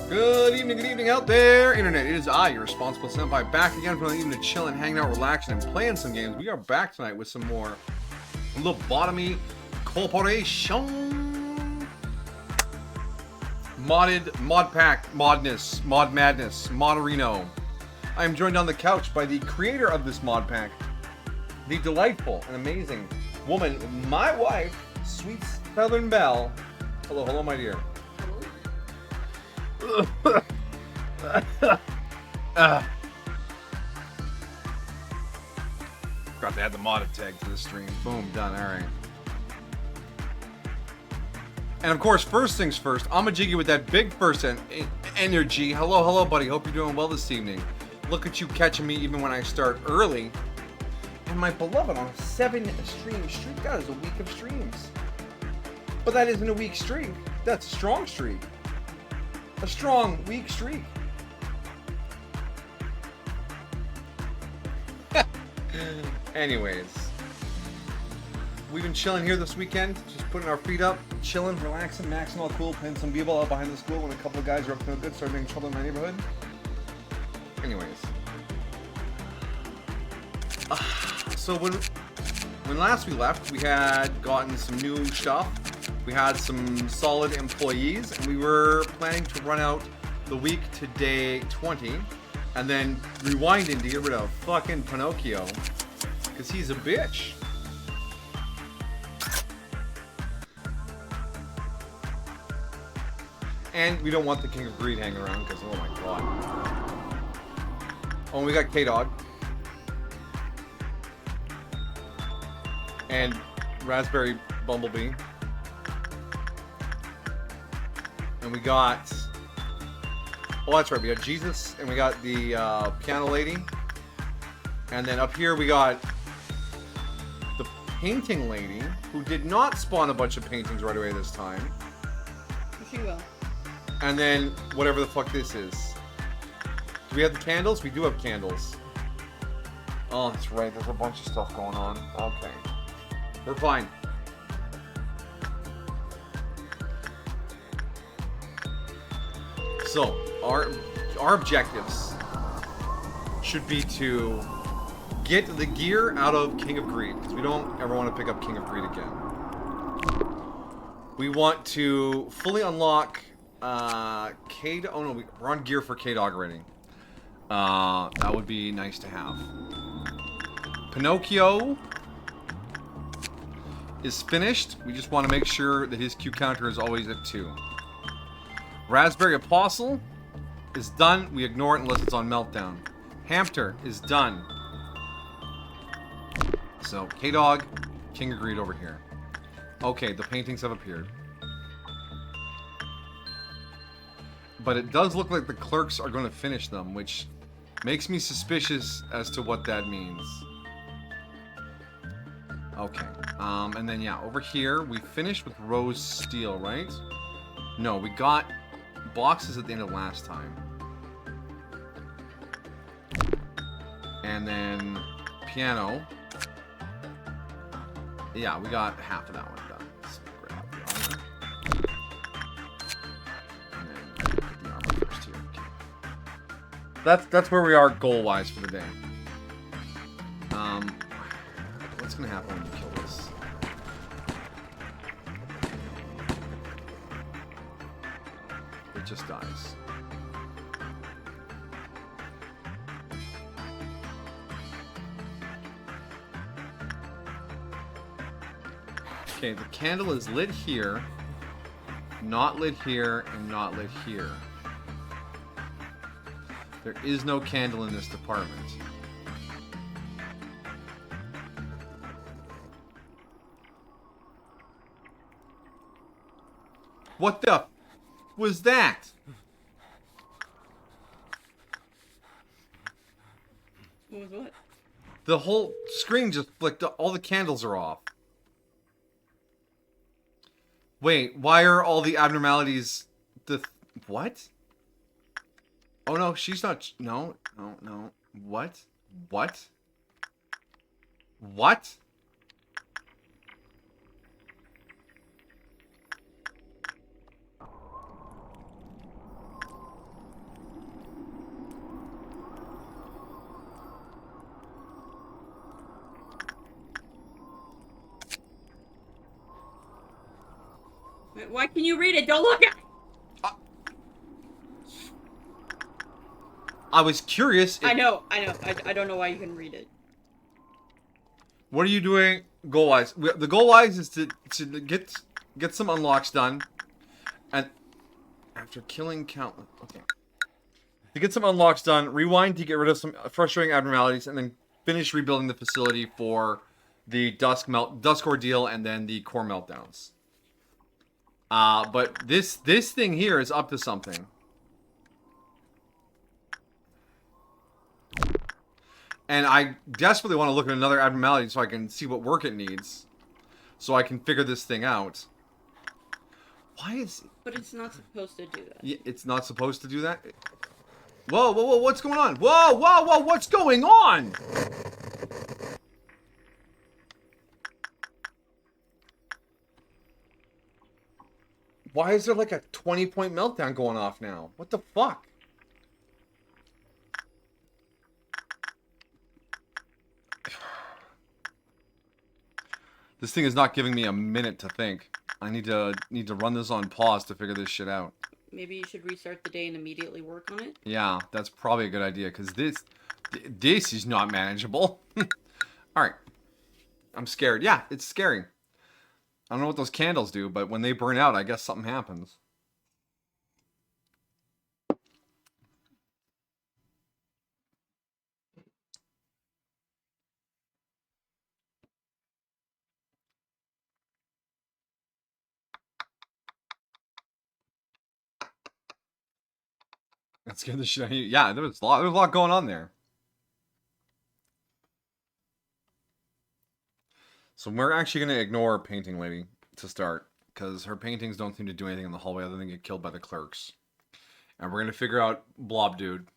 Good evening out there, Internet. It is I, your responsible senpai, back again for the evening to chilling, hanging out, relaxing, and playing some games. We are back tonight with some more Lobotomy Corporation. Mod pack, mod madness, Moderino. I am joined on the couch by the creator of this mod pack, the delightful and amazing woman, my wife, Sweet Southern Belle. Hello, my dear. Forgot to add the modded tag to the stream. Boom, done. Alright. And of course, first things first, I'm a jiggy with that big first energy. Hello, buddy. Hope you're doing well this evening. Look at you catching me even when I start early. And my beloved on a 7-stream streak. That is a week of streams. But that isn't a weak streak. That's a strong streak. A strong, weak streak. Anyways, we've been chilling here this weekend, just putting our feet up, chilling, relaxing, maxing all cool, playing some b-ball out behind the school when a couple of guys are up to no good, started making trouble in my neighborhood. Anyways, so when last we left, we had gotten some new stuff. We had some solid employees, and we were planning to run out the week to day 20, and then rewinding to get rid of fucking Pinocchio, because he's a bitch. And we don't want the King of Greed hanging around, because oh my god. Oh, and we got K-Dog. And Raspberry Bumblebee. And we got, oh that's right, we got Jesus, and we got the piano lady, and then up here we got the painting lady, who did not spawn a bunch of paintings right away this time. She will. And then whatever the fuck this is. Do we have the candles? We do have candles. Oh, that's right, there's a bunch of stuff going on. Okay. We're fine. So, our objectives should be to get the gear out of King of Greed, because we don't ever want to pick up King of Greed again. We want to fully unlock K-Dog. Oh no, we're on gear for K-Dog already. That would be nice to have. Pinocchio is finished. We just want to make sure that his Q counter is always at 2. Raspberry Apostle is done. We ignore it unless it's on Meltdown. Hamster is done. So, K-Dog, King of Greed over here. Okay, the paintings have appeared. But it does look like the clerks are going to finish them, which makes me suspicious as to what that means. Okay, and then yeah, over here, we finished with Rose Steel, right? No, we got boxes at the end of last time. And then piano. Yeah, we got half of that one done. Let's grab the armor. And then get the armor first here. Okay. That's where we are goal-wise for the day. What's gonna happen when you kill this? It just dies. Okay, the candle is lit here, not lit here, and not lit here. There is no candle in this department. What the was that? What was what? The whole screen just flicked up. All the candles are off. Wait, why are all the abnormalities what? Oh no, she's not. No. What? What? Wait, why can you read it? Don't look at it! I was curious. I know. I don't know why you can read it. What are you doing goal-wise? The goal-wise is to get some unlocks done. And after killing countless... Okay. To get some unlocks done, rewind to get rid of some frustrating abnormalities, and then finish rebuilding the facility for the Dusk Ordeal and then the core meltdowns. But this thing here is up to something. And I desperately want to look at another abnormality so I can see what work it needs. So I can figure this thing out. Why is... But it's not supposed to do that. Yeah, it's not supposed to do that? Whoa, whoa, whoa, what's going on? Whoa, whoa, whoa, what's going on? Why is there like a 20-point meltdown going off now? What the fuck? This thing is not giving me a minute to think. I need to run this on pause to figure this shit out. Maybe you should restart the day and immediately work on it? Yeah, that's probably a good idea, because this is not manageable. Alright. I'm scared. Yeah, it's scary. I don't know what those candles do, but when they burn out, I guess something happens. That scared the shit out of you. Yeah, there was a lot going on there. So we're actually going to ignore Painting Lady to start, because her paintings don't seem to do anything in the hallway other than get killed by the clerks. And we're going to figure out Blob Dude.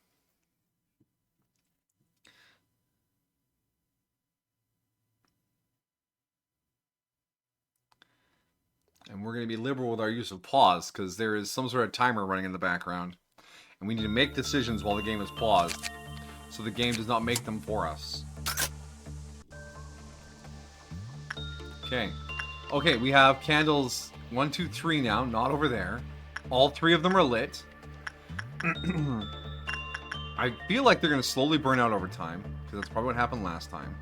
And we're going to be liberal with our use of pause, because there is some sort of timer running in the background. And we need to make decisions while the game is paused, so the game does not make them for us. Okay. Okay, we have candles 1, 2, 3 now, not over there. All 3 of them are lit. I feel like they're going to slowly burn out over time, because that's probably what happened last time.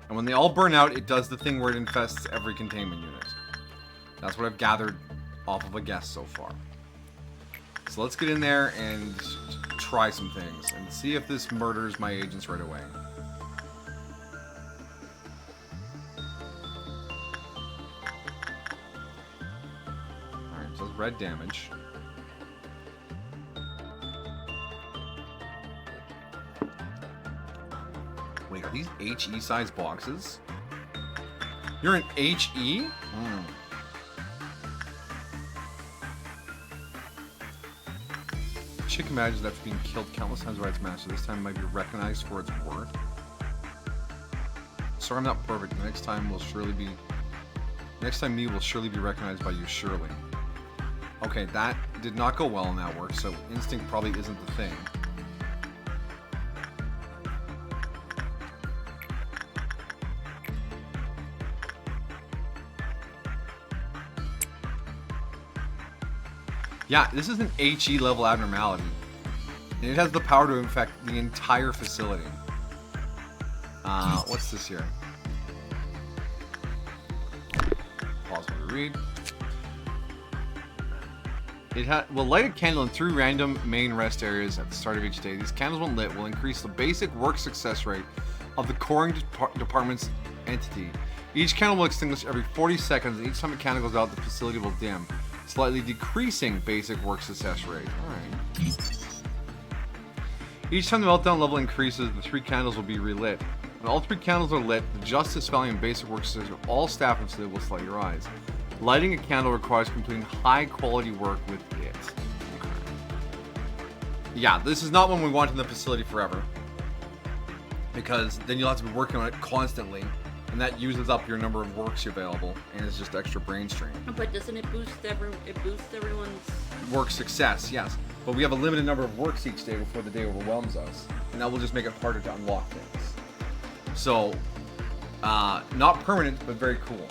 And when they all burn out, it does the thing where it infests every containment unit. That's what I've gathered off of a guess so far. So let's get in there and try some things and see if this murders my agents right away. Alright, so it's red damage. Wait, are these HE size boxes? You're an HE? Hmm. Chick imagines after being killed countless times by its master, this time it might be recognized for its worth. Sorry, I'm not perfect. Next time me will surely be recognized by you, surely. Okay, that did not go well in that work, so instinct probably isn't the thing. Yeah, this is an HE level abnormality. And it has the power to infect the entire facility. What's this here? Pause while we read. It will light a candle in 3 random main rest areas at the start of each day. These candles, when lit, will increase the basic work success rate of the coring department's entity. Each candle will extinguish every 40 seconds, and each time a candle goes out, the facility will dim, slightly decreasing basic work success rate. Alright. Each time the meltdown level increases, the 3 candles will be relit. When all 3 candles are lit, the justice value and basic work success of all staff in the facility will slightly rise. Lighting a candle requires completing high quality work with it. Okay. Yeah, this is not one we want in the facility forever, because then you'll have to be working on it constantly, and that uses up your number of works available, and it's just extra brain strain. But doesn't it boost everyone's work success? Yes, but we have a limited number of works each day before the day overwhelms us, and that will just make it harder to unlock things. So, not permanent, but very cool.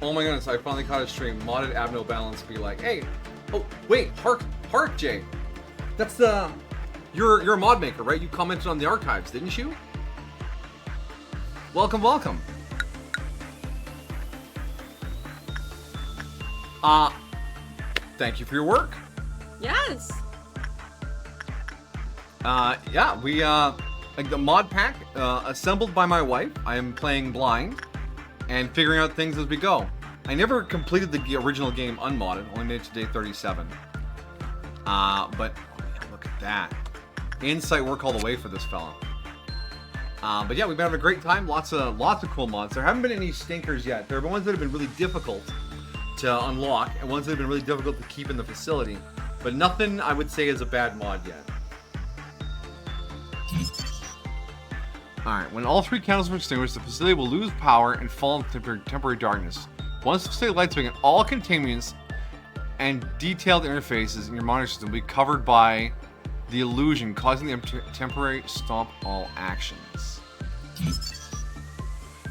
Oh my goodness, I finally caught a stream. Modded Abno Balance be like, hey, oh, wait, Hark, Jay. That's the, you're a mod maker, right? You commented on the archives, didn't you? Welcome, welcome. Thank you for your work. Yes. Yeah, we, like the mod pack, assembled by my wife. I am playing blind and figuring out things as we go. I never completed the original game unmodded, only made it to day 37. But, oh man, look at that. Insight work all the way for this fella. But yeah, we've been having a great time. Lots of cool mods. There haven't been any stinkers yet. There have been ones that have been really difficult to unlock, and ones that have been really difficult to keep in the facility. But nothing I would say is a bad mod yet. Alright, when all 3 candles are extinguished, the facility will lose power and fall into temporary darkness. Once the facility lights begin, all containments and detailed interfaces in your monitor system will be covered by the illusion, causing the temporary stop all actions.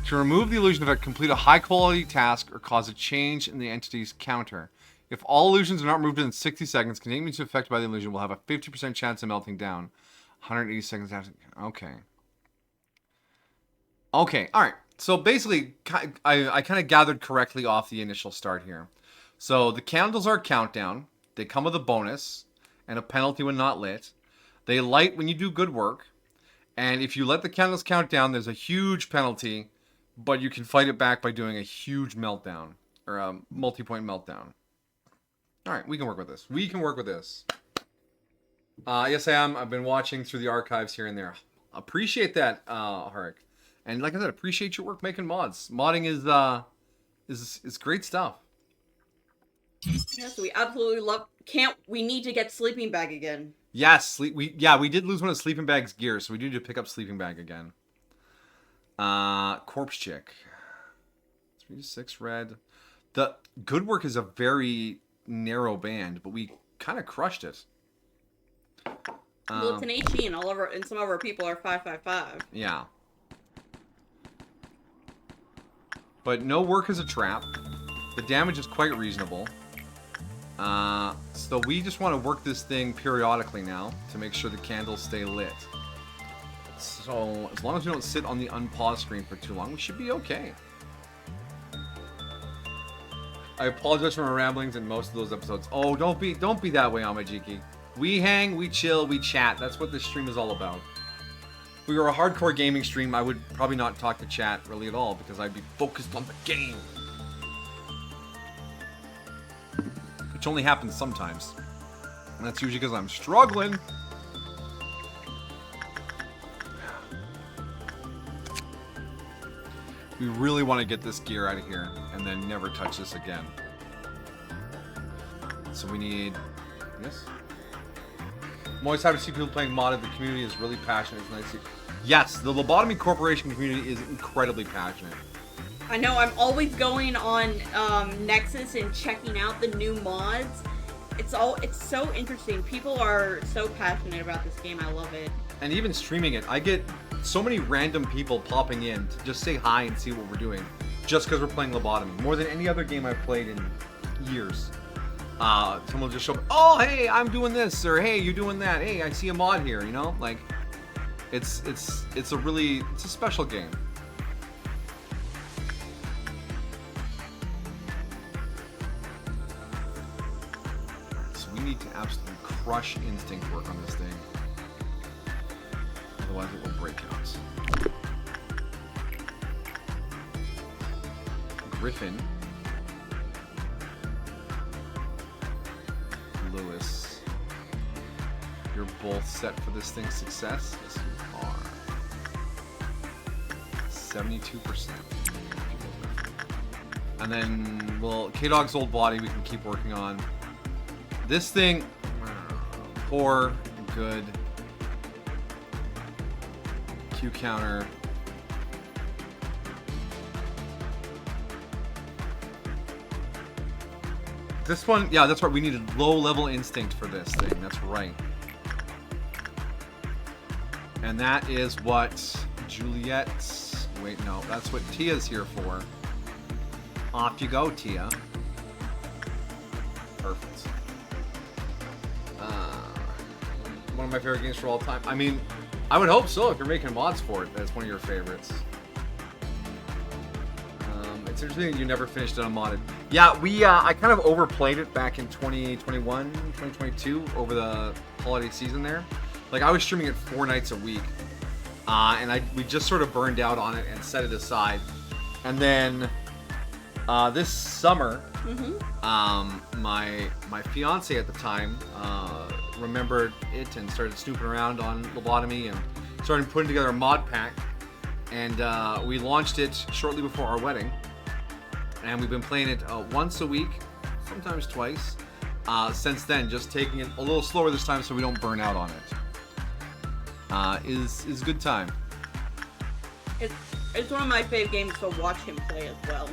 To remove the illusion effect, complete a high-quality task or cause a change in the entity's counter. If all illusions are not removed within 60 seconds, containments affected by the illusion will have a 50% chance of melting down. 180 seconds after... Okay. Okay, alright. So basically, I kind of gathered correctly off the initial start here. So the candles are a countdown. They come with a bonus and a penalty when not lit. They light when you do good work. And if you let the candles count down, there's a huge penalty, but you can fight it back by doing a huge meltdown, or a multi-point meltdown. Alright, we can work with this. We can work with this. Yes, I am. I've been watching through the archives here and there. Appreciate that, Harik. And like I said, appreciate your work making mods. Modding is great stuff. Yes, we absolutely love. We need to get sleeping bag again. Yes, we did lose one of Sleeping Bag's gear, so we do need to pick up Sleeping Bag again. Corpse Chick. 3 to 6 red. The good work is a very narrow band, but we kind of crushed it. Well, it's an HE, and some of our people are 555. Yeah. But no work is a trap. The damage is quite reasonable. So we just want to work this thing periodically now to make sure the candles stay lit. So as long as we don't sit on the unpause screen for too long, we should be okay. I apologize for my ramblings in most of those episodes. Oh, don't be that way, Amajiki. We hang, we chill, we chat. That's what this stream is all about. If we were a hardcore gaming stream, I would probably not talk to chat really at all because I'd be focused on the game. Which only happens sometimes. And that's usually because I'm struggling. We really want to get this gear out of here and then never touch this again. So we need this. I'm always happy to see people playing modded. The community is really passionate. It's nice to see. Yes, the Lobotomy Corporation community is incredibly passionate. I know, I'm always going on Nexus and checking out the new mods. It's so interesting. People are so passionate about this game. I love it. And even streaming it, I get so many random people popping in to just say hi and see what we're doing, just because we're playing Lobotomy. More than any other game I've played in years. Someone will just show up, oh, hey, I'm doing this, or hey, you're doing that. Hey, I see a mod here, you know? Like, it's a special game. So we need to absolutely crush instinct work on this thing. Otherwise it will break out. Griffin. Lewis. You're both set for this thing's success? Yes, you are. 72%. And then, well, K-Dog's old body we can keep working on. This thing, poor, good. Q counter. This one, yeah, that's right. We needed low-level instinct for this thing. That's right. And that is what Juliet's... Wait, no. That's what Tia's here for. Off you go, Tia. Perfect. One of my favorite games for all time. I mean, I would hope so if you're making mods for it. That's one of your favorites. It's interesting that you never finished it unmodded. Yeah, I kind of overplayed it back in 2021, 2022 over the holiday season there. Like, I was streaming it 4 nights a week. And we just sort of burned out on it and set it aside. And then this summer, my fiance at the time remembered it and started snooping around on Lobotomy and started putting together a mod pack. And we launched it shortly before our wedding. And we've been playing it once a week, sometimes twice. Since then, just taking it a little slower this time so we don't burn out on it. Is good time. It's one of my fave games to watch him play as well.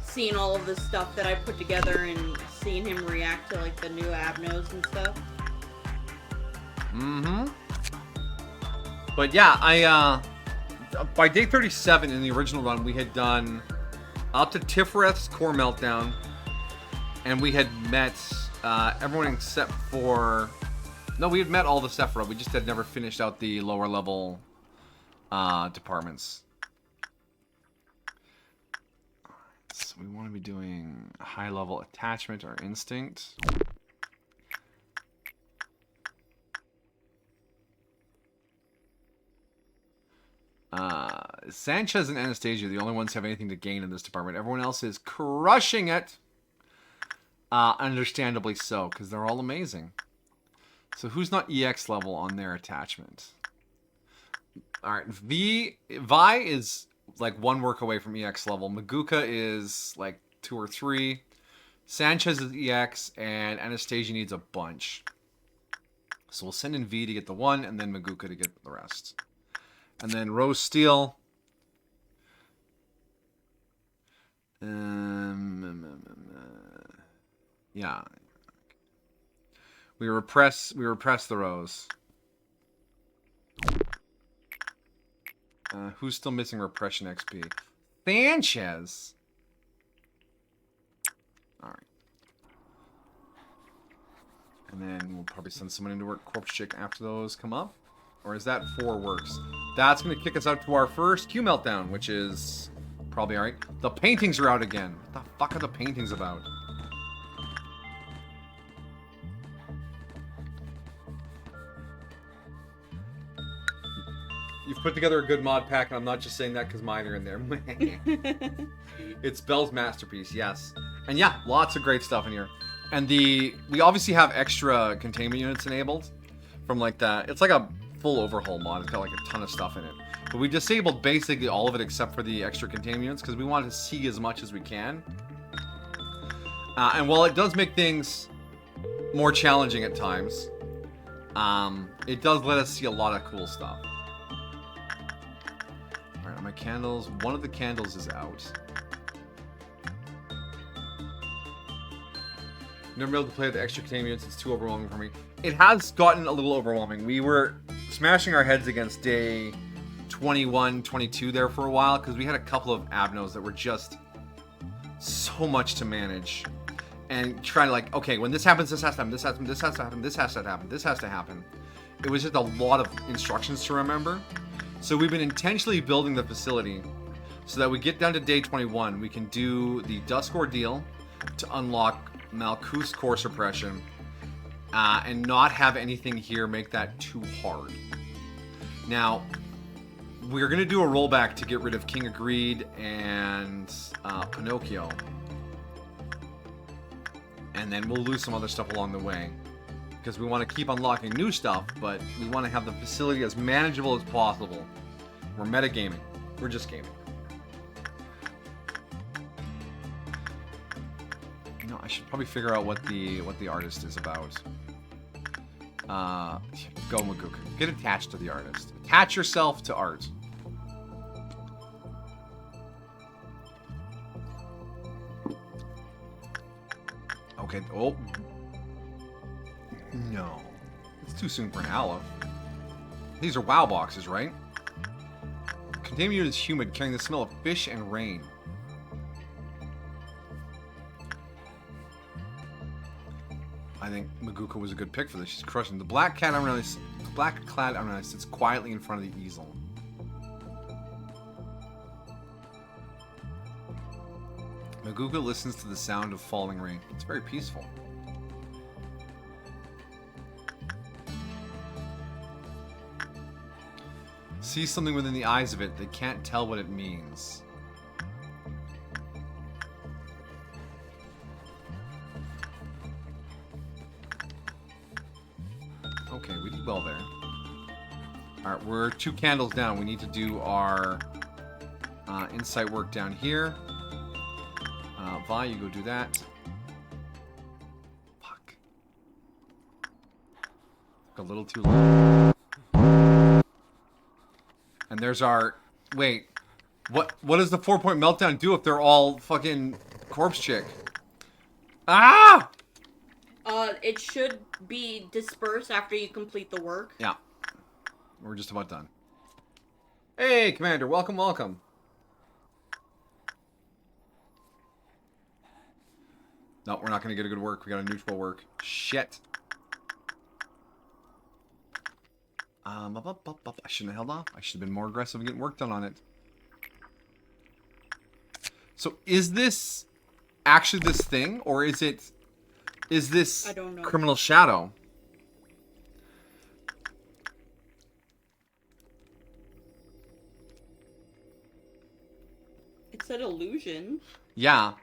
Seeing all of the stuff that I put together and seeing him react to like the new abnos and stuff. But yeah, by day 37 in the original run, we had done up to Tifreth's Core Meltdown, and we had met everyone except for... No, we had met all the Sephiroth. We just had never finished out the lower level departments. So we want to be doing high level attachment or instinct. Sanchez and Anastasia are the only ones who have anything to gain in this department. Everyone else is crushing it. Understandably so, because they're all amazing. So who's not EX level on their attachment? Alright, Vi is like 1 work away from EX level. Maguka is like 2 or 3. Sanchez is EX, and Anastasia needs a bunch. So we'll send in V to get the 1, and then Maguka to get the rest. And then Rose Steel. Yeah. We repress the Rose. Who's still missing repression XP? Sanchez. Alright. And then we'll probably send someone into work Corpse Chick after those come up. Or is that 4 works? That's going to kick us out to our first Q Meltdown, which is probably alright. The paintings are out again. What the fuck are the paintings about? You've put together a good mod pack, and I'm not just saying that because mine are in there. It's Bell's masterpiece, yes. And yeah, lots of great stuff in here. And we obviously have extra containment units enabled from like that. It's like a full overhaul mod. It's got like a ton of stuff in it. But we disabled basically all of it except for the extra containment units because we wanted to see as much as we can. And while it does make things more challenging at times, it does let us see a lot of cool stuff. Alright, on my candles, one of the candles is out. Never been able to play with the extra containment units, it's too overwhelming for me. It has gotten a little overwhelming. We were smashing our heads against day 21, 22 there for a while, because we had a couple of abnos that were just so much to manage. And trying to like, okay, when this happens, this has to happen, this has to happen, this has to happen, this has to happen, this has to happen. It was just a lot of instructions to remember. So we've been intentionally building the facility so that we get down to day 21, we can do the Dusk Ordeal to unlock Malkuth's core suppression, and not have anything here make that too hard. Now, we're going to do a rollback to get rid of King of Greed and Pinocchio. And then we'll lose some other stuff along the way. Because we want to keep unlocking new stuff, but we want to have the facility as manageable as possible. We're metagaming. We're just gaming. You know, I should probably figure out what the artist is about. Go Maguka. Get attached to the artist. Attach yourself to art. Okay. Oh. No. It's too soon for an Aleph. These are WoW boxes, right? Containment unit is humid, carrying the smell of fish and rain. I think Maguka was a good pick for this. She's crushing. The black-clad Abnormality sits quietly in front of the easel. Maguka listens to the sound of falling rain. It's very peaceful. See something within the eyes of it. They can't tell what it means. Okay, we did well there. Alright, we're 2 candles down. We need to do our insight work down here. Vi, you go do that. Fuck. A little too long. And there's our... Wait. What does the 4-point meltdown do if they're all fucking corpse chick? Ah! It should be dispersed after you complete the work. Yeah. We're just about done. Hey, Commander. Welcome, welcome. No, we're not going to get a good work. We got a neutral work. Shit. I shouldn't have held off. I should have been more aggressive and getting work done on it. So, is this actually this thing? Or is it... Is this I don't know. Criminal Shadow? It's an illusion. Yeah.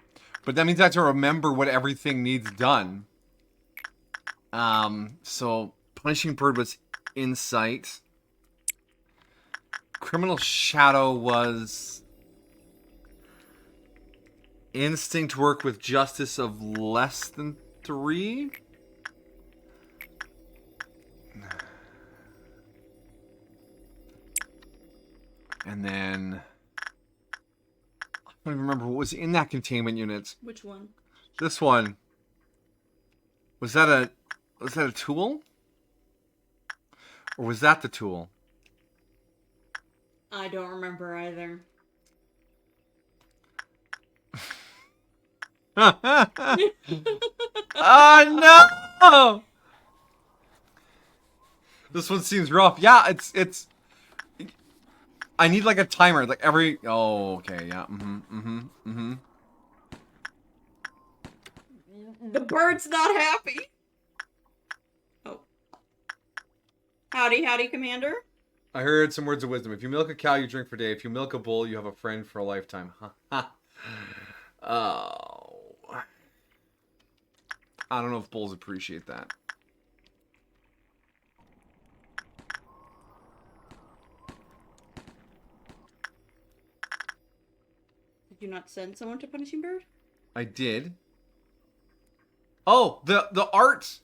But that means I have to remember what everything needs done. So, Punishing Bird was Insight. Criminal Shadow was... Instinct work with Justice of less than 3? And then... I don't even remember what was in that containment unit. Which one? This one. Was that a tool? Or was that the tool? I don't remember either. Oh no! This one seems rough. Yeah, it's I need like a timer, like every... Oh, okay, yeah. The bird's not happy. Oh. Howdy, Commander. I heard some words of wisdom. If you milk a cow, you drink for a day. If you milk a bull, you have a friend for a lifetime. Oh. I don't know if bulls appreciate that. Did you not send someone to Punishing Bird? I did. Oh, the art.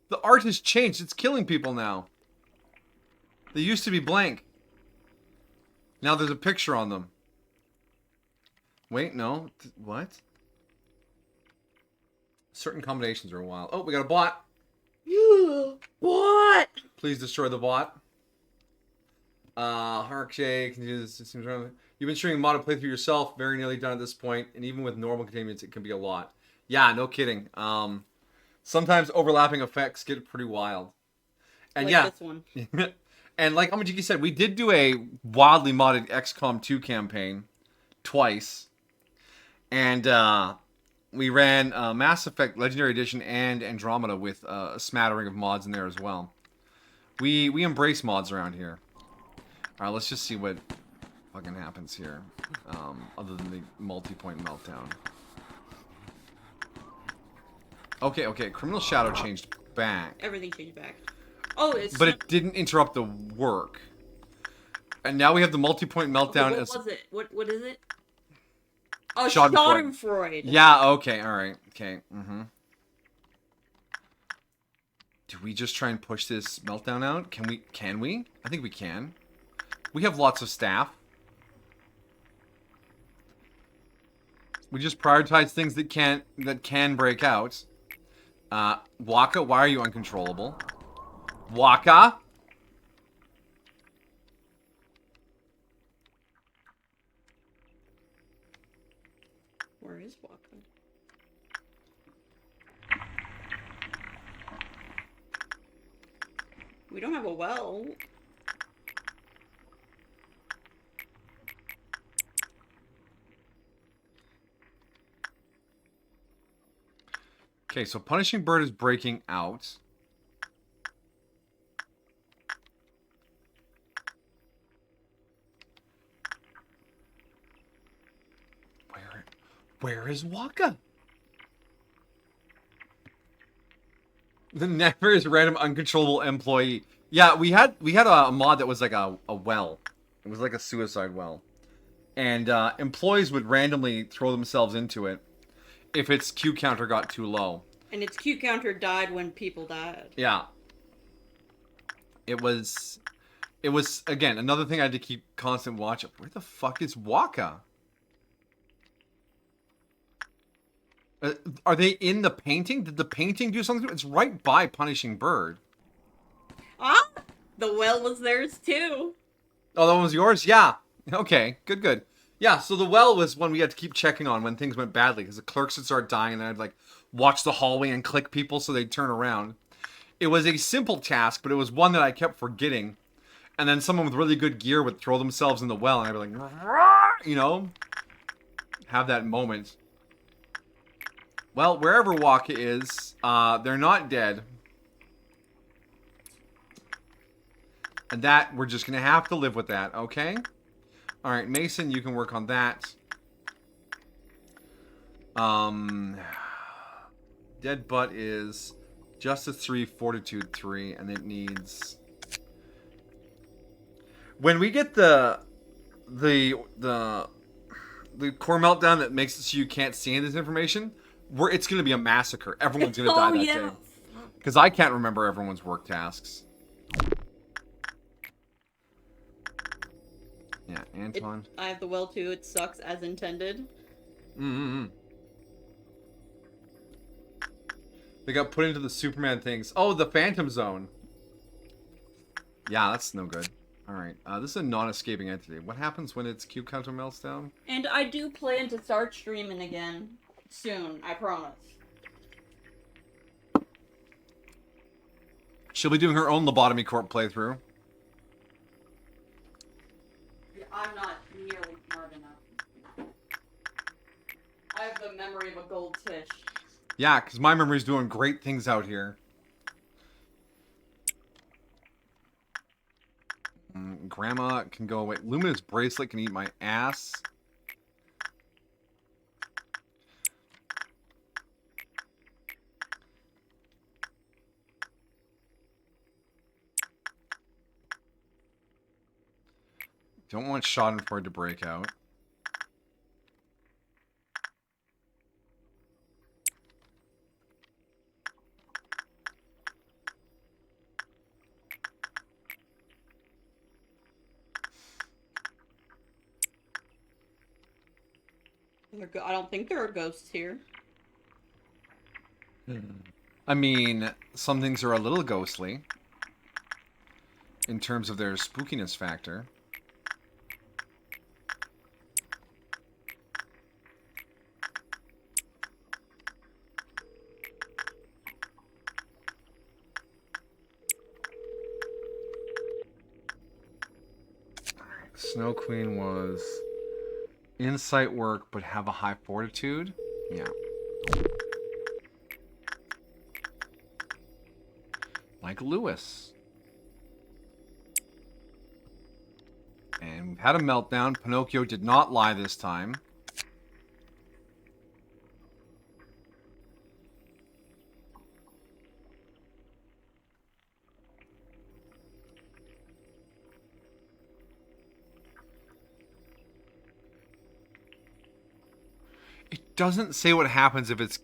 The art has changed. It's killing people now. They used to be blank. Now there's a picture on them. Wait, no. What? Certain combinations are wild. Oh, we got a bot. What? Please destroy the bot. Harkshay continues. It seems wrong. You've been streaming modded playthrough yourself. Very nearly done at this point, and even with normal containments, it can be a lot. Yeah, no kidding. Sometimes overlapping effects get pretty wild. And like yeah, this one. and like Amajiki said, we did do a wildly modded XCOM 2 campaign twice, and we ran Mass Effect Legendary Edition and Andromeda with a smattering of mods in there as well. We embrace mods around here. All right, let's just see what fucking happens here, other than the multi-point meltdown. Okay, Criminal Shadow changed back. Everything changed back. Oh, it's... But it didn't interrupt the work. And now we have the multi-point meltdown. Okay, what was it? What is it? Oh, Schadenfreude. Schadenfreude. Yeah, okay, alright. Okay, Do we just try and push this meltdown out? Can we? I think we can. We have lots of staff. We just prioritize things that can break out. Waka, why are you uncontrollable? Waka? is Waka? We don't have a well. Okay, so Punishing Bird is breaking out. Where is Waka? The Never random uncontrollable employee. Yeah, we had a mod that was like a well. It was like a suicide well. And employees would randomly throw themselves into it if its Q counter got too low. And its Q counter died when people died. Yeah. It was again another thing I had to keep constant watch of. Where the fuck is Waka? Are they in the painting? Did the painting do something? It's right by Punishing Bird. Ah! The well was theirs too. Oh, that one was yours? Yeah. Okay, good. Yeah, so the well was one we had to keep checking on when things went badly, because the clerks would start dying, and I'd like watch the hallway and click people so they'd turn around. It was a simple task, but it was one that I kept forgetting. And then someone with really good gear would throw themselves in the well, and I'd be like, you know, have that moment. Well, wherever Waka is, they're not dead. And that, we're just going to have to live with that, okay? Alright, Mason, you can work on that. Dead Butt is Justice 3, Fortitude 3, and it needs... When we get the core meltdown that makes it so you can't see any of this information, it's going to be a massacre. Everyone's going to die that day. Because I can't remember everyone's work tasks. Yeah, Anton. I have the well too. It sucks as intended. They got put into the Superman things. Oh, the Phantom Zone. Yeah, that's no good. Alright, this is a non-escaping entity. What happens when its Q counter melts down? And I do plan to start streaming again. Soon, I promise. She'll be doing her own Lobotomy Corp playthrough. I'm not nearly smart enough. I have the memory of a goldfish. Yeah, because my memory's doing great things out here. Grandma can go away. Luminous Bracelet can eat my ass. Don't want Schadenfreude to break out. I don't think there are ghosts here. I mean, some things are a little ghostly in terms of their spookiness factor. Snow Queen was insight work, but have a high fortitude. Yeah. Like Lewis. And we've had a meltdown. Pinocchio did not lie this time. It doesn't say what happens if it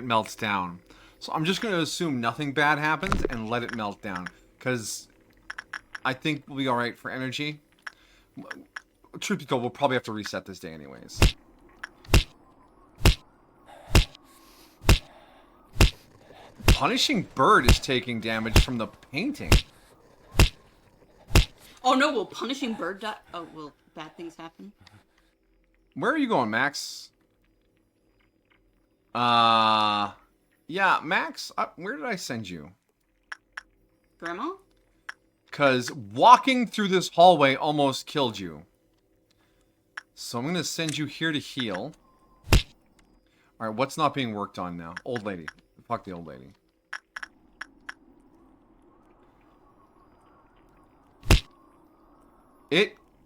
melts down. So I'm just going to assume nothing bad happens and let it melt down. Because I think we'll be alright for energy. Truth be told, we'll probably have to reset this day anyways. Punishing Bird is taking damage from the painting. Oh no, will Punishing Bird die? Oh, will bad things happen? Where are you going, Max? Yeah, Max, where did I send you? Grandma? Because walking through this hallway almost killed you. So I'm going to send you here to heal. Alright, what's not being worked on now? Old lady. Fuck the old lady.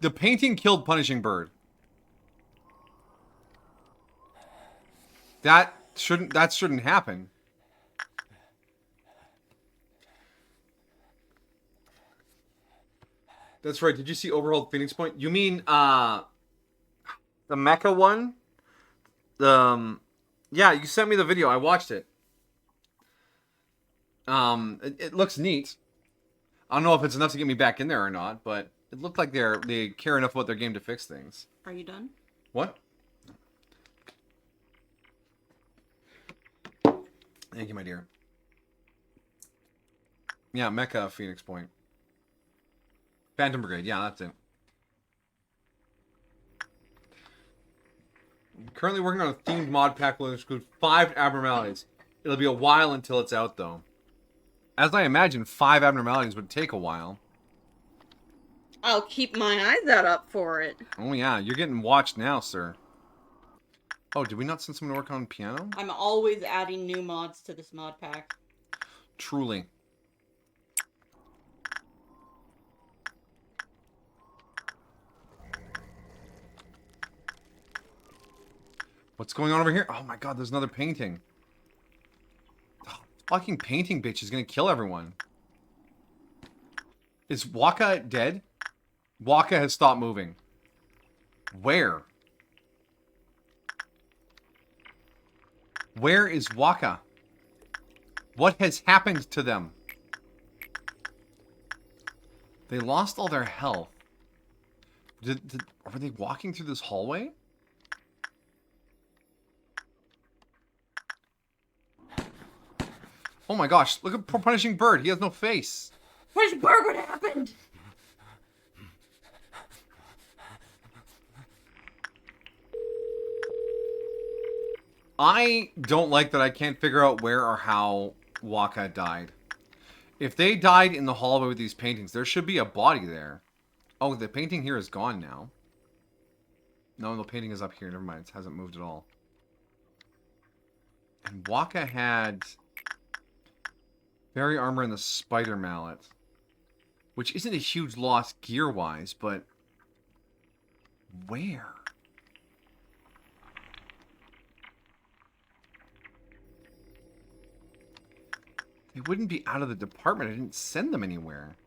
The painting killed Punishing Bird. That shouldn't happen. That's right. Did you see Overhauled Phoenix Point? You mean the mecha one? Yeah, you sent me the video. I watched it. It looks neat. I don't know if it's enough to get me back in there or not, but it looked like they care enough about their game to fix things. Are you done? What? Thank you, my dear. Yeah, Mecha Phoenix Point. Phantom Brigade, yeah, that's it. I'm currently working on a themed mod pack will include 5 abnormalities. It'll be a while until it's out, though. As I imagine, 5 abnormalities would take a while. I'll keep my eyes out up for it. Oh yeah, you're getting watched now, sir. Oh, did we not send someone to work on piano? I'm always adding new mods to this mod pack. Truly. What's going on over here? Oh my god, there's another painting. Oh, fucking painting bitch is gonna kill everyone. Is Waka dead? Waka has stopped moving. Where? Where is Waka? What has happened to them? They lost all their health. Were they walking through this hallway? Oh my gosh, look at poor Punishing Bird. He has no face. Punishing Bird, what happened? I don't like that I can't figure out where or how Waka died. If they died in the hallway with these paintings, there should be a body there. Oh, the painting here is gone now. No, the painting is up here. Never mind. It hasn't moved at all. And Waka had Fairy Armor and the Spider Mallet. Which isn't a huge loss gear-wise, but where? They wouldn't be out of the department. I didn't send them anywhere.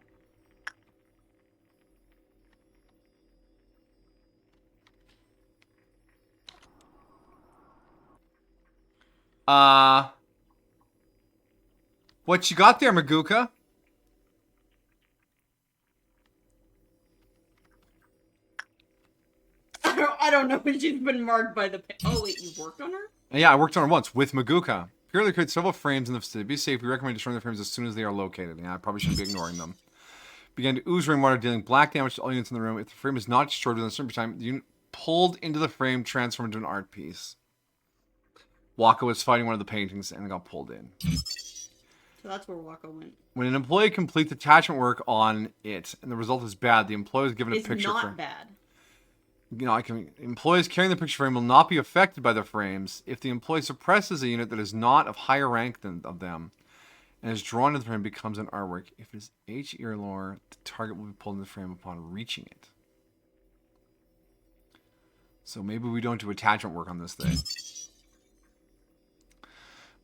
What you got there, Maguka? I don't know if she's been marked by the... Oh, wait, you worked on her? Yeah, I worked on her once with Maguka. Purely create several frames in the facility. Be safe. We recommend destroying the frames as soon as they are located. Yeah, I probably shouldn't be ignoring them. Began to ooze rainwater, dealing black damage to all units in the room. If the frame is not destroyed within a certain time, the unit pulled into the frame transformed into an art piece. Waka was fighting one of the paintings and got pulled in. So that's where Waka went. When an employee completes attachment work on it and the result is bad, the employee is given a picture frame. It's not bad. You know, employees carrying the picture frame will not be affected by the frames if the employee suppresses a unit that is not of higher rank than of them and is drawn to the frame becomes an artwork. If it is H ear lore, the target will be pulled in the frame upon reaching it. So maybe we don't do attachment work on this thing.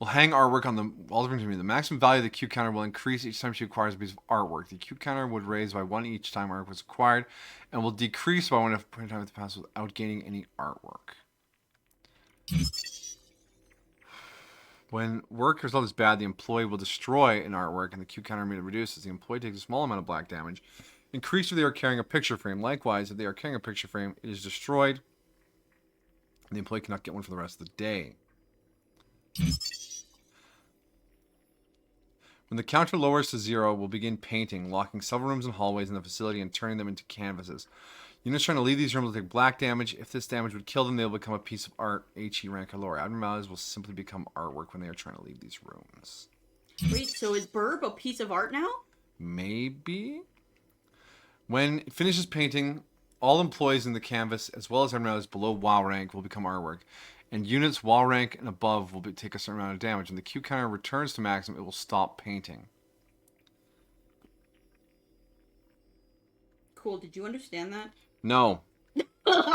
We'll hang artwork on the walls of the maximum value of the Q counter will increase each time she acquires a piece of artwork. The Q counter would raise by 1 each time artwork was acquired, and will decrease by 1 if point in time with the pass without gaining any artwork. When work result is bad, the employee will destroy an artwork, and the Q counter immediately reduces. The employee takes a small amount of black damage. Increase if they are carrying a picture frame. Likewise, if they are carrying a picture frame, it is destroyed, and the employee cannot get one for the rest of the day. When the counter lowers to 0, we'll begin painting, locking several rooms and hallways in the facility and turning them into canvases. Units trying to leave these rooms will take black damage. If this damage would kill them, they'll become a piece of art. HE rank or lower. Abnormalities will simply become artwork when they are trying to leave these rooms. Wait, so is Burb a piece of art now? Maybe? When it finishes painting, all employees in the canvas, as well as abnormalities below WoW rank, will become artwork. And units WoW rank and above will take a certain amount of damage. When the Q counter returns to maximum, it will stop painting. Cool, did you understand that? No.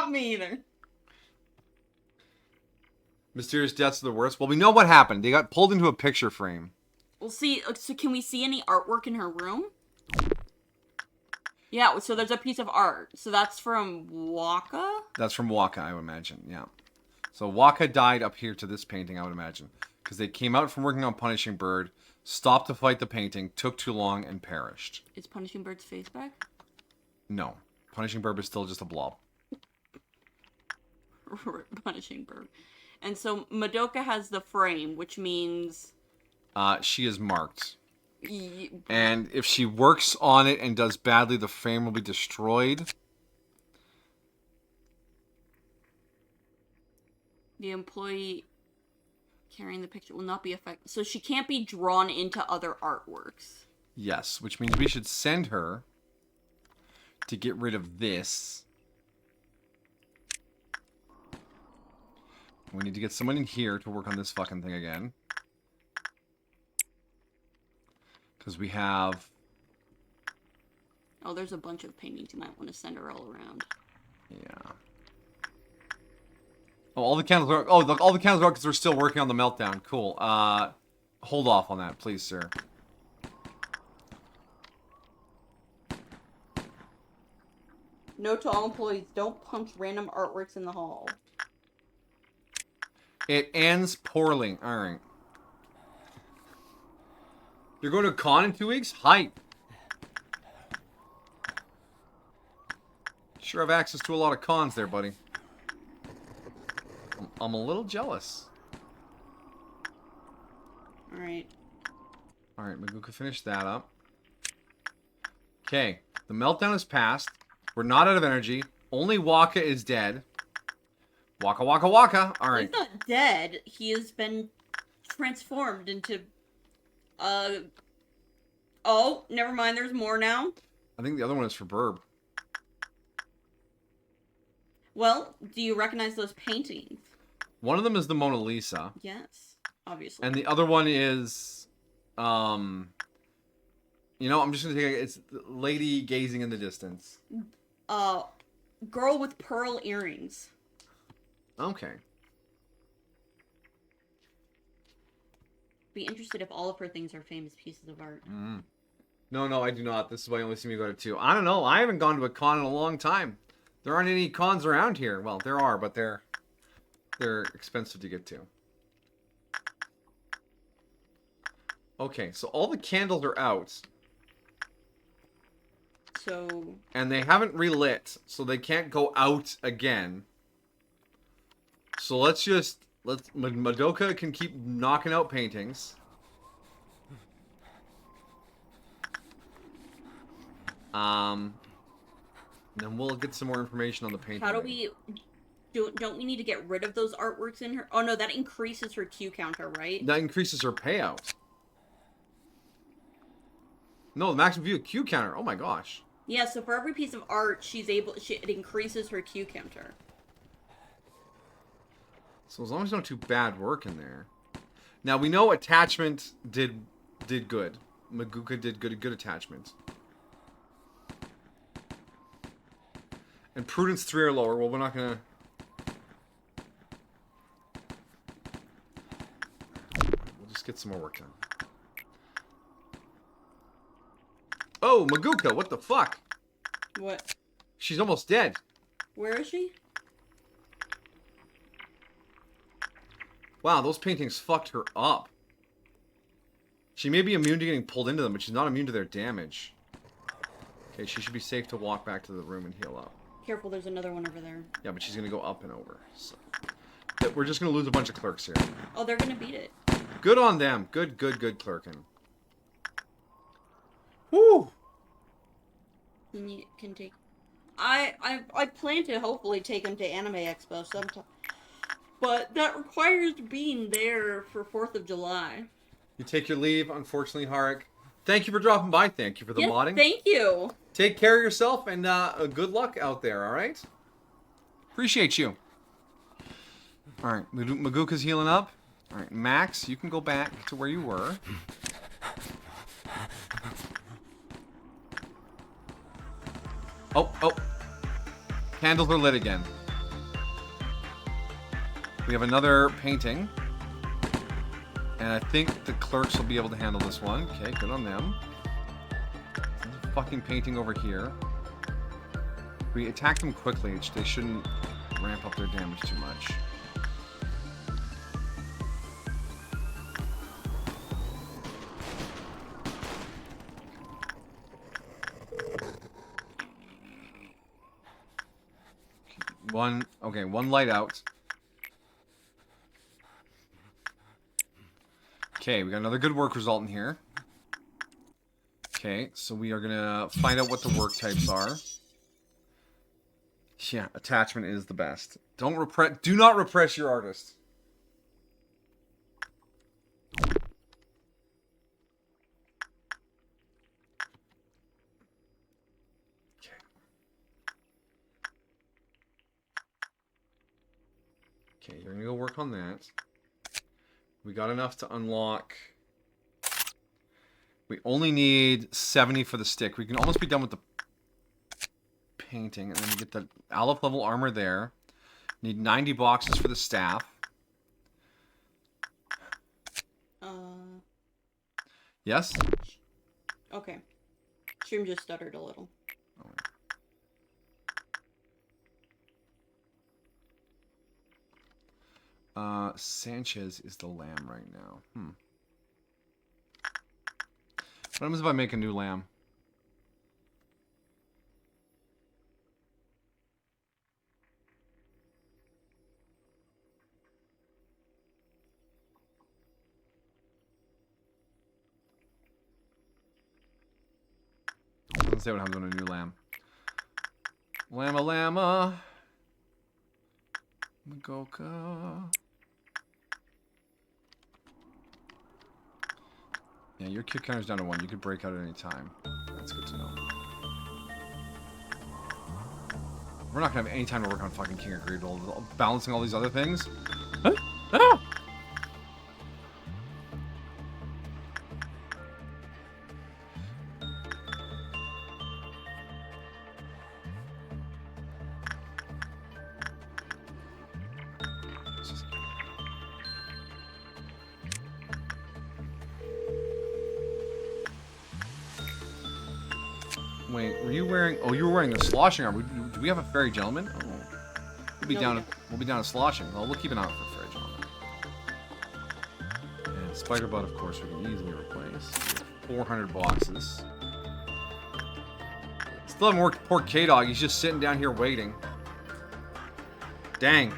Me either. Mysterious deaths are the worst. Well, we know what happened. They got pulled into a picture frame. We'll see. So can we see any artwork in her room? Yeah, so there's a piece of art. So that's from Waka? That's from Waka, I would imagine, yeah. So Waka died up here to this painting, I would imagine. Because they came out from working on Punishing Bird, stopped to fight the painting, took too long, and perished. Is Punishing Bird's face back? No. Punishing Bird is still just a blob. Punishing Bird. And so Madoka has the frame, which means... she is marked. And if she works on it and does badly, the frame will be destroyed. The employee carrying the picture will not be affected. So she can't be drawn into other artworks. Yes, which means we should send her to get rid of this. We need to get someone in here to work on this fucking thing again. Because we have... Oh, there's a bunch of paintings. You might want to send her all around. Yeah. Oh, all the candles are... Oh, look, all the candles are because we're still working on the meltdown. Cool. Hold off on that, please, sir. Note to all employees, don't punch random artworks in the hall. It ends poorly. Alright. You're going to a con in 2 weeks? Hype. Sure have access to a lot of cons there, buddy. I'm a little jealous. Alright. Alright, Maguka finished that up. Okay. The meltdown is passed. We're not out of energy. Only Waka is dead. Waka, waka, waka. Alright. He's not dead. He has been transformed into... Oh, never mind. There's more now. I think the other one is for Burb. Well, do you recognize those paintings? One of them is the Mona Lisa. Yes, obviously. And the other one is... You know, I'm just going to take it. It's lady gazing in the distance. Girl with pearl earrings. Okay. Be interested if all of her things are famous pieces of art. Mm. No, I do not. This is why you only see me go to 2. I don't know. I haven't gone to a con in a long time. There aren't any cons around here. Well, there are, but they're expensive to get to. Okay, so all the candles are out. So... And they haven't relit, so they can't go out again. So let's Madoka can keep knocking out paintings. Then we'll get some more information on the painting. How do we... Don't we need to get rid of those artworks in her? Oh no, that increases her Q counter, right? That increases her payout. No, the maximum view Q counter. Oh my gosh. Yeah, so for every piece of art, it increases her Q counter. So as long as there's not too bad work in there. Now we know attachment did good. Maguka did good attachment. And prudence 3 or lower. Well, we're not gonna. We'll just get some more work done. Oh, Maguka, what the fuck? What? She's almost dead. Where is she? Wow, those paintings fucked her up. She may be immune to getting pulled into them, but she's not immune to their damage. Okay, she should be safe to walk back to the room and heal up. Careful, there's another one over there. Yeah, but she's gonna go up and over. So. Yeah, we're just gonna lose a bunch of clerks here. Oh, they're gonna beat it. Good on them. Good clerking. Whew. Can take. I plan to hopefully take him to Anime Expo sometime, but that requires being there for 4th of July. You take your leave, unfortunately, Harik. Thank you for dropping by. Thank you for the Yes, modding. thank you. Take care of yourself and good luck out there, alright? Appreciate you. Alright, Maguka's healing up. Alright, Max, you can go back to where you were. Oh. Candles are lit again. We have another painting. And I think the clerks will be able to handle this one. Okay, good on them. Fucking painting over here. We attack them quickly. They shouldn't ramp up their damage too much. One light out. Okay, we got another good work result in here. Okay, so we are gonna find out what the work types are. Yeah, attachment is the best. Do not repress your artist. Okay, you're gonna go work on that. We got enough to unlock. We only need 70 for the stick. We can almost be done with the painting. And then we get the Aleph level armor there. Need 90 boxes for the staff. Yes? Okay. Stream just stuttered a little. Sanchez is the lamb right now. What happens if I make a new lamb? Let's see what happens on a new lamb. Llama llama. Magoka. Yeah, your kill counter's down to 1. You could break out at any time. That's good to know. We're not gonna have any time to work on fucking King of Greed, balancing all these other things. Huh? Ah! Wait, were you wearing? Oh, you were wearing the sloshing armor. Do we have a fairy gentleman? Oh, we'll be down. We'll be down to sloshing. Well, we'll keep an eye out for fairy gentleman. And spider butt, of course, we can easily replace. 400 boxes. Still haven't worked poor K-Dog. He's just sitting down here waiting. Dang.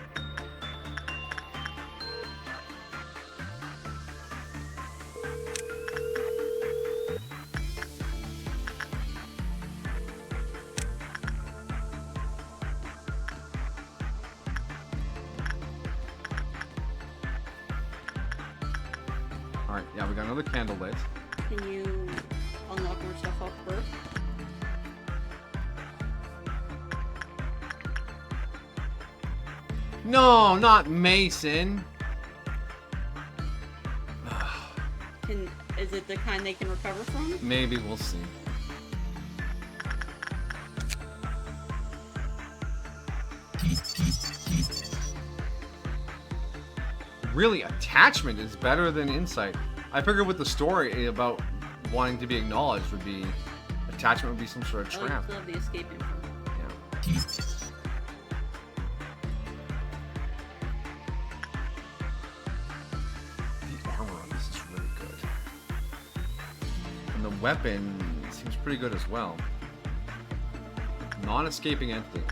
Alright, yeah, we got another candle lit. Can you unlock more stuff off first? No, not Mason. Is it the kind they can recover from? Maybe, we'll see. Really, attachment is better than insight. I figured with the story about wanting to be acknowledged would be... Attachment would be some sort of trap. I still have the escaping from. Yeah. The armor on this is really good. And the weapon seems pretty good as well. Non-escaping entity.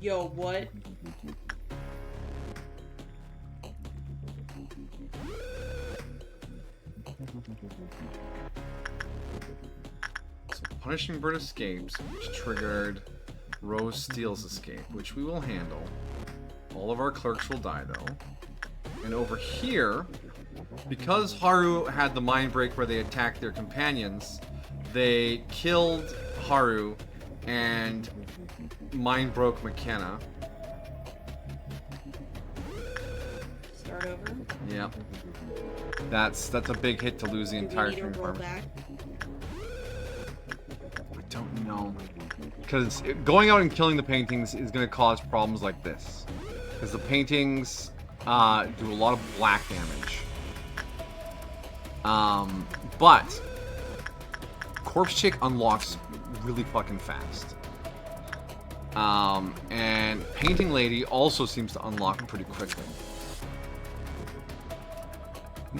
Yo, what? So Punishing Bird escapes, which triggered Rose Steele's escape, which we will handle. All of our clerks will die, though. And over here, because Haru had the mind break where they attacked their companions, they killed Haru and mind broke McKenna. Start over. Yep. That's a big hit to lose the entire Do we need to thing. roll back? I don't know. Because going out and killing the paintings is going to cause problems like this. Because the paintings do a lot of black damage. But Corpse Chick unlocks really fucking fast. And Painting Lady also seems to unlock pretty quickly.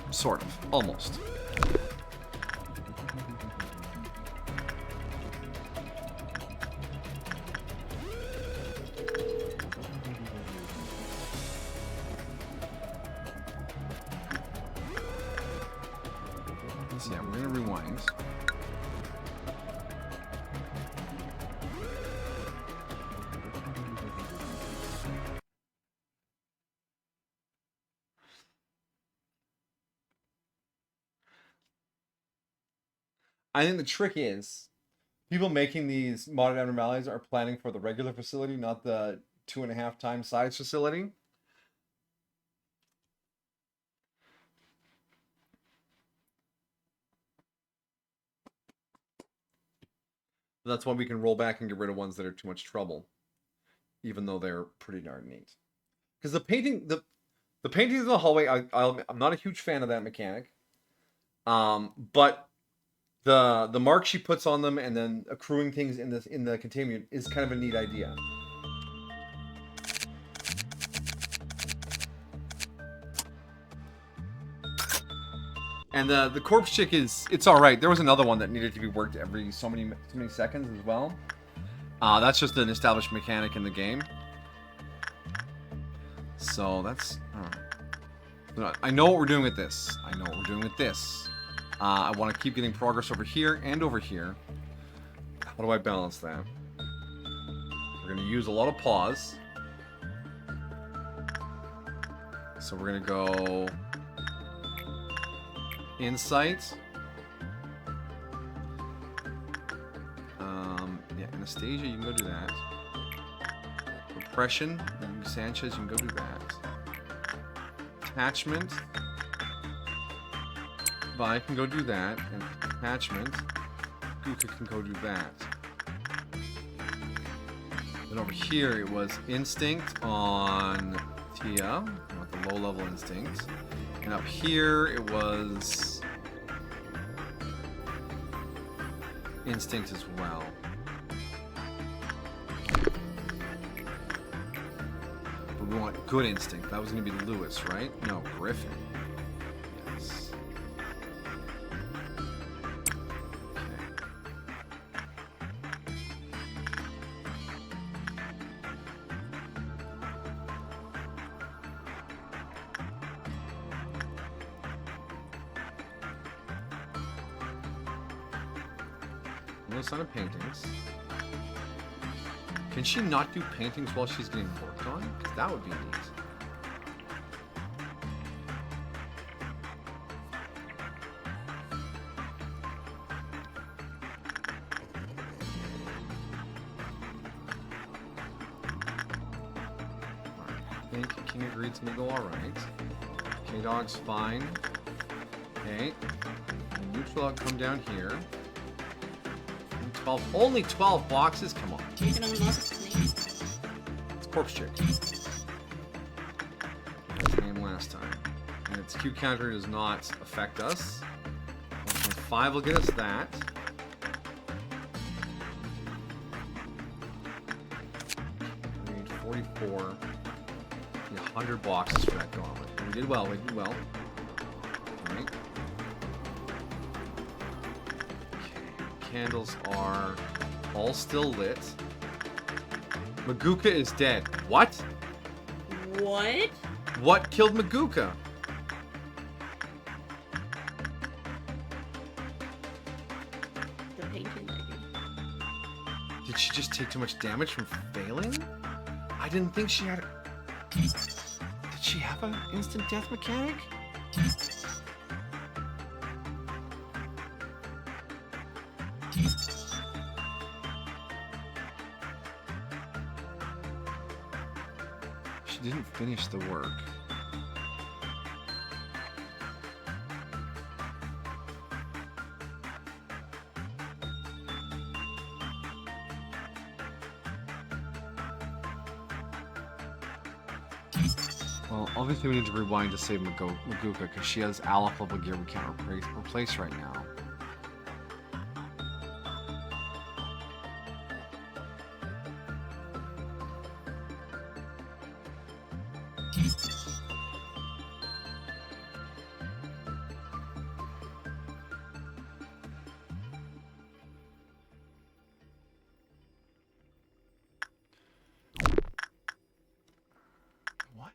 Sort of. Almost. So yeah, we're gonna rewind. I think the trick is people making these modded abnormalities are planning for the regular facility, not the 2.5 times size facility. That's why we can roll back and get rid of ones that are too much trouble, even though they're pretty darn neat. Because the paintings in the hallway, I'm not a huge fan of that mechanic. But the mark she puts on them and then accruing things in the containment is kind of a neat idea. And the Corpse Chick it's all right. There was another one that needed to be worked every so many seconds as well. That's just an established mechanic in the game. So that's. I know what we're doing with this. I want to keep getting progress over here and over here. How do I balance that? We're going to use a lot of pause. So we're going to go Insight. Yeah, Anastasia, you can go do that. Repression, Sanchez, you can go do that. Attachment. Vi can go do that. And attachment. Guka can go do that. Then over here it was Instinct on Tia, with the low level instinct. And up here it was Instinct as well. But we want good instinct. That was going to be Lewis, right? No, Griffin. Yes. No sign of paintings. Can she not do paintings while she's getting worked on? 'Cause that would be neat. I think King of Greed's gonna go alright. K-Dog's fine. Okay. Neutral come down here. 12, only 12 boxes? Come on. You can unlock snake. It's Corpse Chick. Same last time. And its Q counter does not affect us. 1.5 will get us that. We need 44. We need 100 boxes for that gauntlet. But we did well, Alright. Candles are all still lit. Maguka is dead. What? What? What killed Maguka? The painting lady. Did she just take too much damage from failing? I didn't think she had... Did she have an instant death mechanic? She didn't finish the work. Well, obviously we need to rewind to save Maguka because she has Aleph level gear we can't replace right now. What?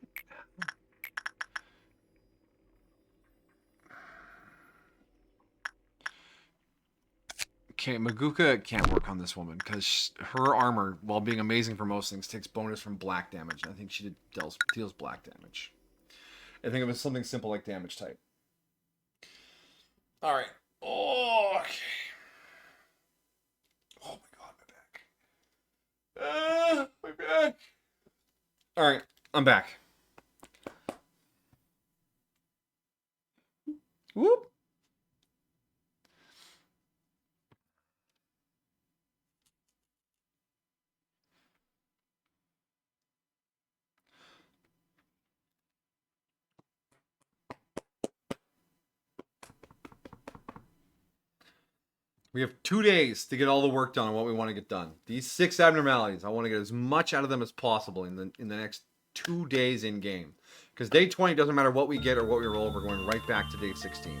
Okay, Maguka can't work on this woman because her armor, while being amazing for most things, takes bonus from black damage. I think she deals black damage. I think it was something simple like damage type. All right. Oh, okay. Oh my god, my back. My back. All right, I'm back. Whoop. We have 2 days to get all the work done on what we want to get done. These 6 abnormalities, I want to get as much out of them as possible in the next 2 days in game. Because day 20 doesn't matter what we get or what we roll, we're going right back to day 16.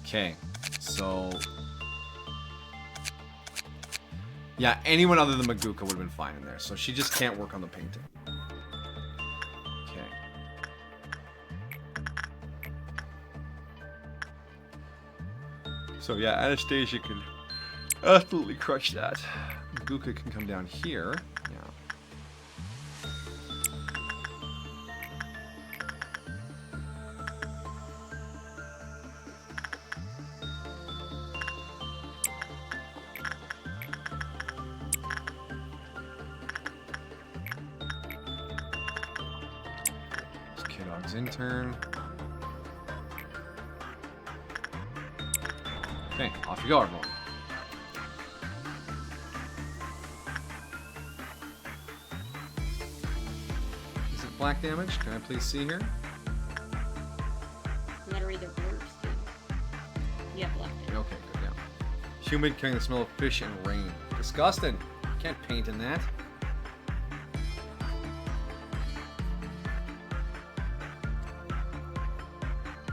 Okay, so yeah, anyone other than Maguka would have been fine in there. So she just can't work on the painting. Okay. So yeah, Anastasia can absolutely crush that. Maguka can come down here. Yeah. It's K-Dog's intern. Okay, off you go, everyone. Is it black damage? Can I please see here? You gotta read the words too. Yeah, black damage. Okay, good, yeah. Humid, carrying the smell of fish and rain. Disgusting. Can't paint in that.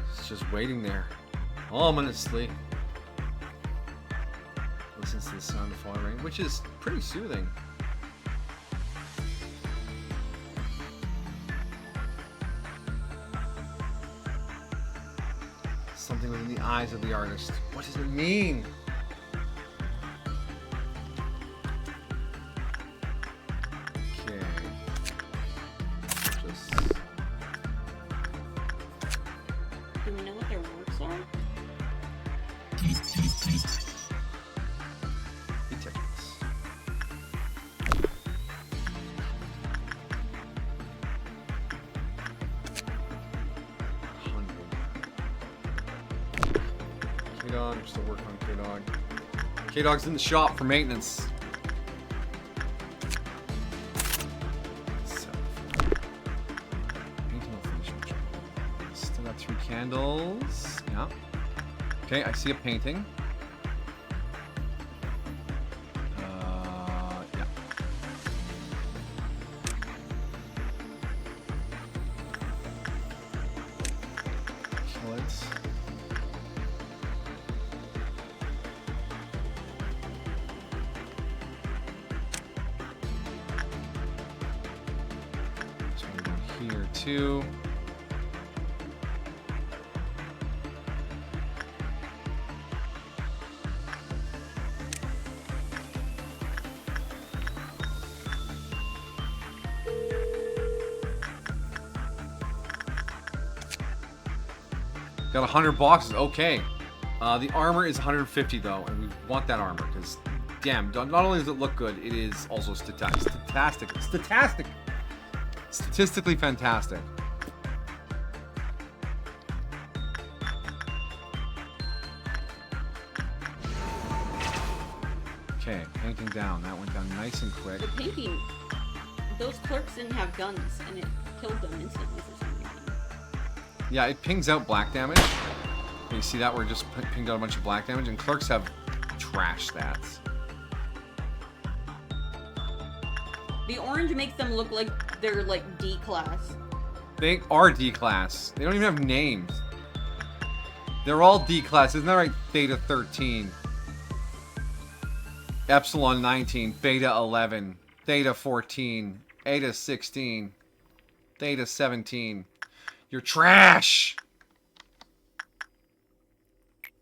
It's just waiting there. Ominously. Listens to the sound of falling rain, which is pretty soothing. Something within the eyes of the artist. What does it mean? Okay. Just... Do we know what their works are? K-Dog, I'm still working on K-Dog. K-Dog's in the shop for maintenance. Still got 3 candles. Yeah. Okay, I see a painting. Yeah. Kill it. 22. Got 100 boxes. Okay. The armor is 150 though, and we want that armor because, damn, not only does it look good, it is also statistically fantastic. Okay, painting down. That went down nice and quick. The painting, those clerks didn't have guns, and it killed them instantly for some reason. Yeah, it pings out black damage. You see that? We're just pinged out a bunch of black damage, and clerks have trash stats. The orange makes them look like they're like D class. They are D class. They don't even have names. They're all D class. Isn't that right? Theta 13. Epsilon 19. Beta 11. Theta 14. Eta 16. Theta 17. You're trash!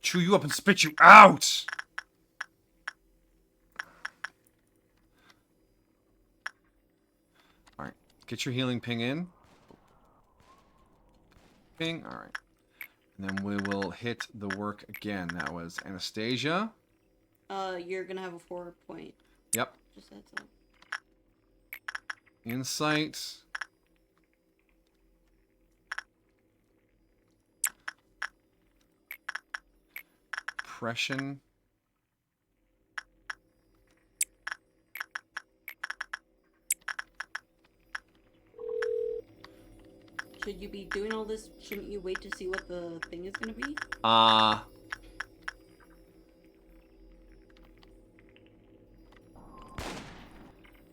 Chew you up and spit you out! Alright. Get your healing ping in. Ping. Alright. And then we will hit the work again. That was Anastasia. You're gonna have a 4 point. Yep. Just that's all. Insight. Depression. Should you be doing all this? Shouldn't you wait to see what the thing is gonna be?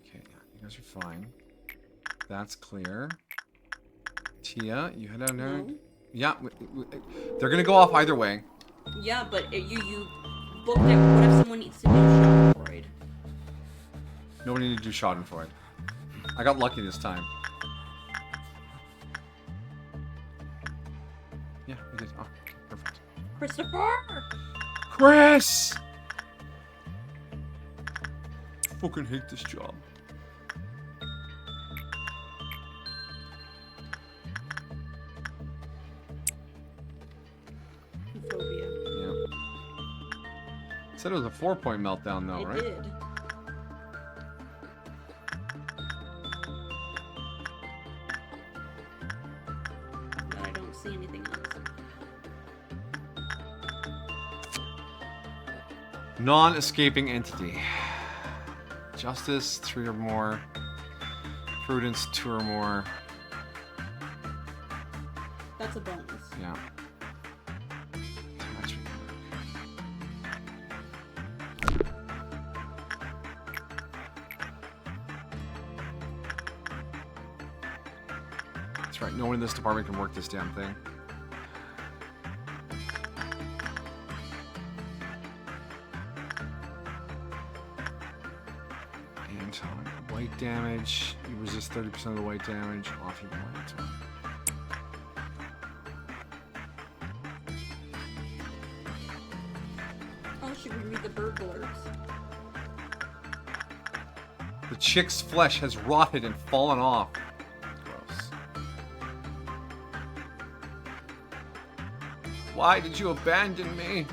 Okay, you guys are fine. That's clear. Tia, you head down there. No. Yeah, they're gonna go off either way. Yeah, but you booked it. What if someone needs to do Schadenfreude? Nobody need to do Schadenfreude. I got lucky this time. Yeah, we did. Oh, perfect. Christopher! Chris! I fucking hate this job. Phobia. Yeah. Said it was a 4-point meltdown though, right? It did. But I don't see anything else. Non-escaping entity. Justice, 3 or more. Prudence, 2 or more. That's a bonus. Yeah. Attachment. That's right. No one in this department can work this damn thing. Anton, white damage. You resist 30% of the white damage. Off your white. Oh, should we read the burglars? The chick's flesh has rotted and fallen off. Gross. Why did you abandon me?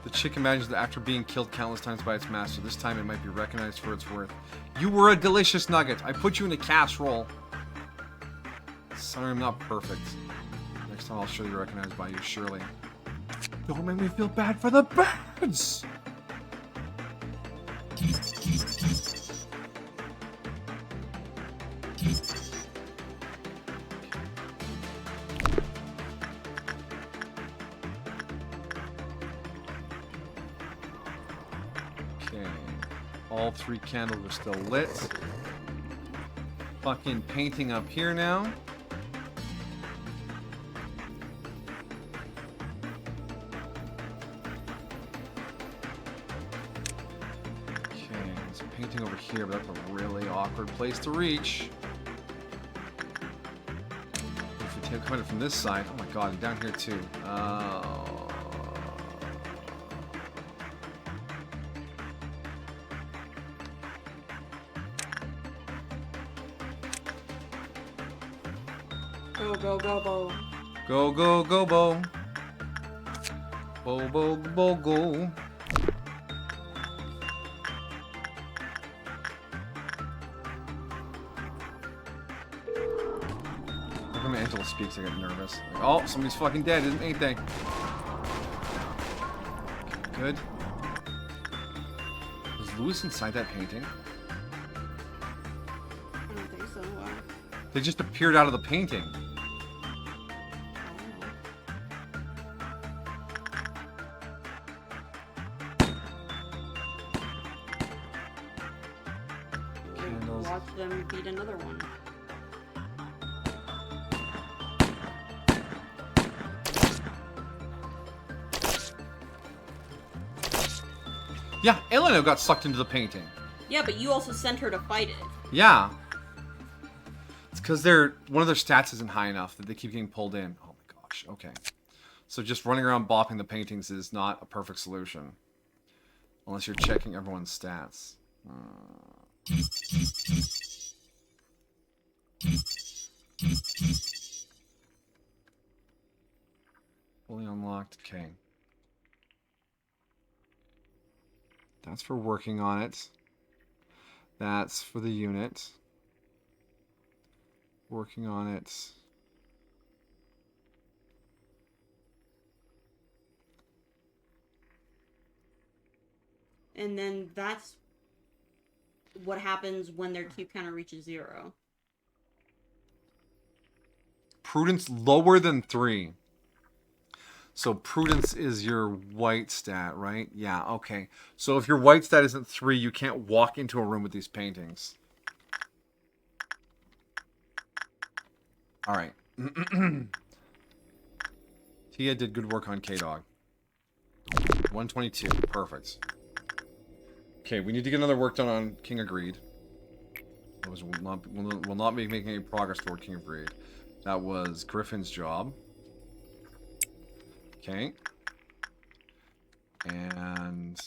The chick imagines that after being killed countless times by its master, this time it might be recognized for its worth. You were a delicious nugget. I put you in a casserole. Sorry, I'm not perfect. Next time I'll surely be recognized by you, surely. Don't make me feel bad for the birds! Okay. All 3 candles are still lit. Fucking painting up here now. Okay, there's painting over here, but that's a really awkward place to reach. Okay, coming from this side. Oh my god, down here too. Go, go, go, Bo. Go, go, go, Bo. Bo, bo, bo, go. Every time Angela speaks, I get nervous. Like, oh, somebody's fucking dead, ain't they? Good. Is Lewis inside that painting? I don't think so. Why? They just appeared out of the painting. Candles. Watch them beat another one. Yeah, Elena got sucked into the painting. Yeah, but you also sent her to fight it. Yeah. It's because one of their stats isn't high enough that they keep getting pulled in. Oh my gosh, okay. So just running around bopping the paintings is not a perfect solution. Unless you're checking everyone's stats. Fully unlocked, okay. That's for working on it. That's for the unit. Working on it. And then that's what happens when their cube counter reaches 0. Prudence lower than 3. So prudence is your white stat, right? Yeah, okay. So if your white stat isn't 3, you can't walk into a room with these paintings. All right. Tia did good work on K-Dog. 122. Perfect. Okay, we need to get another work done on King of Greed. Will not be making any progress toward King of Greed. That was Griffin's job. Okay. And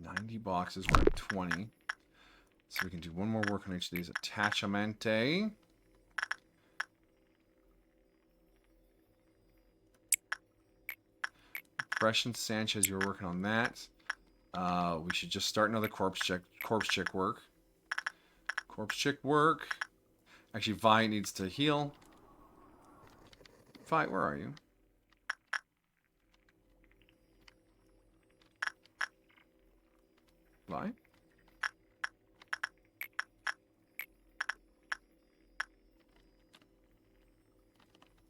90 boxes. We're at 20. So we can do one more work on each of these. Attachamente. Impression Sanchez, you're working on that. We should just start another corpse chick work. Corpse chick work. Actually, Vi needs to heal. Vi, where are you? Vi?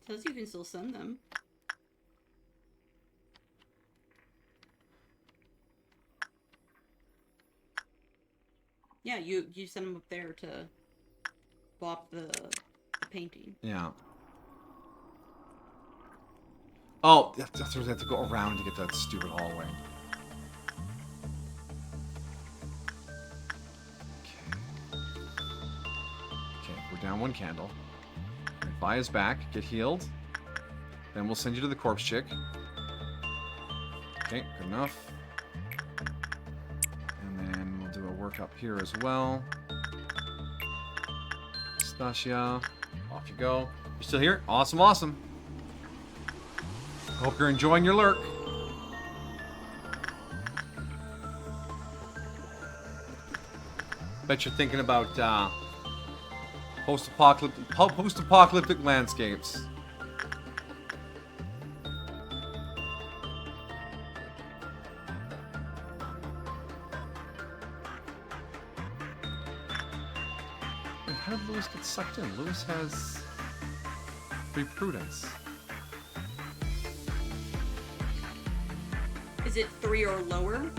Says you can still send them. Yeah, you send them up there to bop the painting. Yeah. Oh, that's where they have to go around to get that stupid hallway. Okay, we're down one candle. Vi is back. Get healed. Then we'll send you to the corpse chick. Okay, good enough. And then we'll do a work up here as well. Stasia, off you go. You still here? Awesome, awesome. Hope you're enjoying your lurk. Bet you're thinking about post-apocalyptic landscapes. Wait, how did Lewis get sucked in? Lewis has 3 prudence. Is it 3 or lower?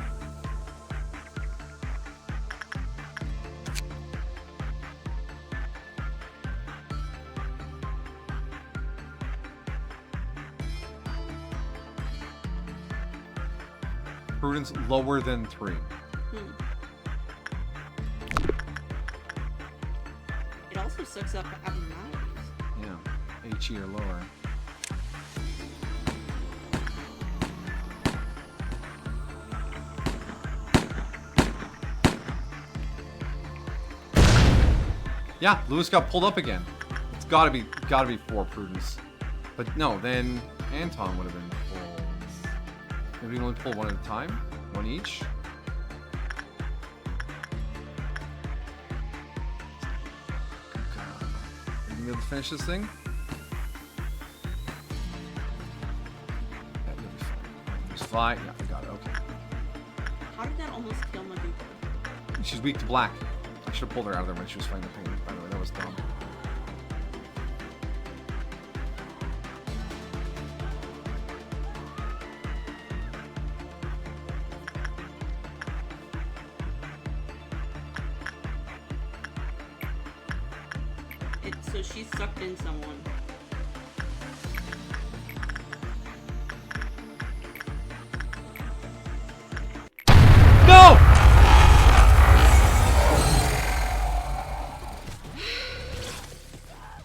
Prudence lower than 3. It also sucks up abnormalities. Yeah. HE or lower. Yeah, Lewis got pulled up again. It's gotta be 4 Prudence. But no, then Anton would have been pulled. Maybe we only pull one at a time? One each? Are you gonna be able to finish this thing? Yeah, you'll be fine. Just fly. Yeah, I got it. Okay. How did that almost kill Medusa? She's weak to black. I should have pulled her out of there when she was fighting the pain. By the way, that was dumb. So she sucked in someone. No!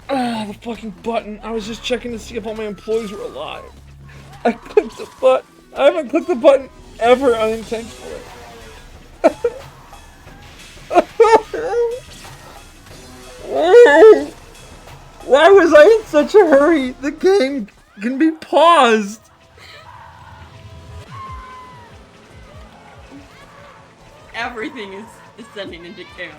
Ah, the fucking button. I was just checking to see if all my employees were alive. I clicked the button. I haven't clicked the button ever unintentionally. Why was I in such a hurry? The game can be paused. Everything is descending into chaos.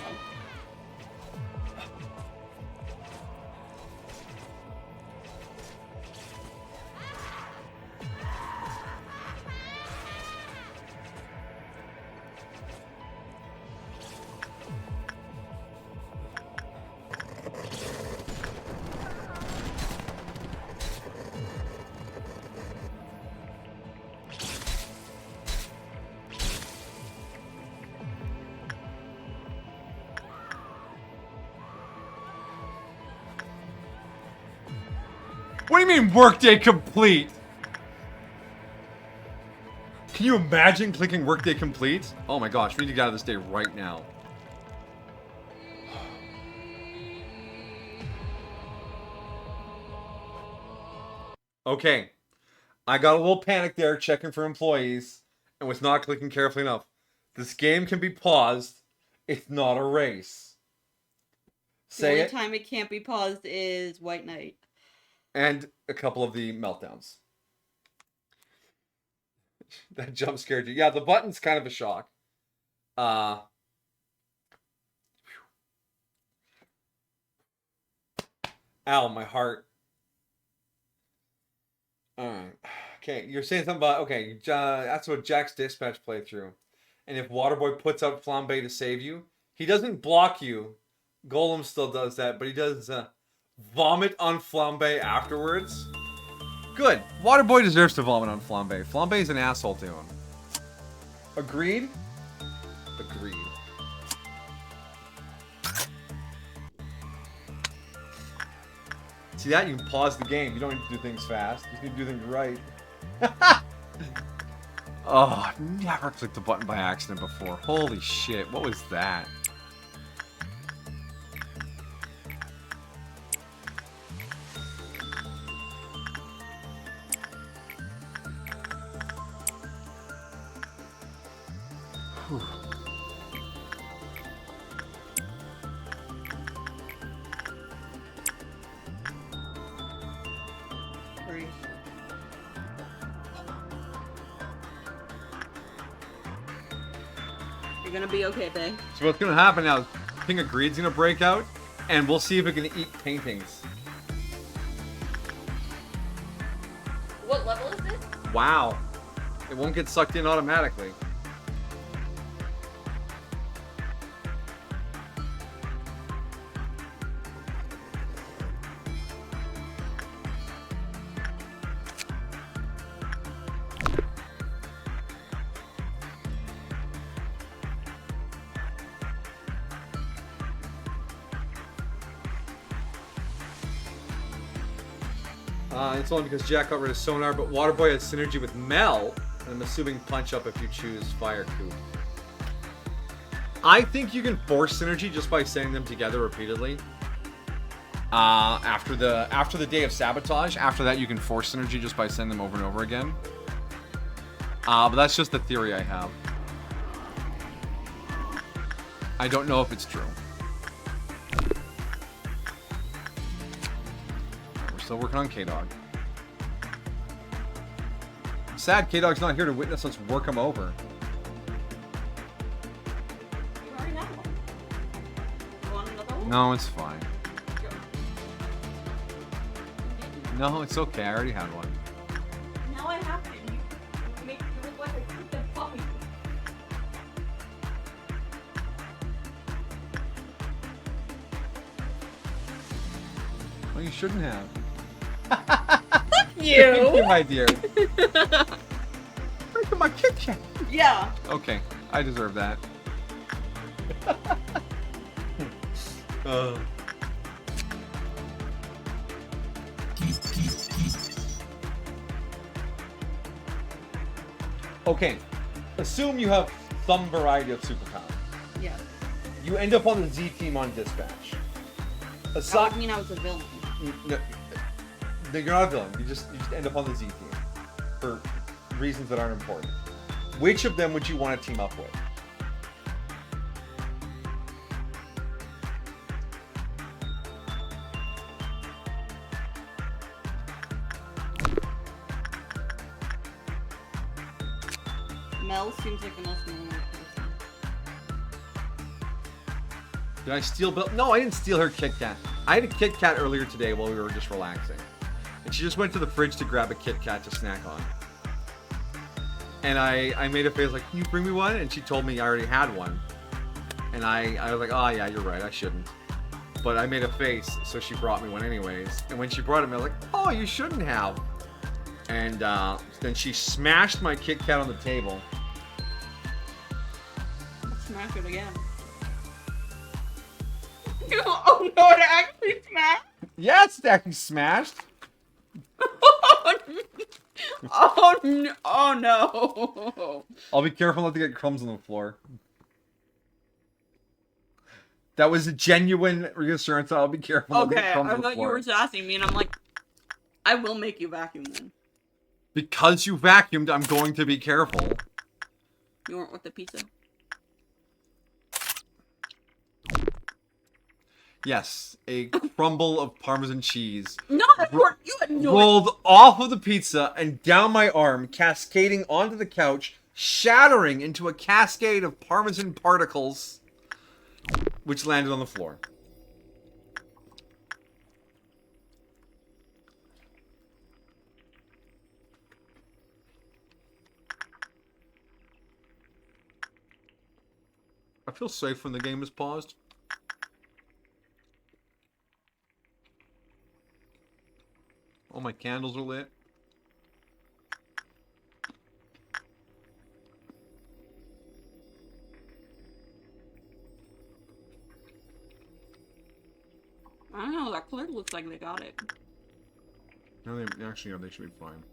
What do you mean workday complete? Can you imagine clicking workday complete? Oh my gosh, we need to get out of this day right now. Okay. I got a little panic there checking for employees and was not clicking carefully enough. This game can be paused. It's not a race. Say it. The only time it can't be paused is White Knight. And a couple of the meltdowns. That jump scared you. Yeah, the button's kind of a shock. Ow, my heart. Alright. Okay, you're saying something about... Okay, that's what Jack's dispatch playthrough. And if Waterboy puts up Flambe to save you, he doesn't block you. Golem still does that, but he does... vomit on Flambe afterwards? Good. Waterboy deserves to vomit on Flambe. Flambe's an asshole to him. Agreed? Agreed. See that? You can pause the game. You don't need to do things fast. You just need to do things right. Oh, I've never clicked the button by accident before. Holy shit. What was that? Whew. Hurry. You're gonna be okay, babe. So what's gonna happen now is King of Greed's gonna break out, and we'll see if it can eat paintings. What level is this? Wow. It won't get sucked in automatically. It's only because Jack got rid of Sonar, but Waterboy has synergy with Mel, and I'm assuming Punch Up if you choose Fire Coup. I think you can force synergy just by saying them together repeatedly. After the day of sabotage, after that you can force synergy just by sending them over and over again. But that's just the theory I have. I don't know if it's true. We're still working on K-Dog. Sad K-Dog's not here to witness us work him over. You already have one. You want another one? No, it's fine. No, it's okay. I already had one. Now I have to. You make me look like a stupid puppy. Well, you shouldn't have. You. Thank you, my dear. Look at my Kit Kat. Yeah. Okay, I deserve that. Okay, assume you have some variety of superpowers. Yeah. You end up on the Z team on dispatch. That would mean I was a villain. No, you're not a villain. You just end up on the Z team for reasons that aren't important. Which of them would you want to team up with? Mel seems like the most normal person. Did I steal Bill? No, I didn't steal her Kit Kat. I had a Kit Kat earlier today while we were just relaxing. And she just went to the fridge to grab a Kit Kat to snack on. And I made a face like, can you bring me one? And she told me I already had one. And I was like, oh yeah, you're right, I shouldn't. But I made a face, so she brought me one anyways. And when she brought it, I was like, oh, you shouldn't have. And then she smashed my Kit Kat on the table. Smash it again. Oh no, it actually smashed? Yeah, it's actually smashed. Oh no. Oh no. I'll be careful not to get crumbs on the floor. That was a genuine reassurance. I'll be careful not to Okay, get crumbs I on the thought you floor. were sassing me and I'm like, I will make you vacuum then. Because you vacuumed, I'm going to be careful. You weren't with the pizza? Yes, a crumble of Parmesan cheese No, that's you had no rolled off of the pizza and down my arm, cascading onto the couch, shattering into a cascade of Parmesan particles, which landed on the floor. I feel safe when the game is paused. All my candles are lit. I don't know, that clear looks like they got it. No, they actually, they should be fine.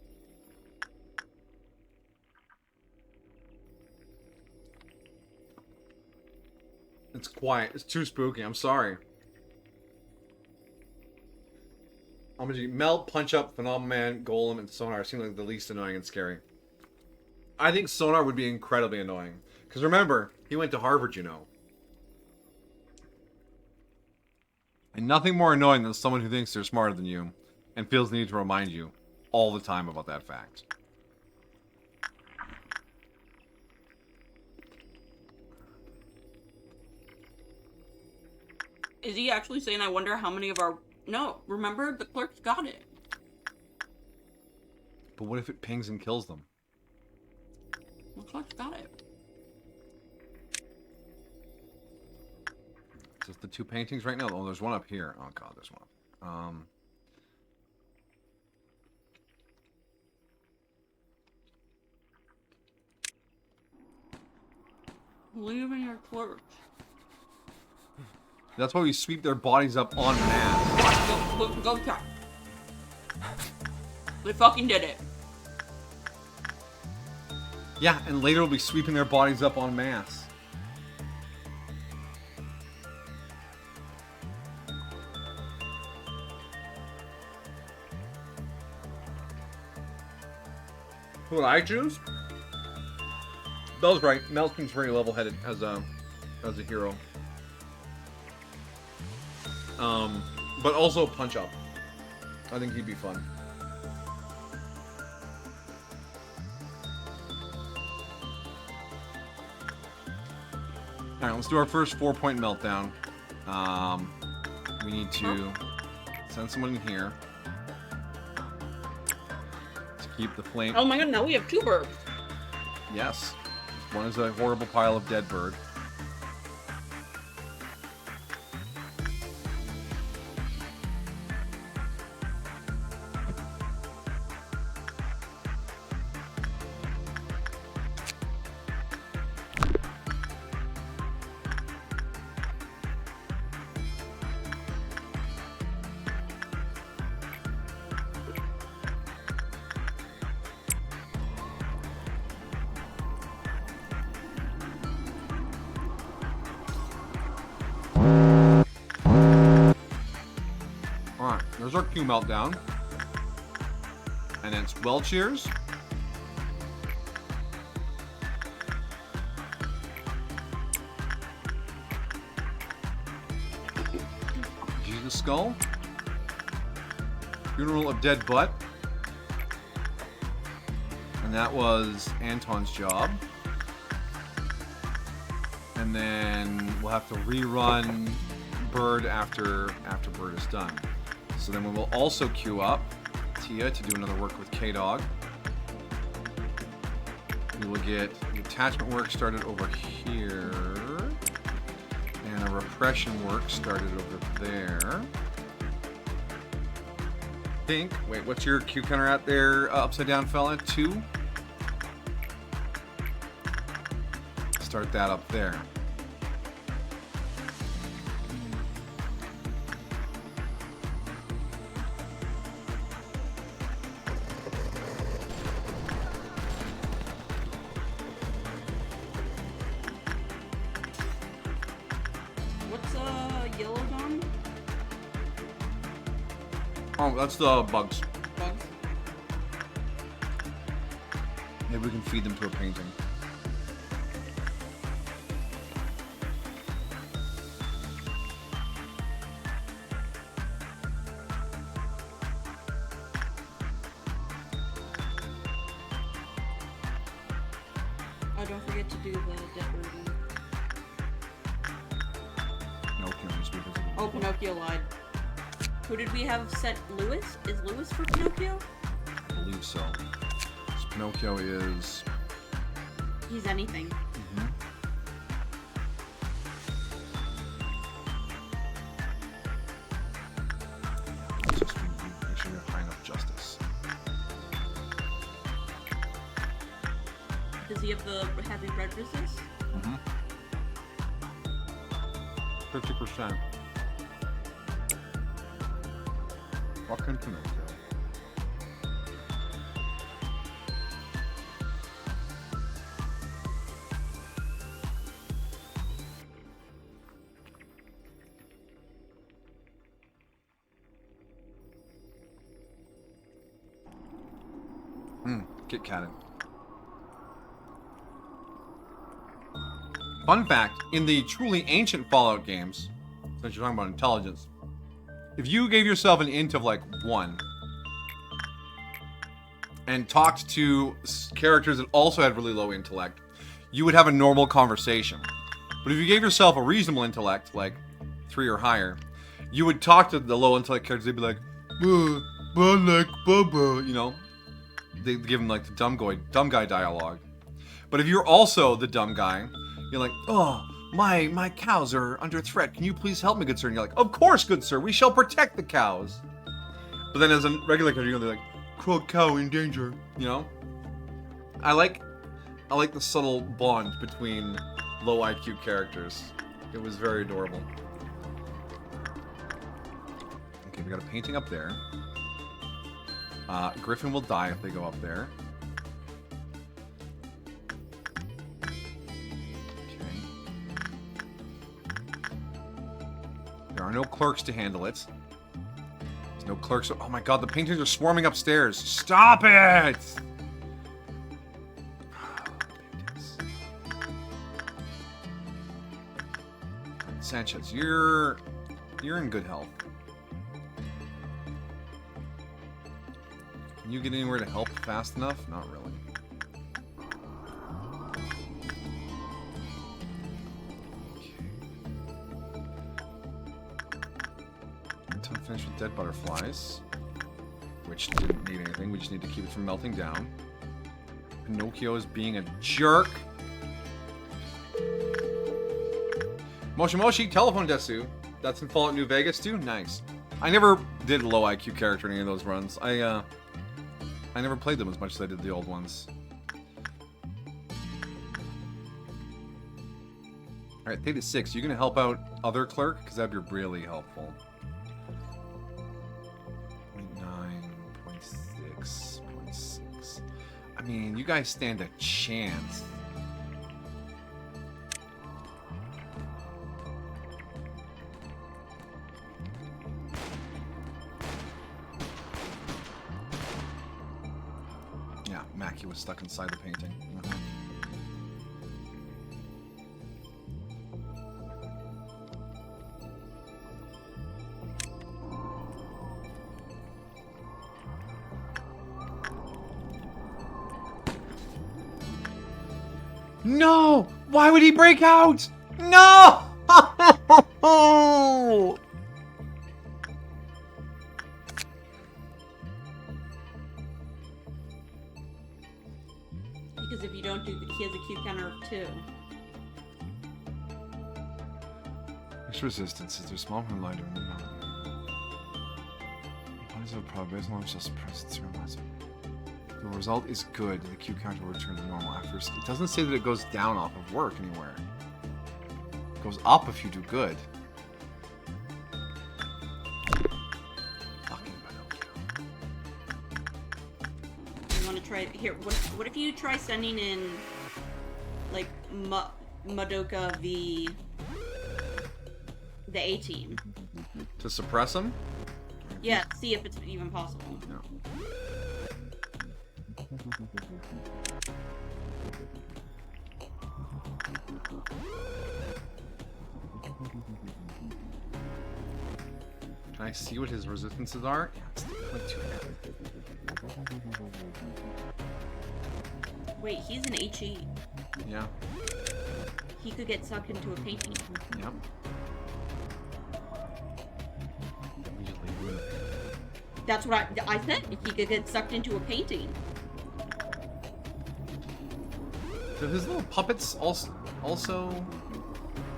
It's quiet. It's too spooky. I'm sorry. I'm gonna Melt, Punch Up, Phenomenon, Golem, and Sonar seem like the least annoying and scary. I think Sonar would be incredibly annoying. Because remember, he went to Harvard, you know. And nothing more annoying than someone who thinks they're smarter than you and feels the need to remind you all the time about that fact. Is he actually saying, I wonder how many of our... No, remember, the clerks got it. But what if it pings and kills them? The clerks got it. Just the two paintings right now? Oh, there's one up here. Oh god, there's one up. Leaving your clerks. That's why we sweep their bodies up en masse. Go check. They fucking did it. Yeah, and later we'll be sweeping their bodies up en masse. Who would I choose? Bell's right. Mel seems very level-headed as a hero. But also Punch Up. I think he'd be fun. Alright, let's do our first 4-point meltdown. We need to send someone in here to keep the flame. Oh my god, now we have 2 birds. Yes. One is a horrible pile of dead bird. Alright, there's our Q meltdown. And then Swell Cheers. Jesus Skull. Funeral of Dead Butt. And that was Anton's job. And then we'll have to rerun Bird after Bird is done. So then we will also queue up Tia to do another work with K-Dog. We will get the attachment work started over here. And a repression work started over there. Think. Wait, what's your Q counter out there, upside down fella? 2? Start that up there. What's yellow done? Oh, that's the bugs. Bugs. Maybe we can feed them to a painting. Oh, don't forget to do the dead bird one. No, can't just be visible. Oh, Pinocchio lied. Who did we have set Lewis? Is Lewis for Pinocchio? I believe so. So Pinocchio is... He's anything. Let's just make sure we have high enough justice. Does he have the heavy red resist? 50%. Fucking Pinocchio. Kit Katin. Fun fact, in the truly ancient Fallout games, since you're talking about intelligence, if you gave yourself an int of like 1 and talked to characters that also had really low intellect, you would have a normal conversation. But if you gave yourself a reasonable intellect, like 3 or higher, you would talk to the low intellect characters, they'd be like, like Bubba, you know? They'd give them like the dumb guy dialogue. But if you're also the dumb guy, you're like, oh, my cows are under threat. Can you please help me, good sir? And you're like, of course, good sir. We shall protect the cows. But then as a regular character, you're gonna be like, cow in danger. You know? I like the subtle bond between low IQ characters. It was very adorable. Okay, we got a painting up there. Griffin will die if they go up there. There are no clerks to handle it. There's no clerks. Oh my god, the paintings are swarming upstairs. Stop it! Sanchez, you're in good health. Can you get anywhere to help fast enough? Not really. Time to finish with dead butterflies. Which didn't need anything. We just need to keep it from melting down. Pinocchio is being a jerk. Moshi Moshi, telephone desu. That's in Fallout New Vegas too? Nice. I never did low IQ character in any of those runs. I never played them as much as I did the old ones. Alright, Theta 6, you gonna help out other clerk? Because that'd be really helpful. 0.9, 0.6. I mean, you guys stand a chance. Yeah, Mackie was stuck inside the painting. No! Why would he break out? No! Because if you don't do, he has a Q counter of 2. Extra resistance is their small from lighter. What is a problem? As long as just suppress its massive. The result is good. The Q counter will return to normal after. It doesn't say that it goes down off of work anywhere. It goes up if you do good. Fucking Pinocchio. You want to try here? What if you try sending in like Madoka the A team To suppress him? Yeah, see if it's even possible. No. Can I see what his resistances are? Yeah, it's 2.2. Wait, he's an HE. Yeah. He could get sucked into a painting. Yep. That's what I said. He could get sucked into a painting. Do his little puppets also...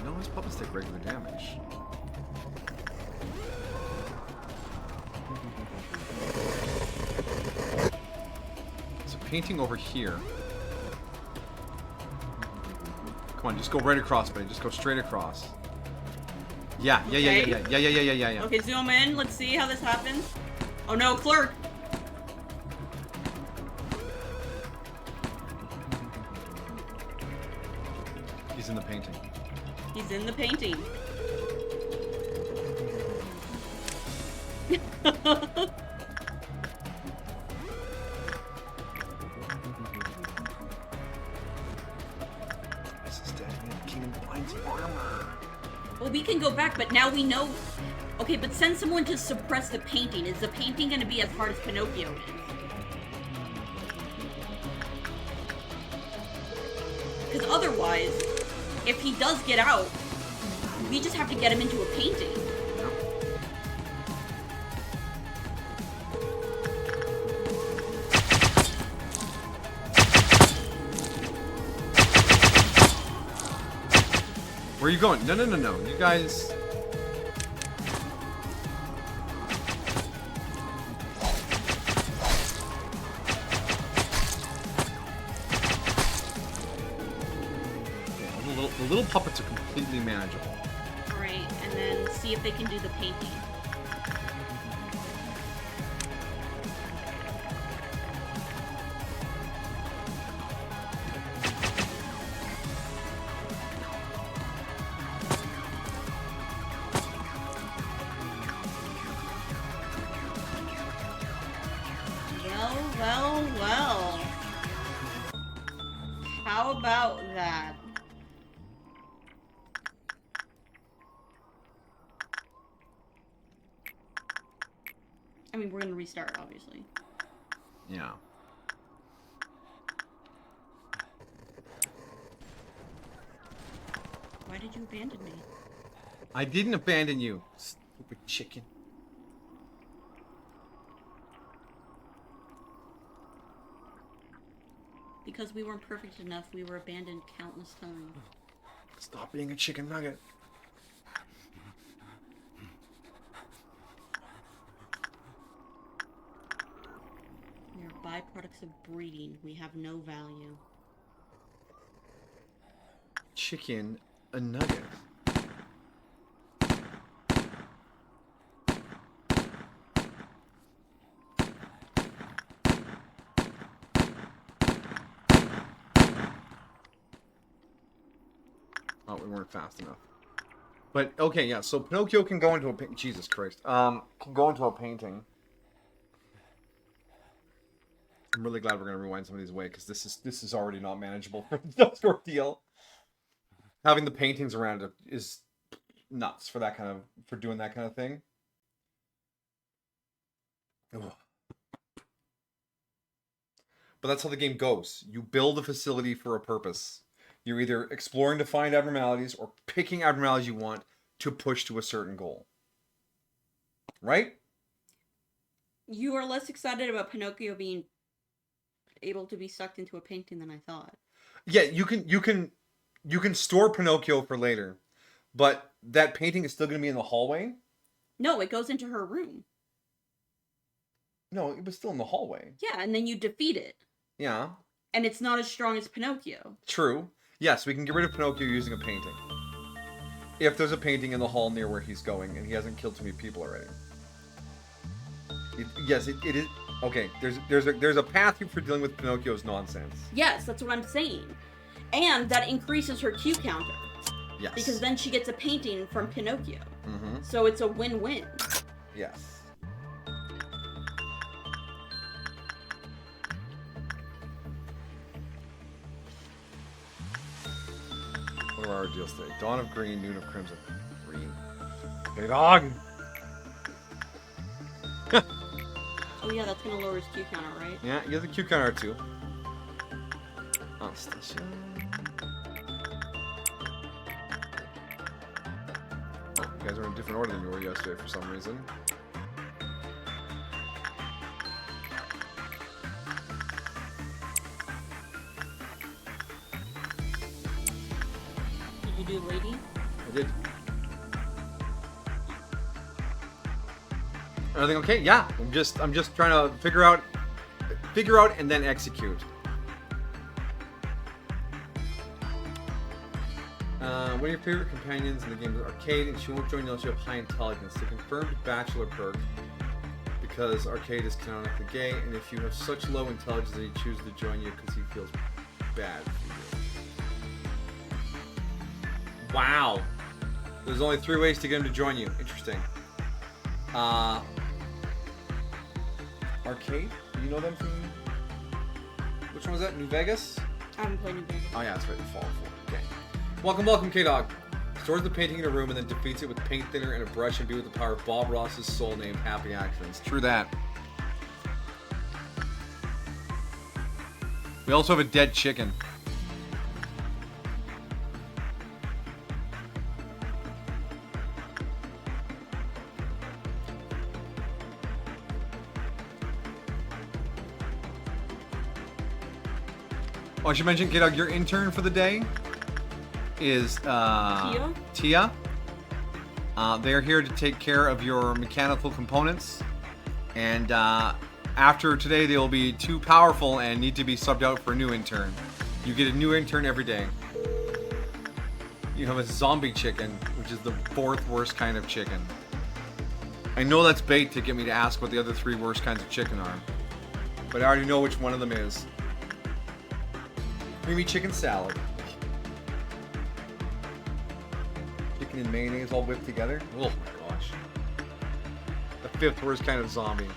No, his puppets take regular damage. There's a painting over here. Come on, just go right across, buddy. Just go straight across. Yeah. Okay, zoom in. Let's see how this happens. Oh no, clerk! He's in the painting. He's in the painting. This is dead. King and Blind's armor. Well, we can go back, but now we know. Okay, but send someone to suppress the painting. Is the painting going to be as hard as Pinocchio is? Because otherwise, if he does get out, we just have to get him into a painting. Where are you going? No. You guys... The little puppets are completely manageable. Alright, and then see if they can do the painting. Well. How about that? I mean, we're gonna restart, obviously. Yeah. Why did you abandon me? I didn't abandon you, stupid chicken. Because we weren't perfect enough, we were abandoned countless times. Stop being a chicken nugget. We are byproducts of breeding. We have no value. Chicken, a nugget. Oh, we weren't fast enough. But okay, yeah. So Pinocchio can go into a Jesus Christ. Can go into a painting. I'm really glad we're gonna rewind some of these away because this is already not manageable for the ordeal. Having the paintings around it is nuts for doing that kind of thing. Ugh. But that's how the game goes. You build a facility for a purpose. You're either exploring to find abnormalities or picking abnormalities you want to push to a certain goal. Right? You are less excited about Pinocchio being able to be sucked into a painting than I thought. Yeah, you can store Pinocchio for later, but that painting is still going to be in the hallway. No, it goes into her room. No, it was still in the hallway. Yeah, and then you defeat it. Yeah. And it's not as strong as Pinocchio. True. Yes, we can get rid of Pinocchio using a painting. If there's a painting in the hall near where he's going and he hasn't killed too many people already. It is. Okay, there's a path for dealing with Pinocchio's nonsense. Yes, that's what I'm saying. And that increases her Q counter. Yes. Because then she gets a painting from Pinocchio. Mm-hmm. So it's a win-win. Yes. What are our deals today? Dawn of green, noon of crimson. Green. Hey, dog! Oh yeah, that's gonna lower his Q counter, right? Yeah, he has a Q counter too. Anastasia. Oh, you guys are in a different order than you were yesterday for some reason. Did you do lady? I did. Everything okay? Yeah. I'm just trying to figure out and then execute. One of your favorite companions in the game is Arcade, and she won't join you unless you have high intelligence. The confirmed bachelor perk, because Arcade is canonically gay, and if you have such low intelligence that he chooses to join you because he feels bad for you. Wow. There's only 3 ways to get him to join you. Interesting. Arcade? Do you know them from... Which one was that? New Vegas? I haven't played New Vegas. Oh yeah, that's right. Fallout 4. Okay. Welcome, K-Dog. Stores the painting in a room and then defeats it with paint thinner and a brush and be with the power of Bob Ross's soul named Happy Accidents. True that. We also have a dead chicken. Oh, I should mention, K-Dog, your intern for the day is Tia. They are here to take care of your mechanical components. And after today, they will be too powerful and need to be subbed out for a new intern. You get a new intern every day. You have a zombie chicken, which is the 4th worst kind of chicken. I know that's bait to get me to ask what the other 3 worst kinds of chicken are. But I already know which one of them is. Creamy chicken salad. Chicken and mayonnaise all whipped together. Oh my gosh. The 5th worst kind of zombie.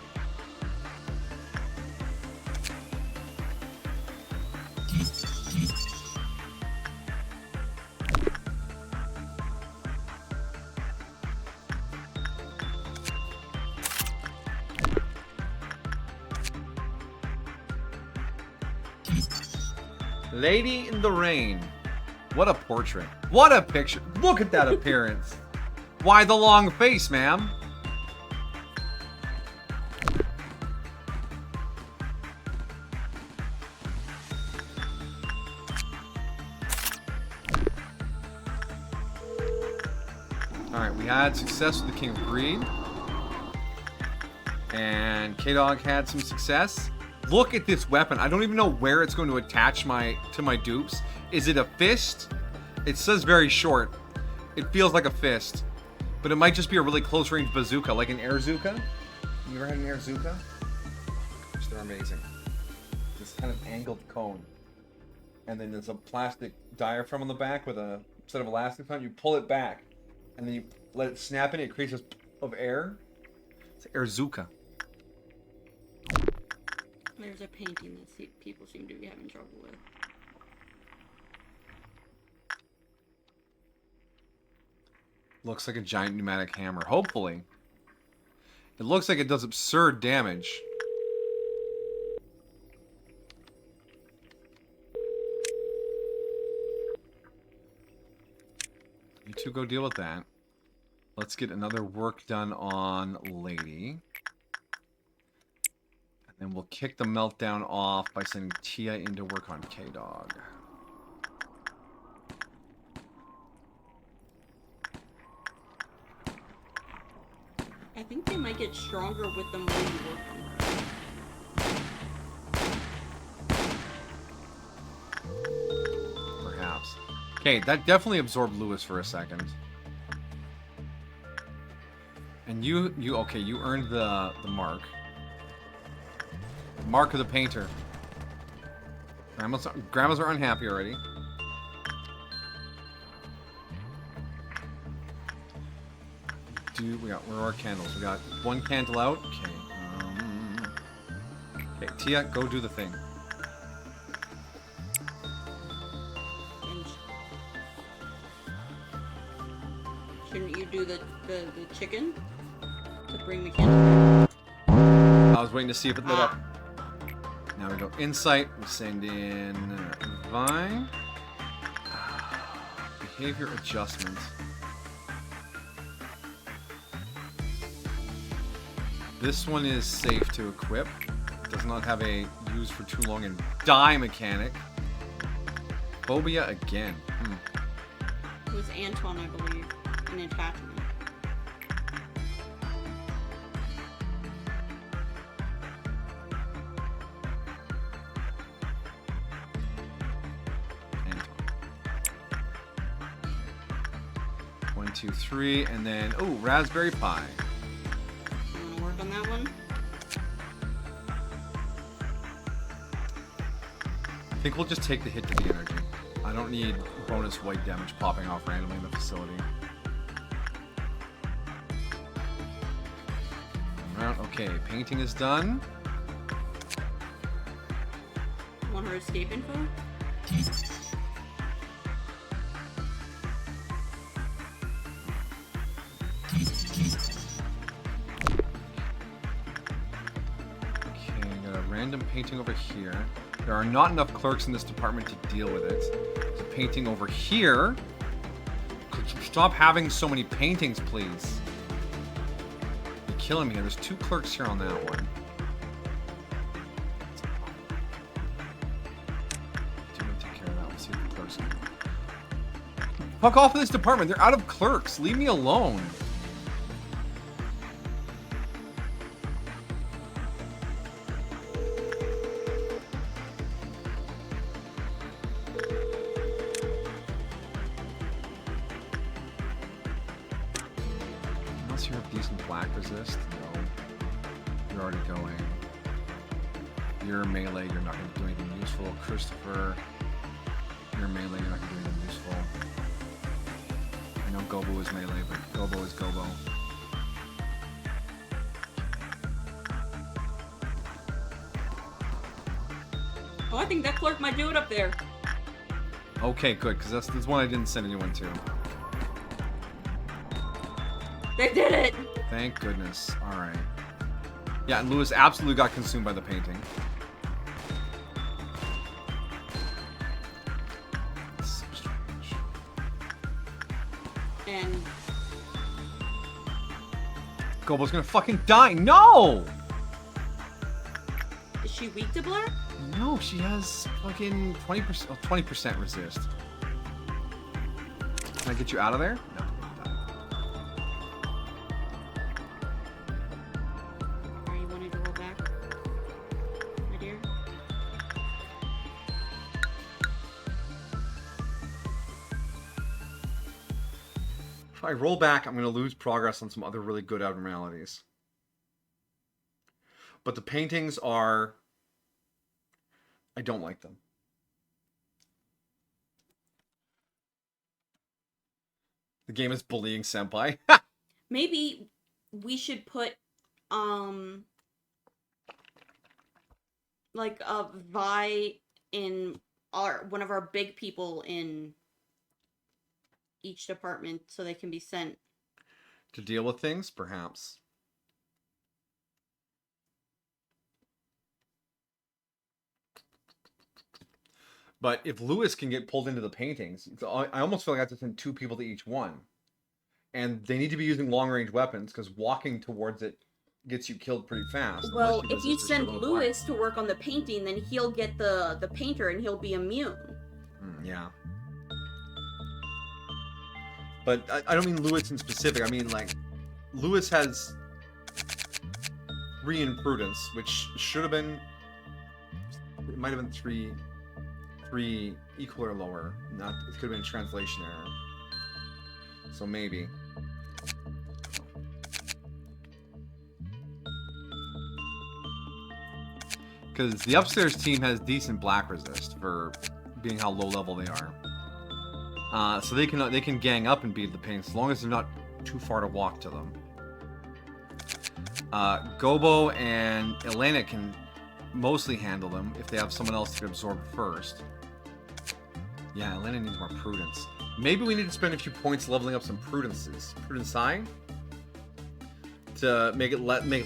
Lady in the Rain. What a portrait. What a picture. Look at that appearance. Why the long face, ma'am? Alright, we had success with the King of Greed. And K-Dog had some success. Look at this weapon. I don't even know where it's going to attach to my dupes. Is it a fist? It says very short. It feels like a fist. But it might just be a really close range bazooka, like an airzuka. You ever had an airzuka? Gosh, they're amazing. This kind of angled cone. And then there's a plastic diaphragm on the back with a set of elastics on it. You pull it back. And then you let it snap in. It creates this of air. It's an airzuka. There's a painting that people seem to be having trouble with. Looks like a giant pneumatic hammer. Hopefully. It looks like it does absurd damage. You two go deal with that. Let's get another work done on Lady. And then we'll kick the meltdown off by sending Tia in to work on K-Dog. I think they might get stronger with the more you work on her. Perhaps. Okay, that definitely absorbed Lewis for a second. And you earned the mark. Mark of the painter. Grandmas are unhappy already. Where are our candles? We got one candle out. Okay. Okay, Tia, go do the thing. Shouldn't you do the chicken to bring the candle? I was waiting to see if it lit up. Now we go insight. We send in Vine. Behavior adjustment. This one is safe to equip. Does not have a use for too long and die mechanic. Phobia again. It was Anton, I believe, an attachment. Anton. 1, 2, 3, and then Raspberry Pi. On that one. I think we'll just take the hit to the energy. I don't need bonus white damage popping off randomly in the facility. Okay, painting is done. Want her escape info? Random painting over here. There are not enough clerks in this department to deal with it. There's a painting over here. Could you stop having so many paintings, please? You're killing me. There's 2 clerks here on that one. Do you want to take care of that? We'll see if the clerks can. Fuck off of this department. They're out of clerks. Leave me alone. Unless you have decent black resist. No. You're already going. You're melee. You're not going to do anything useful. Christopher. You're melee. You're not going to do anything useful. I know Gobo is melee, but Gobo is Gobo. Oh, I think that clerk might do it up there. Okay, good, because that's one I didn't send anyone to. They did it! Thank goodness. Alright. Yeah, and Lewis absolutely got consumed by the painting. And Gobo's gonna fucking die. No! is she weak to black? No, she has fucking 20% resist. Can I get you out of there? No. Are you wanting to roll back, my dear? If I roll back, I'm gonna lose progress on some other really good abnormalities. But the paintings are... I don't like them. The game is bullying Senpai. Maybe we should put, like a Vi in one of our big people in each department so they can be sent. To deal with things, perhaps. But if Lewis can get pulled into the paintings, I almost feel like I have to send 2 people to each one. And they need to be using long-range weapons, because walking towards it gets you killed pretty fast. Well, if you send Lewis to work on the painting, then he'll get the painter and he'll be immune. Yeah. But I don't mean Lewis in specific. I mean, like, Lewis has 3 in prudence, which should have been... It might have been 3 equal or lower. Not, it could have been a translation error. So maybe. Because the upstairs team has decent black resist for being how low level they are. So they can gang up and beat the paints as long as they're not too far to walk to them. Gobo and Elena can mostly handle them if they have someone else to absorb first. Yeah, Elena needs more prudence. Maybe we need to spend a few points leveling up some prudences. Prudence high? To make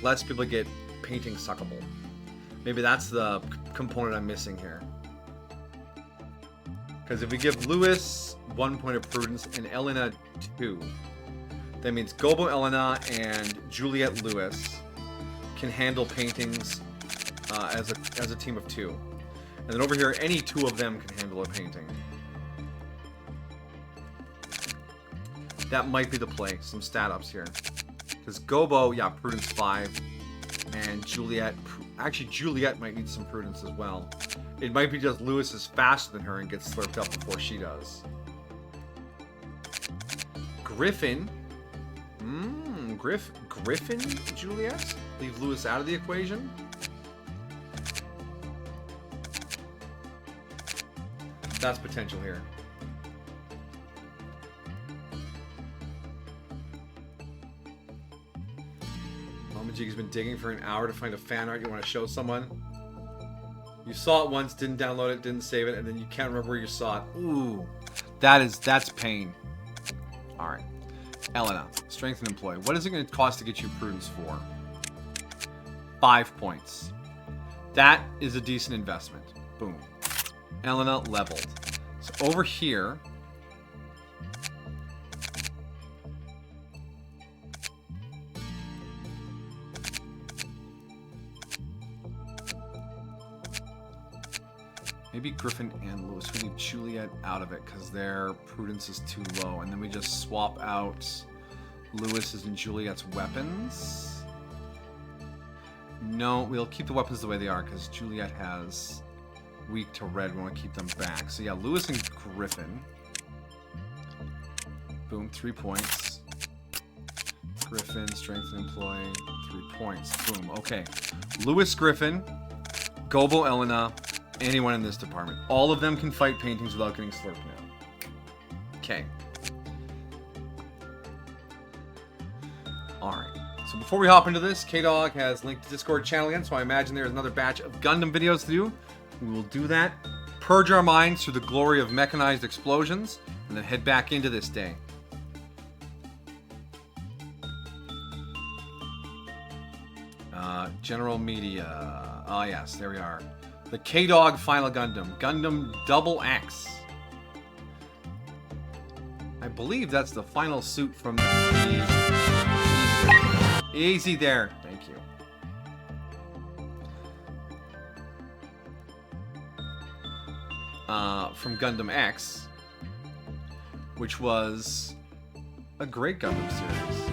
less people get painting suckable. Maybe that's the component I'm missing here. Because if we give Lewis 1 point of prudence and Elena 2, that means Gobo, Elena, and Juliet Lewis can handle paintings as a team of 2. And then over here, any 2 of them can handle a painting. That might be the play. Some stat ups here. Because Gobo, yeah, prudence 5. And Juliet, actually Juliet might need some prudence as well. It might be just Lewis is faster than her and gets slurped up before she does. Griffin. Griffin, Juliet? Leave Lewis out of the equation? That's potential here. Jiggy's been digging for an hour to find a fan art you want to show someone. You saw it once, didn't download it, didn't save it, and then you can't remember where you saw it. Ooh, that's pain. All right, Elena, strength and employ. What is it going to cost to get you prudence for? 5 points. That is a decent investment. Boom. Elena leveled. So over here. Maybe Griffin and Lewis. We leave Juliet out of it because their prudence is too low. And then we just swap out Lewis's and Juliet's weapons. No, we'll keep the weapons the way they are because Juliet has weak to red. We want to keep them back. So yeah, Lewis and Griffin. Boom, 3 points. Griffin, strength and employ, 3 points. Boom, okay. Lewis, Griffin, Gobo, Elena, anyone in this department. All of them can fight paintings without getting slurped now. Okay. Alright. So before we hop into this, K-Dog has linked the Discord channel again, so I imagine there's another batch of Gundam videos to do. We will do that. Purge our minds through the glory of mechanized explosions, and then head back into this day. General Media. Oh yes, there we are. The K-Dog Final Gundam. Gundam Double X. I believe that's the final suit from the... Easy there. Thank you. From Gundam X, which was a great Gundam series.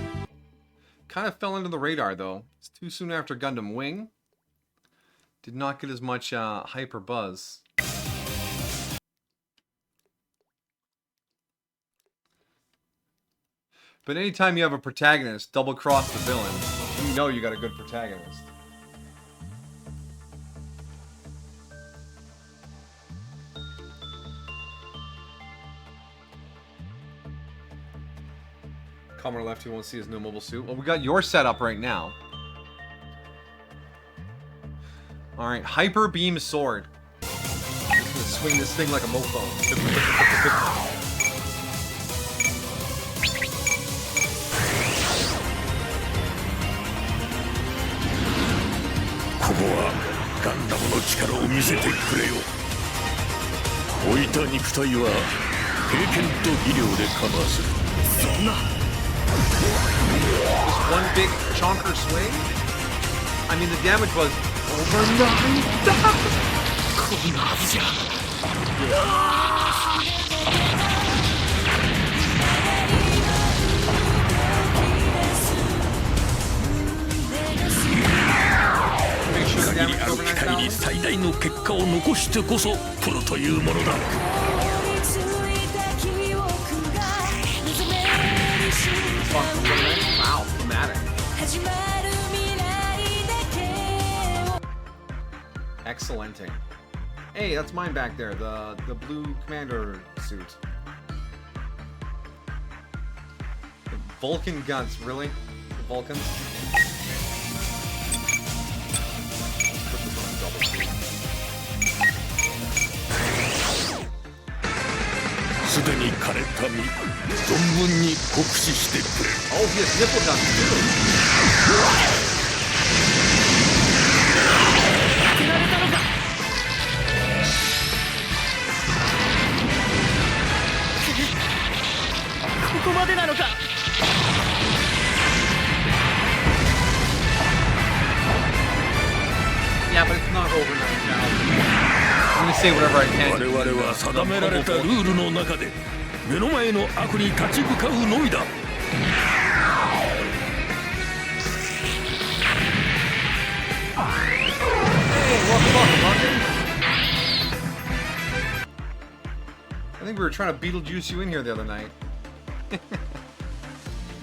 Kind of fell under the radar, though. It's too soon after Gundam Wing. Did not get as much hype or buzz. But anytime you have a protagonist double-cross the villain, you know you got a good protagonist. Commodore Lefty wants to see his new mobile suit. Well, we got your setup right now. Alright, Hyper Beam Sword. I'm just gonna swing this thing like a mofo. Just one big chonker swing? I mean, the damage was over 限りある機会に最大の結果を残してこそプロというものだ。Wow, dramatic. Excellenting. Hey, that's mine back there, the blue commander suit. The Vulcan guns, really? The Vulcans? Put this on double speed. すでに枯れた身、存分に酷使してくれ。Oh, he has nipple guns too. ここまでなのか。Yeah, but it's not over now. I'm gonna say whatever I can. 我々は定められたルールの中で目の前の悪に立ち向かうのみだ。I think we were trying to Beetlejuice you in here the other night.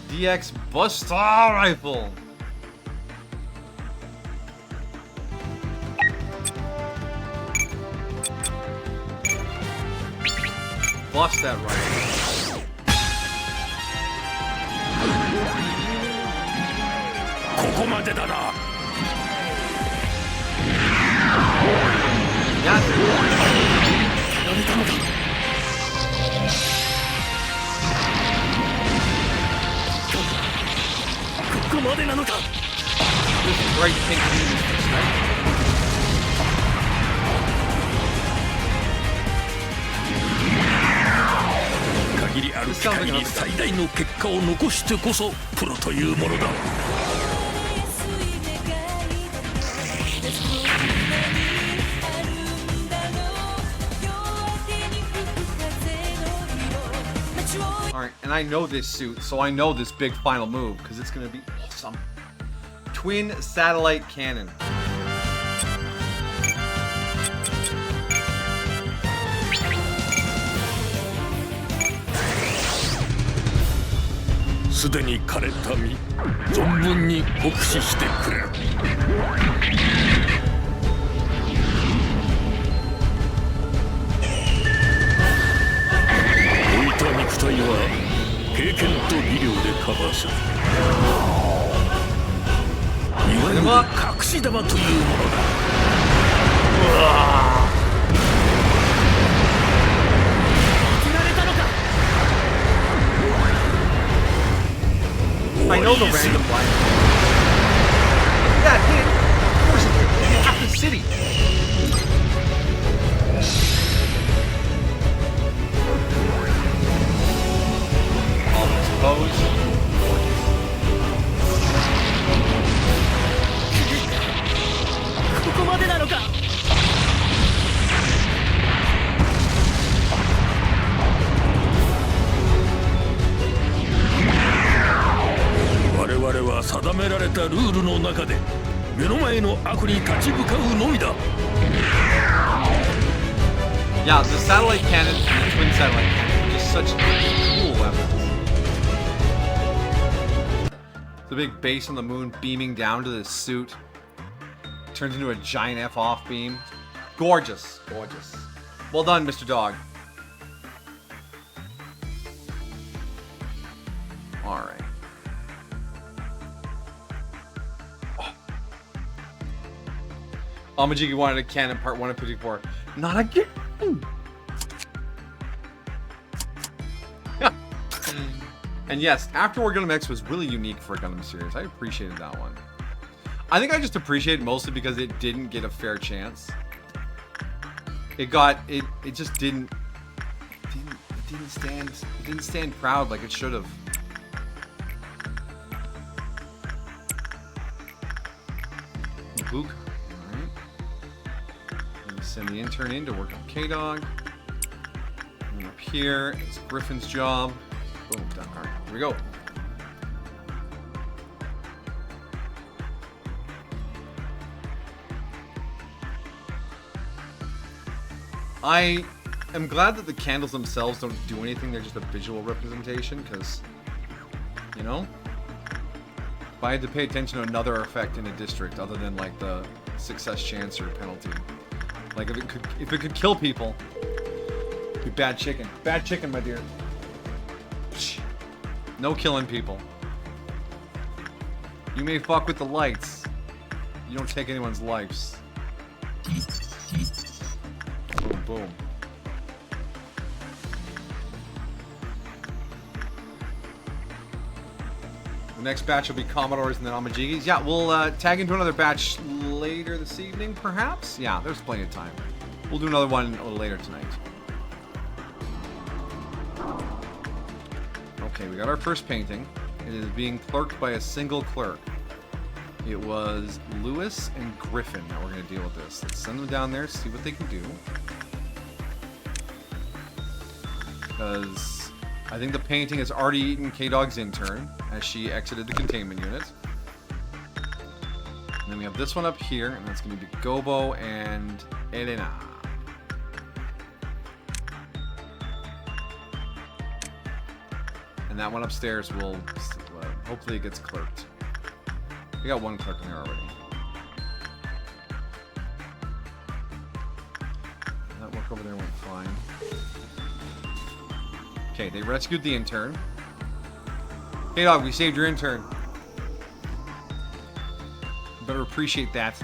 DX Buster Rifle. Bust that rifle. ここまでだな。やってる。やれたのか。ここまでなのか。This bright pink beam is just right. 限りある機会に最大の結果を残してこそプロというものだ。Alright, and I know this suit, so I know this big final move, because it's going to be awesome. Twin Satellite Cannon. すでに枯れた身、存分に酷使してくれ。置いた肉体は経験と技量でカバーする。いわゆる隠し玉というものだ。うわー。 I know the random line. That hit! Of course it hit half the city! ルールの中で目の前の悪に立ち向かうのみだ。 Yeah, the satellite cannon and the twin satellite cannon are just such cool weapons. The big base on the moon beaming down to this suit turns into a giant F-off beam. Gorgeous, gorgeous. Well done, Mr. Dog. All right. Amajigi wanted a cannon part 1 of 54. Not again! And yes, After War Gundam X was really unique for a Gundam series. I appreciated that one. I think I just appreciate it mostly because it didn't get a fair chance. It just didn't stand proud like it should have. Book. Alright. Let me send the intern in to work on K-Dog. And up here, it's Griffin's job. Boom, done. Alright, here we go. I am glad that the candles themselves don't do anything, they're just a visual representation, because, you know, if I had to pay attention to another effect in a district other than like the success chance or penalty, like if it could kill people, it'd be bad chicken. Bad chicken, my dear. No killing people. You may fuck with the lights. You don't take anyone's lives. Boom, boom. The next batch will be Commodores and then Amajigis. Yeah, we'll tag into another batch later this evening, perhaps? Yeah, there's plenty of time. We'll do another one a little later tonight. Okay, we got our first painting. It is being clerked by a single clerk. It was Lewis and Griffin that we're going to deal with this. Let's send them down there, see what they can do. Because I think the painting has already eaten K-Dog's intern as she exited the containment unit. And then we have this one up here, and that's going to be Gobo and Elena. And that one upstairs will, hopefully it gets clerked. We got one clerk in there already. That work over there went fine. Okay, they rescued the intern. Hey dog, we saved your intern. You better appreciate that.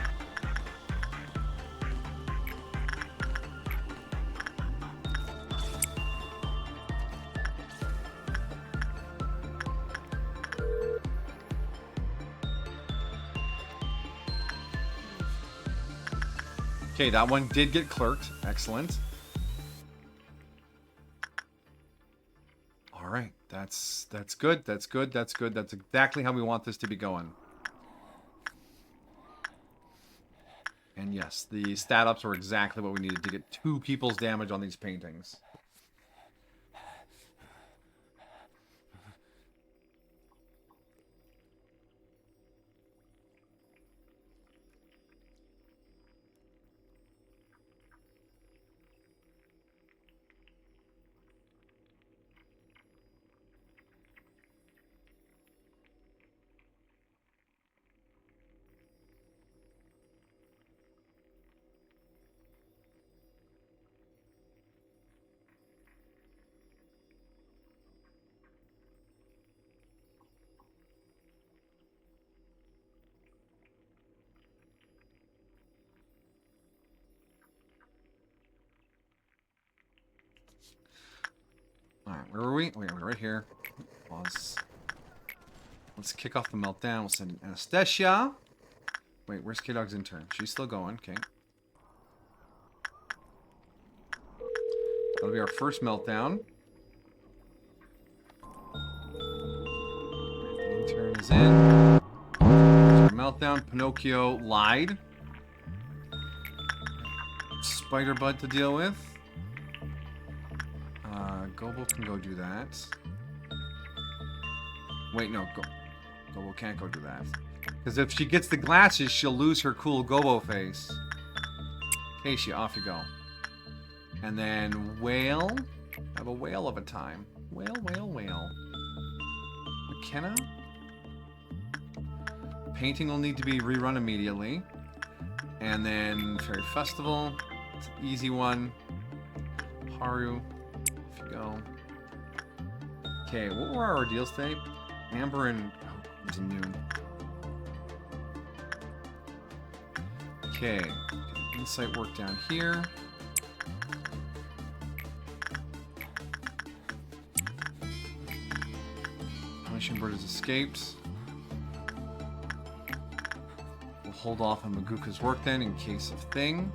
Okay, that one did get clerked. Excellent. All right, that's good. That's good. That's good. That's exactly how we want this to be going. And yes, the stat ups were exactly what we needed to get 2 people's damage on these paintings. Alright, where were we? We're right here. Pause. Let's kick off the meltdown. We'll send Anastasia. Wait, where's K-Dog's intern? She's still going. Okay. That'll be our first meltdown. The intern is in. There's our meltdown. Pinocchio lied. Spider Bud to deal with. Gobo can go do that. Wait, no. Gobo can't go do that. Because if she gets the glasses, she'll lose her cool gobo face. Keishi, off you go. And then whale. Have a whale of a time. Whale, whale, whale. McKenna. Painting will need to be rerun immediately. And then Fairy Festival. It's an easy one. Haru. Off you go. Okay, what were our ordeals today? Amber and... Oh, it was noon. Okay. Insight work down here. Punishing Bird has escaped. We'll hold off on Maguka's work then in case of thing.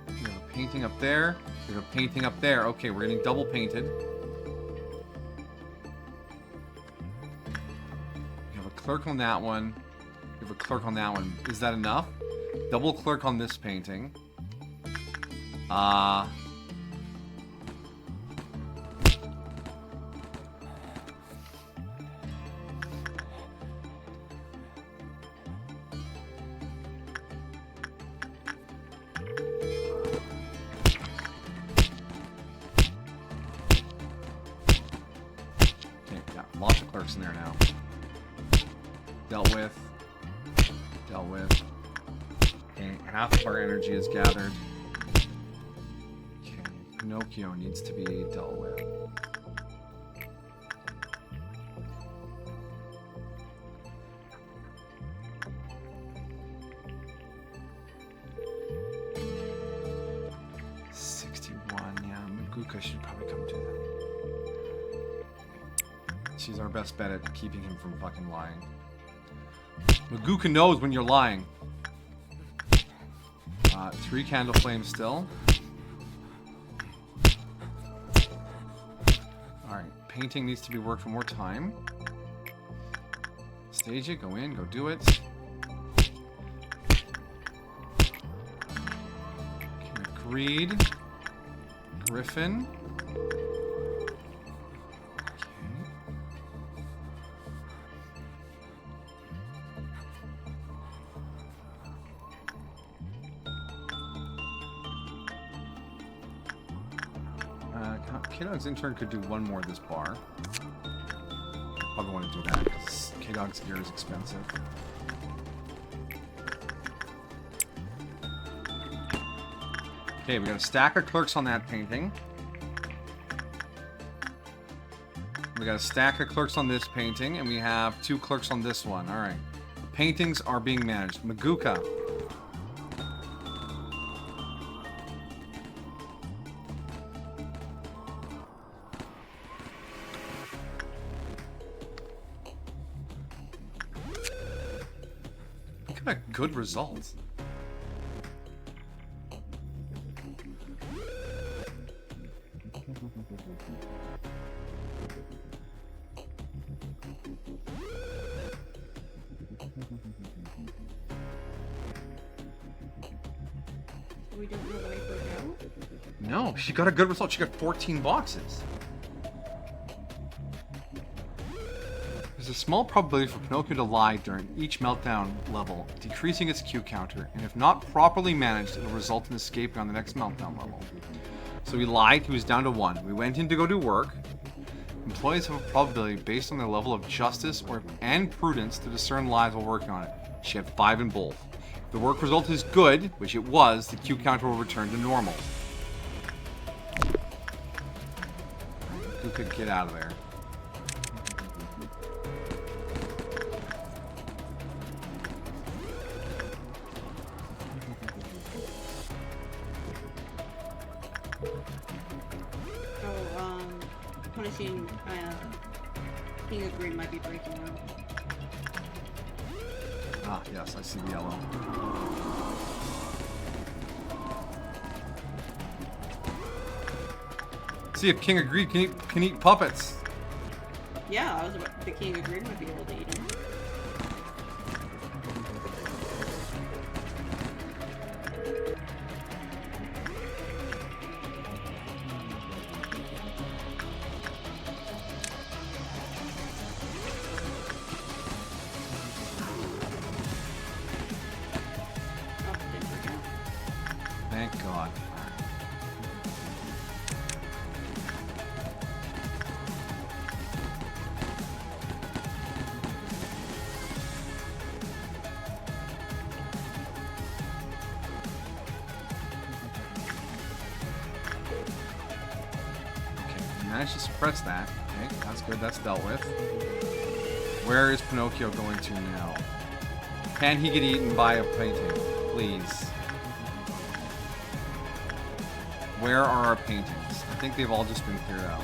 We have a painting up there. We have a painting up there. Okay, we're getting double painted. We have a clerk on that one. We have a clerk on that one. Is that enough? Double clerk on this painting. Lots of clerks in there now. Dealt with. Dealt with. Okay, half of our energy is gathered. Okay, Pinocchio needs to be dealt with. Yeah, Maguka should probably come to that. She's our best bet at keeping him from fucking lying. Maguka knows when you're lying. 3 candle flames still. Alright, painting needs to be worked for more time. Stage it, go in, go do it. Agreed. Griffin. K-Dog's intern could do one more of this bar. Probably want to do that because K-Dog's gear is expensive. Okay, we got a stack of clerks on that painting. We got a stack of clerks on this painting, and we have 2 clerks on this one. Alright. The paintings are being managed. Maguka. A good result. We don't know why for now? No, she got a good result. She got 14 boxes. There's a small probability for Pinocchio to lie during each meltdown level, decreasing its Q counter, and if not properly managed, it will result in escaping on the next meltdown level. So he lied, he was down to 1. We went in to go do work. Employees have a probability based on their level of justice and prudence to discern lies while working on it. She had 5 in both. If the work result is good, which it was, the Q counter will return to normal. Who could get out of there? Punishing King of Green might be breaking out. Ah, yes, I see the yellow. See if King of Green can eat puppets. Yeah, the King of Green might be able to eat him. god. Managed to suppress that. Okay, that's good. That's dealt with. Where is Pinocchio going to now? Can he get eaten by a painting? Please. Where are our paintings? I think they've all just been cleared out.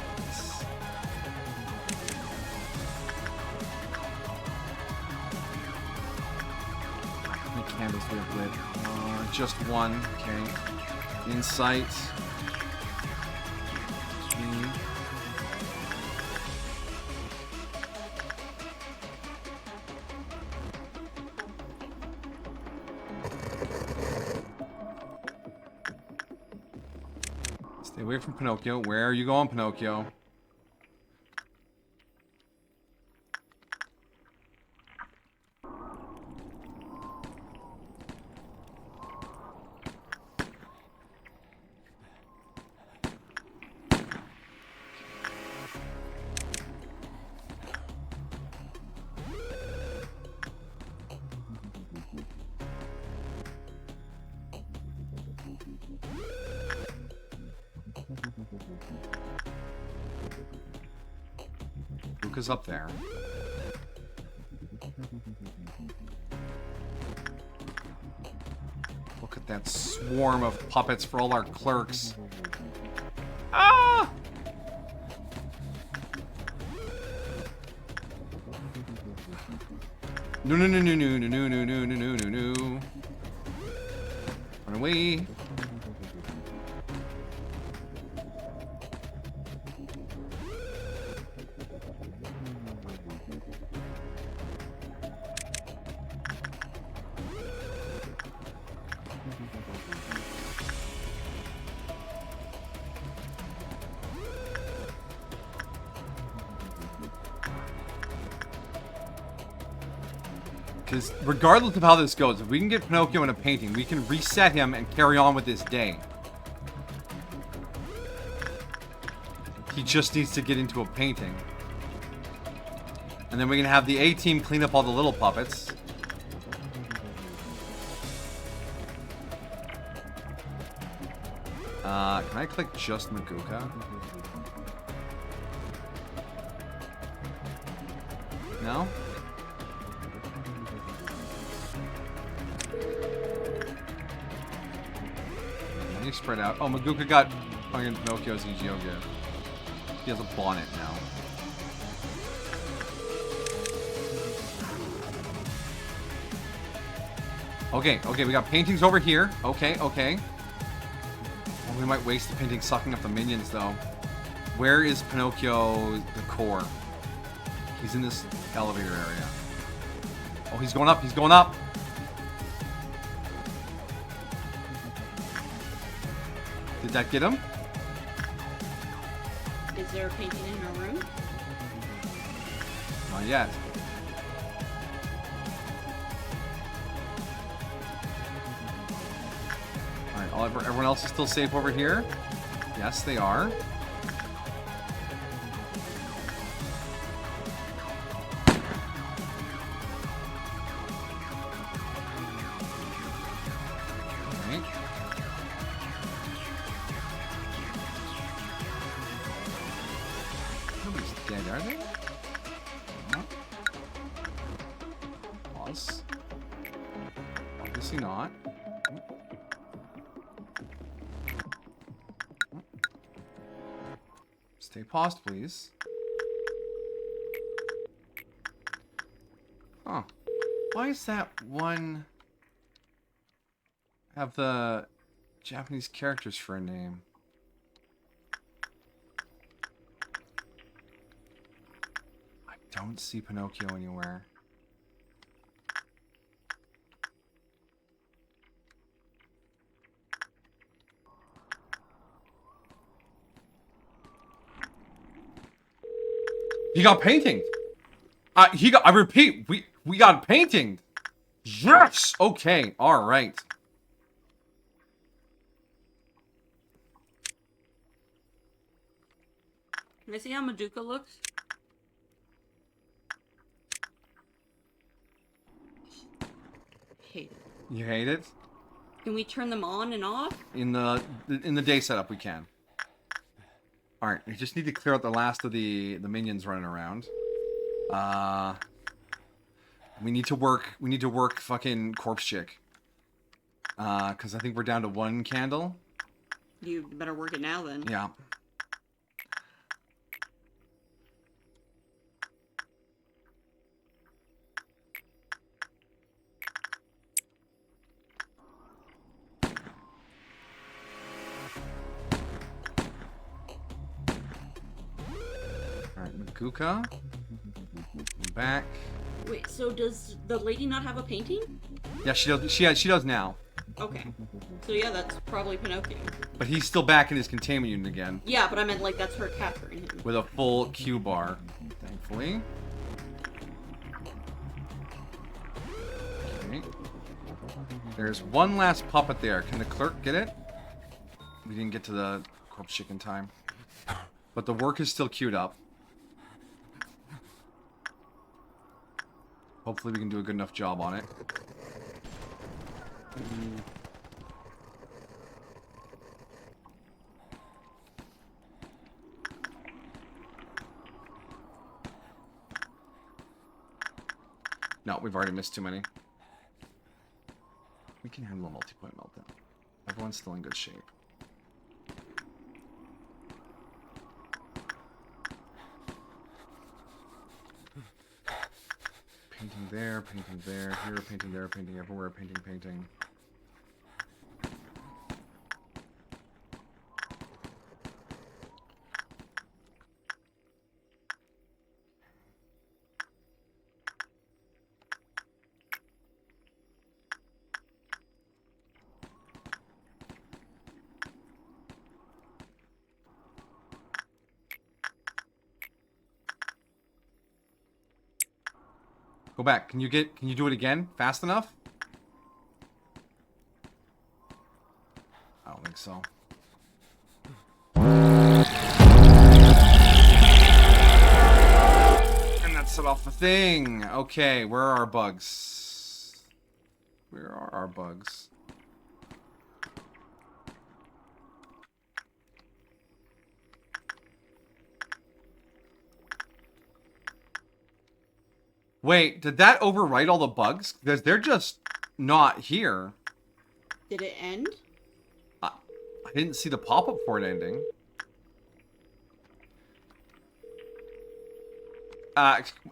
How many candles do we have lit? Just one. Okay. Insight. Stay away from Pinocchio. Where are you going, Pinocchio? Luca's up there. Look at that swarm of puppets for all our clerks. Ah! No, no, no, no, no, no, no, no, no, no, no, no. Run away. Because regardless of how this goes, if we can get Pinocchio in a painting, we can reset him and carry on with this day. He just needs to get into a painting. And then we can have the A-team clean up all the little puppets. Can I click just Maguka? No? Spread out. Oh, Maguka got fucking Pinocchio's EGO good. He has a bonnet now. Okay, okay, we got paintings over here. Okay, okay. Oh, we might waste the painting sucking up the minions, though. Where is Pinocchio, the core? He's in this elevator area. Oh, he's going up, he's going up! Did that get him? Is there a painting in her room? Not yet. Alright, everyone else is still safe over here? Yes, they are. Are they? No. Pause. Obviously not. Stay paused, please. Huh. Why is that one have the Japanese characters for a name? Don't see Pinocchio anywhere. He got painting. I repeat, we got painting. Yes. Okay. All right. Can I see how Madoka looks? Hate it. You hate it? Can we turn them on and off? In the day setup, we can. All right, we just need to clear out the last of the minions running around. We need to work. We need to work fucking corpse chick. Because I think we're down to 1 candle. You better work it now then. Yeah. Alright, Maguka. Back. Wait, so does the lady not have a painting? Yeah, she does. She does now. Okay. So yeah, that's probably Pinocchio. But he's still back in his containment unit again. Yeah, but I meant like that's her capturing him. With a full Q bar, thankfully. Okay. There's one last puppet there. Can the clerk get it? We didn't get to the corpse chick in time. But the work is still queued up. Hopefully we can do a good enough job on it. No, we've already missed too many. We can handle a multi-point meltdown. Everyone's still in good shape. Painting there, here, painting there, painting everywhere, painting. Go back. Can you do it again? Fast enough? I don't think so. And that set off the thing. Okay, where are our bugs? Where are our bugs? Wait, did that overwrite all the bugs? Because they're just not here. Did it end? I didn't see the pop-up for it ending.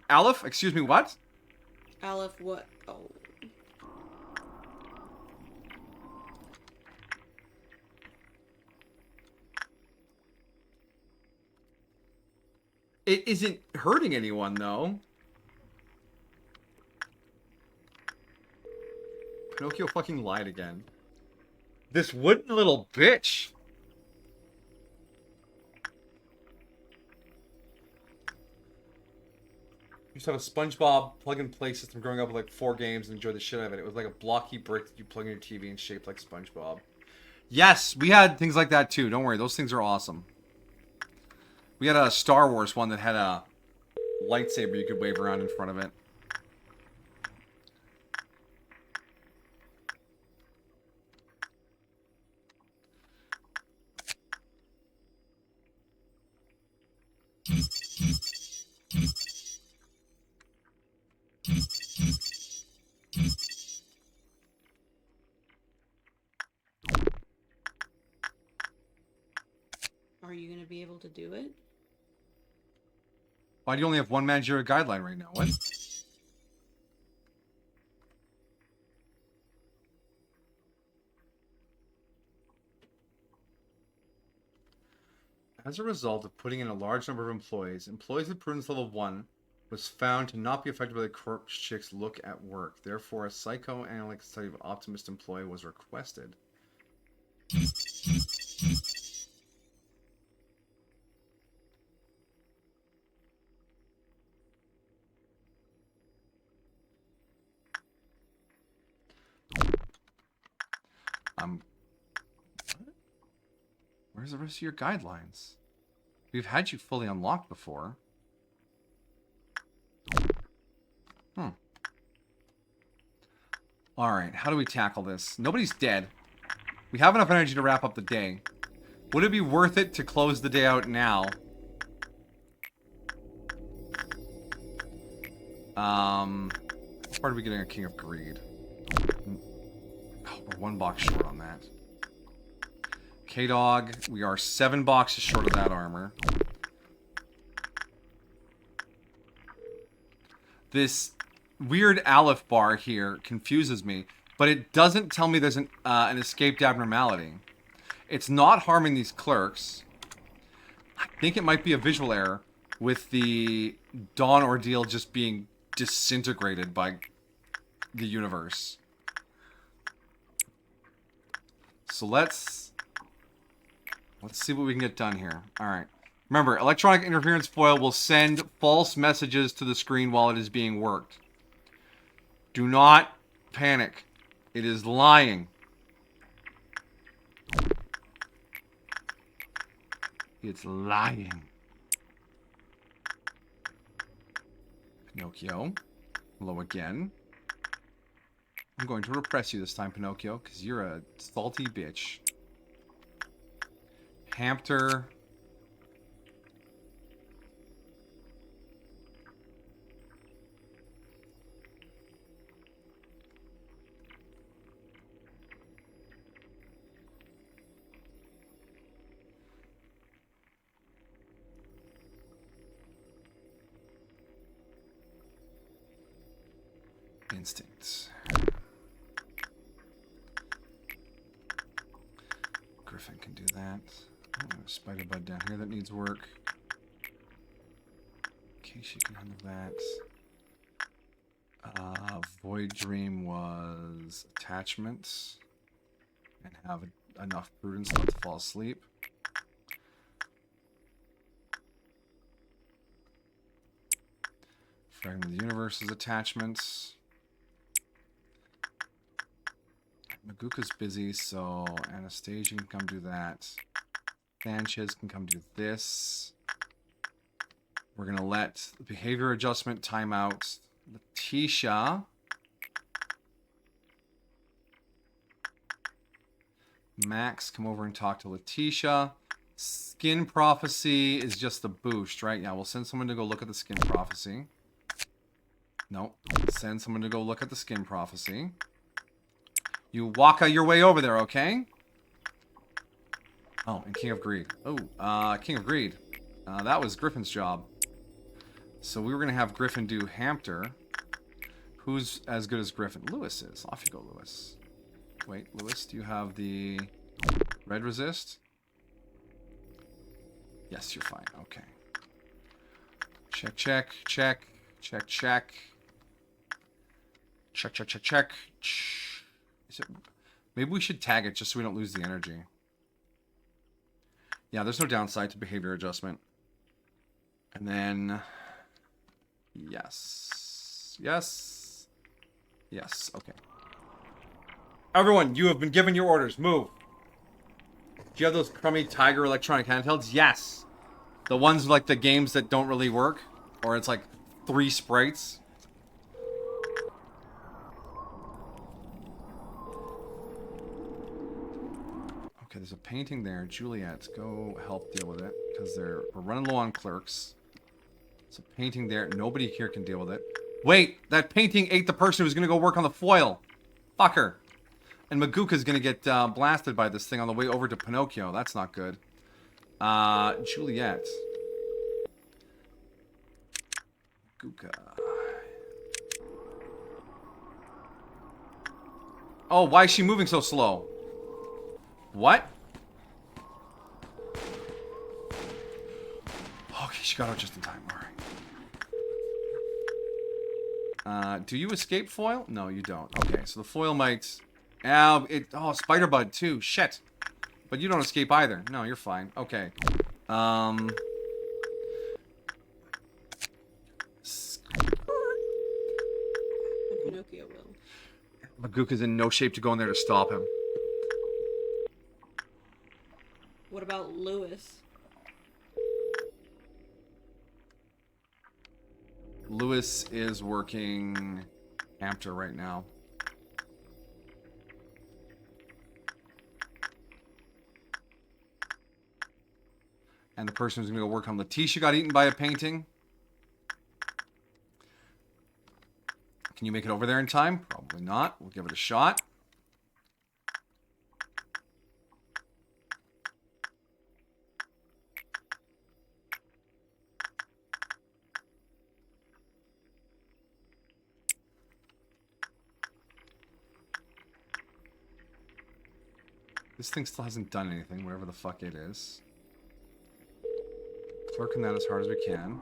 Aleph, excuse me, what? Aleph, what? Oh. It isn't hurting anyone, though. Pinocchio fucking lied again. This wooden little bitch. Used to have a SpongeBob plug-and-play system growing up with like 4 games and enjoyed the shit out of it. It was like a blocky brick that you plug in your TV and shaped like SpongeBob. Yes, we had things like that too. Don't worry, those things are awesome. We had a Star Wars one that had a lightsaber you could wave around in front of it. Are you gonna be able to do it? Why do you only have one managerial guideline right now? What? As a result of putting in a large number of employees with prudence level 1 was found to not be affected by the corpse chick's look at work. Therefore, a psychoanalytic study of optimist employee was requested. Where's the rest of your guidelines? We've had you fully unlocked before. Alright, how do we tackle this? Nobody's dead. We have enough energy to wrap up the day. Would it be worth it to close the day out now? What part are we getting a King of Greed? Oh, we're 1 box short on that. K-Dog, we are 7 boxes short of that armor. This weird Aleph bar here confuses me, but it doesn't tell me there's an escaped abnormality. It's not harming these clerks. I think it might be a visual error with the Dawn Ordeal just being disintegrated by the universe. So let's see what we can get done here. Alright. Remember, electronic interference foil will send false messages to the screen while it is being worked. Do not panic. It is lying. It's lying. Pinocchio. Hello again. I'm going to repress you this time, Pinocchio, because you're a salty bitch. Hamster. Instincts. Griffin can do that. Oh, there's a spider bud down here that needs work. Okay, she can handle that. Void Dream was attachments. And have enough prudence not to fall asleep. Fragment of the Universe is attachments. Maguka's busy, so Anastasia can come do that. Sanchez can come do this. We're going to let the behavior adjustment time out. Letitia. Max, come over and talk to Letitia. Skin Prophecy is just the boost, right? Yeah, we'll send someone to go look at the Skin Prophecy. Nope. Send someone to go look at the Skin Prophecy. You walk out your way over there, okay? Oh, and King of Greed. Oh, King of Greed. That was Griffin's job. So we were going to have Griffin do Hamter. Who's as good as Griffin? Lewis is. Off you go, Lewis. Wait, Lewis, do you have the red resist? Yes, you're fine. Okay. Check, check, check. Check, check. Check, check, check, check. Is it... Maybe we should tag it just so we don't lose the energy. Yeah, there's no downside to behavior adjustment. And then... Yes. Yes. Yes. Okay. Everyone, you have been given your orders. Move. Do you have those crummy Tiger electronic handhelds? Yes. The ones like the games that don't really work. Or it's like 3 sprites. Okay, there's a painting there. Juliet, go help deal with it. Because we're running low on clerks. There's a painting there. Nobody here can deal with it. Wait! That painting ate the person who's going to go work on the foil. Fucker. And Maguka's going to get blasted by this thing on the way over to Pinocchio. That's not good. Juliet. Maguka. Oh, why is she moving so slow? What? Okay, she got out just in time. Alright. Do you escape foil? No, you don't. Okay, so the foil might... Oh, Spider Bud too. Shit. But you don't escape either. No, you're fine. Okay. Pinocchio will. Maguka's in no shape to go in there to stop him. What about Lewis? Lewis is working Hampter right now. And the person who's going to go work on Letitia got eaten by a painting. Can you make it over there in time? Probably not. We'll give it a shot. This thing still hasn't done anything, whatever the fuck it is. Clerking that as hard as we can.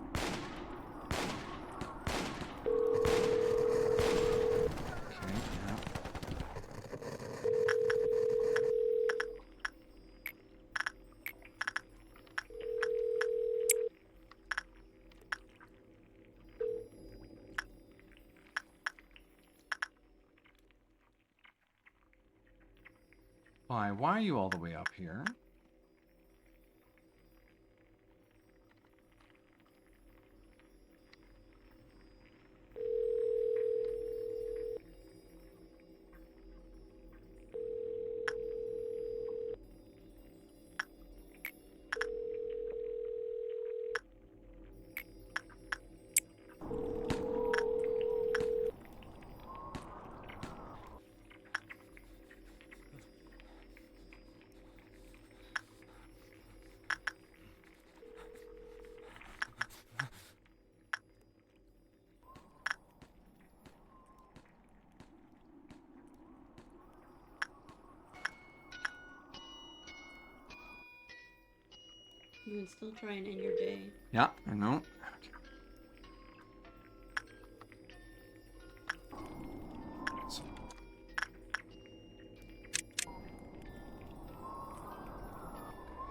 Okay, yeah. Why are you all the way up here? You can still try and end your day. Yeah, I know.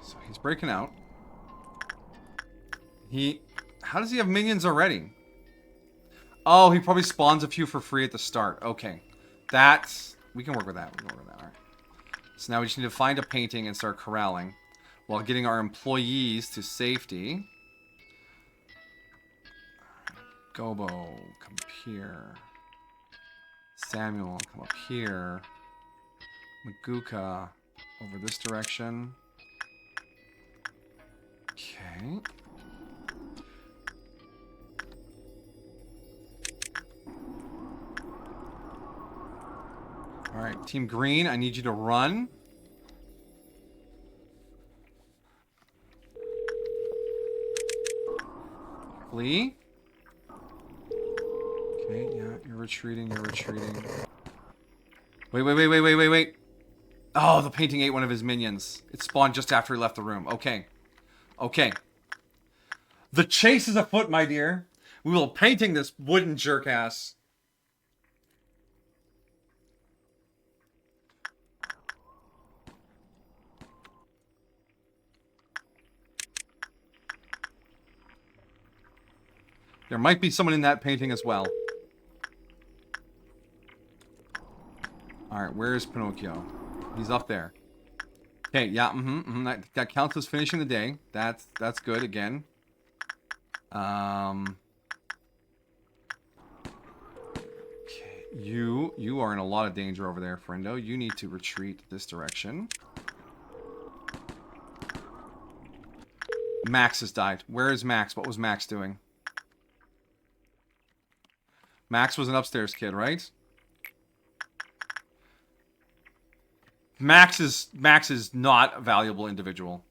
So he's breaking out. How does he have minions already? Oh, he probably spawns a few for free at the start. Okay. We can work with that. We can work with that. All right. So now we just need to find a painting and start corralling while getting our employees to safety. Gobo, come up here. Samuel, come up here. Maguka, over this direction. Okay. Alright, Team Green, I need you to run. Flee. Okay, yeah, you're retreating, Wait. Oh, the painting ate one of his minions. It spawned just after he left the room. Okay. Okay. The chase is afoot, my dear. We will painting this wooden jerk-ass. There might be someone in that painting as well. Alright, where is Pinocchio? He's up there. Okay, yeah, That counts as finishing the day. That's good, again. Okay, you are in a lot of danger over there, friendo. You need to retreat this direction. Max has died. Where is Max? What was Max doing? Max was an upstairs kid, right? Max is not a valuable individual.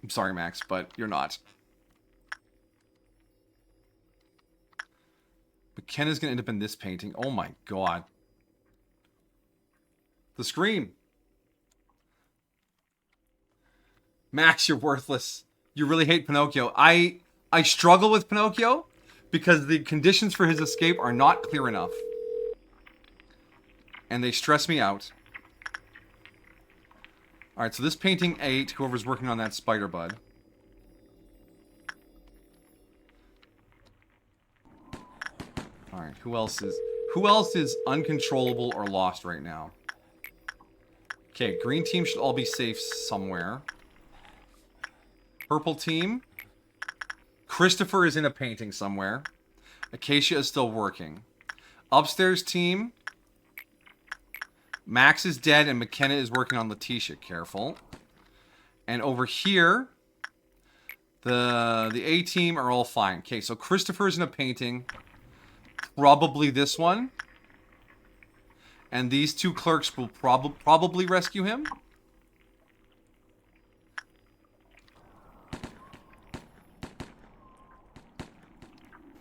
I'm sorry, Max, but you're not. McKenna's gonna end up in this painting. Oh my god. The scream. Max, you're worthless. You really hate Pinocchio. I struggle with Pinocchio because the conditions for his escape are not clear enough. And they stress me out. Alright, so this painting ate whoever's working on that spider bud. Alright, who else is uncontrollable or lost right now? Okay, green team should all be safe somewhere. Purple team. Christopher is in a painting somewhere. Acacia is still working. Upstairs team. Max is dead and McKenna is working on Letitia. Careful. And over here, the A team are all fine. Okay, so Christopher's in a painting. Probably this one. And these two clerks will probably rescue him.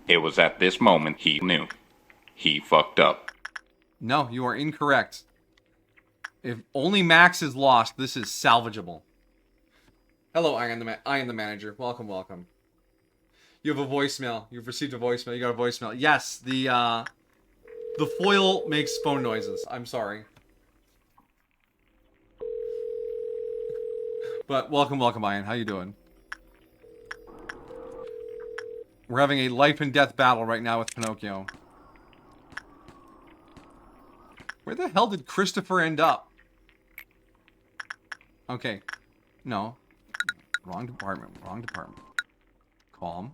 It was at this moment he knew. He fucked up. No, you are incorrect. If only Max is lost, this is salvageable. Hello, I am the manager. Welcome, welcome. You have a voicemail. You've received a voicemail. You got a voicemail. Yes, the foil makes phone noises. I'm sorry. But welcome, welcome, Ian. How you doing? We're having a life and death battle right now with Pinocchio. Where the hell did Christopher end up? Okay. No. Wrong department. Wrong department. Calm.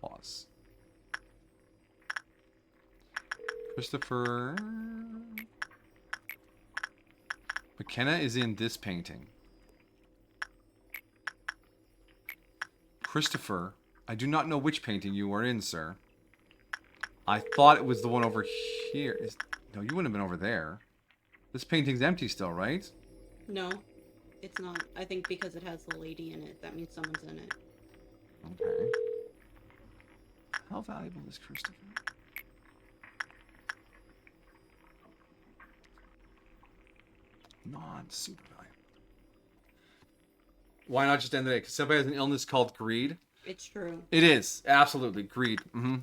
Pause. Christopher... McKenna is in this painting. Christopher... I do not know which painting you are in, sir. I thought it was the one over here. No, you wouldn't have been over there. This painting's empty still, right? No, it's not. I think because it has the lady in it, that means someone's in it. Okay. How valuable is Christopher? Not super valuable. Why not just end the day? Because somebody has an illness called greed. It's true. It is. Absolutely. Greed. Mm-hmm.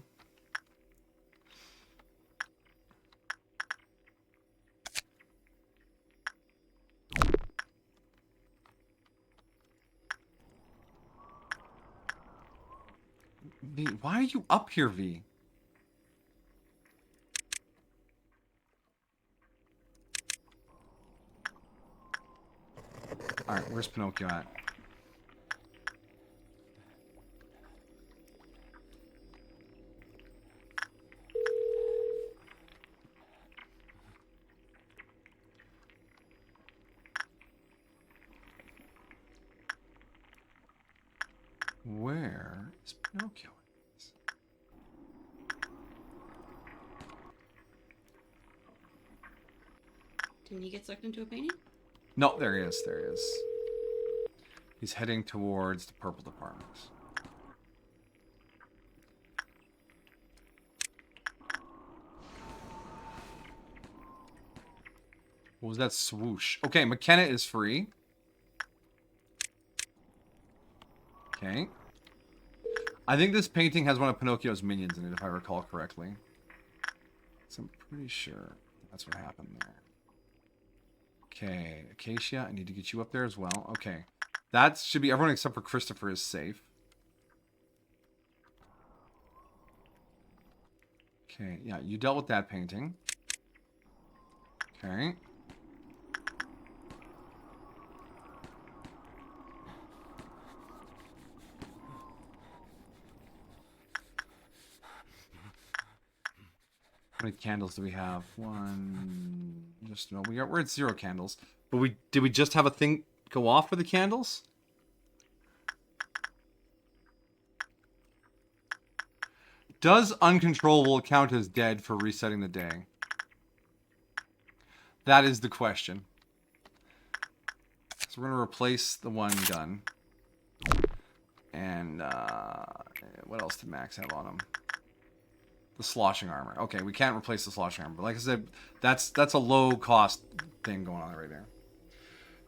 V, why are you up here, V? Alright, where's Pinocchio at? Where is Pinocchio? Didn't he get sucked into a painting? No, there he is. There he is. He's heading towards the purple department. What was that swoosh? Okay, McKenna is free. Okay. I think this painting has one of Pinocchio's minions in it, if I recall correctly. So I'm pretty sure that's what happened there. Okay, Acacia, I need to get you up there as well. Okay. That should be everyone except for Christopher is safe. Okay, yeah, you dealt with that painting. Okay. How many candles do we have? One. Just no. We're at 0 candles. But did we just have a thing go off for the candles? Does uncontrollable count as dead for resetting the day? That is the question. So we're gonna replace the one gun. And what else did Max have on him? The sloshing armor. Okay, we can't replace the sloshing armor. But like I said, that's a low cost thing going on right there.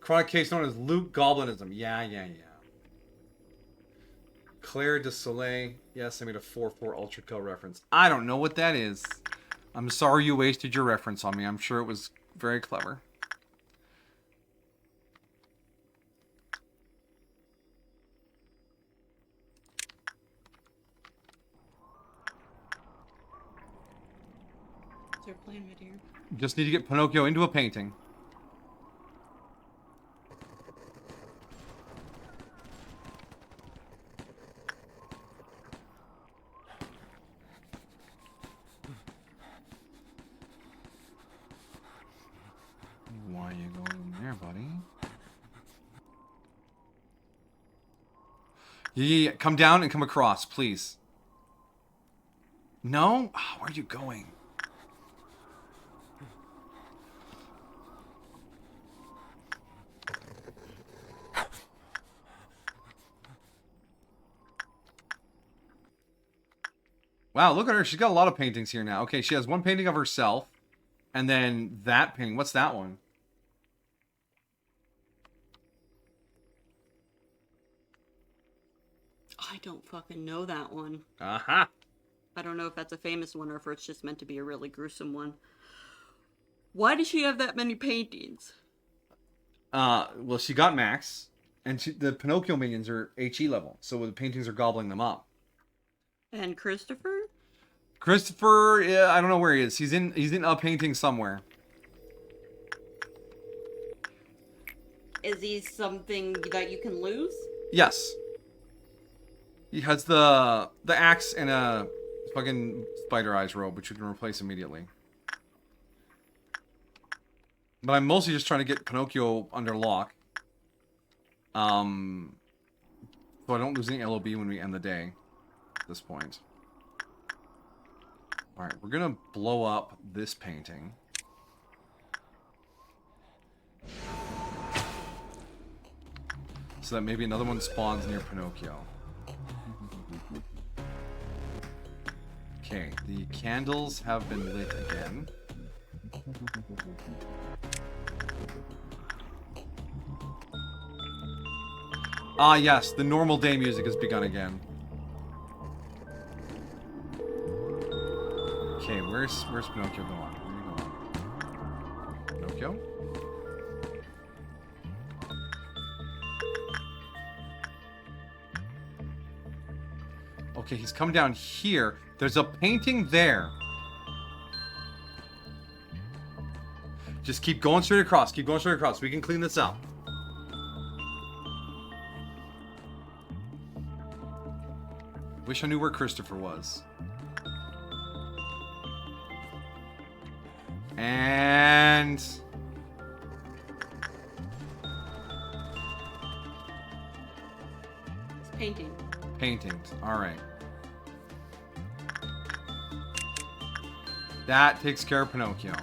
Chronic case known as Luke Goblinism. Yeah. Claire de Soleil. Yes, I made a 4-4 Ultra Kill reference. I don't know what that is. I'm sorry you wasted your reference on me. I'm sure it was very clever. Is there a plan right here? Just need to get Pinocchio into a painting. Why you going there, buddy? Yeah. Come down and come across, please. No? Oh, where are you going? Wow, look at her. She's got a lot of paintings here now. Okay, she has one painting of herself. And then that painting. What's that one? I don't fucking know that one. Aha. I don't know if that's a famous one or if it's just meant to be a really gruesome one. Why does she have that many paintings? Well, she got max. And the Pinocchio minions are HE level. So the paintings are gobbling them up. And Christopher? Christopher, yeah, I don't know where he is. He's in a painting somewhere. Is he something that you can lose? Yes. He has the axe and a fucking spider eyes robe, which you can replace immediately. But I'm mostly just trying to get Pinocchio under lock. So I don't lose any LOB when we end the day at this point. Alright, we're gonna blow up this painting. So that maybe another one spawns near Pinocchio. Okay, the candles have been lit again. Ah, yes, the normal day music has begun again. Okay, where's Pinocchio going? Where are you going? Pinocchio? Okay, he's come down here. There's a painting there. Just keep going straight across. Keep going straight across. We can clean this up. Wish I knew where Christopher was. And... It's painting. Paintings. Alright. That takes care of Pinocchio.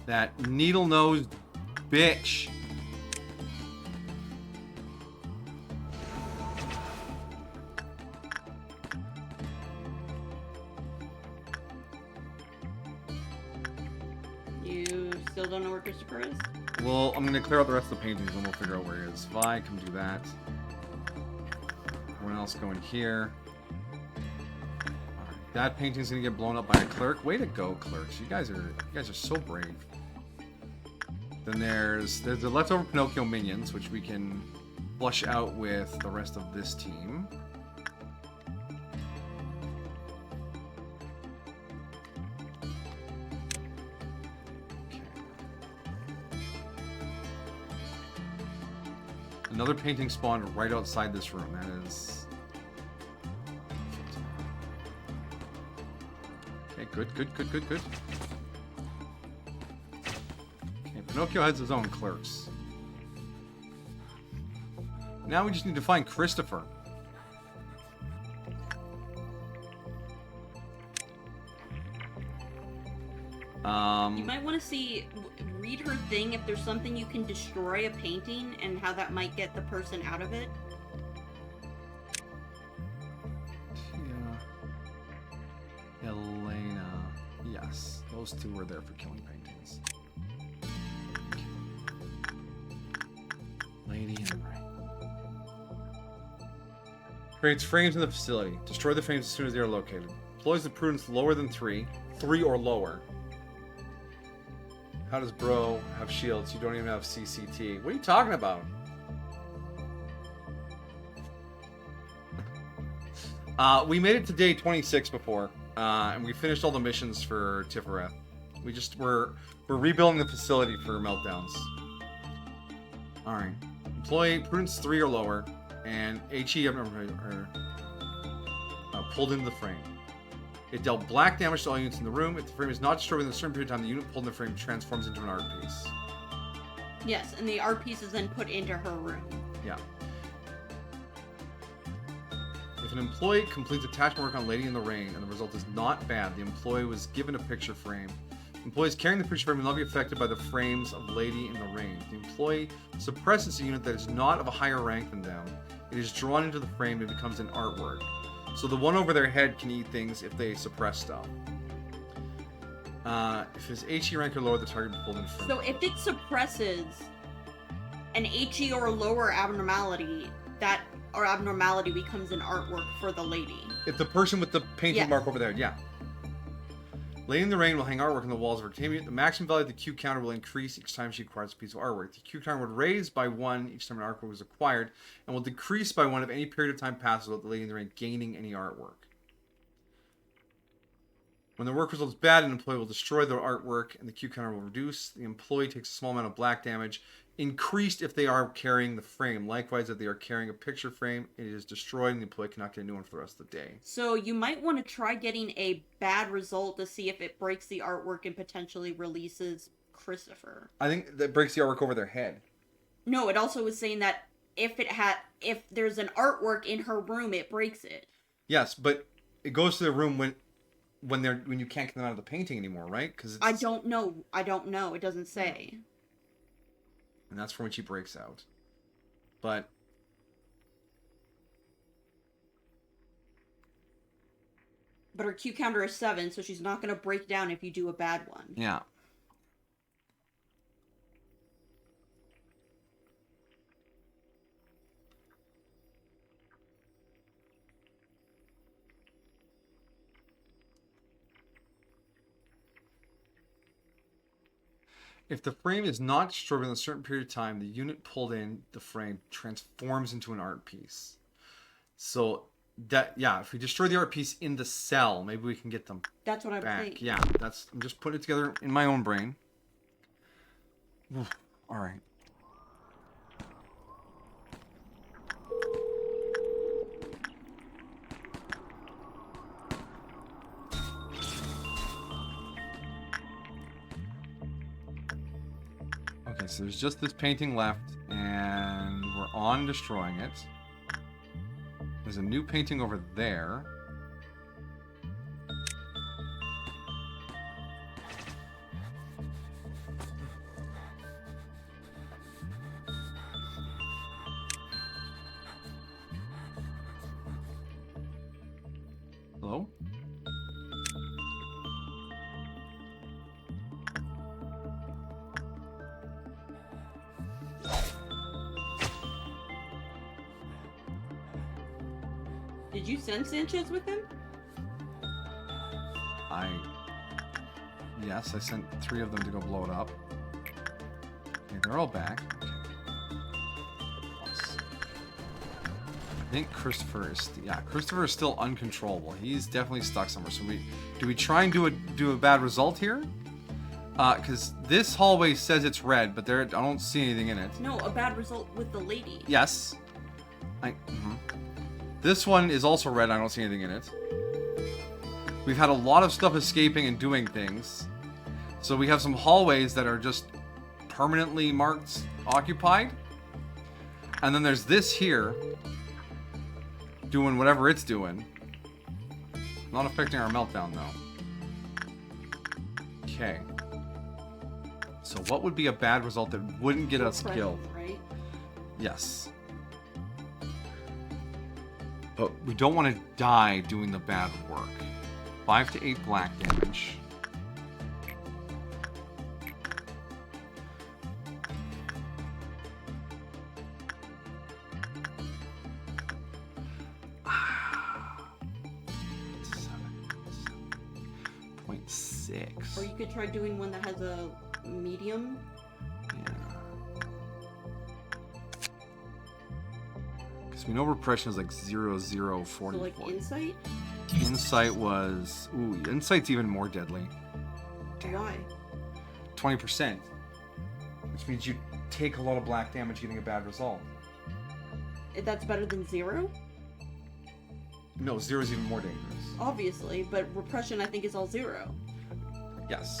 That needle-nosed bitch. You still don't know where Christopher is? Well, I'm gonna clear out the rest of the paintings and we'll figure out where he is. Vi, come do that. Everyone else go in here. Alright, that painting's gonna get blown up by a clerk. Way to go, clerks. You guys are so brave. Then there's the leftover Pinocchio minions, which we can flush out with the rest of this team. Another painting spawned right outside this room. That is... Okay, good. Okay, Pinocchio has his own clerks. Now we just need to find Christopher. You might want to read her thing if there's something you can destroy a painting and how that might get the person out of it. Yeah. Elena. Yes, those two were there for killing paintings. Lady in the right. Creates frames in the facility. Destroy the frames as soon as they are located. Deploys the prudence lower than 3 or lower. How does bro have shields? You don't even have CCT. What are you talking about? We made it to day 26 before, and we finished all the missions for Tifereth. We're rebuilding the facility for meltdowns. All right, employ prudence 3 or lower, and HE pulled into the frame. It dealt black damage to all units in the room. If the frame is not destroyed within a certain period of time, the unit pulled in the frame transforms into an art piece. Yes, and the art piece is then put into her room. Yeah. If an employee completes attachment work on Lady in the Rain and the result is not bad, the employee was given a picture frame. Employees carrying the picture frame will not be affected by the frames of Lady in the Rain. The employee suppresses a unit that is not of a higher rank than them. It is drawn into the frame and becomes an artwork. So the one over their head can eat things if they suppress stuff. If it's HE rank or lower, the target will be pulled in frame. So if it suppresses an HE or lower abnormality, that or abnormality becomes an artwork for the lady. If the person with the painting Yes. mark over there, yeah. Lady in the Rain will hang artwork on the walls of her team. The maximum value of the Q counter will increase each time she acquires a piece of artwork. The Q counter would raise by 1 each time an artwork was acquired, and will decrease by 1 if any period of time passes without the Lady in the Rain gaining any artwork. When the work result is bad, an employee will destroy the artwork, and the Q counter will reduce. The employee takes a small amount of black damage, increased if they are carrying the frame. Likewise, if they are carrying a picture frame, it is destroyed, and the employee cannot get a new one for the rest of the day. So you might want to try getting a bad result to see if it breaks the artwork and potentially releases Christopher. I think that breaks the artwork over their head. No, it also was saying that if there's an artwork in her room, it breaks it. Yes, but it goes to their room when you can't get them out of the painting anymore, right? Because I don't know. It doesn't say. And that's from when she breaks out. But her Q counter is 7, so she's not going to break down if you do a bad one. yeah. If the frame is not destroyed within a certain period of time, the unit pulled in the frame transforms into an art piece. So that, yeah, if we destroy the art piece in the cell, maybe we can get them That's what I'm back. saying. Yeah, I'm just putting it together in my own brain. Oof, all right. Okay, so there's just this painting left, and we're on destroying it. There's a new painting over there. Hello? Did you send Sanchez with him? Yes, I sent 3 of them to go blow it up. Okay, they're all back. Okay. I think Christopher is Christopher is still uncontrollable. He's definitely stuck somewhere. So do we try and do a bad result here? Because this hallway says it's red, but I don't see anything in it. No, a bad result with the lady. Yes. This one is also red. I don't see anything in it. We've had a lot of stuff escaping and doing things. So we have some hallways that are just permanently marked occupied. And then there's this here doing whatever it's doing. Not affecting our meltdown though. Okay. So what would be a bad result that wouldn't get us killed? Right? Yes. But we don't want to die doing the bad work. 5 to 8 black damage. .6. Or you could try doing one that has a medium. Because we know repression is like 0, 40, So like 40. insight? Insight was... Ooh, insight's even more deadly. Why? 20%. Which means you take a lot of black damage getting a bad result. That's better than 0? No, 0 is even more dangerous. Obviously, but repression I think is all 0. Yes.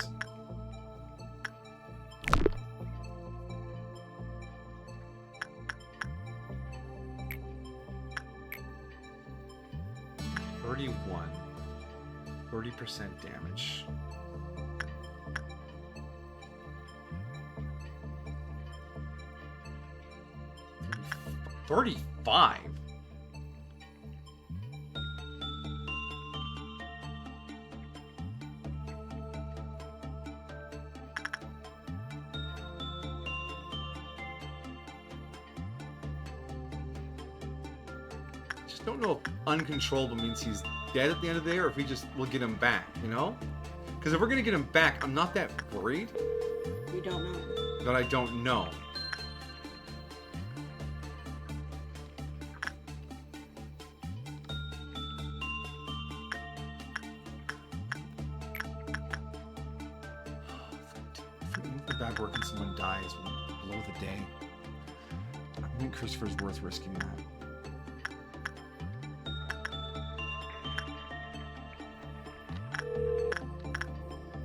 $31. 30% damage. 35. Just don't know if uncontrollable means he's dead at the end of the day or if we just will get him back, you know? Because if we're gonna get him back, I'm not that worried. You don't know. But I don't know. The bad work and someone dies below the day. I think Christopher's worth risking that.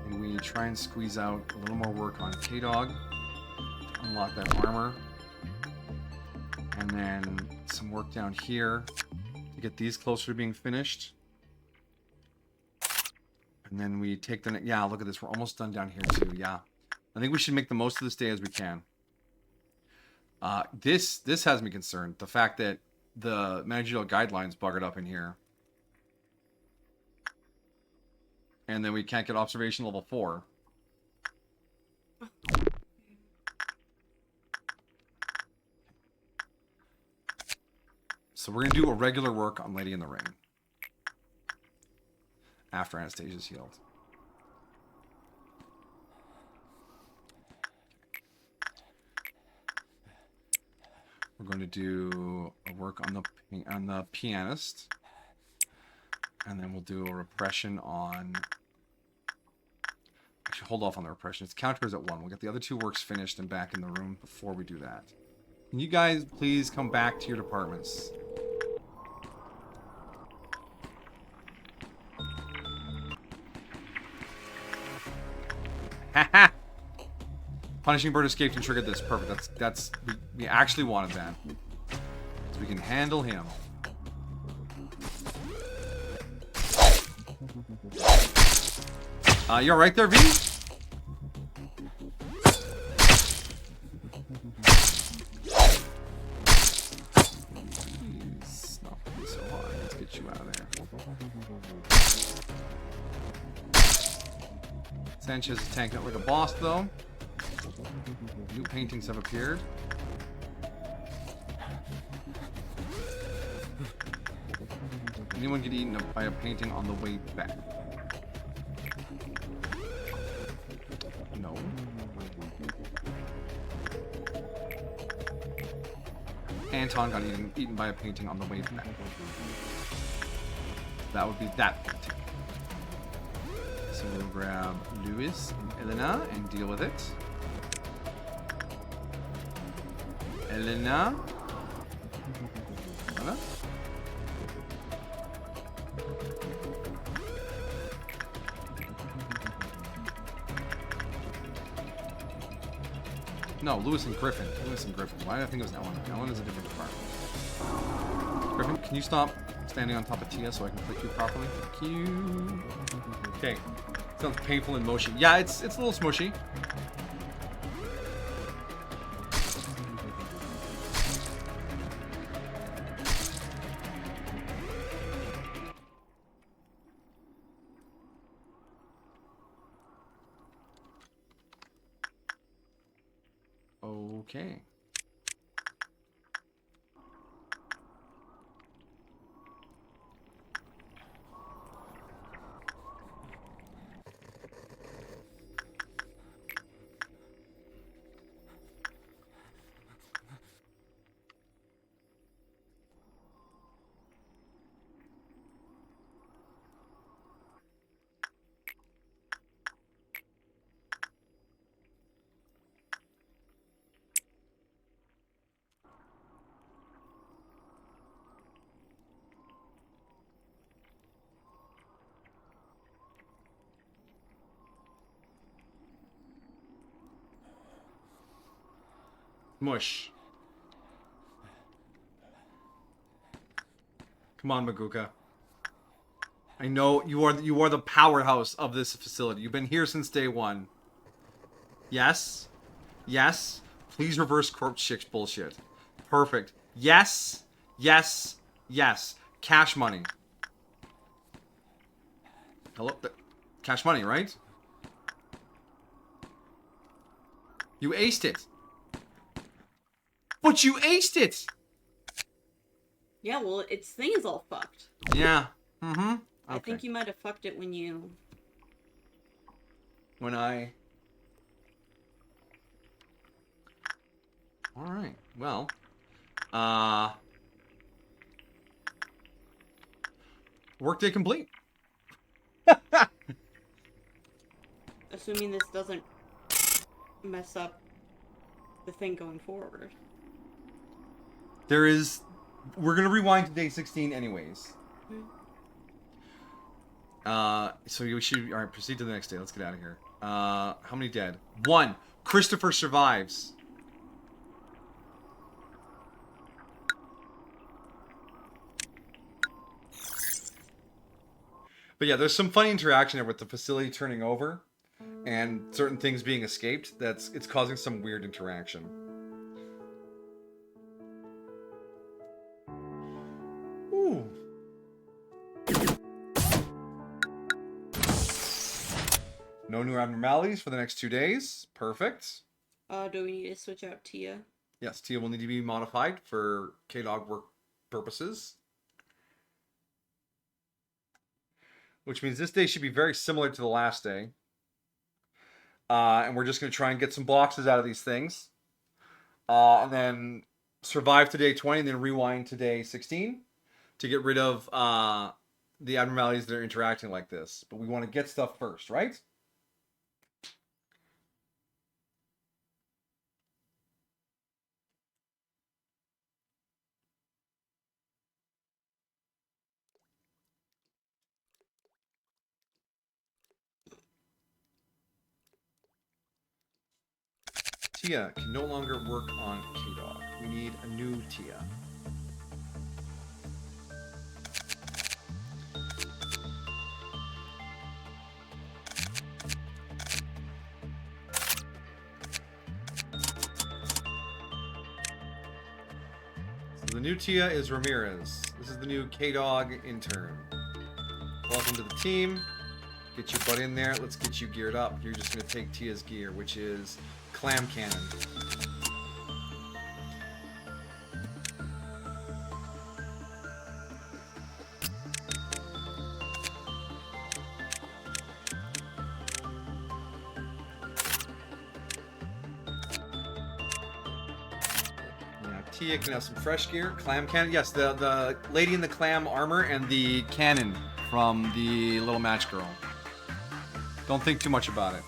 And we try and squeeze out a little more work on K-Dog to unlock that armor. And then some work down here to get these closer to being finished. And then we take the... Yeah, look at this. We're almost done down here too. Yeah. I think we should make the most of this day as we can. This has me concerned. The fact that the managerial guidelines buggered up in here. And then we can't get observation level 4. So we're going to do a regular work on Lady in the Ring. After Anastasia's healed. We're going to do a work on the pianist. And then we'll do a repression on... Actually, hold off on the repression. Its counter is at 1. We'll get the other 2 works finished and back in the room before we do that. Can you guys please come back to your departments? Haha! Punishing Bird escaped and triggered this. Perfect. We actually wanted that. So we can handle him. You alright there, V? Please, not be so hard. Let's get you out of there. Sanchez is tanking it like a boss, though. New paintings have appeared. Anyone get eaten by a painting on the way back? No. Anton got eaten by a painting on the way back. That would be that painting. So we'll grab Lewis and Elena and deal with it. Elena. Elena? No, Lewis and Griffin. Lewis and Griffin. Why did I think it was Ellen? Ellen is a different department. Griffin, can you stop standing on top of Tia so I can click you properly? Thank you. Okay. Sounds painful in motion. Yeah, it's a little smushy. Okay. Mush. Come on, Maguka. I know you are the powerhouse of this facility. You've been here since day one. Yes. Yes. Please reverse corpse chicks bullshit. Perfect. Yes. Yes. Yes. Cash money. Hello? Cash money, right? You aced it. But you aced it! Yeah, well, its thing is all fucked. Yeah. Mm-hmm. Okay. I think you might have fucked it when you... When I... Alright. Well. Workday complete. Assuming this doesn't mess up the thing going forward. There is... We're gonna rewind to day 16 anyways. So we should... Alright, proceed to the next day. Let's get out of here. How many dead? 1. Christopher survives. But yeah, there's some funny interaction there with the facility turning over and certain things being escaped. It's causing some weird interaction. Ooh. No new abnormalities for the next 2 days. Perfect. Do we need to switch out Tia? Yes, Tia will need to be modified for K-Dog work purposes. Which means this day should be very similar to the last day. And we're just going to try and get some boxes out of these things. And then survive to day 20 and then rewind to day 16 to get rid of the abnormalities that are interacting like this. But we want to get stuff first, right? Tia can no longer work on K-Dog. We need a new Tia. So the new Tia is Ramirez. This is the new K-Dog intern. Welcome to the team. Get your butt in there. Let's get you geared up. You're just going to take Tia's gear, which is clam cannon. Yeah, Tia can have some fresh gear. Clam cannon. Yes, the lady in the clam armor and the cannon from the little match girl. Don't think too much about it.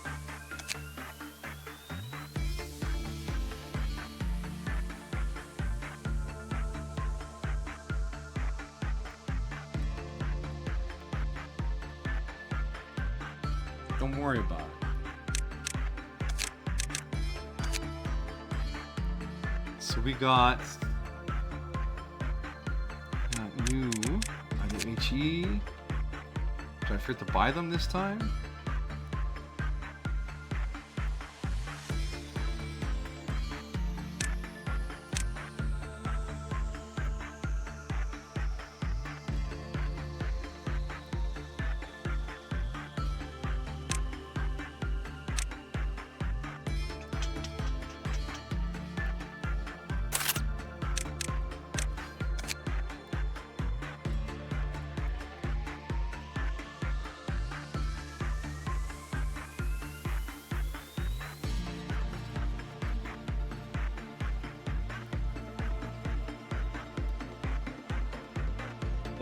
Don't worry about it. So we got new HE. Did I forget to buy them this time?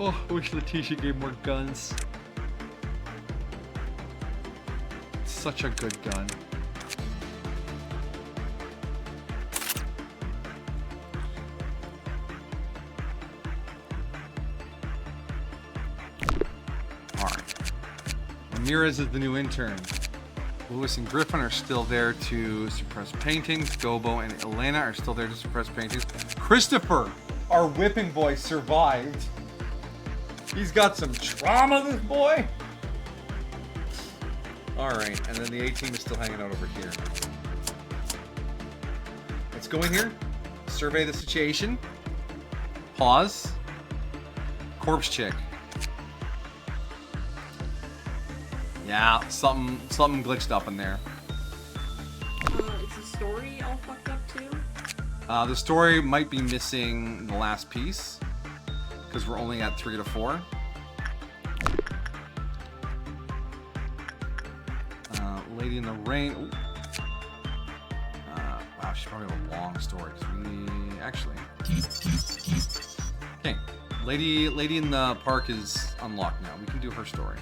Oh, I wish Letitia gave more guns. Such a good gun. Alright. Ramirez is the new intern. Lewis and Griffin are still there to suppress paintings. Gobo and Elena are still there to suppress paintings. Christopher, our whipping boy, survived. He's got some trauma, this boy. Alright, and then the A-team is still hanging out over here. Let's go in here. Survey the situation. Pause. Corpse chick. Yeah, something glitched up in there. Is the story all fucked up too? The story might be missing the last piece because we're only at 3 to 4. Lady in the Rain. Ooh. Wow, she's probably a long story. Okay, Lady in the Park is unlocked now. We can do her story.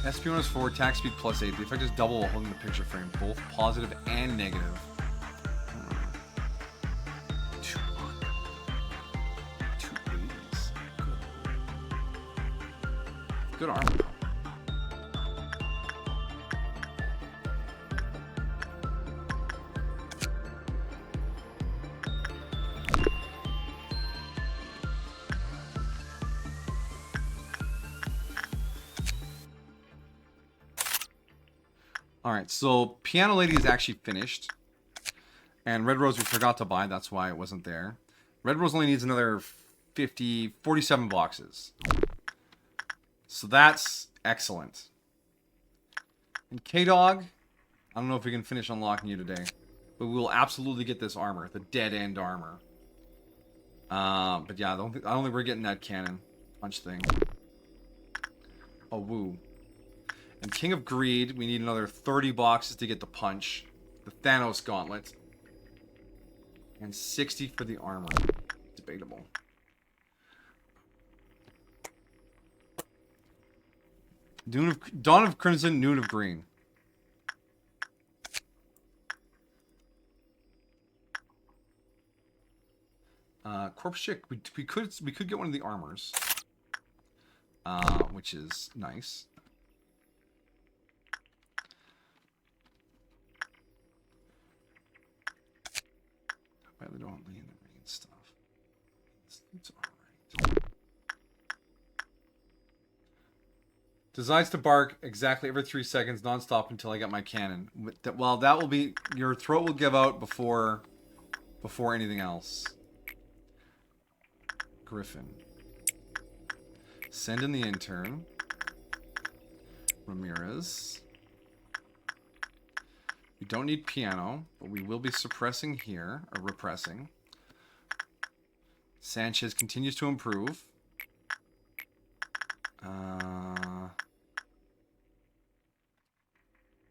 SP1 is forward, attack speed +8. The effect is double while holding the picture frame, both positive and negative. Two 80s. Good armor. Alright, so Piano Lady is actually finished. And Red Rose we forgot to buy, that's why it wasn't there. Red Rose only needs another 47 boxes. So that's excellent. And K-Dog, I don't know if we can finish unlocking you today. But we will absolutely get this armor, the dead end armor. But yeah, I don't think we're getting that cannon punch thing. Oh, woo. And King of Greed, we need another 30 boxes to get the punch. The Thanos Gauntlet. And 60 for the armor. Debatable. Dawn of Crimson, Noon of Green. Corpse Chick, we could get one of the armors. Which is nice. Well, they don't lean the rain stuff. It's alright. Decides to bark exactly every 3 seconds, non-stop until I get my cannon. Well, that will be... Your throat will give out before anything else. Griffin. Send in the intern. Ramirez. We don't need piano, but we will be suppressing here, or repressing. Sanchez continues to improve.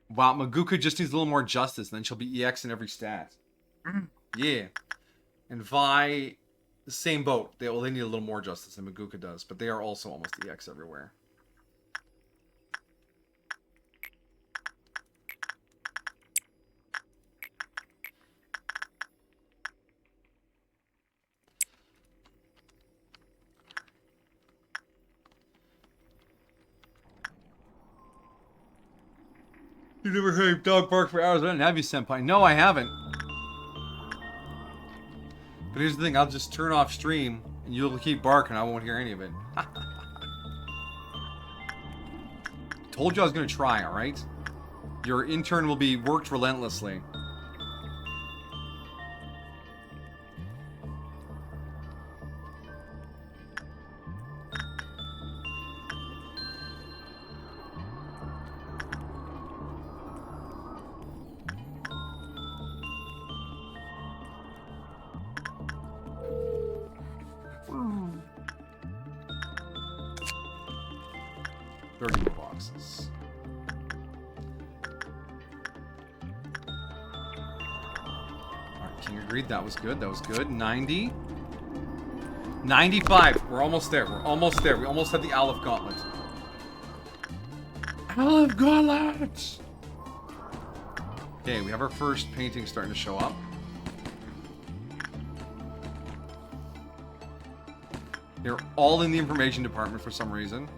Wow, Maguka just needs a little more justice, and then she'll be EX in every stat. Yeah. And Vi, the same boat. They need a little more justice than Maguka does, but they are also almost EX everywhere. You never heard dog bark for hours. I didn't have you, senpai. No, I haven't. But here's the thing. I'll just turn off stream, and you'll keep barking. I won't hear any of it. Told you I was going to try, alright? Your intern will be worked relentlessly. That was good. That was good. 90. 95. We're almost there. We're almost there. We almost had the Aleph Gauntlet. Aleph Gauntlet! Okay, we have our first painting starting to show up. They're all in the information department for some reason.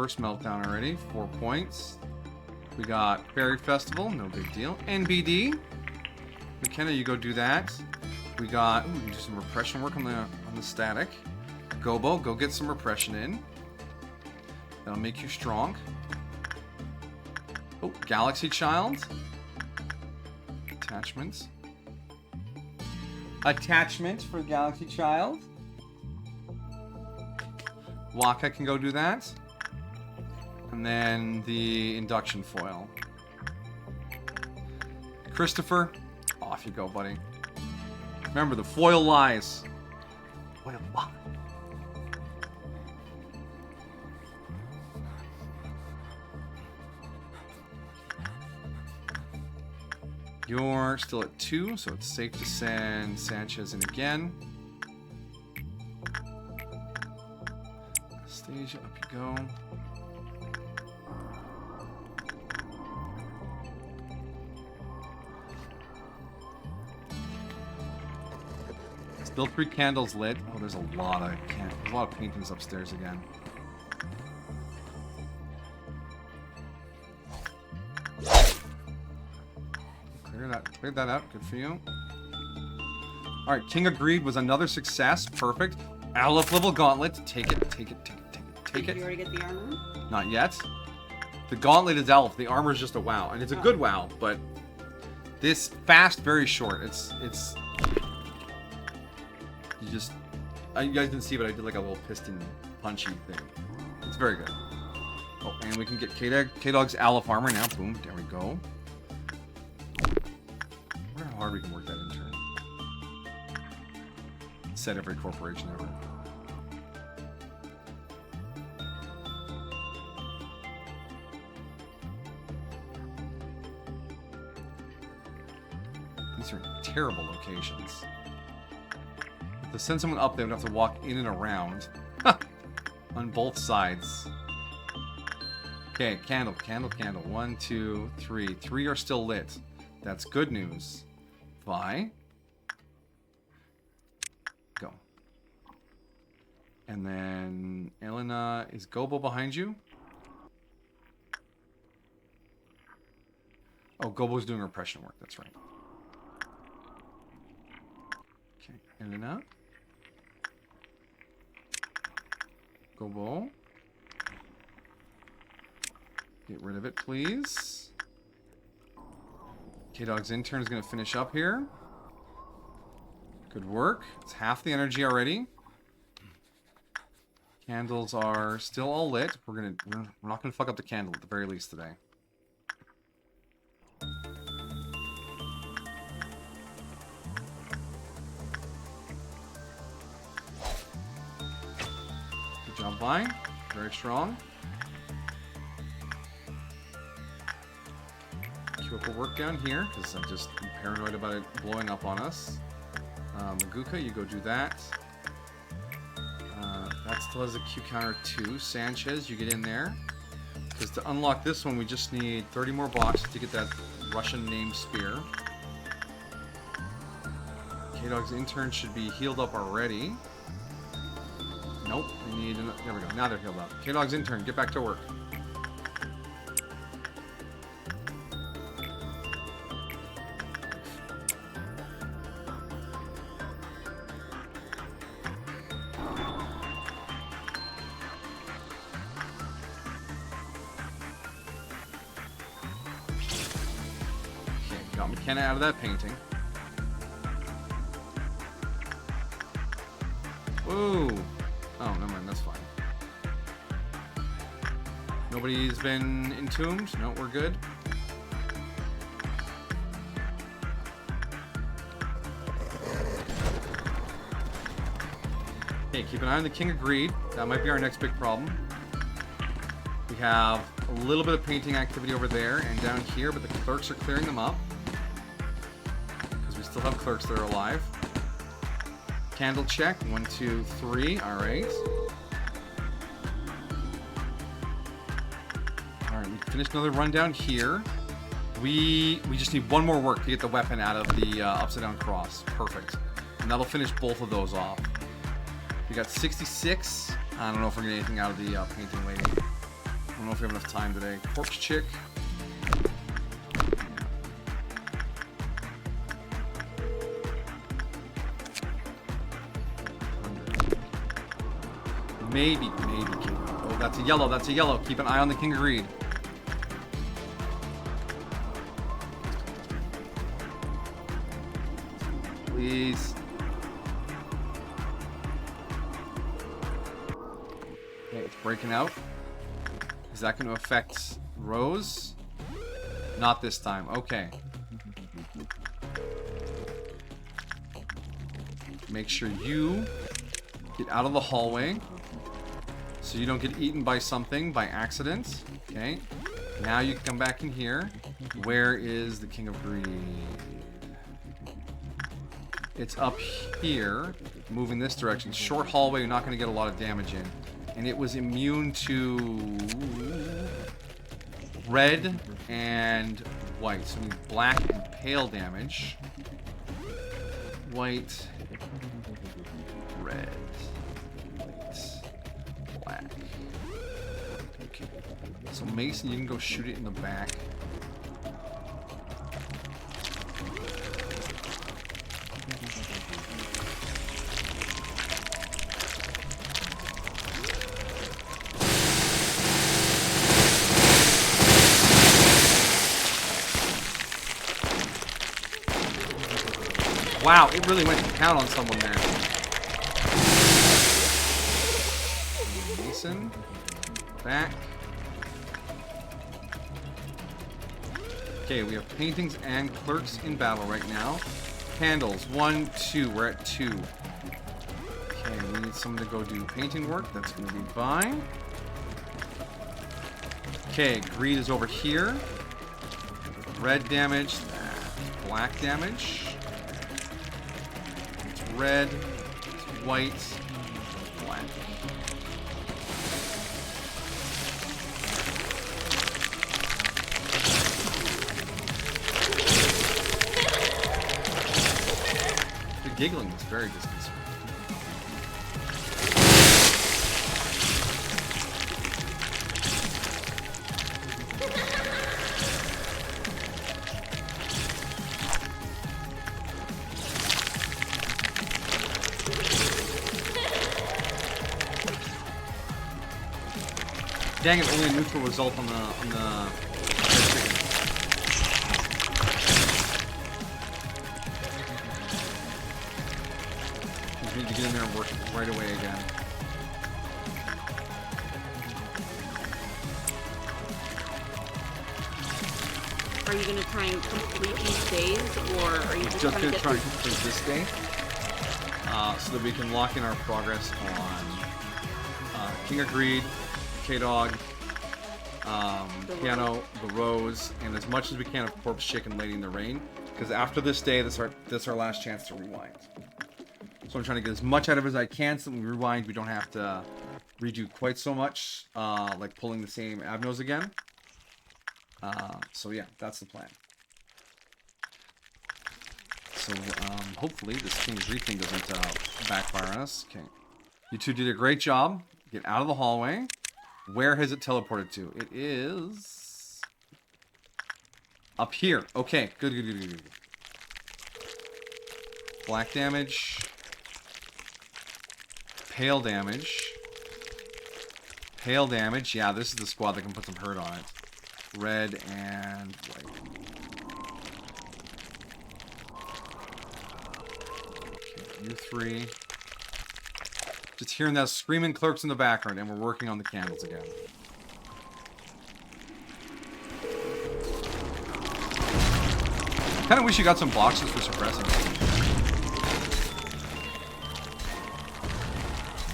first meltdown already. 4 points. We got Fairy Festival, no big deal. NBD. McKenna, you go do that. We got, we can do some repression work on the static. Gobo, go get some repression in. That'll make you strong. Oh, Galaxy Child. Attachments. Attachment for Galaxy Child. Waka can go do that. And then the induction foil. Christopher, off you go, buddy. Remember, the foil lies. Foil lies. You're still at 2, so it's safe to send Sanchez in again. Anastasia, up you go. Still 3 candles lit. Oh, there's a lot of paintings upstairs again. Cleared that out. Good for you. All right, King of Greed was another success. Perfect. Aleph level gauntlet. Take it. Take it. Did you already get the armor? Not yet. The gauntlet is Aleph. The armor is just a WoW, and it's a good WoW, but this fast, very short. It's. You just. You guys didn't see, but I did like a little piston punchy thing. It's very good. Oh, and we can get K-Dog's Aleph armor now. Boom. There we go. I wonder how hard we can work that in turn. Set every corporation ever. These are terrible locations. To send someone up there, we have to walk in and around. On both sides. Okay, candle. 1, 2, 3. 3 are still lit. That's good news. Vi. Go. And then Elena, is Gobo behind you? Oh, Gobo's doing repression work, that's right. Okay, Elena. Gobo. Get rid of it, please. K-Dog's intern is going to finish up here. Good work. It's half the energy already. Candles are still all lit. We're not gonna fuck up the candle at the very least today. Good job, Vi. Very strong. Queue up a work down here because I'm just paranoid about it blowing up on us. Maguka, you go do that. That still has a Q counter 2. Sanchez, you get in there. Because to unlock this one, we just need 30 more boxes to get that Russian name spear. K-Dog's intern should be healed up already. Nope, we need... There we go, now they're healed up. K-Dog's intern, get back to work. Got McKenna out of that painting. Whoa! Oh, never mind, that's fine. Nobody's been entombed? No, we're good. Okay, keep an eye on the King of Greed. That might be our next big problem. We have a little bit of painting activity over there and down here, but the clerks are clearing them up. Still have clerks that are alive. Candle check. 1, 2, 3. Alright. Alright, we finished another run down here. We just need one more work to get the weapon out of the upside down cross. Perfect. And that'll finish both of those off. We got 66. I don't know if we're getting anything out of the painting lady. don't know if we have enough time today. Corpse chick. Maybe. Oh, that's a yellow. Keep an eye on the King of Greed. Please. Okay, it's breaking out. Is that going to affect Rose? Not this time. Okay. Make sure you get out of the hallway so you don't get eaten by something by accident. Okay. Now you can come back in here. Where is the King of Greed? It's up here, moving this direction. Short hallway, you're not going to get a lot of damage in. And it was immune to red and white. So we need black and pale damage. White, red, white, black. Okay. So Mason, you can go shoot it in the back. Wow, it really went to count on someone there. Mason. Back. Okay, we have paintings and clerks in battle right now. Candles. 1, 2. We're at 2. Okay, we need someone to go do painting work. That's going to be fine. Okay, greed is over here. Red damage. Black damage. Red, white, black. The giggling is very disconcerting. Dang it, only a neutral result on the chicken. We need to get in there and work right away again. Are you gonna try and complete these days, or are you just gonna try to and complete this day? So that we can lock in our progress on King of Greed, K-Dog, Piano, the Rose, and as much as we can of Corpse Chick and Lady in the Rain, because after this day, this is our last chance to rewind. So I'm trying to get as much out of it as I can, so when we rewind, we don't have to redo quite so much, like pulling the same Abnos again. So yeah, that's the plan. So hopefully this King's Greed thing doesn't backfire on us. Okay, you two did a great job. Get out of the hallway. Where has it teleported to? It is up here. Okay, good. Black damage. Pale damage. Pale damage. Yeah, this is the squad that can put some hurt on it. Red and white. Okay, you three. Just hearing that screaming clerks in the background, and we're working on the candles again. Kind of wish you got some boxes for suppressing.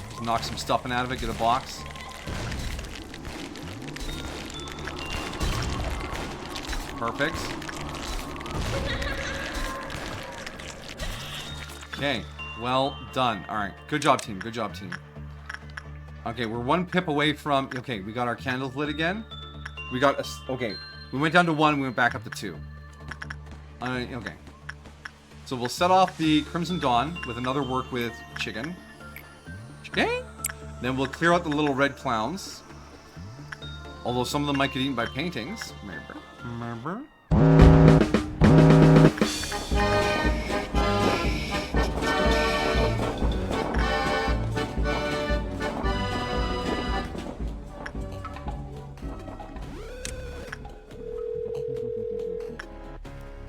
Just knock some stuffing out of it, get a box. Perfect. Okay. Well done. Alright. Good job, team. Good job, team. Okay, we're one pip away from... Okay, we got our candles lit again. We got... Okay. We went down to 1. We went back up to 2. Okay. So we'll set off the Crimson Dawn with another work with Chicken. Chicken? Then we'll clear out the little red clowns. Although some of them might get eaten by paintings. Remember?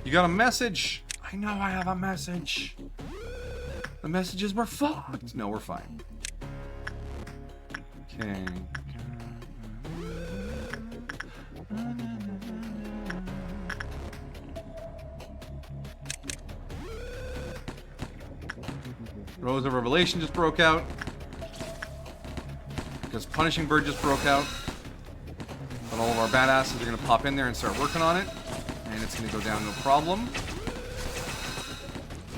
You got a message? I know I have a message. The message is we're fucked. No, we're fine. Okay. Rose of Revelation just broke out. Because Punishing Bird just broke out. But all of our badasses are going to pop in there and start working on it. And it's going to go down no problem.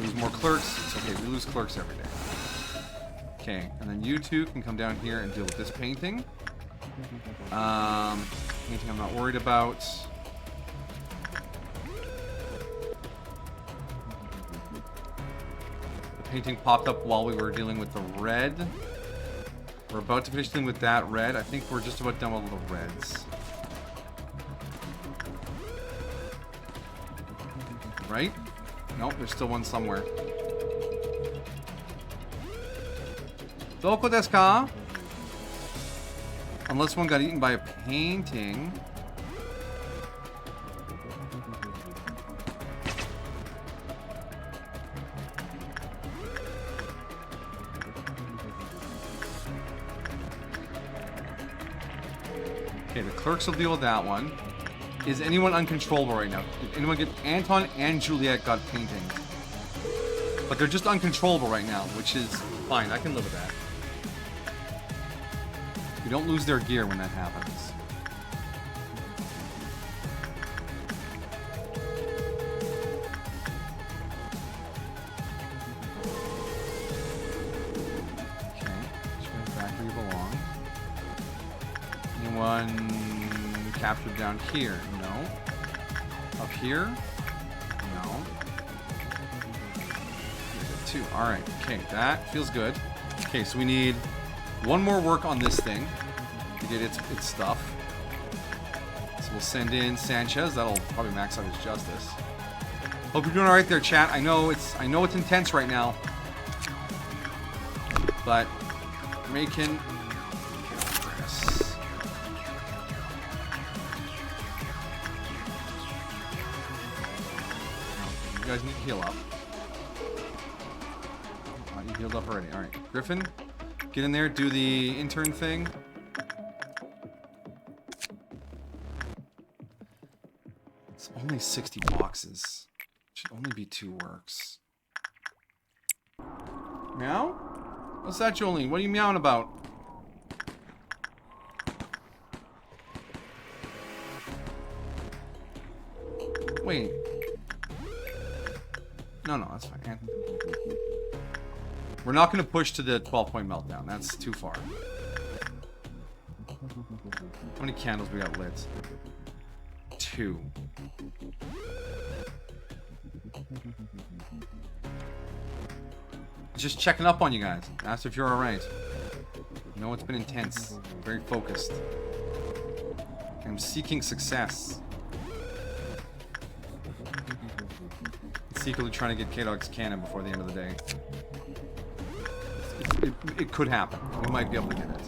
Lose more clerks. It's okay, we lose clerks every day. Okay, and then you two can come down here and deal with this painting. Painting I'm not worried about. The painting popped up while we were dealing with the red. We're about to finish dealing with that red. I think we're just about done with all the reds. Right? Nope, there's still one somewhere. Doko desu ka? Unless one got eaten by a painting. Okay, the clerks will deal with that one. Is anyone uncontrollable right now? Did anyone get... Anton and Juliet got painting. But they're just uncontrollable right now, which is fine. I can live with that. You don't lose their gear when that happens. Okay. Just go back where you belong. Anyone captured down here? No. Up here? No. Two. Alright. Okay, that feels good. Okay, so we need one more work on this thing to get its stuff. So we'll send in Sanchez. That'll probably max out his justice. Hope you're doing alright there, chat. I know it's intense right now. But making progress. You guys need to heal up. You healed up already. Alright. Griffin, get in there, do the intern thing. It's only 60 boxes. Should only be 2 works. Meow? What's that, Jolene? What are you meowing about? Wait. No, that's fine. Anthony. We're not going to push to the 12-point meltdown. That's too far. How many candles we got lit? 2. Just checking up on you guys. Ask if you're alright. You know it's been intense. Very focused. I'm seeking success. Secretly trying to get K-Dog's cannon before the end of the day. It could happen. We might be able to get it.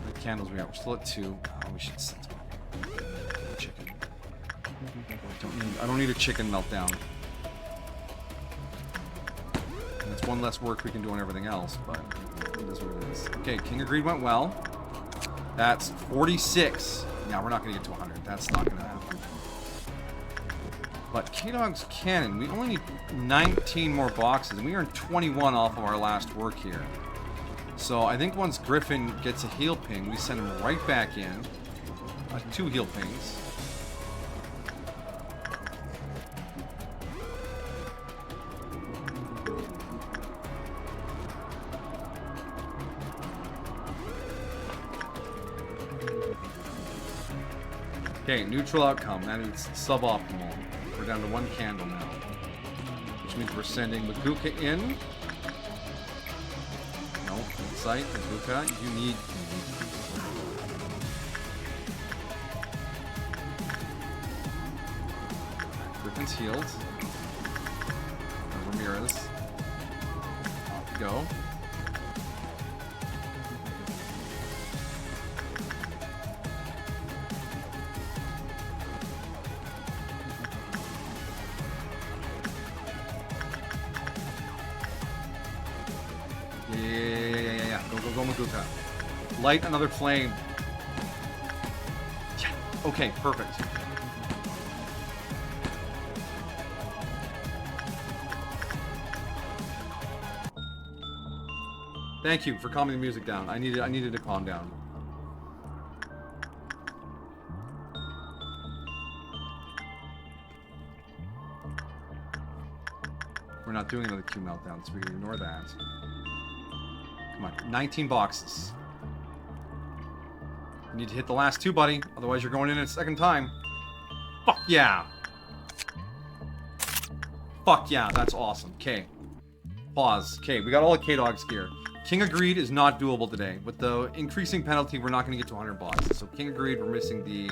The candles we got. We're still at 2. Oh, we should set chicken. I don't need a chicken meltdown. And that's one less work we can do on everything else, but it is what it is. Okay, King of Greed went well. That's 46. Now we're not going to get to 100. That's not going to happen. But K-Dog's cannon, we only need 19 more boxes, and we earned 21 off of our last work here. So I think once Griffin gets a heal ping, we send him right back in. 2 heal pings. Okay, neutral outcome. That is suboptimal. We're down to 1 candle now. Which which means we're sending Maguka in. No, insight, Maguka, you need... Griffin's healed. Ramirez. Off we go. Yeah. Go, Maguka. Light another flame. Yeah. Okay, perfect. Thank you for calming the music down. I needed to calm down. We're not doing another Q meltdown, so we can ignore that. Come on, 19 boxes. You need to hit the last 2, buddy. Otherwise, you're going in a second time. Fuck yeah! Fuck yeah, that's awesome. Okay. Pause. Okay, we got all the K-Dog's gear. King of Greed is not doable today. With the increasing penalty, we're not going to get to 100 boxes. So King of Greed, we're missing the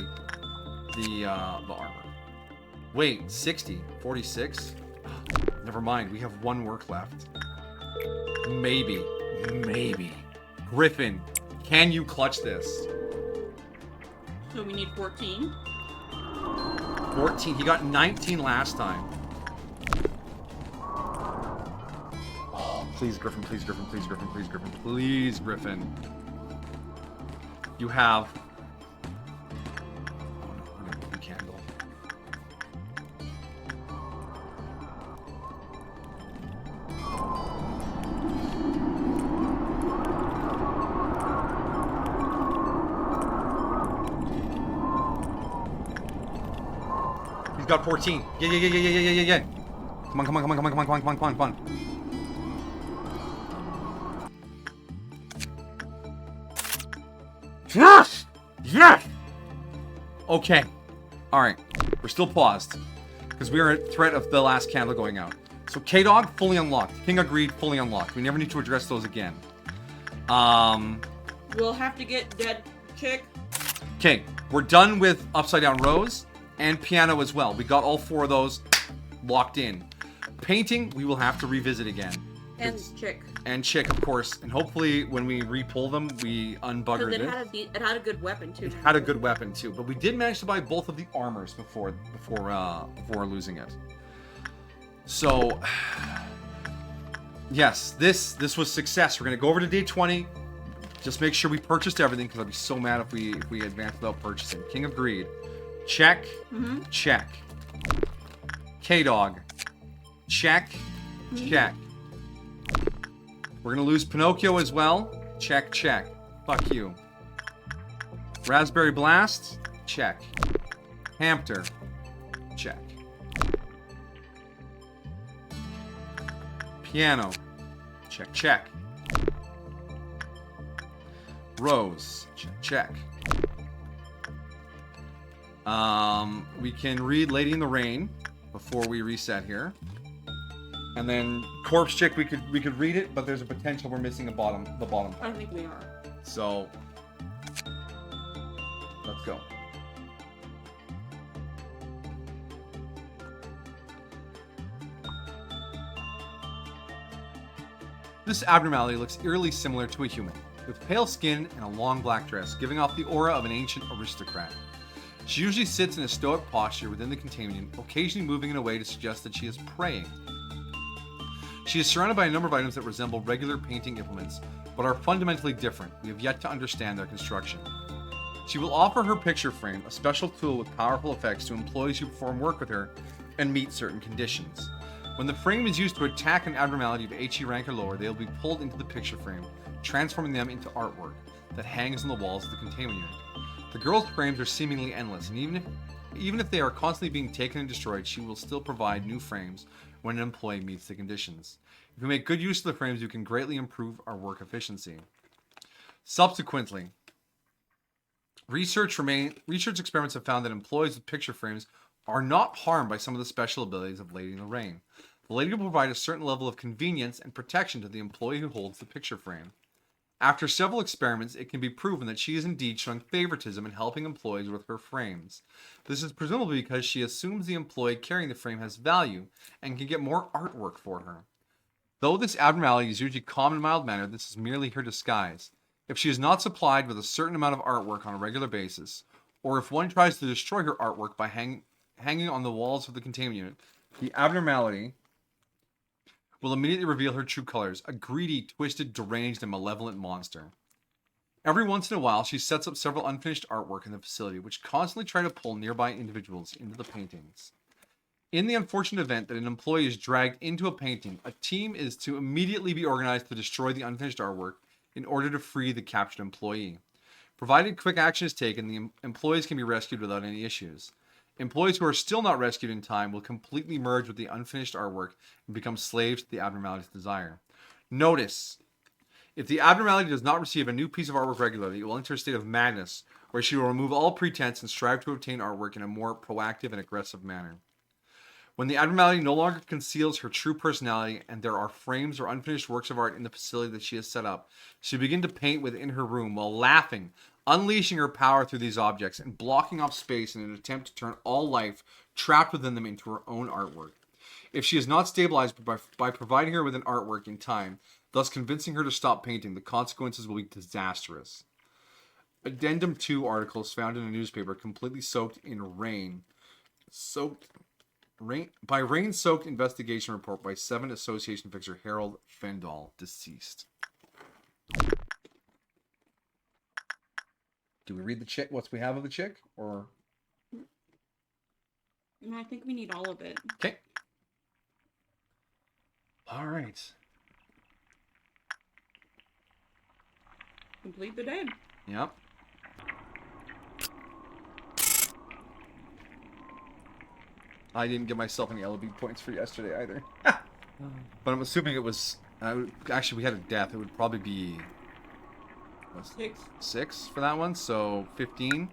armor. Wait, 60? 46? Never mind, we have 1 work left. Maybe. Griffin, can you clutch this? So we need 14. 14. He got 19 last time. Please, Griffin, please, Griffin, please, Griffin, please, Griffin, please, Griffin. You have... Oh no, I'm gonna get the candle. He's got 14. Yeah. Come on. Yes! Okay. Alright. We're still paused. Because we are at threat of the last candle going out. So K-Dog, fully unlocked. King of Greed, fully unlocked. We never need to address those again. We'll have to get Dead Chick. Okay. We're done with Upside Down Rose and Piano as well. We got all 4 of those locked in. Painting, we will have to revisit again. And Chick. And Chick, of course. And hopefully, when we re-pull them, we unbuggered it. It had a good weapon, too. It had a good weapon, too. But we did manage to buy both of the armors before losing it. So, yes, this was success. We're going to go over to day 20. Just make sure we purchased everything, because I'd be so mad if we advanced without purchasing. King of Greed. Check. Mm-hmm. Check. K-Dog. Check. Mm-hmm. Check. We're gonna lose Pinocchio as well. Check. Fuck you. Raspberry Blast. Check. Hamster. Check. Piano. Check. Rose. Check. We can read Lady in the Rain before we reset here. And then Corpse Chick, we could read it, but there's a potential we're missing the bottom part. I think we are. So let's go. This abnormality looks eerily similar to a human, with pale skin and a long black dress, giving off the aura of an ancient aristocrat. She usually sits in a stoic posture within the containment, occasionally moving in a way to suggest that she is praying. She is surrounded by a number of items that resemble regular painting implements, but are fundamentally different. We have yet to understand their construction. She will offer her picture frame, a special tool with powerful effects, to employees who perform work with her and meet certain conditions. When the frame is used to attack an abnormality of HE rank or lower, they will be pulled into the picture frame, transforming them into artwork that hangs on the walls of the containment unit. The girl's frames are seemingly endless, and even if they are constantly being taken and destroyed, she will still provide new frames when an employee meets the conditions. If we make good use of the frames, we can greatly improve our work efficiency. Subsequently, research experiments have found that employees with picture frames are not harmed by some of the special abilities of Lady in the Rain. The lady will provide a certain level of convenience and protection to the employee who holds the picture frame. After several experiments, it can be proven that she is indeed showing favoritism in helping employees with her frames. This is presumably because she assumes the employee carrying the frame has value and can get more artwork for her. Though this abnormality is usually common and mild-mannered, this is merely her disguise. If she is not supplied with a certain amount of artwork on a regular basis, or if one tries to destroy her artwork by hanging on the walls of the containment unit, the abnormality will immediately reveal her true colors, a greedy, twisted, deranged, and malevolent monster. Every once in a while, she sets up several unfinished artwork in the facility, which constantly try to pull nearby individuals into the paintings. In the unfortunate event that an employee is dragged into a painting, a team is to immediately be organized to destroy the unfinished artwork in order to free the captured employee. Provided quick action is taken, the employees can be rescued without any issues. Employees who are still not rescued in time will completely merge with the unfinished artwork and become slaves to the abnormality's desire. Notice, if the abnormality does not receive a new piece of artwork regularly, it will enter a state of madness where she will remove all pretense and strive to obtain artwork in a more proactive and aggressive manner. When the abnormality no longer conceals her true personality and there are frames or unfinished works of art in the facility that she has set up, she will begin to paint within her room while laughing, unleashing her power through these objects and blocking off space in an attempt to turn all life trapped within them into her own artwork. If she is not stabilized by providing her with an artwork in time, thus convincing her to stop painting, the consequences will be disastrous. Addendum 2 articles found in a newspaper completely soaked in rain. Rain-soaked investigation report by 7 Association fixer Harold Fendall, deceased. Do we read the chick? What we have of the chick, or? No, I think we need all of it. Okay. All right. Complete the day. Yep. I didn't give myself any LB points for yesterday either. But I'm assuming it was... actually, we had a death. It would probably be... 6 for that one, so 15.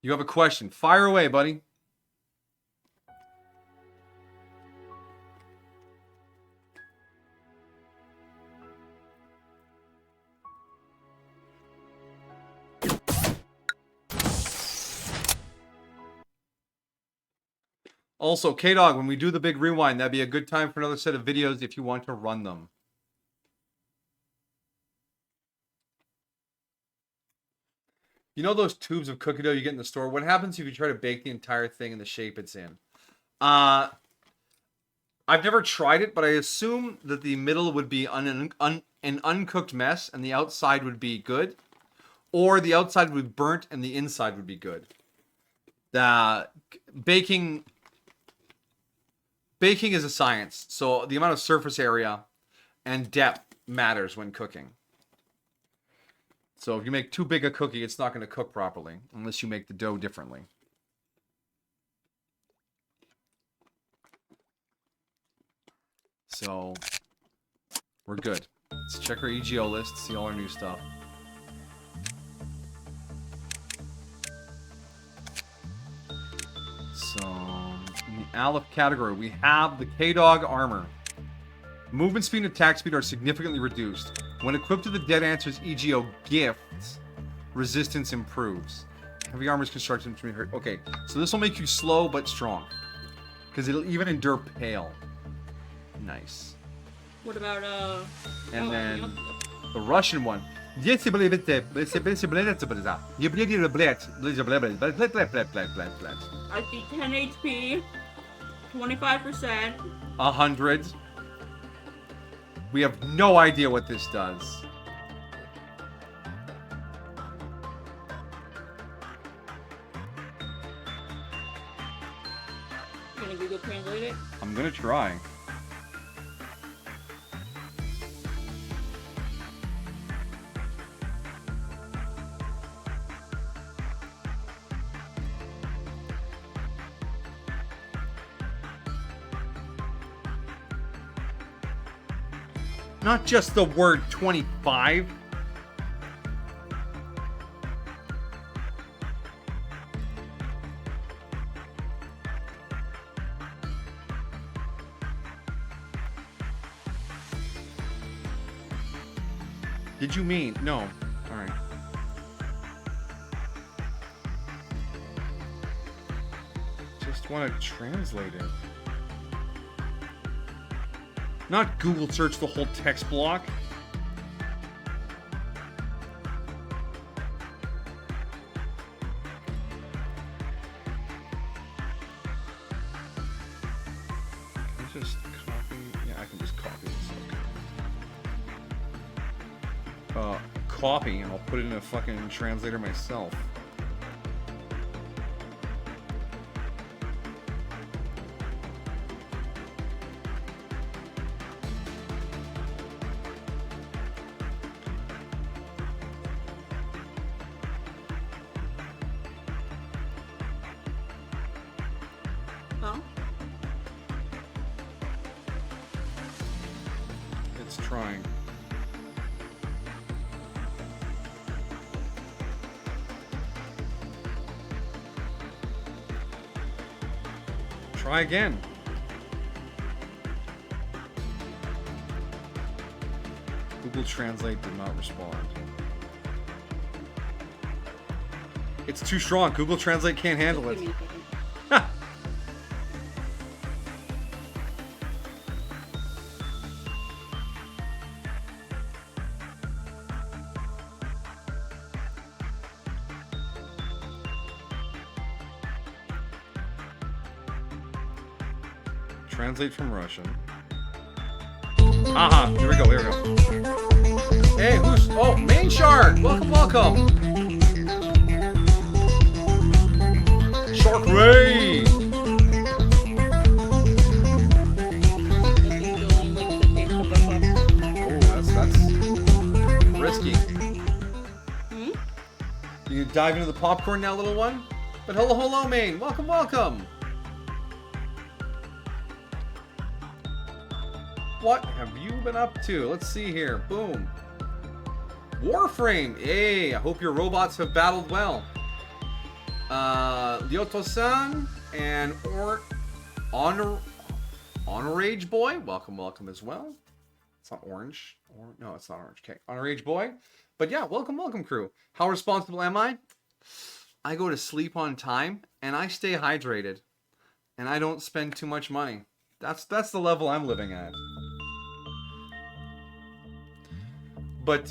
You have a question. Fire away, buddy. Also, K-Dog, when we do the big rewind, that'd be a good time for another set of videos if you want to run them. You know those tubes of cookie dough you get in the store? What happens if you try to bake the entire thing in the shape it's in? I've never tried it, but I assume that the middle would be an uncooked mess and the outside would be good. Or the outside would be burnt and the inside would be good. The baking is a science, so the amount of surface area and depth matters when cooking. So if you make too big a cookie, it's not going to cook properly, unless you make the dough differently. So, we're good. Let's check our EGO list, see all our new stuff. So, in the Aleph category, we have the K-Dog armor. Movement speed and attack speed are significantly reduced. When equipped with the Dead Answers EGO gift, resistance improves. Heavy armor is constructed to be hurt. Okay, so this will make you slow but strong. Because it'll even endure pale. Nice. What about, And then the Russian one. I see 10 HP, 25%. 100. We have no idea what this does. Gonna Google Translate it? I'm gonna try. Not just the word 25. did you mean? No. All right. Just want to translate it. Not Google search the whole text block. Just copy. Yeah, I can just copy this. Okay. Copy, and I'll put it in a fucking translator myself. Huh? It's trying. Try again. Google Translate did not respond. It's too strong. Google Translate can't handle it. Give me a second. Ha! Translate from Russian. Aha, here we go, here we go. Hey, who's... Oh, Main Shark! Welcome, welcome! Shark Ray! Oh, that's risky. Hmm? You dive into the popcorn now, little one? But hello, Main! Welcome, welcome! What have you been up to? Let's see here. Boom. Warframe. Hey, I hope your robots have battled well. Lyoto-san and Honorage Boy. Welcome as well. It's not orange. No, it's not orange. Okay, Honorage Boy. But yeah, welcome crew. How responsible am I? I go to sleep on time and I stay hydrated. And I don't spend too much money. That's the level I'm living at. But,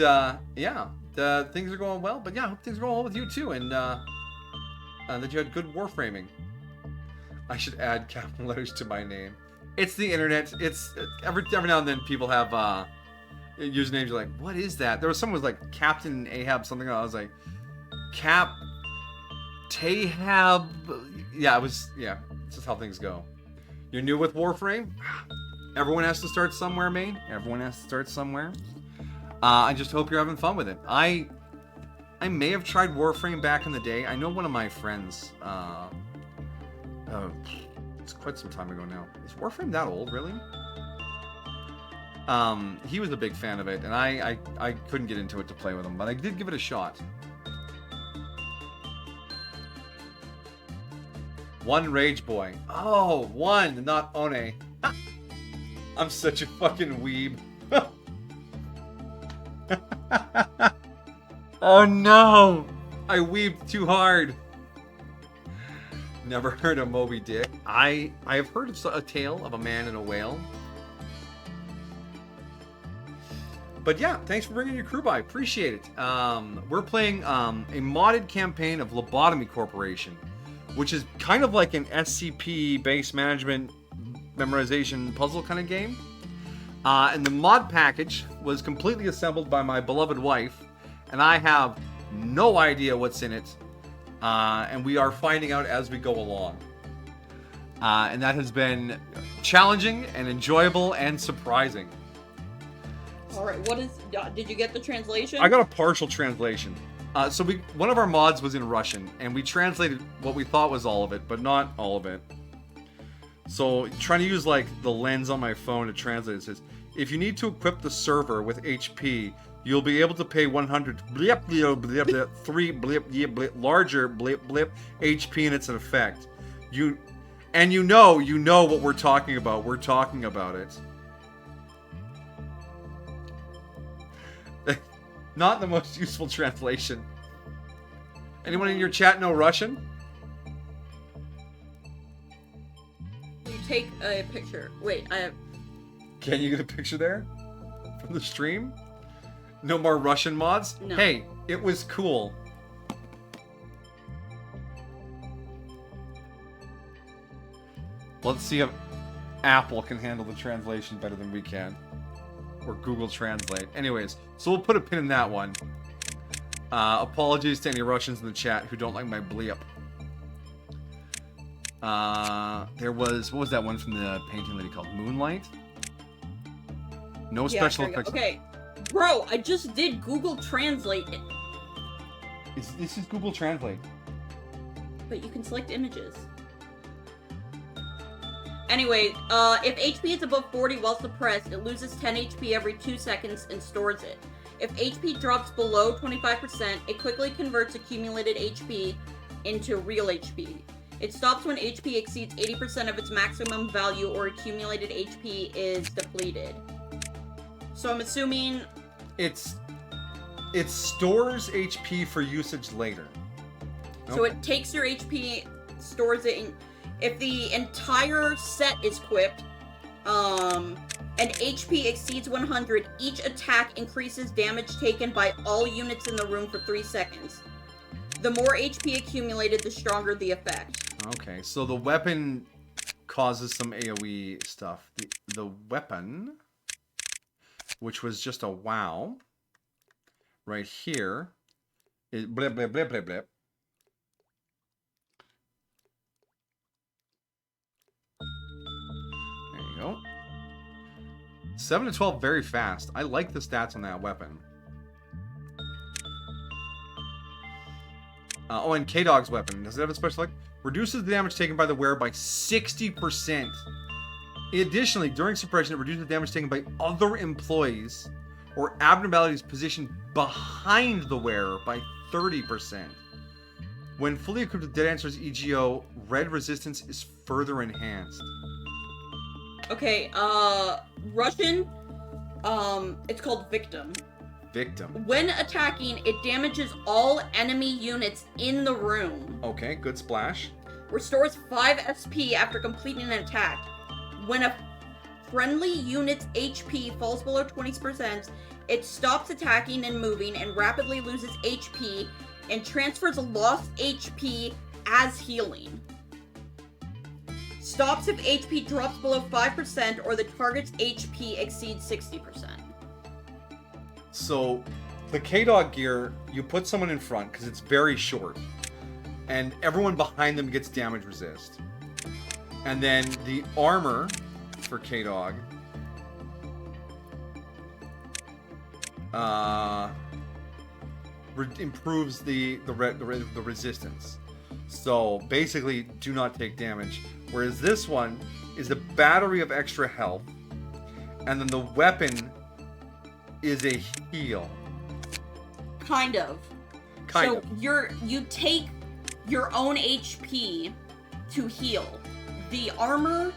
yeah, things are going well. But, yeah, I hope things are going well with you, too. And, that you had good warframing. I should add capital letters to my name. It's the internet. It's, every now and then people have, usernames. You're like, what is that? There was someone who was like, Captain Ahab something. I was like, Tahab. Yeah, it's just how things go. You're new with Warframe? Everyone has to start somewhere, Maine. Everyone has to start somewhere. I just hope you're having fun with it. I may have tried Warframe back in the day. I know one of my friends. It's quite some time ago now. Is Warframe that old, really? He was a big fan of it, and I couldn't get into it to play with him, but I did give it a shot. One Rage Boy. Oh, one, not One. I'm such a fucking weeb. Oh no! I weeped too hard. Never heard of Moby Dick. I have heard of a tale of a man and a whale. But yeah, thanks for bringing your crew by. Appreciate it. We're playing a modded campaign of Lobotomy Corporation, which is kind of like an SCP-based management memorization puzzle kind of game. And the mod package was completely assembled by my beloved wife, and I have no idea what's in it. And we are finding out as we go along. And that has been challenging and enjoyable and surprising. All right, did you get the translation? I got a partial translation. So one of our mods was in Russian, and we translated what we thought was all of it, but not all of it. So trying to use like the lens on my phone to translate it says, if you need to equip the server with HP, you'll be able to pay 100 blip, blip, blip, blip, 3 blip, blip, larger blip, blip HP, and it's an effect. You know what we're talking about. We're talking about it. Not the most useful translation. Anyone in your chat know Russian? You take a picture. Wait, I have... Can you get a picture there? From the stream? No more Russian mods? No. Hey, it was cool. Let's see if Apple can handle the translation better than we can. Or Google Translate. Anyways, so we'll put a pin in that one. Apologies to any Russians in the chat who don't like my bleep. There was... What was that one from the painting lady called? Moonlight? No special effects. Okay. Bro, I just did Google Translate it. This is Google Translate. But you can select images. Anyway, if HP is above 40 while suppressed, it loses 10 HP every 2 seconds and stores it. If HP drops below 25%, it quickly converts accumulated HP into real HP. It stops when HP exceeds 80% of its maximum value or accumulated HP is depleted. So I'm assuming... It stores HP for usage later. So it takes your HP, stores it in... If the entire set is equipped, and HP exceeds 100, each attack increases damage taken by all units in the room for 3 seconds. The more HP accumulated, the stronger the effect. Okay, so the weapon causes some AoE stuff. The weapon, which was just a wow, right here, is blip, blip, blip, blip, blip. There you go. 7 to 12 very fast. I like the stats on that weapon. Oh, and K-Dog's weapon. Does it have a special effect? Reduces the damage taken by the wearer by 60%. Additionally, during suppression, it reduces the damage taken by other employees or abnormalities positioned behind the wearer by 30%. When fully equipped with Dead Answer's EGO, red resistance is further enhanced. Okay, Russian, it's called Victim. Victim. When attacking, it damages all enemy units in the room. Okay, good splash. Restores 5 SP after completing an attack. When a friendly unit's HP falls below 20%, it stops attacking and moving and rapidly loses HP and transfers lost HP as healing. Stops if HP drops below 5% or the target's HP exceeds 60%. So, the K-Dog gear, you put someone in front because it's very short. And everyone behind them gets damage resist. And then the armor for K-Dog improves the resistance. So, basically, do not take damage. Whereas this one is a battery of extra health. And then the weapon is a heal. Kind of. Kind of. You take your own HP to heal. The armor,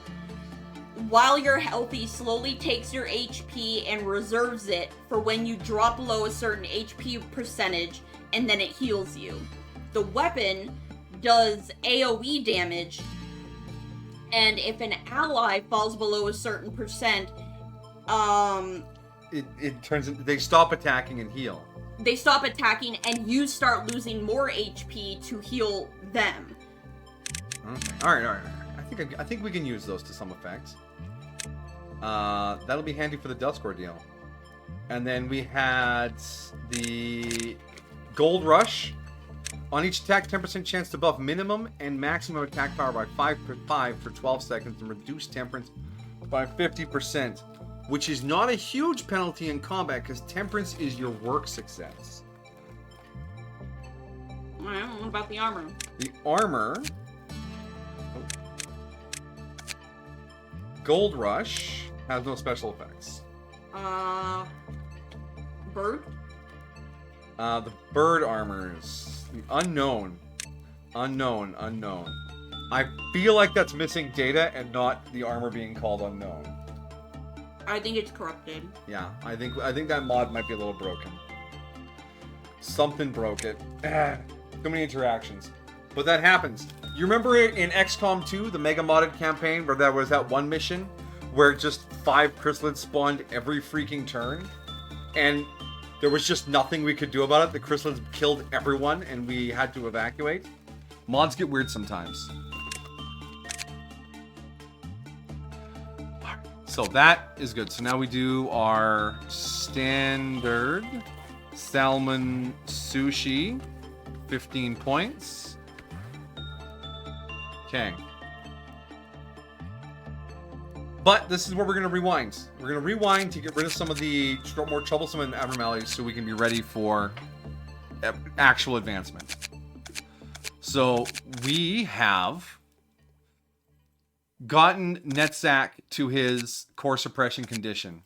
while you're healthy, slowly takes your HP and reserves it for when you drop below a certain HP percentage, and then it heals you. The weapon does AoE damage, and if an ally falls below a certain percent, it turns into, they stop attacking and heal. They stop attacking and you start losing more HP to heal them. Okay. All right. I think we can use those to some effect. That'll be handy for the Dusk Ordeal. And then we had the Gold Rush. On each attack, 10% chance to buff minimum and maximum attack power by 5 for 12 seconds and reduce temperance by 50%. Which is not a huge penalty in combat, because temperance is your work success. Alright, what about the armor? The armor... Gold Rush has no special effects. Bird? The bird armors. The unknown. Unknown. I feel like that's missing data and not the armor being called unknown. I think it's corrupted. Yeah, I think that mod might be a little broken. Something broke it. Too many interactions. But that happens. You remember in XCOM 2, the Mega Modded campaign, where there was that one mission where just 5 chrysalids spawned every freaking turn? And there was just nothing we could do about it. The chrysalids killed everyone and we had to evacuate. Mods get weird sometimes. So that is good. So now we do our standard salmon sushi. 15 points. Okay. But this is where we're going to rewind. We're going to rewind to get rid of some of the more troublesome abnormalities so we can be ready for actual advancement. So we have gotten Netzach to his core suppression condition.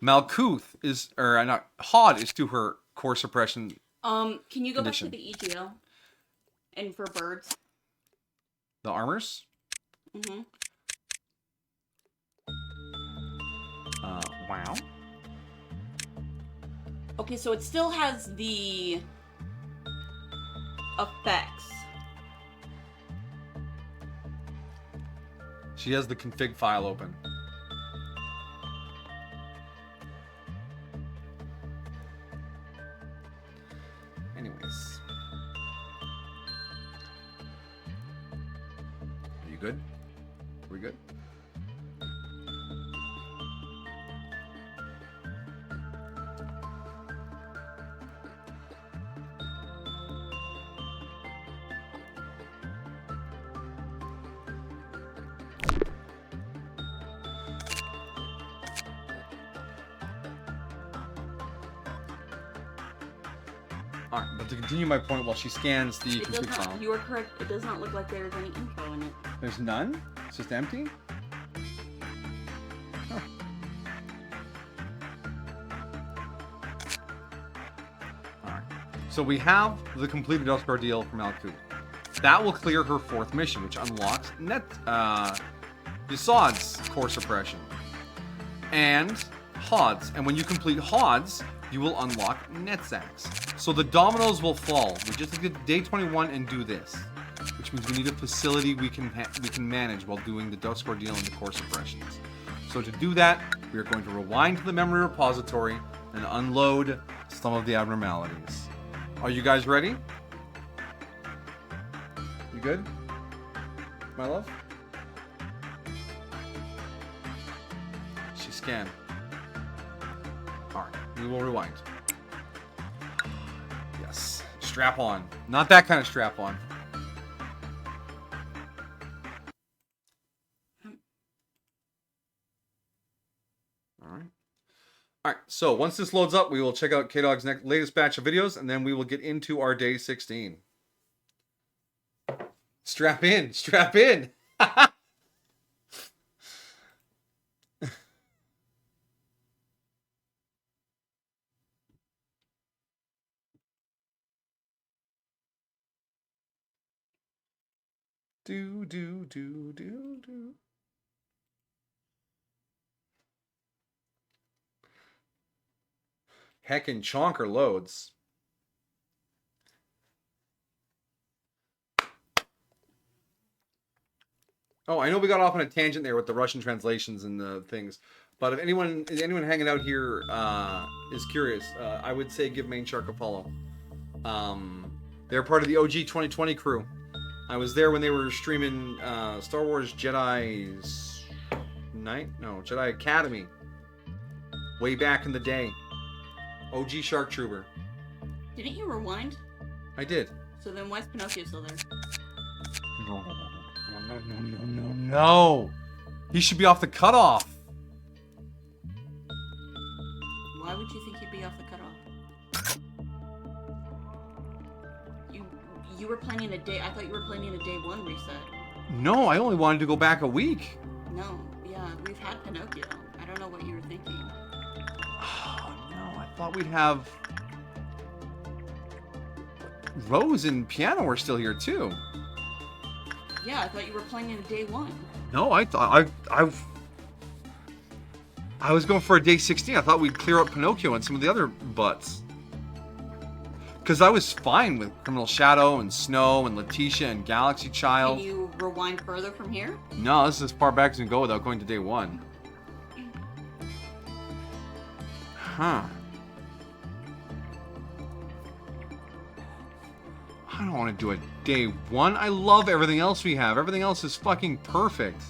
Malkuth is, or not, Hod is to her core suppression. Can you go condition. back to the EGL? And for birds? The armors? Mm-hmm. Wow. Okay, so it still has the effects. She has the config file open. Anyways. Are you good? Are we good? Alright, but to continue my point while she scans the It does config file. not, you are correct, it does not look like there's any info in it. There's none? It's just empty? Oh. Alright. So we have the completed Elspar deal from Malkuth. That will clear her 4th mission, which unlocks Yasod's core suppression. And Hod's. And when you complete Hod's, you will unlock Netzach's. So the dominoes will fall. We just get day 21 and do this. Which means we need a facility we can manage while doing the Dusk Ordeal and the core suppressions. So to do that, we are going to rewind to the memory repository and unload some of the abnormalities. Are you guys ready? You good? My love? She scanned. Alright, we will rewind. Yes. Strap on. Not that kind of strap on. Alright, so once this loads up, we will check out K-Dog's latest batch of videos, and then we will get into our day 16. Strap in! Strap in! do. Heckin' chonker loads. Oh, I know we got off on a tangent there with the Russian translations and the things, but if anyone hanging out here is curious, I would say give Main Shark a follow. They're part of the OG 2020 crew. I was there when they were streaming Star Wars Jedi Academy way back in the day. OG Shark Trooper. Didn't you rewind? I did. So then why is Pinocchio still there? No. He should be off the cutoff. Why would you think he'd be off the cutoff? You were planning a day. I thought you were planning a day 1 reset. No, I only wanted to go back a week. No, yeah, we've had Pinocchio. I don't know what you were thinking. Oh no, I thought we'd have Rose and Piano were still here too. Yeah, I thought you were planning a day 1. No, I thought I was going for a day 16. I thought we'd clear up Pinocchio and some of the other butts. Because I was fine with Criminal Shadow and Snow and Letitia and Galaxy Child. Can you rewind further from here? No, this is as far back as you can go without going to day 1. Huh. I don't want to do a day 1. I love everything else we have. Everything else is fucking perfect.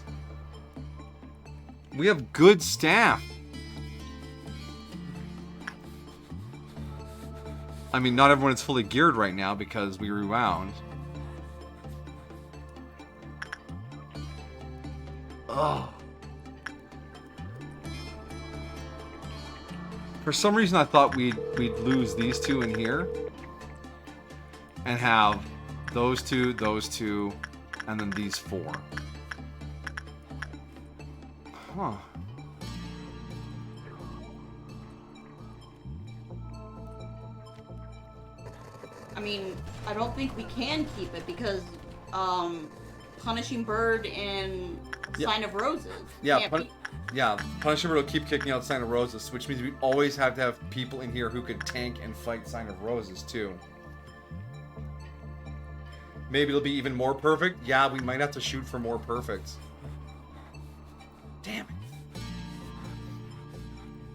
We have good staff. I mean, not everyone is fully geared right now because we rewound. Ugh. For some reason, I thought we'd lose these two in here and have those two, and then these 4. Huh. I mean, I don't think we can keep it because Punishing Bird and Sign of Roses. Yeah, Punisher will keep kicking out Sign of Roses, which means we always have to have people in here who could tank and fight Sign of Roses too. Maybe it'll be even more perfect. Yeah, we might have to shoot for more perfects. Damn it.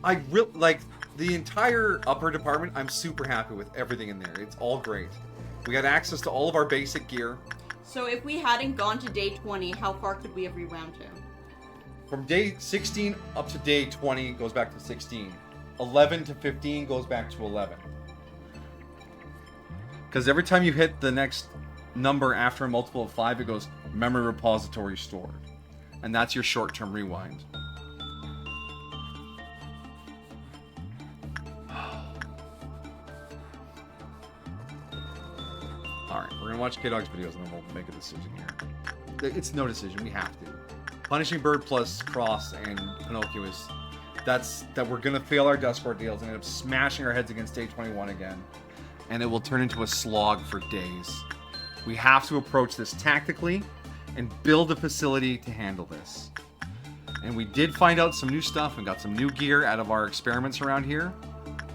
I really like the entire upper department. I'm super happy with everything in there. It's all great. We got access to all of our basic gear. So if we hadn't gone to day 20, how far could we have rewound to? From day 16 up to day 20 goes back to 16. 11 to 15 goes back to 11. Because every time you hit the next number after a multiple of 5, it goes memory repository stored. And that's your short-term rewind. Alright, we're gonna watch K-Dog's videos and then we'll make a decision here. It's no decision, we have to. Punishing Bird plus Cross and Pinocchio is... that we're gonna fail our Duskward deals and end up smashing our heads against day 21 again. And it will turn into a slog for days. We have to approach this tactically and build a facility to handle this. And we did find out some new stuff and got some new gear out of our experiments around here,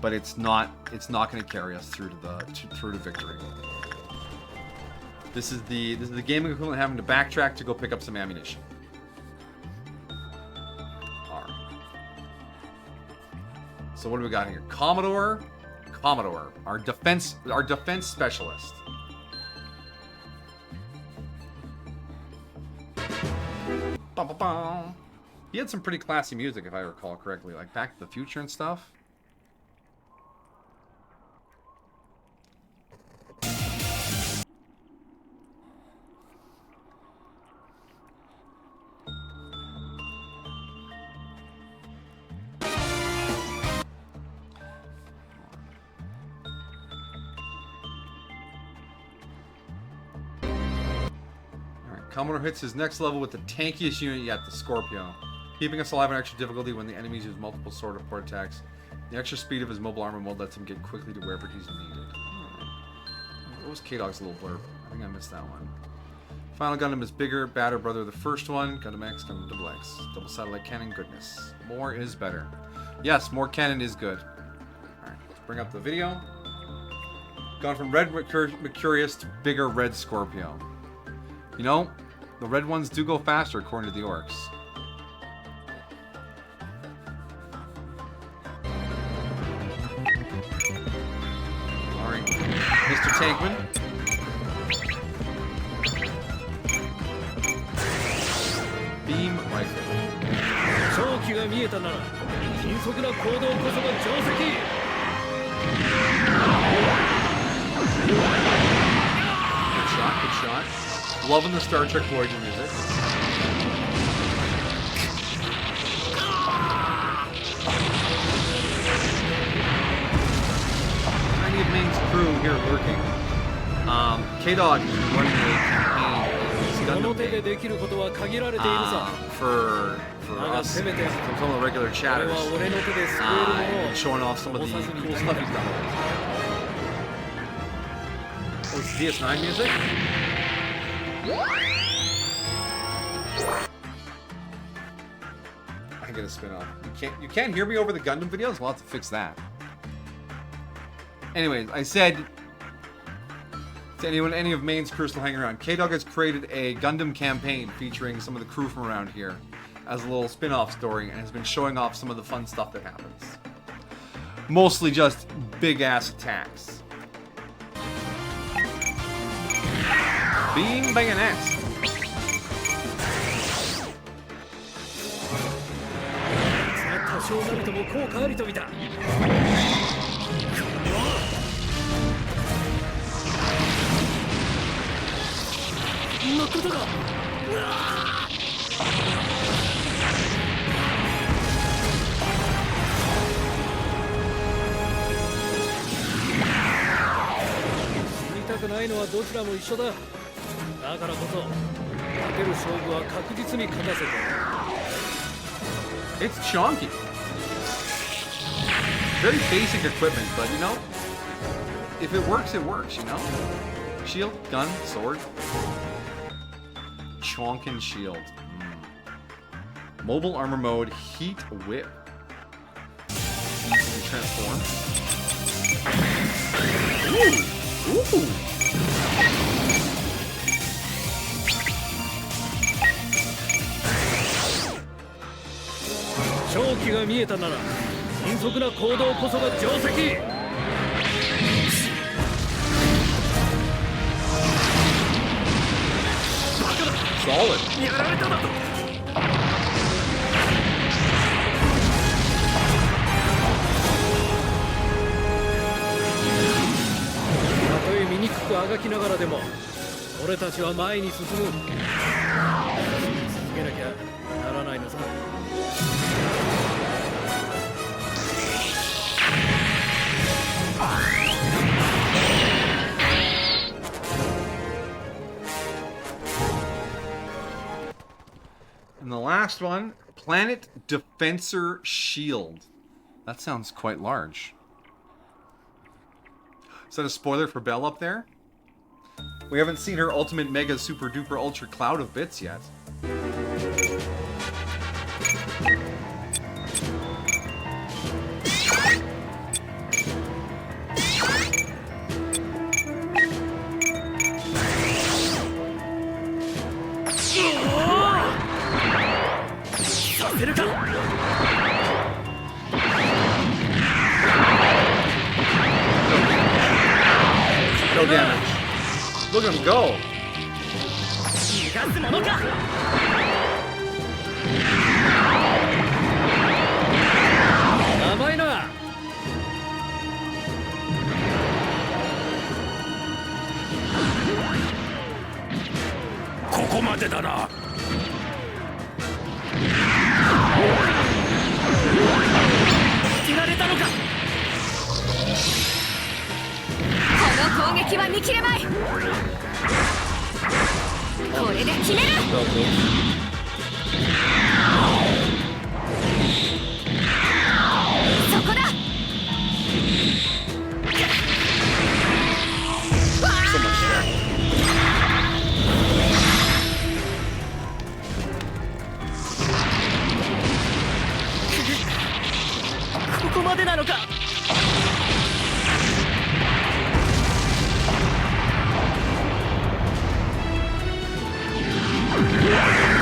but it's not going to carry us through to victory. This is the gaming equivalent of having to backtrack to go pick up some ammunition. All right. So what do we got here? Commodore, our defense specialist. He had some pretty classy music, if I recall correctly, like Back to the Future and stuff. Commodore hits his next level with the tankiest unit yet, the Scorpio, keeping us alive on extra difficulty when the enemies use multiple sword or port attacks. The extra speed of his mobile armor mode lets him get quickly to wherever he's needed. What was K-Dog's little blurb? I think I missed that one. Final Gundam is bigger, badder brother of the first one. Gundam X, Gundam Double X. Double satellite cannon, goodness. More is better. Yes, more cannon is good. Alright, let's bring up the video. Gone from red Mercurius to bigger red Scorpio. You know, the red ones do go faster according to the orcs. Alright, Mr. Tankman. Beam rifle. 勝機が見えたなら迅速な行動こそが定石 Good shot. Loving the Star Trek Voyager music. Plenty of Maine's crew here lurking. K-Dog is running a campaign for us, some of the regular chatters, and showing off some of the cool stuff he's done. Oh, it's DS9 music? I get a spin off. You can't hear me over the Gundam videos? We'll have to fix that. Anyways, I said To anyone, any of Maine's crew still hanging around, K-Dog has created a Gundam campaign featuring some of the crew from around here as a little spin-off story and has been showing off some of the fun stuff that happens. Mostly just big-ass attacks. Beam bayonets. 多少なりとも効果ありと見た。これはそんなことが。死にたくないのはどちらも一緒だ。だからこそ勝てる勝負は確実に勝たせて。It's chonky. Very basic equipment, but you know, if it works, it works, you know? Shield, gun, sword. Chonkin shield. Mobile armor mode, heat whip. Can you transform? Ooh! Ooh! 勝機が見えたなら迅速な行動こそが定石。Solid. やられただと。たとえ醜くあがきながらでも俺たちは前に進む。続けなきゃならないのさ。And the last one, Planet Defensor Shield. That sounds quite large. Is that a spoiler for Belle up there? We haven't seen her ultimate mega super duper ultra cloud of bits yet. No damage. Look at him go. 逃がすものか。甘いな。ここまでだな。捨てられたのか。この攻撃は見切れまい。これで決める。そこだ。So much strength. ここまでなのか。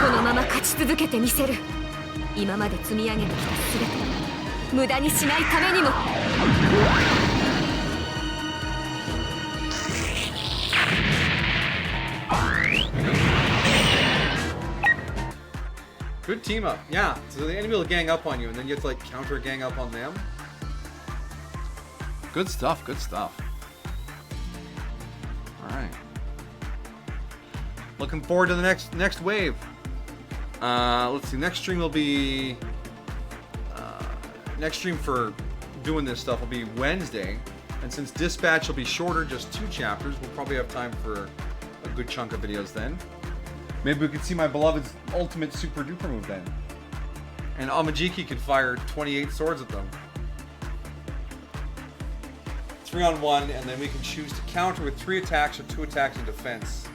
このまま勝ち続けてみせる。今まで積み上げてきた全て無駄にしないためにも。Good team up. Yeah, so the enemy will gang up on you and then you have to like counter gang up on them. Good stuff, good stuff. Alright. Looking forward to the next wave. Let's see, next stream will be next stream for doing this stuff will be Wednesday. And since Dispatch will be shorter, just 2 chapters, we'll probably have time for a good chunk of videos then. Maybe we could see my beloved's ultimate super duper move then. And Amajiki could fire 28 swords at them. 3-on-1, and then we can choose to counter with 3 attacks or 2 attacks in defense.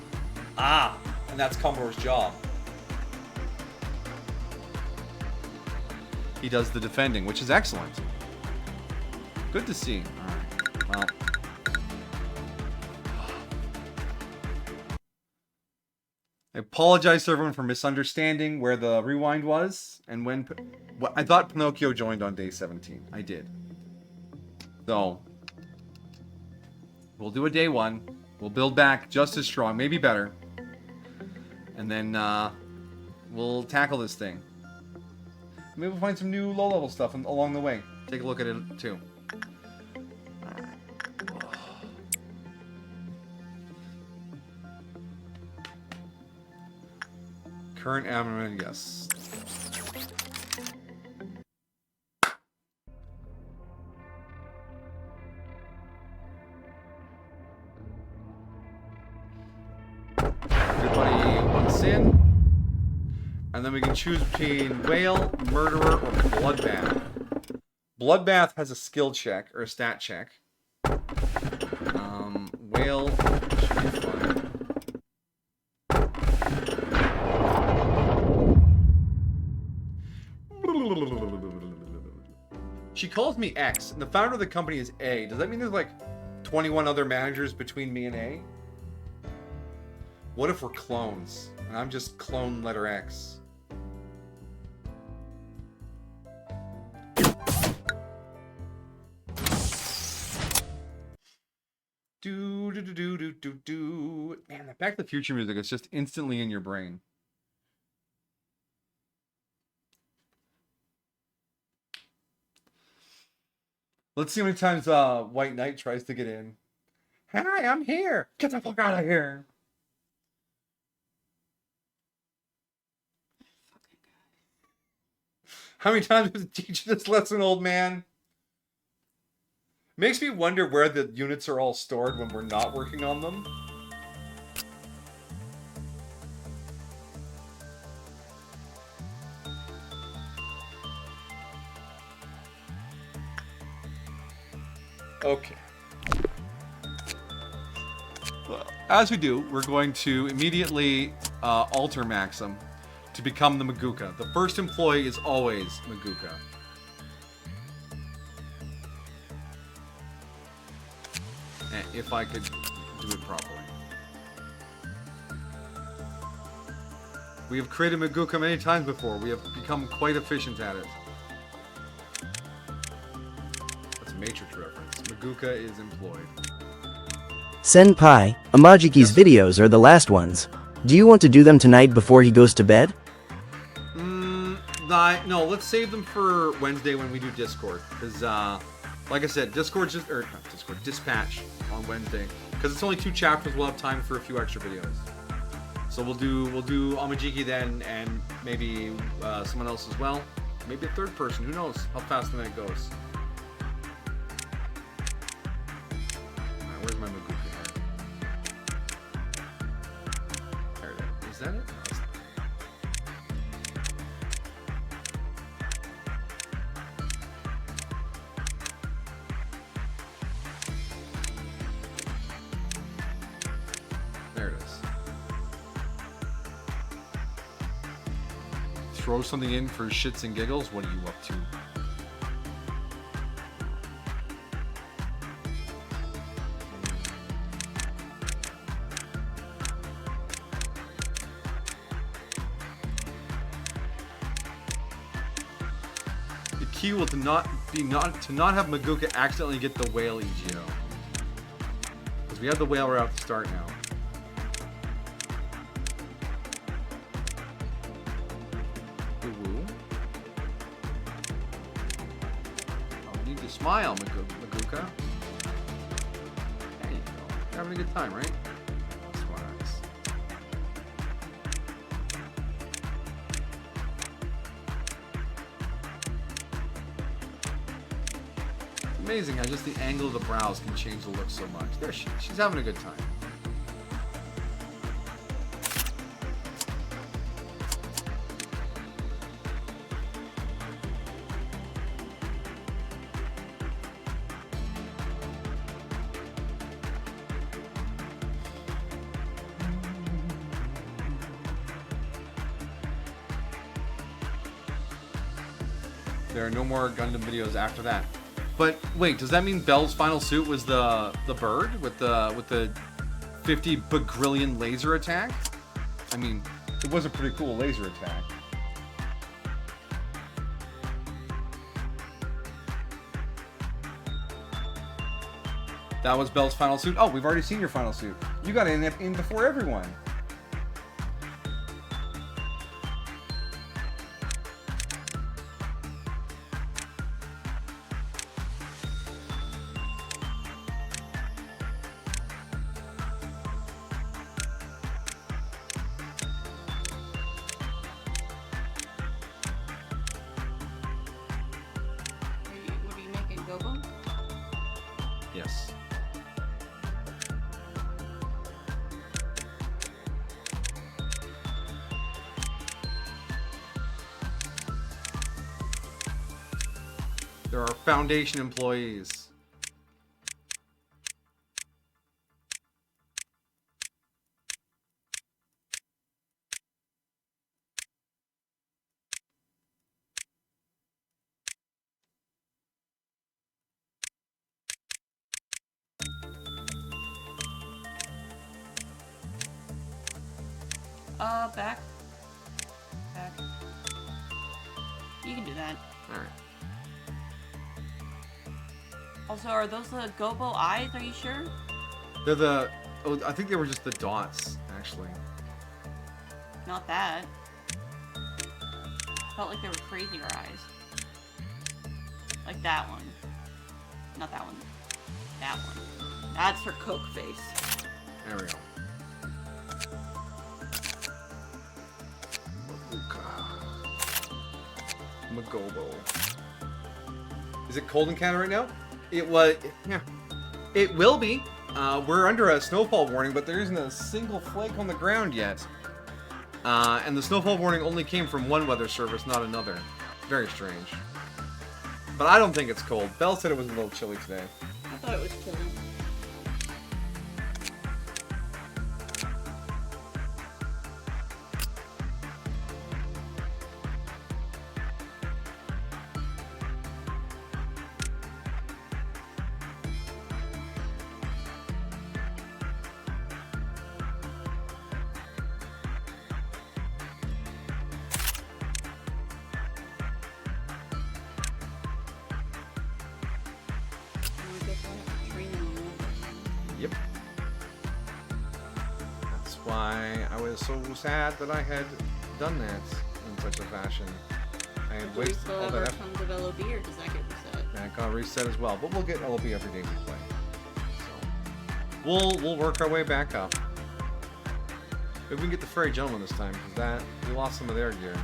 Ah, and that's Commodore's job. He does the defending, which is excellent. Good to see. Alright, well. I apologize to everyone for misunderstanding where the rewind was and when. I thought Pinocchio joined on day 17. I did. So, we'll do a day 1. We'll build back just as strong, maybe better. And then we'll tackle this thing. Maybe we'll find some new low-level stuff along the way. Take a look at it, too. Current abnormality, yes. Everybody wants in. And then we can choose between Whale, Murderer, or Bloodbath. Bloodbath has a skill check, or a stat check. Whale should be fine. She calls me X, and the founder of the company is A. Does that mean there's like 21 other managers between me and A? What if we're clones, and I'm just clone letter X? Do. Man, that Back to the Future music is just instantly in your brain. Let's see how many times White Knight tries to get in. Hi, I'm here. Get the fuck out of here. How many times do you have to teach this lesson, old man? Makes me wonder where the units are all stored when we're not working on them. Okay. Well, as we do, we're going to immediately alter Maxim to become the Maguka. The first employee is always Maguka. If I could do it properly. We have created Maguka many times before. We have become quite efficient at it. That's a Matrix reference. Maguka is employed. Senpai, Amajiki's videos are the last ones. Do you want to do them tonight before he goes to bed? No, let's save them for Wednesday when we do Discord. Because, like I said, Dispatch on Wednesday. Because it's only 2 chapters, we'll have time for a few extra videos. So we'll do Amajiki then, and maybe someone else as well. Maybe a third person, who knows how fast the night goes. Alright, where's my Maguka head? There it is. Is that it? Throw something in for shits and giggles? What are you up to? The key will to not have Maguka accidentally get the whale EGO. Because we have the whale right off the start now. Smile, Maguka. There you go. You're having a good time, right? Smart eyes. It's amazing how just the angle of the brows can change the look so much. There she is. She's having a good time. There are no more Gundam videos after that. But wait, does that mean Bell's final suit was the bird with the 50 bagrillion laser attack? I mean, it was a pretty cool laser attack. That was Belle's final suit. Oh, we've already seen your final suit. You got in before everyone. What are you making, Gobo? Yes. There are Foundation employees. Back. Back. You can do that. Alright. Also, are those the Gobo eyes? Are you sure? They're the... Oh, I think they were just the dots, actually. Not that. Felt like they were crazier eyes. Like that one. Not that one. That one. That's her Coke face. There we go. Magobo. Is it cold in Canada right now? It was... Yeah. It will be. We're under a snowfall warning, but there isn't a single flake on the ground yet. And the snowfall warning only came from one weather service, not another. Very strange. But I don't think it's cold. Belle said it was a little chilly today. I thought it was chilly. Yep. That's why I was so sad that I had done that in such a fashion. I had Do we wasted still all have that our effort. tons of LOB, or does that get reset? That got reset as well, but we'll get LB every day we play. So we'll work our way back up. Maybe we can get the Fairy Gentleman this time, because that we lost some of their gear.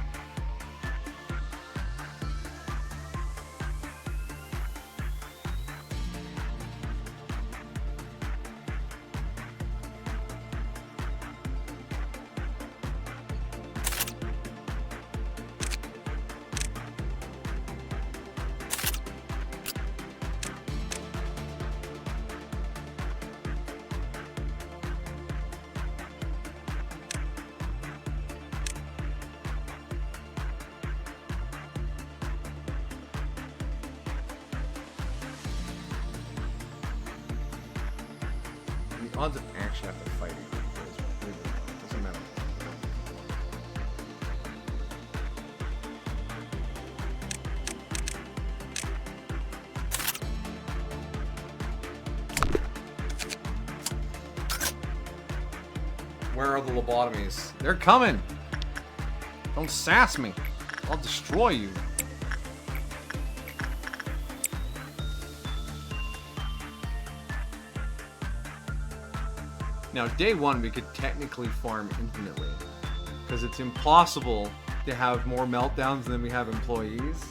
The odds of actually have to fight equal is really low. Doesn't matter. Where are the lobotomies? They're coming! Don't sass me. I'll destroy you. Now, day one, we could technically farm infinitely, because it's impossible to have more meltdowns than we have employees.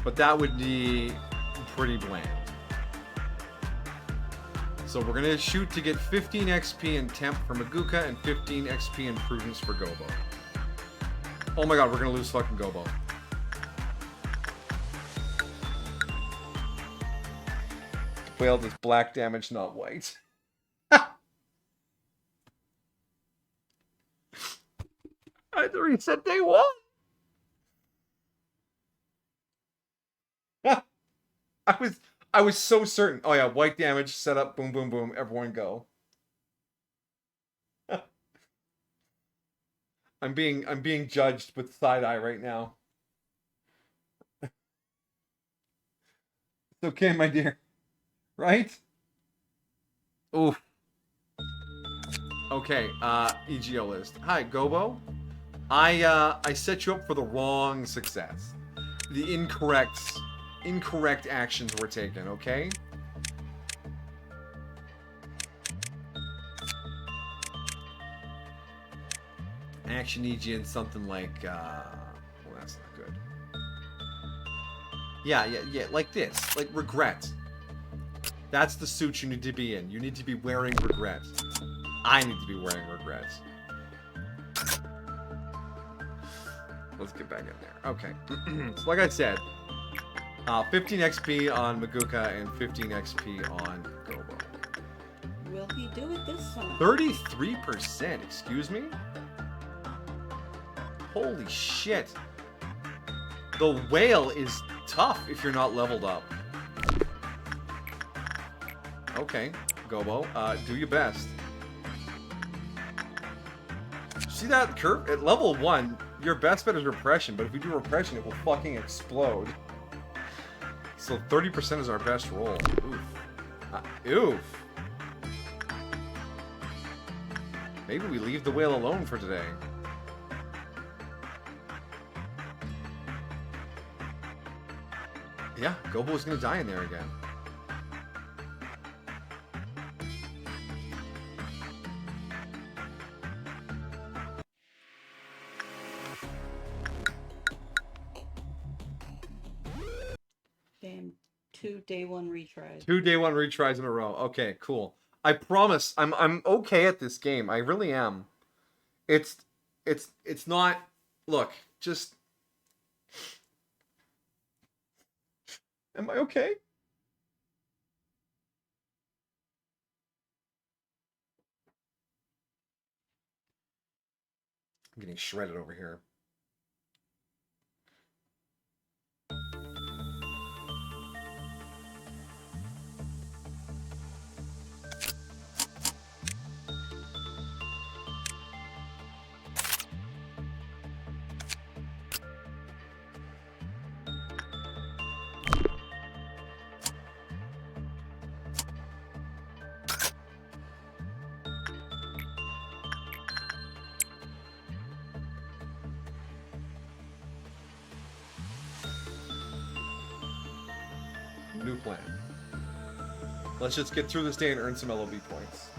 But that would be pretty bland. So we're gonna shoot to get 15 XP in Temp for Maguka and 15 XP in Prudence for Gobo. Oh my god, we're gonna lose fucking Gobo. Failed is black damage, not white. I had to reset day one. I was so certain. Oh yeah, white damage, set up, boom, boom, boom, everyone go. I'm being judged with side eye right now. It's okay, my dear. Right? Ooh. Okay, EGO list. Hi, Gobo. I set you up for the wrong success. The incorrect actions were taken, okay? Action EG and something like, well, that's not good. Yeah, like this. Like, regret. That's the suit you need to be in. You need to be wearing regret. I need to be wearing regret. Let's get back in there. Okay. So like I said, 15 XP on Maguka and 15 XP on Gobo. Will he do it this time? 33%, excuse me? Holy shit. The whale is tough if you're not leveled up. Okay, Gobo, do your best. See that curve? At level 1, your best bet is repression, but if we do repression, it will fucking explode. So 30% is our best roll. Oof. Oof. Maybe we leave the whale alone for today. Yeah, Gobo's gonna die in there again. Damn, 2 day 1 retries. 2 day 1 retries in a row. Okay, cool. I promise I'm okay at this game. I really am. It's not, look, just, am I okay? I'm getting shredded over here. New plan. Let's just get through this day and earn some LOB points.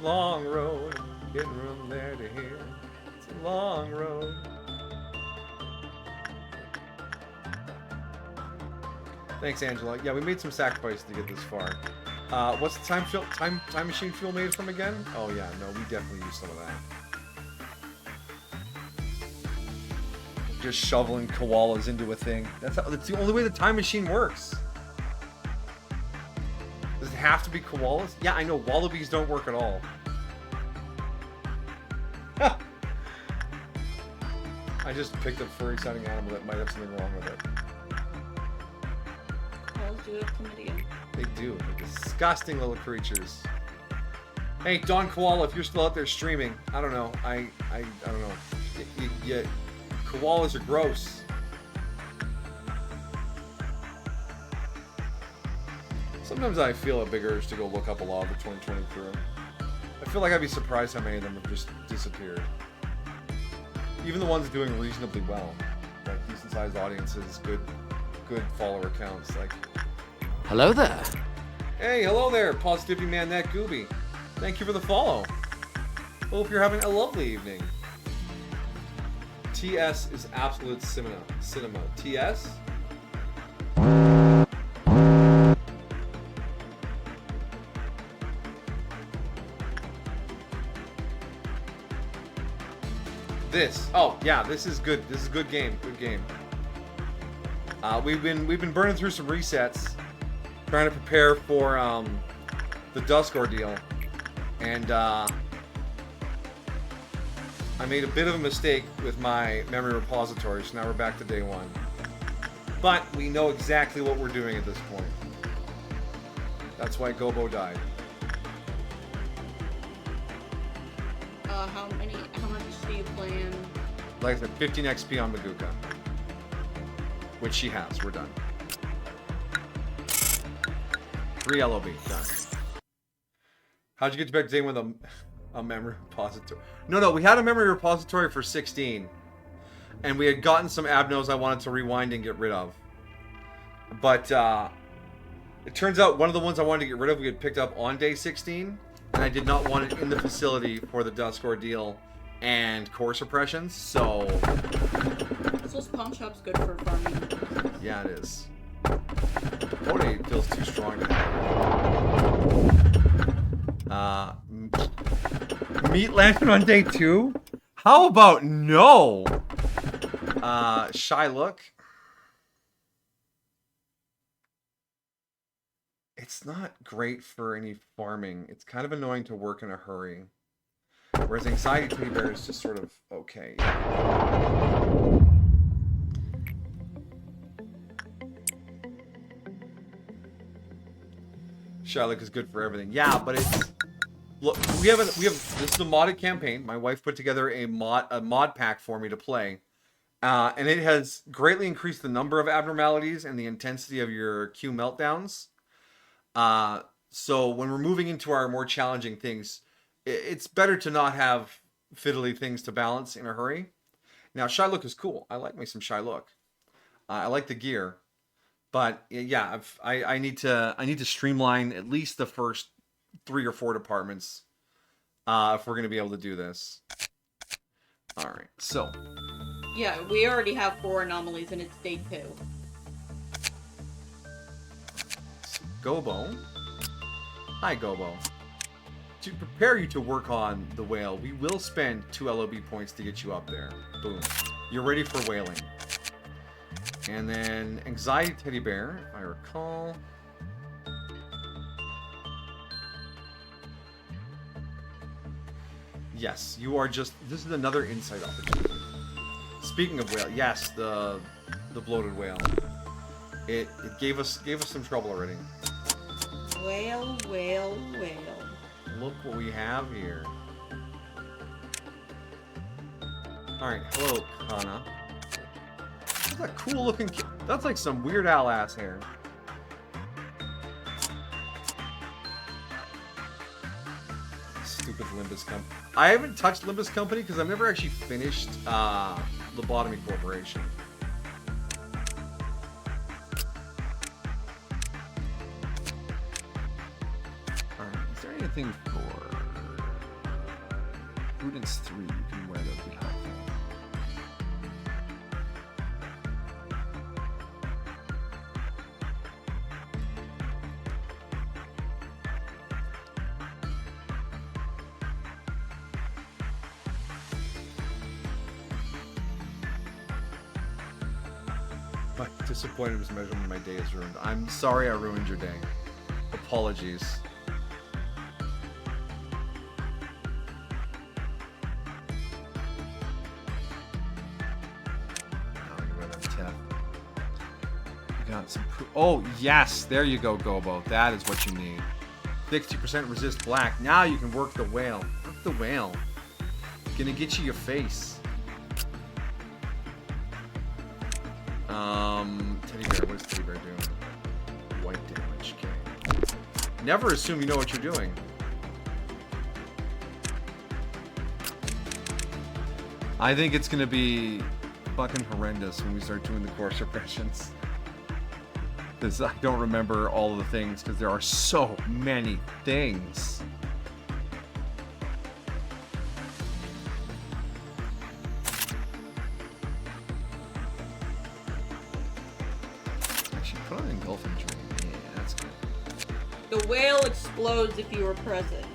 Long road, getting from there to here. It's a long road. Thanks, Angela. Yeah, we made some sacrifices to get this far. What's the time machine fuel made from again? Oh yeah, no, we definitely used some of that. Just shoveling koalas into a thing. That's the only way the time machine works. Does it have to be koalas? Yeah, I know wallabies don't work at all. I just picked a furry sounding animal that might have something wrong with it. Koalas do have chlamydia. They do. They're disgusting little creatures. Hey, Don Koala, if you're still out there streaming, I don't know. I don't know. Koalas are gross. Sometimes I feel a big urge to go look up a lot of the 2020 crew. I feel like I'd be surprised how many of them have just disappeared. Even the ones doing reasonably well. Like decent sized audiences, good follower counts. Like, hello there. Hey, hello there, Positivity Man That Gooby. Thank you for the follow. Hope you're having a lovely evening. TS is absolute cinema. TS? This. Oh, yeah, this is good. This is a good game. Good game. We've been burning through some resets, trying to prepare for the Dusk Ordeal. And I made a bit of a mistake with my memory repository, so now we're back to day 1. But we know exactly what we're doing at this point. That's why Gobo died. How much do you plan? Like I said, 15 XP on Maguka. Which she has. We're done. 3 LOB. Done. How'd you get to bed today with a memory repository? No, we had a memory repository for 16. And we had gotten some abnos I wanted to rewind and get rid of. But it turns out one of the ones I wanted to get rid of we had picked up on day 16. And I did not want it in the facility for the Dusk Ordeal and core suppressions, so... This pawn shop's good for farming. Yeah, it is. Code feels too strong to have. Meat lantern on day 2? How about no? Shy look. It's not great for any farming. It's kind of annoying to work in a hurry. Whereas Anxiety Teddy Bear is just sort of okay. Shylock is good for everything. Yeah, but it's... Look, we have this is a modded campaign. My wife put together a mod pack for me to play. And it has greatly increased the number of abnormalities and the intensity of your Q meltdowns. So when we're moving into our more challenging things, it's better to not have fiddly things to balance in a hurry. Now, Shy Look is cool. I like me some Shy Look. I like the gear, but yeah, I need to streamline at least the first 3 or 4 departments if we're gonna be able to do this. All right, so yeah, we already have 4 anomalies and it's day 2. Gobo. Hi, Gobo. To prepare you to work on the whale, we will spend 2 LOB points to get you up there. Boom. You're ready for whaling. And then Anxiety Teddy Bear, if I recall. Yes, you are just... This is another insight opportunity. Speaking of whale, yes, the bloated whale. It gave us some trouble already. Whale. Look what we have here. Alright, hello, Kana. That's a cool looking kid. That's like some Weird Al ass hair. Stupid Limbus Company. I haven't touched Limbus Company because I've never actually finished Lobotomy Corporation. Is there anything for Prudence 3 you can wear that would be helpful? My disappointed was measured when my day is ruined. I'm sorry I ruined your day. Apologies. Oh, yes! There you go, Gobo. That is what you need. 60% resist black. Now you can work the whale. Work the whale. Gonna get you your face. Teddy Bear. What is Teddy Bear doing? White damage. Okay. Never assume you know what you're doing. I think it's gonna be fucking horrendous when we start doing the core suppressions. Because I don't remember all of the things, because there are so many things. Actually, put on an engulfing dream. Yeah, that's good. The whale explodes if you were present.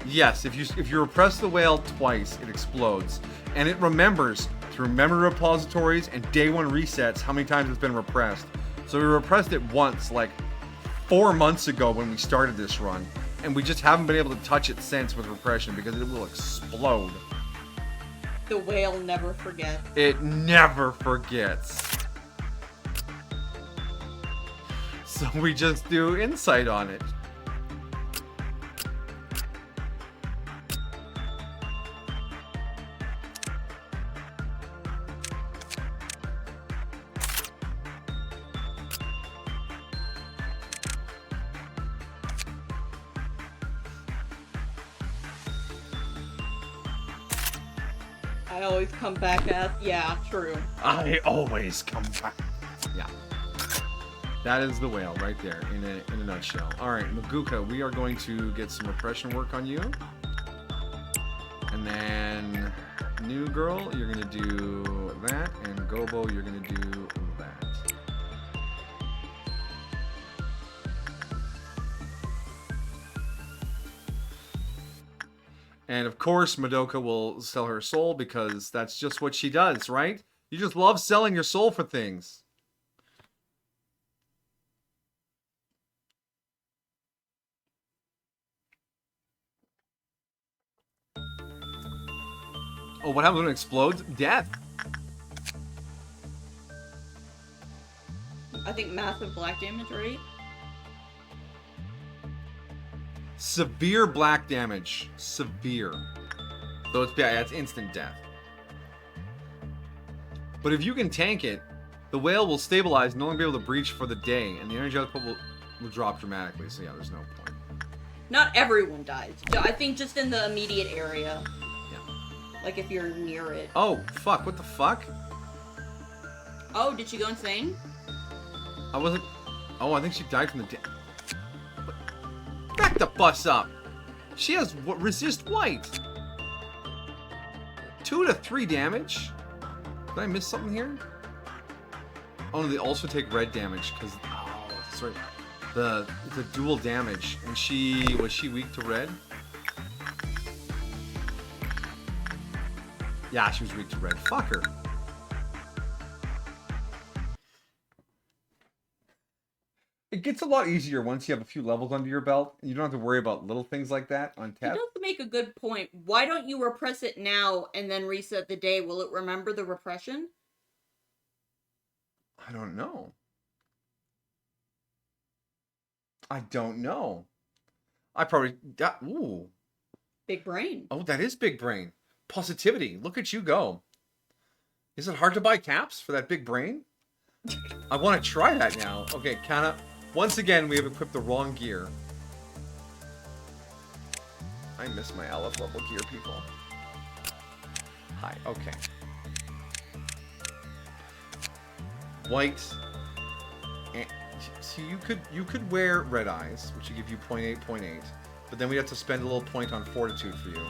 Yes, if you repress the whale twice, it explodes. And it remembers through memory repositories and day 1 resets how many times it's been repressed. So we repressed it once, like 4 months ago when we started this run. And we just haven't been able to touch it since with repression because it will explode. The whale never forgets. It never forgets. So we just do insight on it. I always come back as... Yeah, true. I always come back. Yeah. That is the whale right there in a nutshell. Alright, Maguka, we are going to get some repression work on you. And then New Girl, you're going to do that. And Gobo, you're going to do that. And of course, Madoka will sell her soul because that's just what she does, right? You just love selling your soul for things. Oh, what happens when it explodes? Death. I think massive black damage, right? Severe black damage. Severe. So it's, yeah, it's instant death. But if you can tank it, the whale will stabilize and only be able to breach for the day, and the energy output will drop dramatically. So yeah, there's no point. Not everyone dies. I think just in the immediate area. Yeah. Like if you're near it. Oh, fuck. What the fuck? Oh, did she go insane? I wasn't... Oh, I think she died from the... Back the bus up! She has resist white! 2 to 3 damage? Did I miss something here? Oh, no, they also take red damage, because... Oh, that's right. The dual damage. And she... Was she weak to red? Yeah, she was weak to red. Fuck her. It gets a lot easier once you have a few levels under your belt. You don't have to worry about little things like that on tap. He does make a good point. Why don't you repress it now and then reset the day? Will it remember the repression? I don't know. I don't know. I probably... Ooh. Big brain. Oh, that is big brain. Positivity. Look at you go. Is it hard to buy caps for that big brain? I want to try that now. Okay, Kana. Once again, we have equipped the wrong gear. I miss my Aleph level gear, people. Hi. Okay. White. And, see, you could wear red eyes, which would give you 0.8, but then we have to spend a little point on fortitude for you.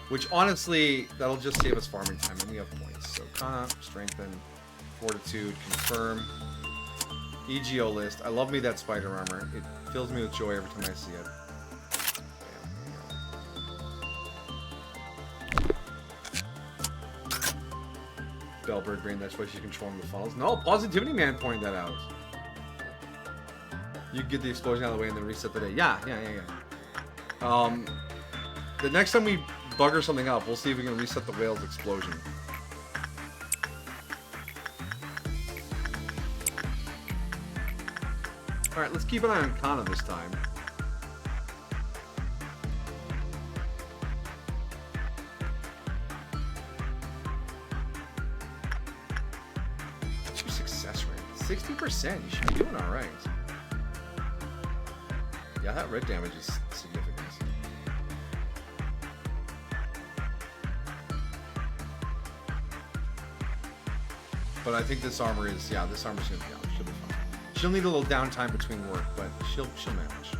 Which, honestly, that'll just save us farming time, and we have points. So, Kana, strengthen, fortitude, confirm. EGO list. I love me that spider armor. It fills me with joy every time I see it. Bellbird Brain, that's why she's controlling the funnels. No, Positivity Man pointed that out. You get the explosion out of the way and then reset the day. Yeah. The next time we bugger something up, we'll see if we can reset the whale's explosion. Alright, let's keep an eye on Kana this time. What's your success rate? 60%. You should be doing alright. Yeah, that red damage is significant. But I think this armor is, yeah, this armor's gonna be out. She'll be fine. She'll need a little downtime between work, but she'll manage.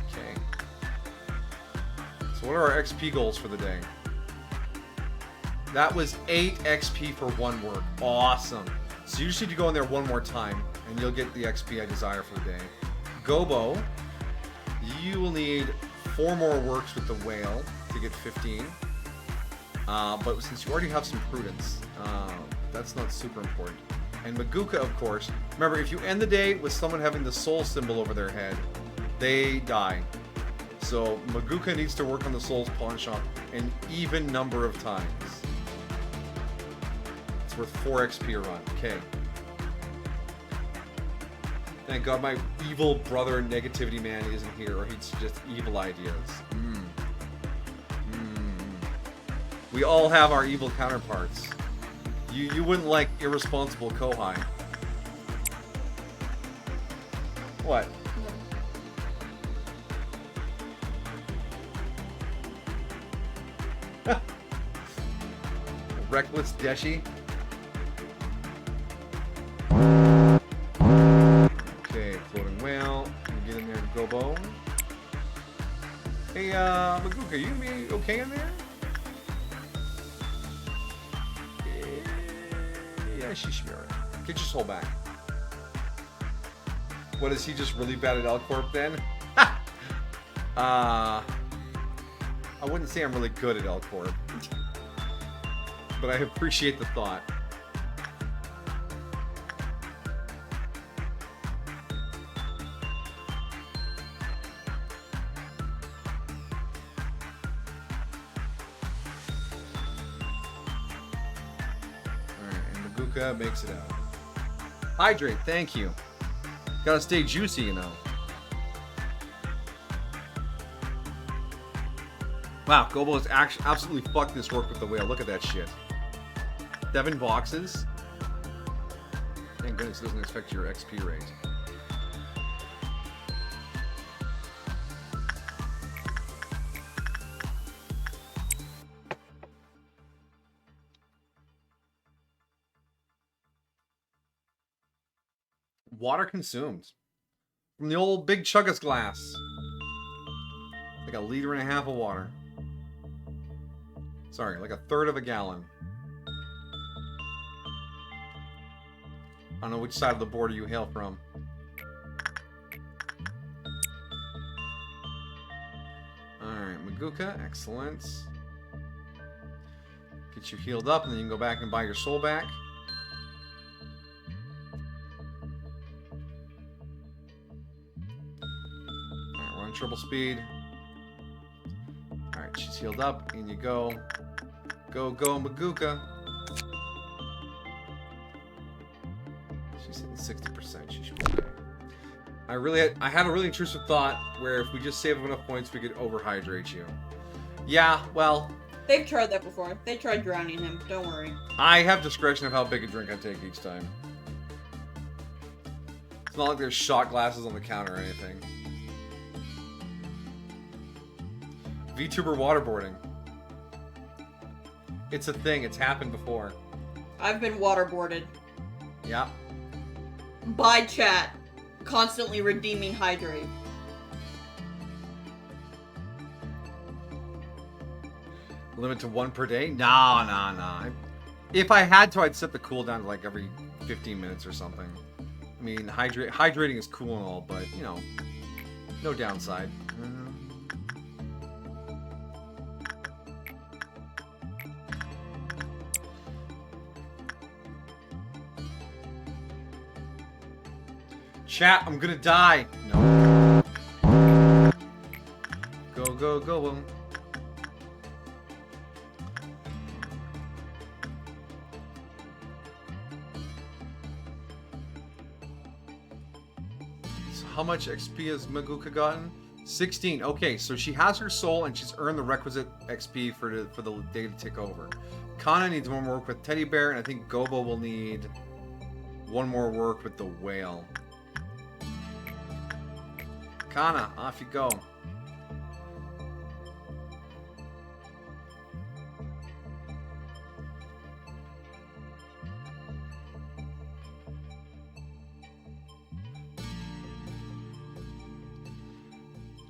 Okay. So what are our XP goals for the day? That was 8 XP for one work. Awesome. So you just need to go in there one more time, and you'll get the XP I desire for the day. Gobo, you will need 4 more works with the whale to get 15. But since you already have some prudence, that's not super important. And Maguka, of course. Remember, if you end the day with someone having the soul symbol over their head, they die. So Maguka needs to work on the soul's pawn shop an even number of times. It's worth 4 XP a run. Okay. Thank God my evil brother Negativity Man isn't here, or he'd suggest evil ideas. We all have our evil counterparts. You wouldn't like irresponsible Kohai. What? Reckless Deshi. Okay, floating whale. Get in there, Gobo. Hey, Maguka, you gonna be okay in there? Yeah, she should be alright. Get your soul back. What, is he just really bad at L-Corp then? I wouldn't say I'm really good at L-Corp. But I appreciate the thought. Makes it out. Hydrate, thank you. Gotta stay juicy, you know. Wow, Gobo has actually absolutely fucked this work with the whale. Look at that shit. 7 boxes. Thank goodness it doesn't affect your XP rate. Water consumed from the old big chuggas glass. Like 1.5 liters of water. Sorry, like 1/3 of a gallon. I don't know which side of the border you hail from. Alright, Maguka, excellent. Get you healed up, and then you can go back and buy your soul back. Triple speed. Alright, she's healed up. In you go. Go, go, Maguka. She's hitting 60%. She should be okay. I had a really intrusive thought where if we just save up enough points, we could overhydrate you. Yeah, well... They've tried that before. They tried drowning him. Don't worry. I have discretion of how big a drink I take each time. It's not like there's shot glasses on the counter or anything. VTuber waterboarding. It's a thing. It's happened before. I've been waterboarded. Yeah. By chat. Constantly redeeming hydrate. Limit to 1 per day? Nah. If I had to, I'd set the cooldown to like every 15 minutes or something. I mean, hydrating is cool and all, but, you know, no downside. Chat, I'm gonna die. No. Go, go, go. So how much XP has Maguka gotten? 16. Okay, so she has her soul and she's earned the requisite XP for the day to tick over. Kana needs one more work with Teddy Bear, and I think Gobo will need one more work with the whale. Kana, off you go.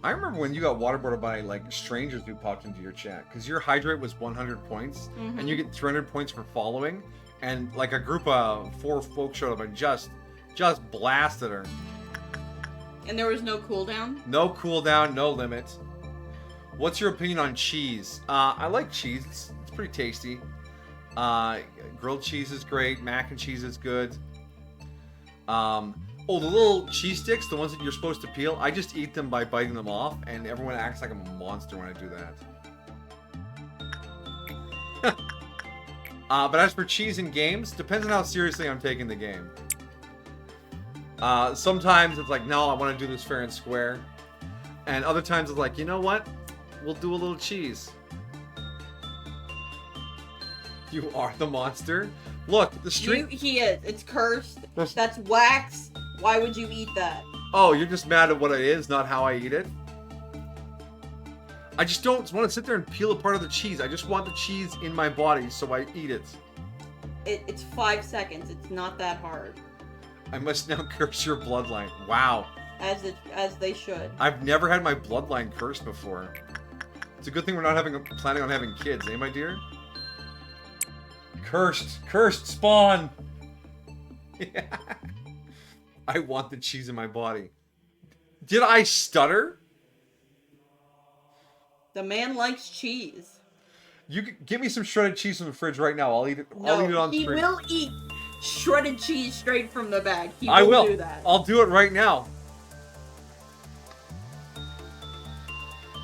I remember when you got waterboarded by like strangers who popped into your chat, because your hydrate was 100 points, and you get 300 points for following, and like a group of 4 folks showed up and just blasted her. And there was no cooldown? No cooldown, no limit. What's your opinion on cheese? I like cheese. It's pretty tasty. Grilled cheese is great. Mac and cheese is good. Oh, the little cheese sticks, the ones that you're supposed to peel, I just eat them by biting them off, and everyone acts like I'm a monster when I do that. But as for cheese in games, depends on how seriously I'm taking the game. Sometimes it's like, no, I want to do this fair and square. And other times it's like, you know what? We'll do a little cheese. You are the monster. Look, the stream... He is. It's cursed. That's wax. Why would you eat that? Oh, you're just mad at what it is, not how I eat it? I just don't want to sit there and peel apart of the cheese. I just want the cheese in my body, so I eat it. It's 5 seconds. It's not that hard. I must now curse your bloodline. Wow. As they should. I've never had my bloodline cursed before. It's a good thing we're not planning on having kids, eh, my dear? Cursed spawn. Yeah. I want the cheese in my body. Did I stutter? The man likes cheese. You give me some shredded cheese from the fridge right now. I'll eat it. No, I'll eat it on he stream. will eat shredded cheese straight from the bag. He will I will do that. I'll do it right now.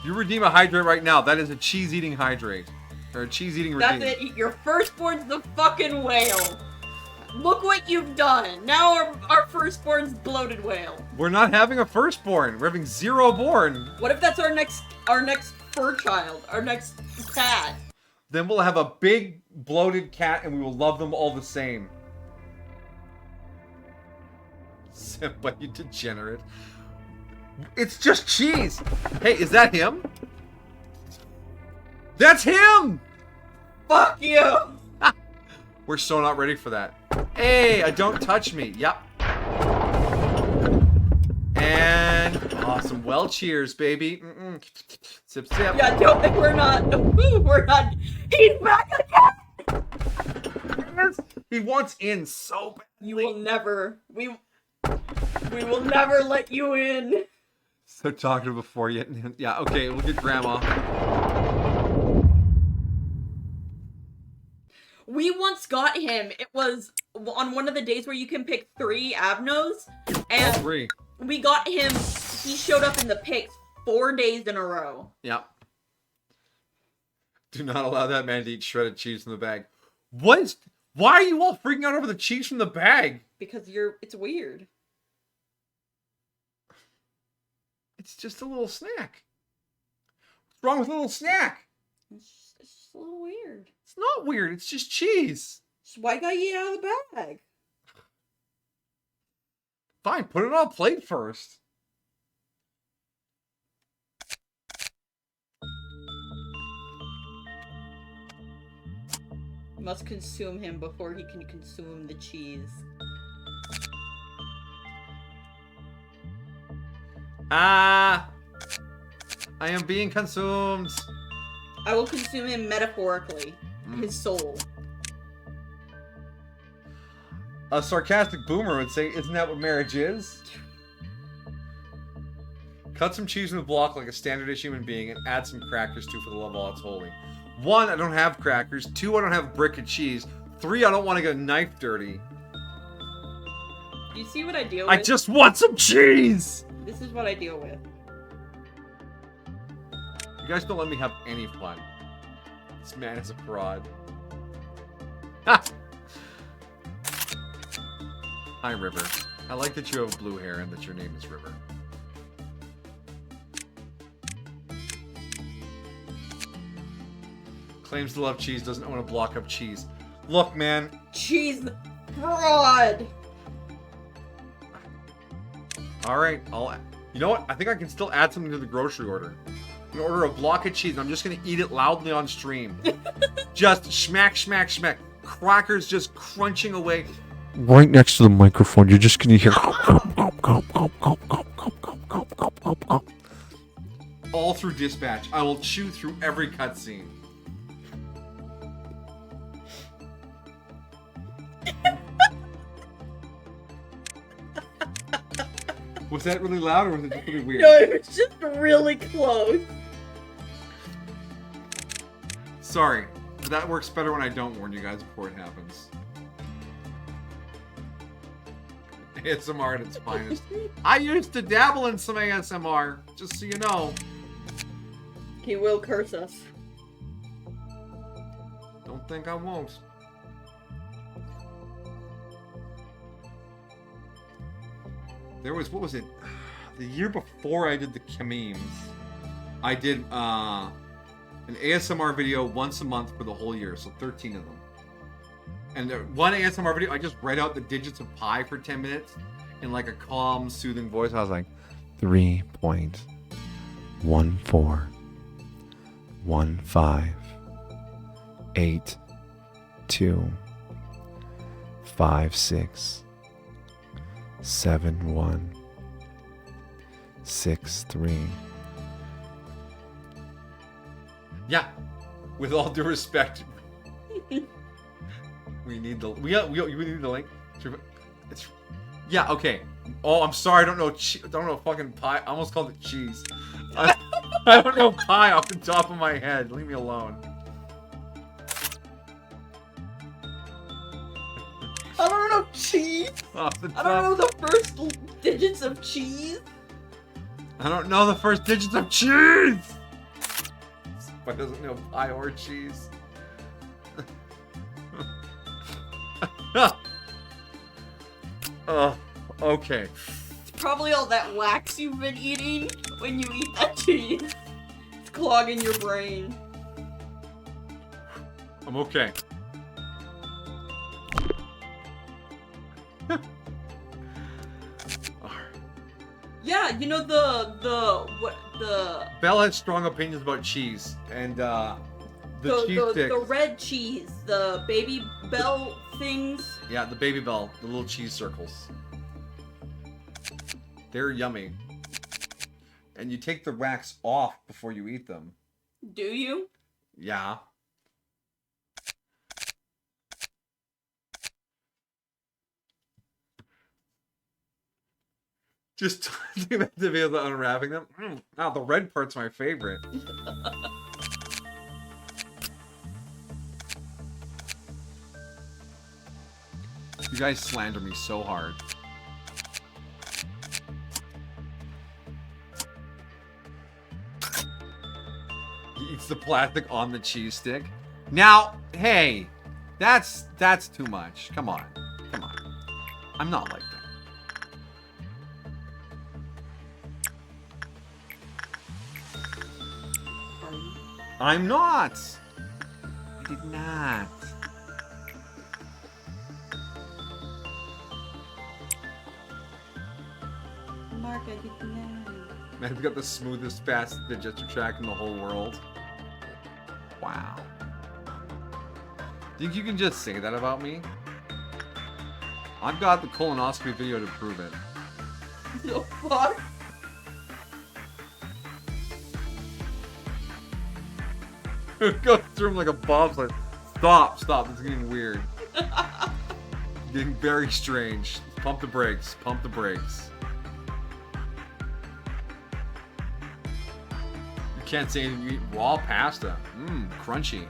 You redeem a hydrate right now. That is a cheese eating hydrate. Or a cheese eating redeem. That's it. Your firstborn's the fucking whale. Look what you've done. Now our firstborn's bloated whale. We're not having a firstborn. We're having 0 born. What if that's our next fur child? Our next cat? Then we'll have a big bloated cat and we will love them all the same. Simba, you degenerate. It's just cheese. Hey, is that him? That's him! Fuck you! We're so not ready for that. Hey, don't touch me. Yep. And awesome. Well, cheers, baby. Sip, sip. Yeah, don't think we're not. We're not. He's back again! He wants in so bad. You will never. We will never let you in. So talkative before yet. Yeah, okay, we'll get grandma. We once got him. It was on one of the days where you can pick 3 Abnos. And 3. we got him. He showed up in the picks 4 days in a row. Yep. Do not allow that man to eat shredded cheese from the bag. What? Why are you all freaking out over the cheese from the bag? Because it's weird. It's just a little snack. What's wrong with a little snack? It's just a little weird. It's not weird. It's just cheese. So why got you out of the bag? Fine, put it on a plate first. Must consume him before he can consume the cheese. I am being consumed. I will consume him metaphorically. His soul. A sarcastic boomer would say, isn't that what marriage is? Cut some cheese in the block like a standard-ish human being and add some crackers too for the love of all that's holy. 1, I don't have crackers. 2, I don't have a brick of cheese. 3, I don't want to get a knife dirty. You see what I deal with? I just want some cheese! This is what I deal with. You guys don't let me have any fun. This man is a fraud. Ha! Hi, River. I like that you have blue hair and that your name is River. Claims to love cheese, doesn't own a block of cheese. Look, man. Cheese fraud! Alright, you know what? I think I can still add something to the grocery order. I'm gonna order a block of cheese and I'm just gonna eat it loudly on stream. Just smack, smack, smack. Crackers just crunching away. Right next to the microphone, you're just gonna hear all through dispatch. I will chew through every cutscene. Was that really loud or was it just really weird? No, it was just really close. Sorry. That works better when I don't warn you guys before it happens. ASMR at its finest. I used to dabble in some ASMR, just so you know. He will curse us. Don't think I won't. There was, what was it? The year before I did the Kameems, I did an ASMR video once a month for the whole year, so 13 of them. And one ASMR video, I just read out the digits of pi for 10 minutes in like a calm, soothing voice. I was like, 3.14. 1 5 8 2 5 6 7 1 6 3. Yeah. With all due respect, we need the we need the link. It's yeah, okay. Oh, I'm sorry. I don't know fucking pie. I almost called it cheese. I don't know pie off the top of my head. Leave me alone. I don't know cheese. Off the top. I don't know the first digits of cheese. I don't know the first digits of cheese. But doesn't know pie or cheese. Okay. It's probably all that wax you've been eating when you eat that cheese. It's clogging your brain. I'm okay. Yeah, you know the Belle has strong opinions about cheese and the cheese sticks. the red cheese, the Baby Bell things. Yeah, the Baby Bell, the little cheese circles. They're yummy. And you take the wax off before you eat them. Do you? Yeah. Just think about the video of unwrapping them. Oh, the red part's my favorite. You guys slander me so hard. He eats the plastic on the cheese stick. Now, hey, that's too much. Come on. Come on. I'm not like that. I'm not. I did not. Mark, I did not. Man's got the smoothest, fastest digestive tract in the whole world. Wow. Think you can just say that about me? I've got the colonoscopy video to prove it. The fuck? It goes through him like a bobsled. Stop, stop. It's getting weird. Getting very strange. Pump the brakes. Pump the brakes. You can't say anything. You eat raw pasta. Mmm, crunchy.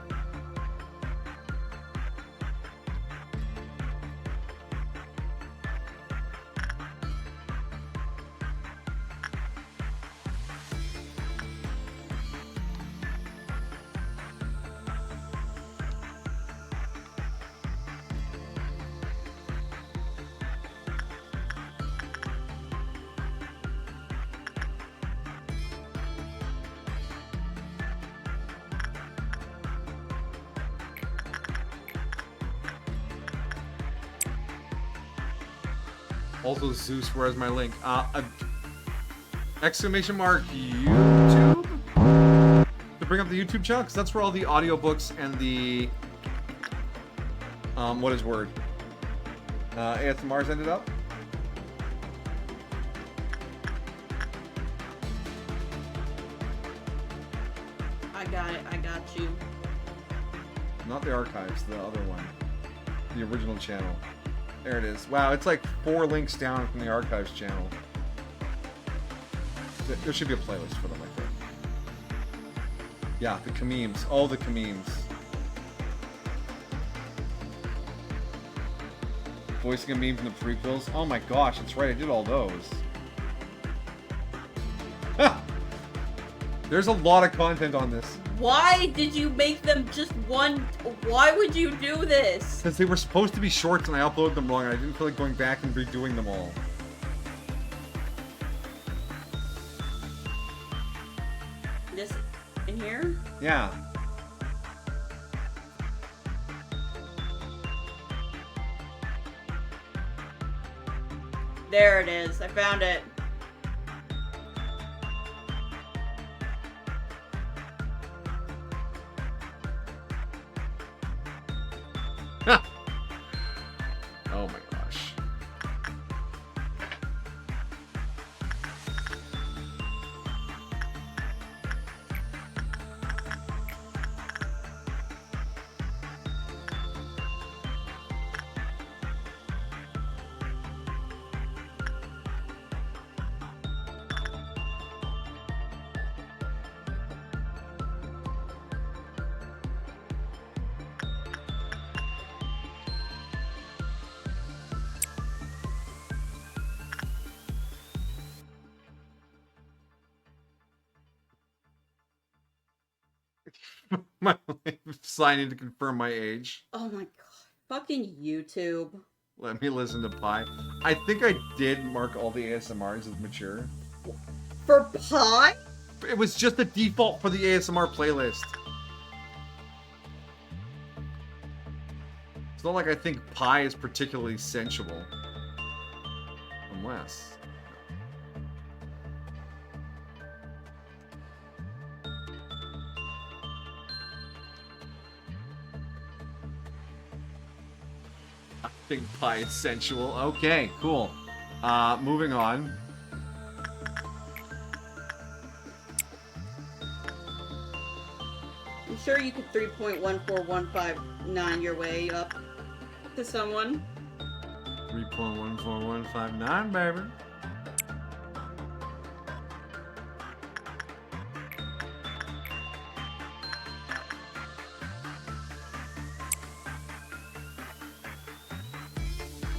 Also, Zeus, where's my link? Exclamation mark YouTube? To bring up the YouTube channel, because that's where all the audiobooks and the what is word? ASMRs ended up. I got it. I got you. Not the archives, the other one. The original channel. There it is. Wow, it's like 4 links down from the archives channel. There should be a playlist for them, I think. Yeah, the Kameems. All the Kameems. Voicing a meme from the prequels. Oh my gosh, that's right, I did all those. There's a lot of content on this. Why did you make them just one? Why would you do this? Because they were supposed to be shorts and I uploaded them wrong and I didn't feel like going back and redoing them all. This in here? Yeah. There it is. I found it. my sign in to confirm my age. Oh my god. Fucking YouTube. Let me listen to Pi. I think I did mark all the ASMRs as mature. For Pi? It was just the default for the ASMR playlist. It's not like I think Pi is particularly sensual. Unless... I think Pi is sensual. Okay, cool. Moving on. I'm sure you could 3.14159 your way up to someone. 3.14159, baby.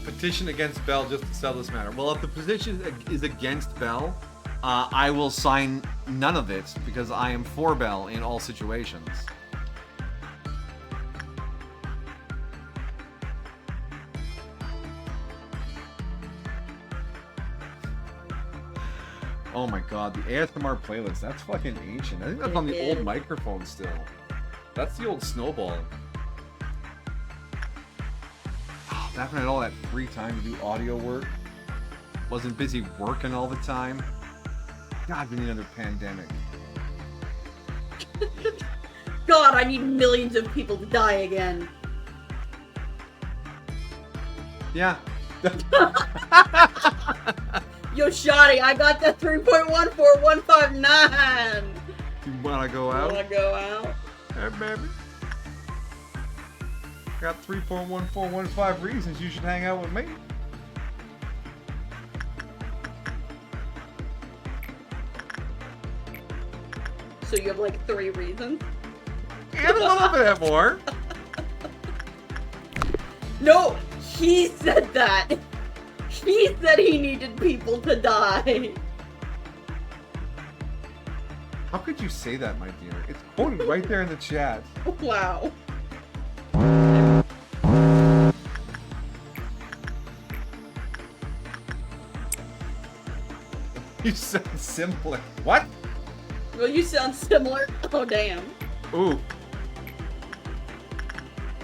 Petition against Bell just to settle this matter. Well, if the petition is against Bell, I will sign none of it because I am for Bell in all situations. Oh my god, the ASMR playlist, that's fucking ancient. I think that's on the old microphone still. That's the old Snowball. Back when I had all that free time to do audio work. Wasn't busy working all the time. God, we need another pandemic. God, I need millions of people to die again. Yeah. Yo, Shoddy, I got that 3.14159. You wanna go out? Wanna go out? Hey, baby. Got 3.1415 reasons you should hang out with me. So you have like 3 reasons? And a little bit more. No, he said that. He said he needed people to die. How could you say that, my dear? It's quoted right there in the chat. Wow. You sound similar. What? Well, you sound similar. Oh, damn. Ooh.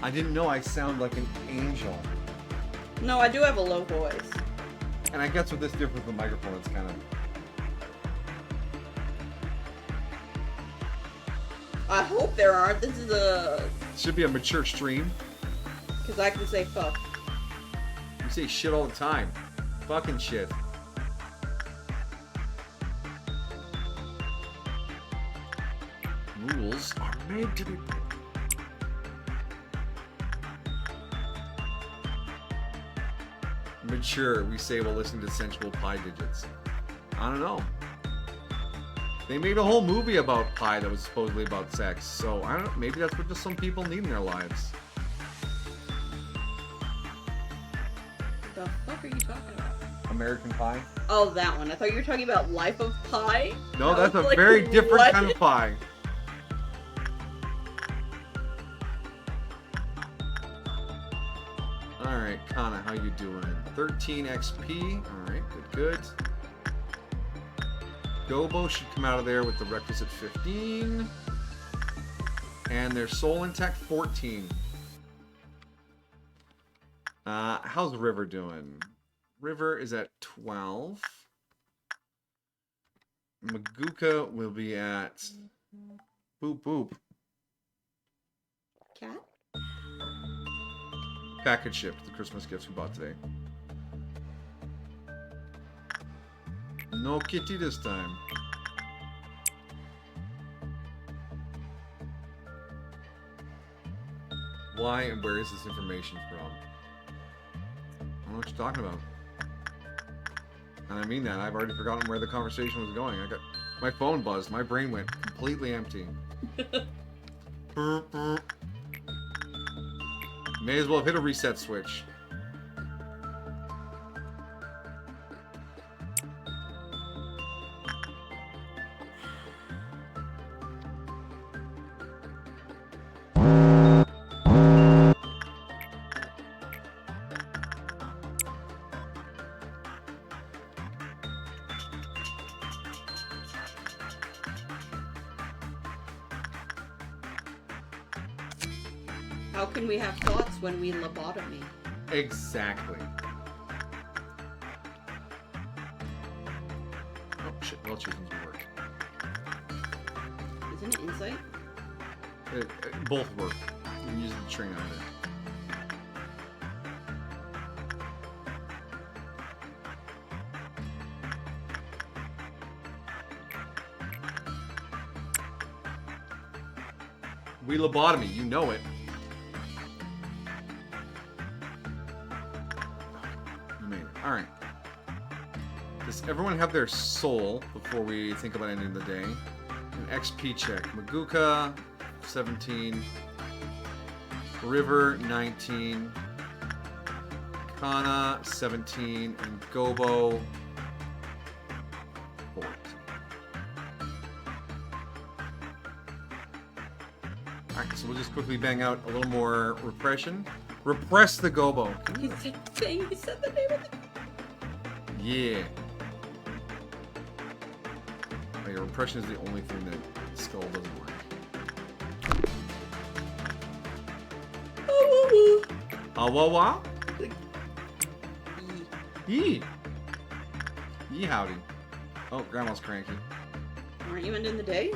I didn't know I sound like an angel. No, I do have a low voice. And I guess with this difference with the microphone, it's kind of... I hope there aren't. This is a... Should be a mature stream. Because I can say fuck. You say shit all the time. Fucking shit. Rules are made to be... Mature, we say while listening to sensual Pi digits. I don't know. They made a whole movie about Pi that was supposedly about sex, so I don't know, maybe that's what just some people need in their lives. The fuck are you talking about? American Pie? Oh, that one. I thought you were talking about Life of Pi. No, I that's a was like, very different what? kind of pie. Alright, Kana, how you doing? 13 XP. Alright, good. Gobo should come out of there with the requisite 15. And their soul intact 14. How's River doing? River is at 12. Maguka will be at... Boop boop. Cat? Package shipped, the Christmas gifts we bought today. No kitty this time. Why and where is this information from? I don't know what you're talking about. And I mean that, I've already forgotten where the conversation was going. I got my phone buzzed, my brain went completely empty. May as well hit a reset switch. How can we have thoughts when we lobotomy? Exactly. Oh shit, well choosing's will work. Isn't it insight? Both work. You can use the train on it. We lobotomy, you know it. You made it. Alright. Does everyone have their soul before we think about ending the day? An XP check. Maguka, 17. River, 19. Kana, 17. And Gobo, 14. Alright, so we'll just quickly bang out a little more repression. Repress the Gobo. He said the name of the... Yeah. Oh, your repression is the only thing that Skull doesn't work. Wah wah? Yee. Yee howdy. Oh, Grandma's cranky. Aren't you ending the day?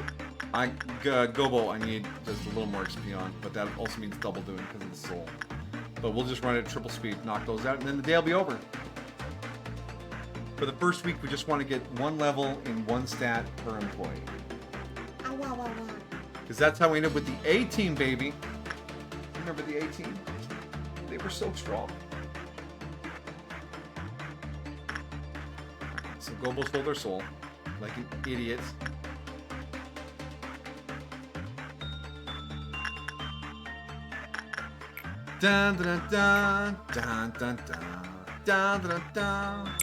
Gobo, I need just a little more XP on, but that also means double doing because of the soul. But we'll just run it at triple speed, knock those out, and then the day will be over. For the first week, we just want to get one level in one stat per employee. Ow, wow, wow, wow. Because that's how we ended up with the A team, baby. Remember the A team? They were so strong. So Gobo stole their soul, like an idiot. Dun dun dun dun dun dun dun dun dun.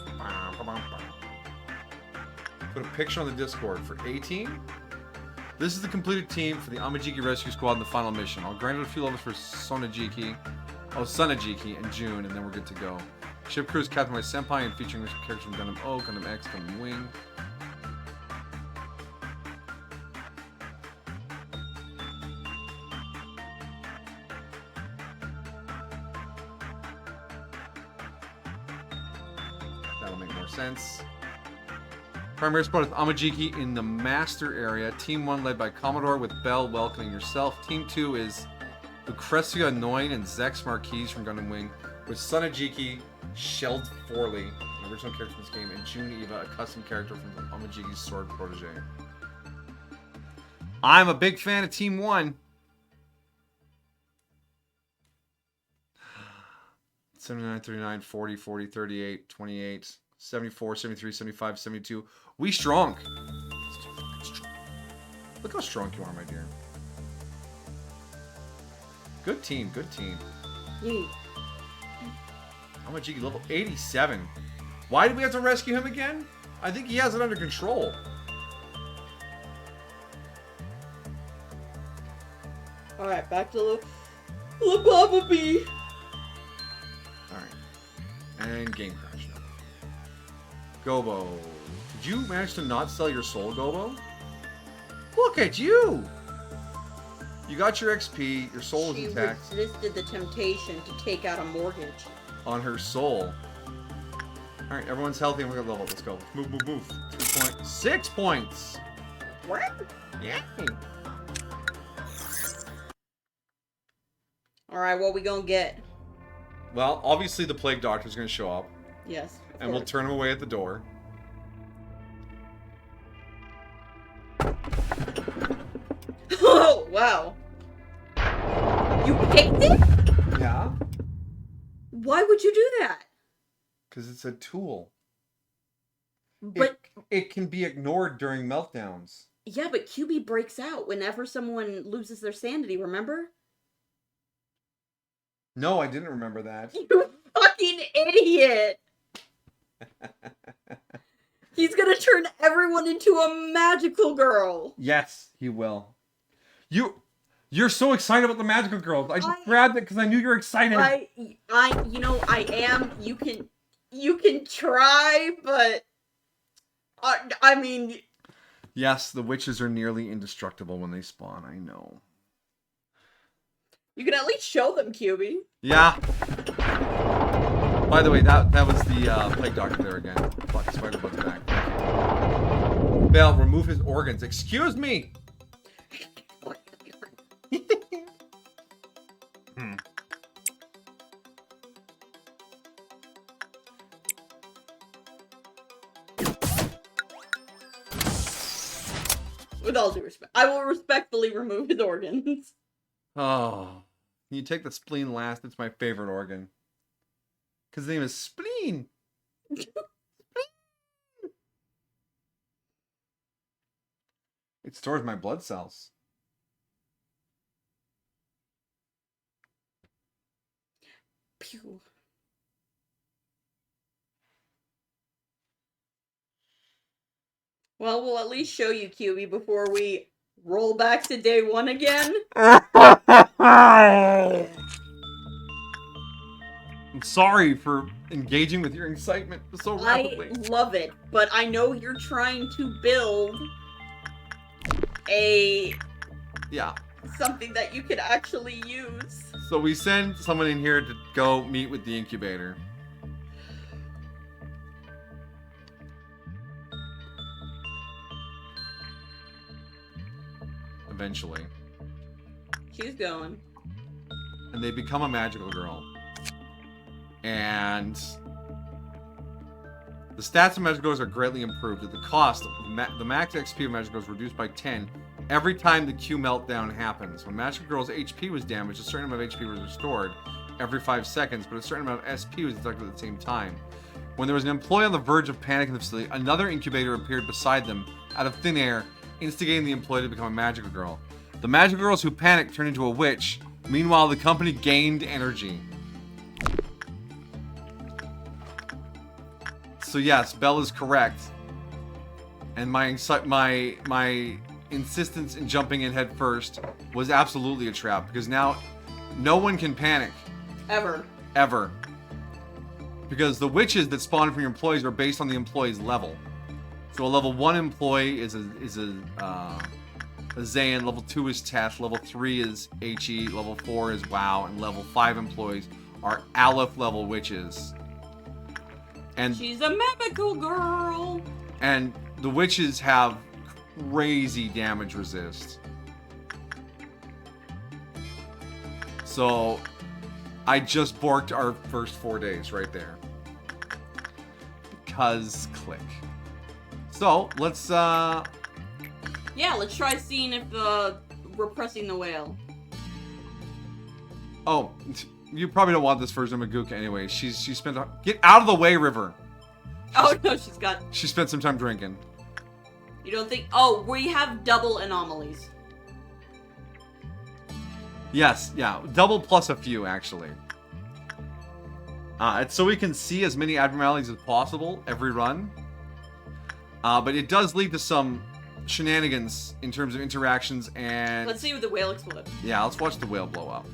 Put a picture on the Discord for A team. This is the completed team for the Amajiki Rescue Squad in the final mission. I'll grant it a few levels for Sonajiki in June, and then we're good to go. Ship crew is captained by Senpai and featuring characters from Gundam O, Gundam X, Gundam Wing. That'll make more sense. Primary spot is Amajiki in the Master area. Team 1 led by Commodore with Bell welcoming yourself. Team 2 is Lucrezia Noin and Zex Marquise from Gundam Wing, with Sonajiki, Shelled Forley, an original character from this game, and June Eva, a custom character from Amajiki's Sword Protege. I'm a big fan of Team 1. 79, 39, 40, 40, 38, 28, 74, 73, 75, 72. We strong. Look how strong you are, my dear. Good team, good team. Yay. Amajiki level 87. Why did we have to rescue him again? I think he has it under control. Alright, back to Lobotomy. Alright. And game crash. Gobo. Did you manage to not sell your soul, Gobo? Look at you! You got your XP, your soul is intact. She resisted the temptation to take out a mortgage. On her soul. Alright, everyone's healthy and we're gonna level up. Let's go. Move, move, move. 6 points! What? Yeah. Alright, what we gonna get? Well, obviously the Plague Doctor's gonna show up. Yes. And we'll turn him away at the door. Oh, wow. You picked it? Yeah? Why would you do that? Because it's a tool. But it can be ignored during meltdowns. yeah, but QB breaks out whenever someone loses their sanity, remember? No, I didn't remember that. You fucking idiot! He's gonna turn everyone into a magical girl. Yes, he will. You're so excited about the magical girls. I just grabbed it because I knew you were excited. I am. You can try, but I mean. Yes, the witches are nearly indestructible when they spawn. I know. You can at least show them, QB. Yeah. By the way, that was the plague doctor there again. Fuck, Spider-Bug's back. Bell, remove his organs. Excuse me! With all due respect, I will respectfully remove his organs. Oh. You take the spleen last. It's my favorite organ. Because his name is Spleen. It stores my blood cells. Pew. Well, we'll at least show you, QB, before we roll back to day one again. I'm sorry for engaging with your excitement so rapidly. I love it, but I know you're trying to build something that you could actually use. So we send someone in here to go meet with the incubator. Eventually. She's going. And they become a magical girl. And the stats of magical girls are greatly improved. At the cost, the max XP of magical girls is reduced by 10 every time the Q meltdown happens. When magical girl's HP was damaged, a certain amount of HP was restored every 5 seconds, but a certain amount of SP was deducted at the same time. When there was an employee on the verge of panic in the facility, another incubator appeared beside them out of thin air, instigating the employee to become a magical girl. The magical girls who panicked turned into a witch. Meanwhile, the company gained energy. So yes, Belle is correct. And my insistence in jumping in head first was absolutely a trap, because now no one can panic. Ever. Because the witches that spawn from your employees are based on the employee's level. So a level 1 employee is a Zayn, level 2 is Teth, level 3 is HE, level 4 is WoW, and level 5 employees are Aleph level witches. And she's a magical girl. And the witches have crazy damage resist. So I just borked our first 4 days right there. Because click. So let's yeah, let's try seeing if repressing the whale. Oh, you probably don't want this version of Magooka anyway. She spent get out of the way, River. Oh no, she spent some time drinking. You don't think? Oh, we have double anomalies. Yes, yeah, double plus a few actually. It's so we can see as many abnormalities as possible every run. But it does lead to some shenanigans in terms of interactions and... Let's see if the whale explodes. Yeah, let's watch the whale blow up.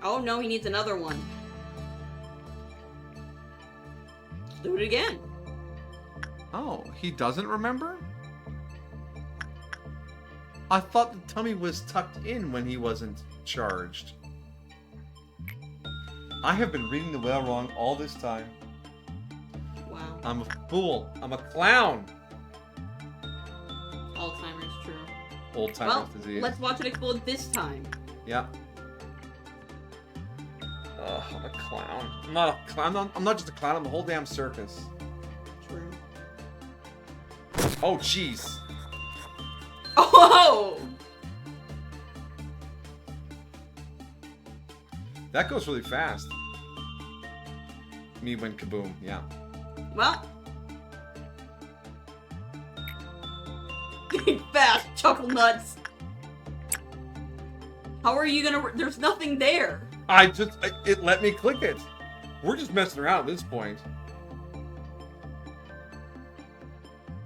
Oh no, he needs another one. Do it again. Oh, he doesn't remember? I thought the tummy was tucked in when he wasn't charged. I have been reading the whale wrong all this time. Wow. I'm a fool. I'm a clown. Alzheimer's, true. Alzheimer's disease. Let's watch it explode this time. Yep. Ugh, I'm a clown. I'm not a clown. I'm not just a clown. I'm the whole damn circus. True. Oh, jeez. Oh! That goes really fast. Me went kaboom, yeah. Well. Fast, chuckle nuts. How are you gonna... There's nothing there. It let me click it. We're just messing around at this point.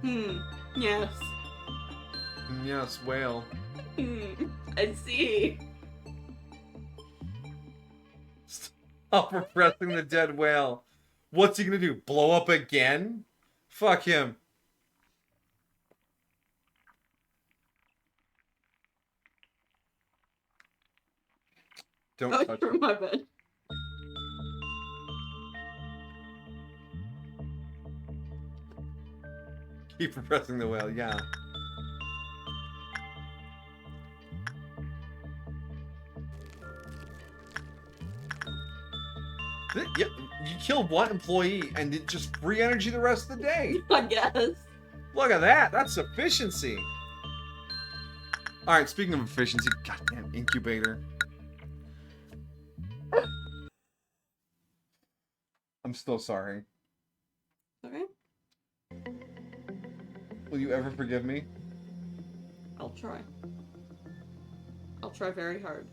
Yes. Yes, whale. I see. Oh, for pressing the dead whale. What's he gonna do? Blow up again? Fuck him. Don't Oh, touch sure, him. my bad. Keep pressing the whale, yeah. Yeah, you kill one employee and it just free energy the rest of the day. I guess. Look at that. That's efficiency. All right, speaking of efficiency, goddamn incubator. I'm still sorry. Okay. Will you ever forgive me? I'll try. I'll try very hard.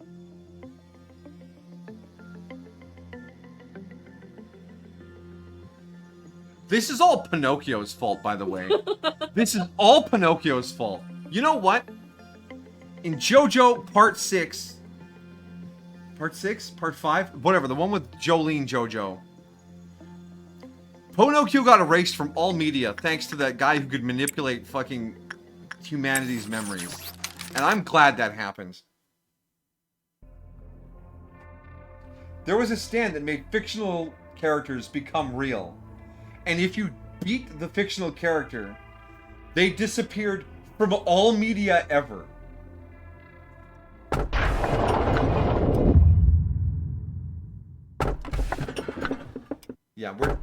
This is all Pinocchio's fault, by the way. This is all Pinocchio's fault. You know what? In JoJo Part 6... Part 6? Part 5? Whatever, the one with Jolene JoJo. Pinocchio got erased from all media thanks to that guy who could manipulate fucking humanity's memories. And I'm glad that happened. There was a stand that made fictional characters become real. And if you beat the fictional character, they disappeared from all media ever. Yeah, we're...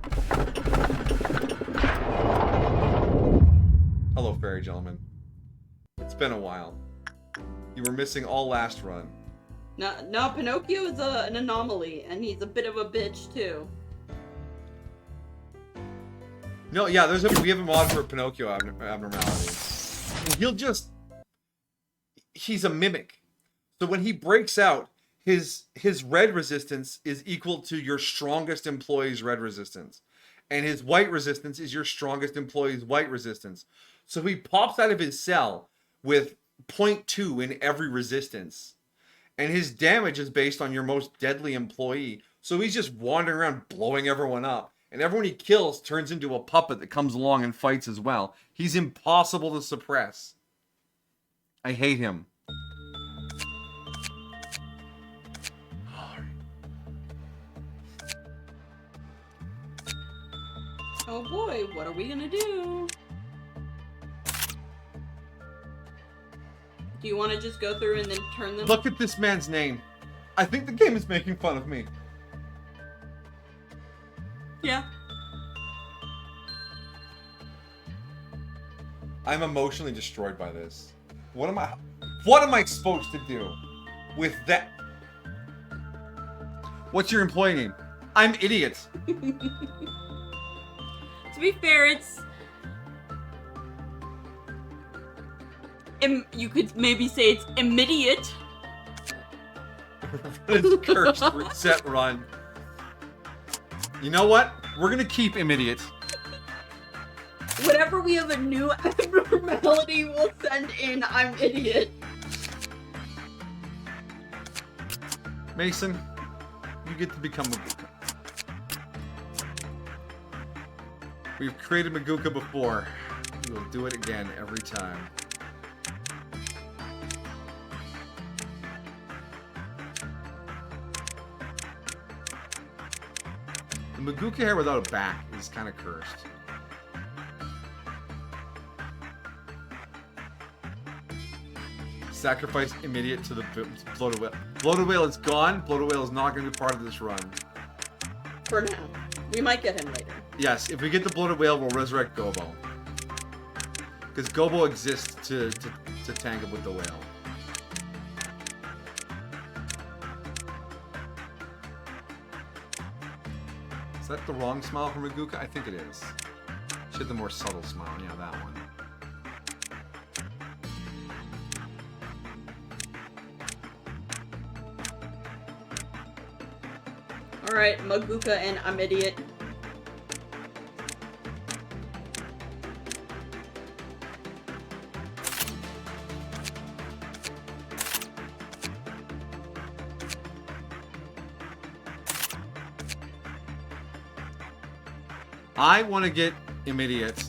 Hello, fairy gentlemen. It's been a while. You were missing all last run. No, Pinocchio is an anomaly, and he's a bit of a bitch, too. No, yeah, we have a mod for Pinocchio abnormality. And he'll just... He's a mimic. So when he breaks out, his red resistance is equal to your strongest employee's red resistance. And his white resistance is your strongest employee's white resistance. So he pops out of his cell with 0.2 in every resistance. And his damage is based on your most deadly employee. So he's just wandering around blowing everyone up. And everyone he kills turns into a puppet that comes along and fights as well. He's impossible to suppress. I hate him. Oh boy, what are we gonna do? Do you want to just go through and then turn them? Look at this man's name. I think the game is making fun of me. Yeah. I'm emotionally destroyed by this. What am I supposed to do with that? What's your employee name? I'm idiot. To be fair, it's... you could maybe say it's immediate. It's cursed. Reset run. You know what? We're gonna keep immediate. Whenever we have a new abnormality, we'll send in I'm idiot. Mason, you get to become Maguka. We've created Maguka before. We will do it again every time. The Maguka hair without a back is kind of cursed. Sacrifice immediate to the bloated whale. Bloated whale is gone. Bloated whale is not going to be part of this run. For now. We might get him later. Yes, if we get the bloated whale, we'll resurrect Gobo. Because Gobo exists to tangle with the whale. Is that the wrong smile for Maguka? I think it is. She had the more subtle smile. Yeah, that one. Alright, Maguka and I'm idiot. I want to get Immediate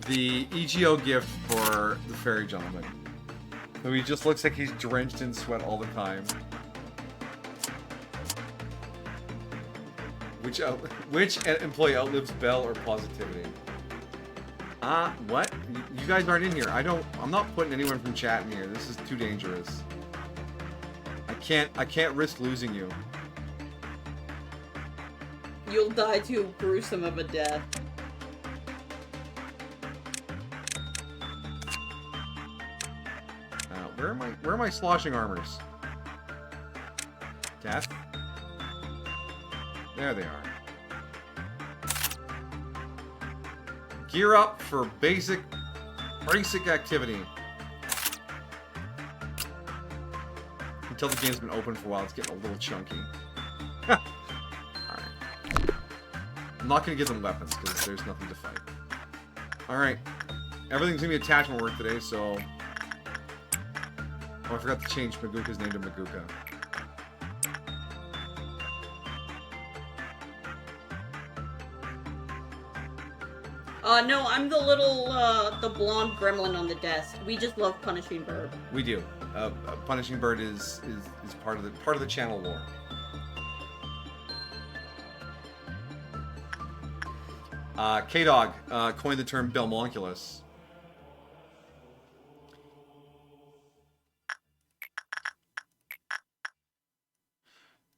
the EGO gift for the fairy gentleman. So he just looks like he's drenched in sweat all the time. Which employee outlives Bell or Positivity? What? You guys aren't in here. I'm not putting anyone from chat in here. This is too dangerous. I can't risk losing you. You'll die too gruesome of a death. Where are my sloshing armors? Death? There they are. Gear up for basic activity. Until the game's been open for a while, it's getting a little chunky. Alright. I'm not gonna give them weapons, because there's nothing to fight. Alright. Everything's gonna be attachment work today, so... Oh, I forgot to change Maguka's name to Maguka. No, I'm the little, the blonde gremlin on the desk. We just love punishing Bird. We do. Punishing Bird is part of the channel lore. K-Dog coined the term Belmonculus.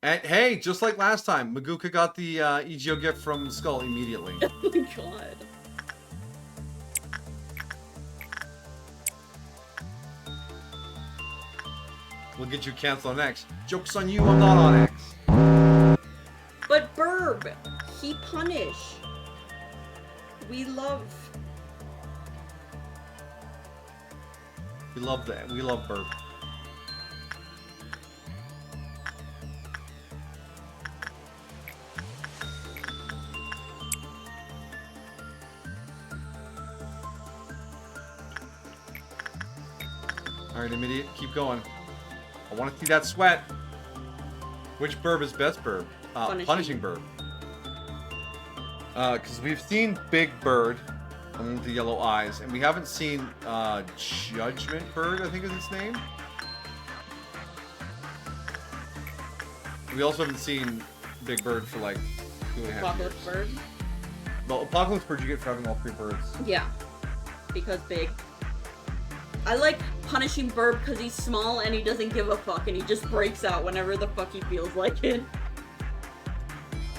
And hey, just like last time, Maguka got the EGO gift from Skull immediately. Oh my god. We'll get you canceled on X. Joke's on you, I'm not on X. But Burb, he punish. We love that. We love Burb. Alright, immediate, keep going. I want to see that sweat. Which Burb is best Burb? Punishing Bird. Because we've seen Big Bird, the one with the yellow eyes, and we haven't seen Judgment Bird, I think is its name. We also haven't seen Big Bird for like 2.5 years. Apocalypse Bird. Well, Apocalypse Bird you get for having all 3 birds. Yeah, because big. I like punishing Burb because he's small and he doesn't give a fuck and he just breaks out whenever the fuck he feels like it.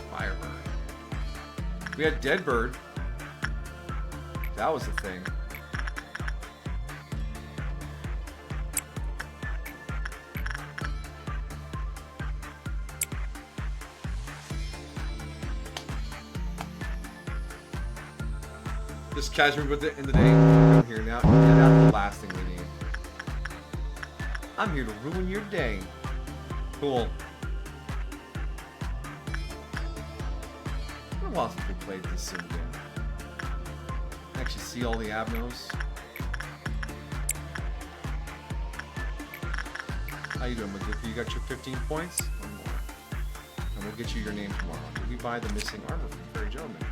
Firebird. We had Dead Bird. That was the thing. Just casually with it in the day. I'm here now. Yeah, that's the last thing we need. I'm here to ruin your day. Cool. It's been a while since we played this sim again. Actually see all the abnos. How you doing, Maguka? You got your 15 points? One more. And we'll get you your name tomorrow. Did we buy the missing armor from Fairy Gentleman?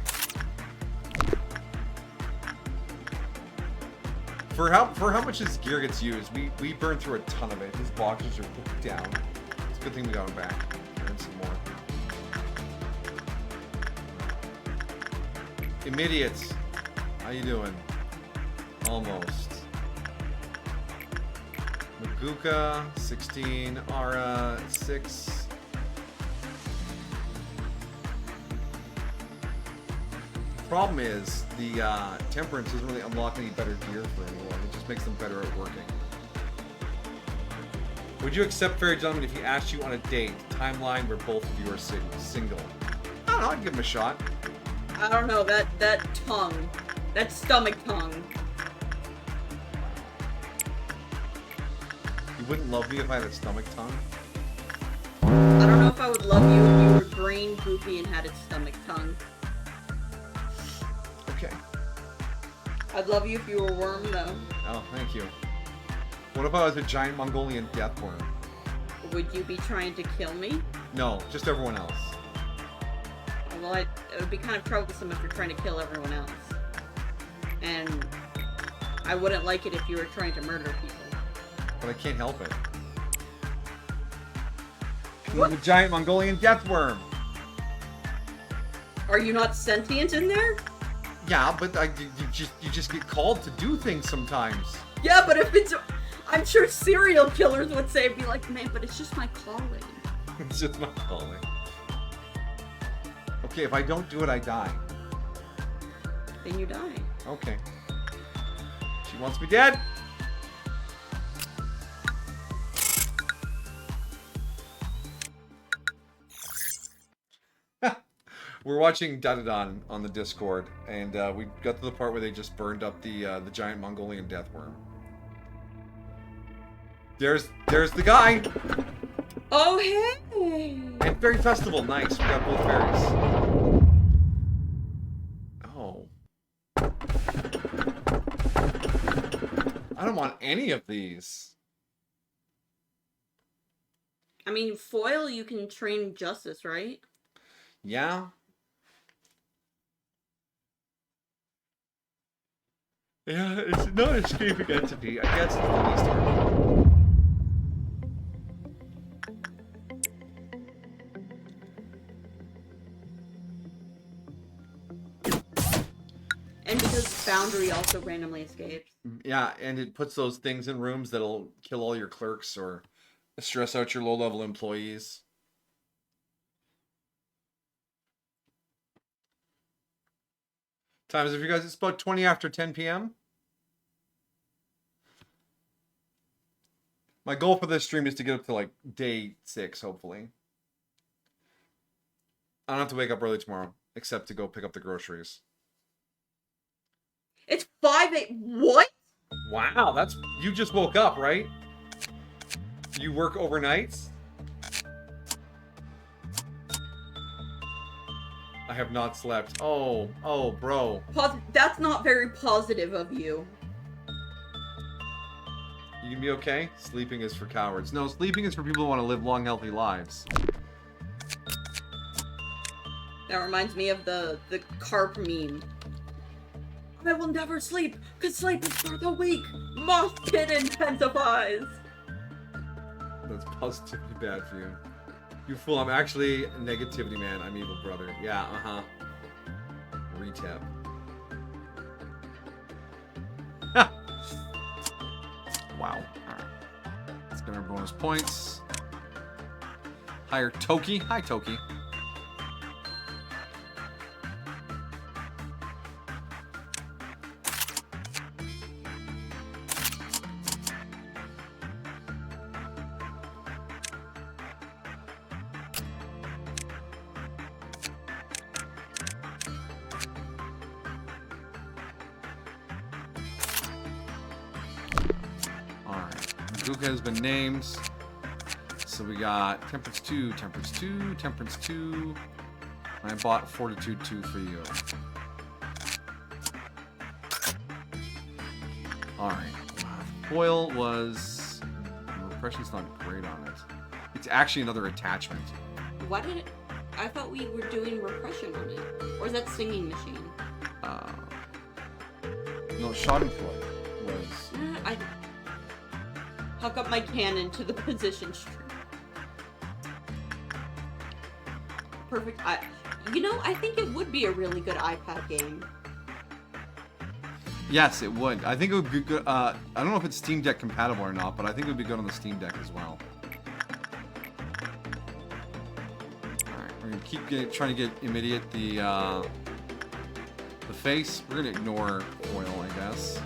For how much his gear gets used, we burned through a ton of it. His boxes are put down. It's a good thing we got him back. And some more. Immediates. How you doing? Almost. Maguka, 16. Ara, 6. Problem is, the Temperance doesn't really unlock any better gear for anyone. It just makes them better at working. Would you accept Fairy Gentleman if he asked you on a date, timeline where both of you are single? I don't know, I'd give him a shot. I don't know, that tongue. That stomach tongue. You wouldn't love me if I had a stomach tongue? I don't know if I would love you if you were green, goofy, and had a stomach tongue. Okay. I'd love you if you were a worm, though. Oh, thank you. What if I was a giant Mongolian death worm? Would you be trying to kill me? No, just everyone else. Well, it would be kind of troublesome if you're trying to kill everyone else. And I wouldn't like it if you were trying to murder people. But I can't help it. What? The giant Mongolian death worm. Are you not sentient in there? Yeah, but you just get called to do things sometimes. Yeah, but if it's... I'm sure serial killers would say, be like, man, but it's just my calling. It's just my calling. Okay, if I don't do it, I die. Then you die. Okay. She wants me dead. We're watching Dadadon on the Discord, and we got to the part where they just burned up the giant Mongolian death worm. There's the guy. Oh, hey! And Fairy Festival, nice. We got both fairies. Oh. I don't want any of these. I mean, foil, you can train justice, right? Yeah. Yeah, it's not an escaping entity. I guess it's the least harmful. And because Foundry also randomly escapes. Yeah, and it puts those things in rooms that'll kill all your clerks or stress out your low-level employees. Time is it for you guys? It's about 20 after 10 p.m. My goal for this stream is to get up to like day 6, hopefully. I don't have to wake up early tomorrow, except to go pick up the groceries. It's 5-8. What? Wow, that's... You just woke up, right? You work overnights? I have not slept. Oh, bro. That's not very positive of you. You gonna be okay? Sleeping is for cowards. No, sleeping is for people who want to live long, healthy lives. That reminds me of the carp meme. I will never sleep, because sleep is for the weak. Moth Kid intensifies. That's positively bad for you. You fool, I'm actually a negativity man. I'm evil brother. Yeah, uh-huh. Retap. Wow. Alright. Let's get our bonus points. Hire Toki. Hi, Toki. Has been named. So we got Temperance 2, Temperance 2, Temperance 2. And I bought Fortitude 2 for you. Alright. Foil was... Repression's not great on it. It's actually another attachment. Why did it... I thought we were doing repression on it. Or is that singing machine? No, Schadenfreude was... I... Hook up my cannon to the position string. Perfect. You know, I think it would be a really good iPad game. Yes, it would. I think it would be good. I don't know if it's Steam Deck compatible or not, but I think it would be good on the Steam Deck as well. Alright, we're gonna keep trying to get immediate the face. We're gonna ignore foil, I guess.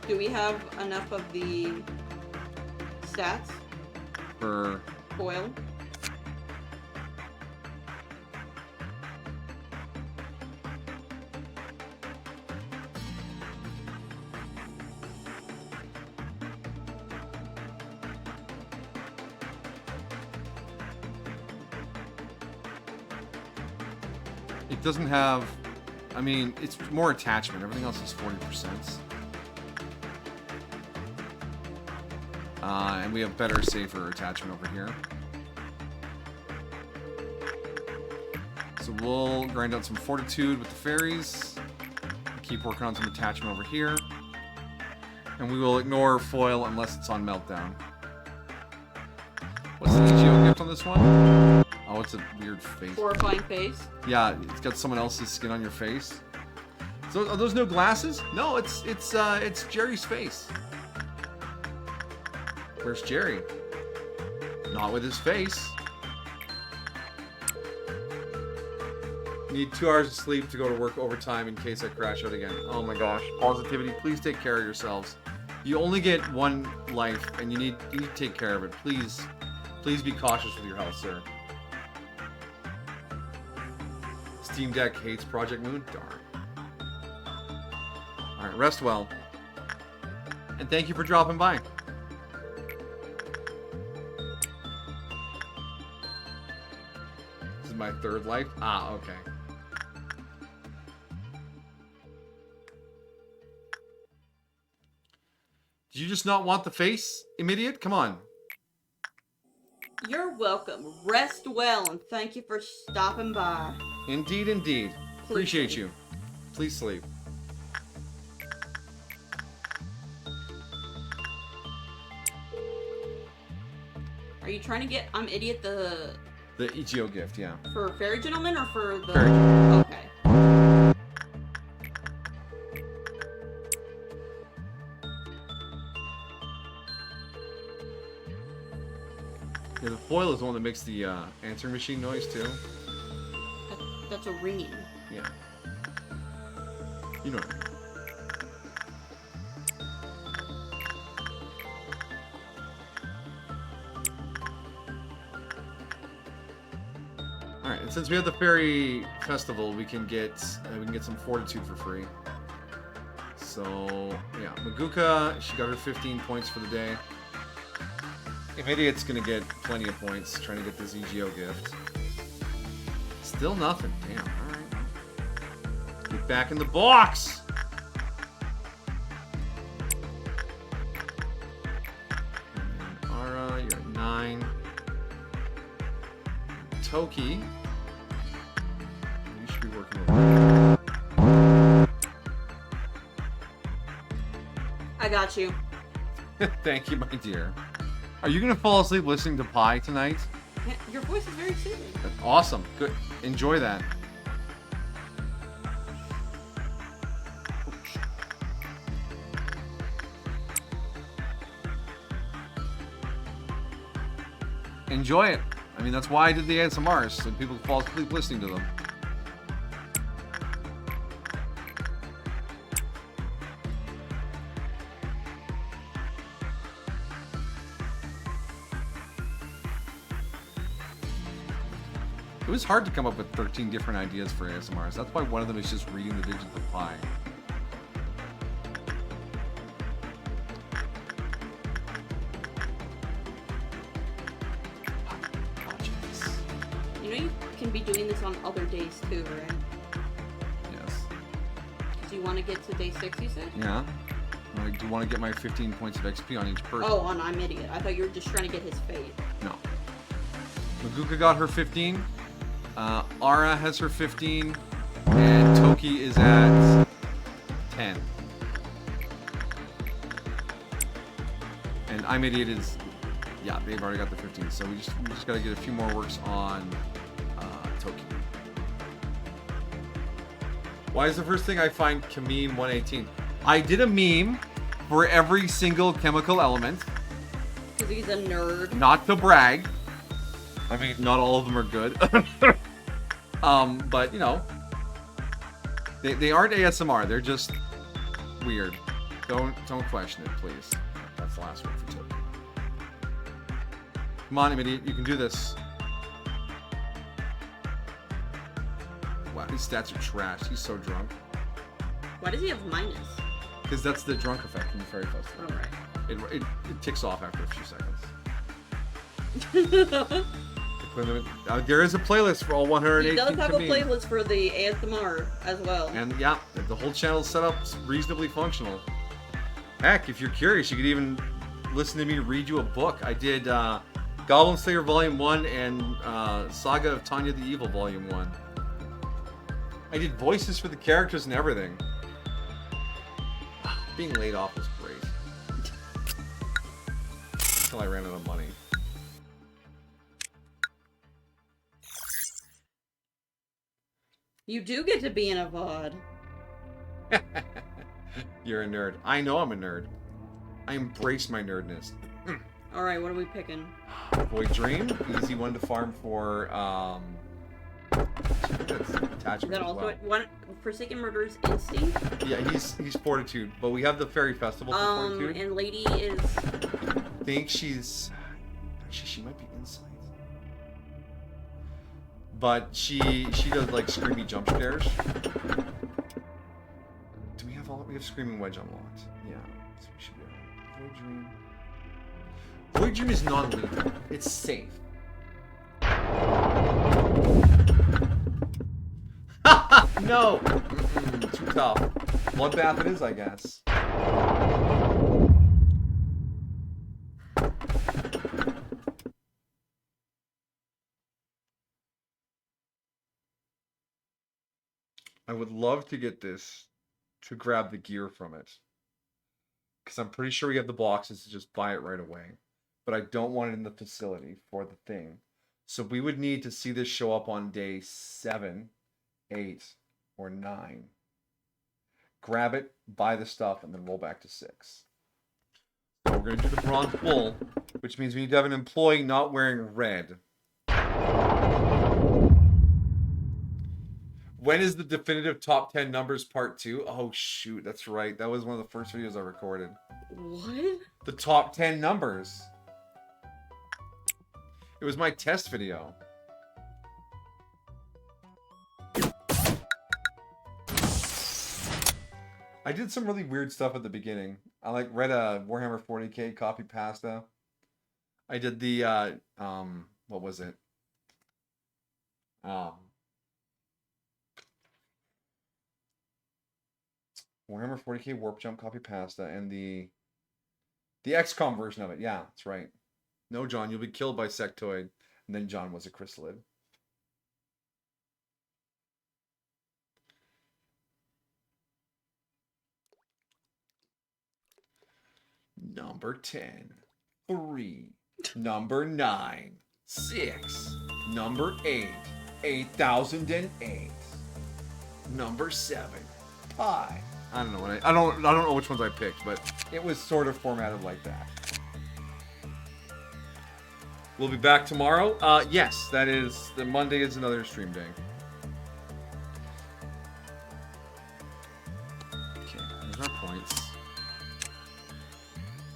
Do we have enough of the stats for foil? It doesn't have... I mean, it's more attachment. Everything else is 40%. And we have better, safer attachment over here. So we'll grind out some fortitude with the fairies. Keep working on some attachment over here. And we will ignore foil unless it's on meltdown. What's the EGO gift on this one? Oh, it's a weird face. Horrifying face. Yeah, it's got someone else's skin on your face. So are those no glasses? No, it's Jerry's face. Where's Jerry? Not with his face. Need 2 hours of sleep to go to work overtime in case I crash out again. Oh my gosh. Positivity, please take care of yourselves. You only get one life and you need to take care of it. Please be cautious with your health, sir. Steam Deck hates Project Moon? Darn. Alright, rest well. And thank you for dropping by. This is my 3rd life? Ah, okay. Do you just not want the face, idiot? Come on. You're welcome. Rest well, and thank you for stopping by. Indeed, indeed. Appreciate you. Please sleep. Are you trying to get I'm Idiot the EGO gift, yeah. for Fairy Gentleman or for the Fairy Gentleman. Okay. Yeah, the foil is the one that makes the answering machine noise too. That's a ringing. Yeah. You know what I mean. Alright, and since we have the fairy festival, we can get some fortitude for free. So yeah, Maguka, she got her 15 points for the day. Immediate's gonna get plenty of points trying to get this EGO gift. Still nothing. Damn, alright. Get back in the box! And Ara, you're at 9. Toki. You should be working over. I got you. Thank you, my dear. Are you gonna fall asleep listening to Pi tonight? Yeah, your voice is very soothing. That's awesome. Good. Enjoy that. Enjoy it. I mean, that's why I did the ASMRs, so people fall asleep listening to them. It was hard to come up with 13 different ideas for ASMRs. That's why one of them is just reading the digits of pi. You know you can be doing this on other days too, right? Yes. Because you want to get to day 6, you said? Yeah. I do want to get my 15 points of XP on each person. Oh, on I'm Idiot. I thought you were just trying to get his fate. No. Maguka got her 15. Ara has her 15. And Toki is at 10. And I'm Idiot is... Yeah, they've already got the 15. So we just got to get a few more works on Toki. Why is the first thing I find Kameen 118? I did a meme for every single chemical element. Because he's a nerd. Not to brag. I mean, not all of them are good. But, you know, they aren't ASMR. They're just weird. Don't question it, please. That's the last word for Toki. Come on, idiot. You can do this. Wow, his stats are trash. He's so drunk. Why does he have minus? Because that's the drunk effect from the Fairy Festival. Alright. It ticks off after a few seconds. There is a playlist for all 118 He does have a Kameen. playlist for the ASMR as well. And yeah, the whole channel's set up reasonably functional. Heck, if you're curious, you could even listen to me read you a book. I did Goblin Slayer Volume 1 and Saga of Tanya the Evil Volume 1. I did voices for the characters and everything. Being laid off was great. Until I ran out of money. You do get to be in a VOD. You're a nerd. I know I'm a nerd. I embrace my nerdness. Alright, what are we picking? Void Dream, easy one to farm for, that's attachment Is that as also well. one Forsaken Murder's Instinct? Yeah, he's Fortitude, but we have the Fairy Festival for Fortitude. And Lady is... I think she's... Actually, she might be Insight. But she does, like, screamy jump scares. Do we have all... We have Screaming Wedge unlocked. Yeah, so we should be alright. Void Dream... Void Dream is non-lethal. It's safe. No! Too tough. Bloodbath it is, I guess. I would love to get this to grab the gear from it. Because I'm pretty sure we have the boxes to just buy it right away. But I don't want it in the facility for the thing. So we would need to see this show up on day 7, 8, or 9. Grab it, buy the stuff, and then roll back to 6. So we're going to do the Bronze Bull, which means we need to have an employee not wearing red. When is the definitive top 10 numbers part 2? Oh, shoot, that's right. That was one of the first videos I recorded. What? The top 10 numbers. It was my test video. I did some really weird stuff at the beginning. I like read a Warhammer 40k copy pasta. I did the what was it? Warhammer 40k Warp Jump copy pasta and the XCOM version of it. Yeah, that's right. No, John, you'll be killed by Sectoid. And then John was a chrysalid. Number 10. 3. Number 9. 6. Number 8. 8008. Number 7. Pi. I don't know what I don't know which ones I picked, but it was sort of formatted like that. We'll be back tomorrow. Yes, that is the Monday is another stream day. Okay, here's our points.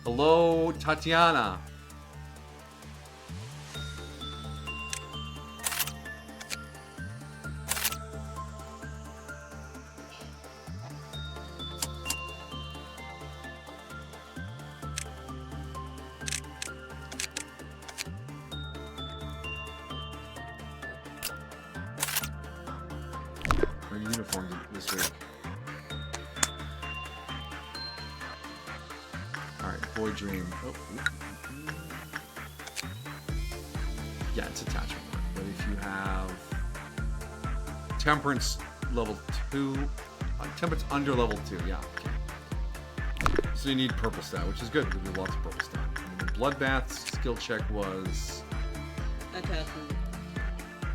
Hello, Tatiana. Uniforms this week. Alright, Void Dream. Oh. Yeah, it's attachment work. But if you have Temperance level 2, Temperance under level 2, yeah. Okay. So you need purple stat, which is good because we have lots of purple stat. And the Bloodbath's skill check was Attachment.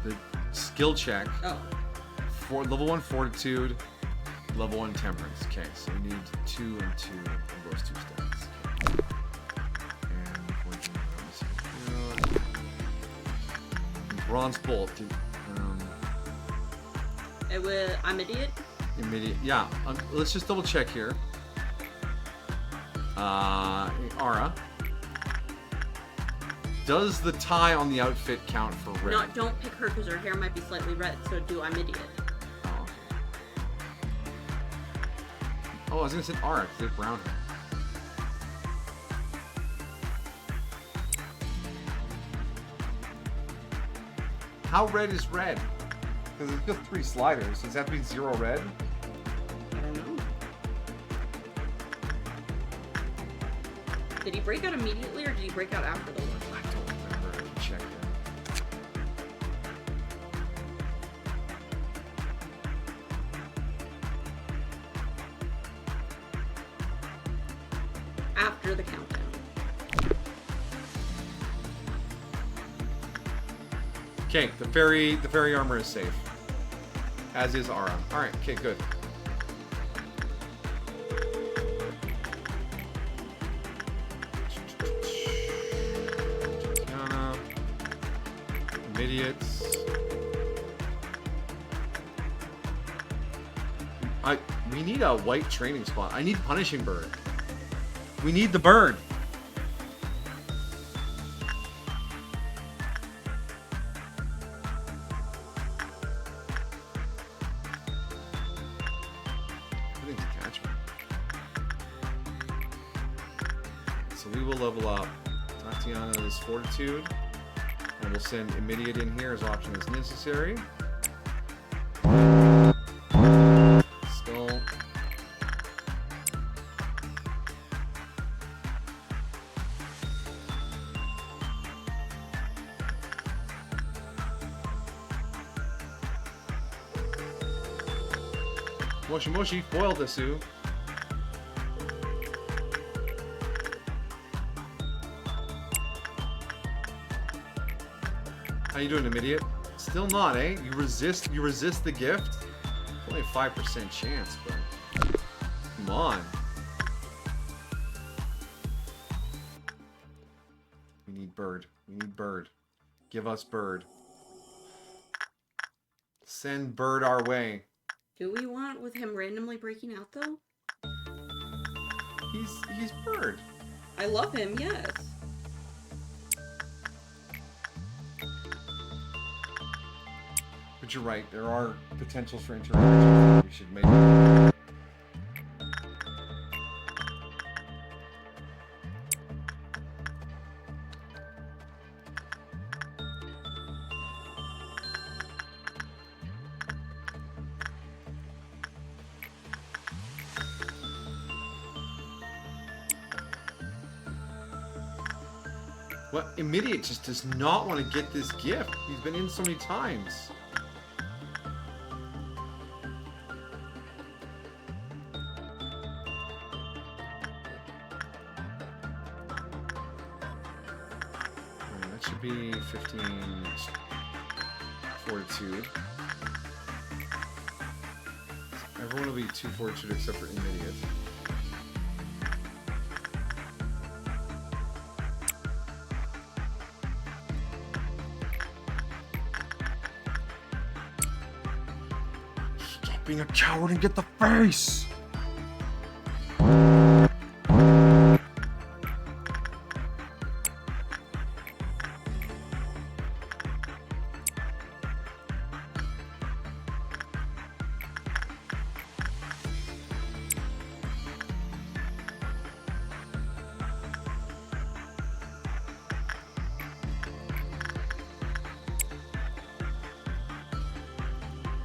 the skill check. Oh. For level 1 Fortitude, level 1 Temperance. Okay, so we need 2 and 2 of those 2 stats. And Bronze Bolt. It was. I'm idiot. Immediate. Yeah. Let's just double check here. Ara. Does the tie on the outfit count for red? No, don't pick her because her hair might be slightly red. So do I'm idiot. Oh, okay. Oh, I was gonna say Ara because they have brown hair. How red is red? Because it's just 3 sliders. Does that have to be 0 red? I don't know. Did he break out immediately or did he break out after the war? I don't remember. I can check that. Okay, the fairy armor is safe. As is Aura. Alright, okay, good. Tatiana. Idiots. We need a white training spot. I need Punishing Bird. We need the bird. Everything's a catchment. So we will level up Tatiana's Fortitude. And we'll send Immediate in here as option as necessary. Skull. Moshi Moshi, foil Desu. How you doing, Immediate? Still not, eh? You resist the gift? Only a 5% chance, but come on. We need bird. We need bird. Give us bird. Send bird our way. Do we want with him randomly breaking out though? He's bird. I love him, yes. But you're right, there are potentials for interaction. We should make. Well, Immediate just does not want to get this gift. He's been in so many times. That should be 15 Fortitude. Everyone will be 2 Fortitude except for Immediate. Stop being a coward and get the face!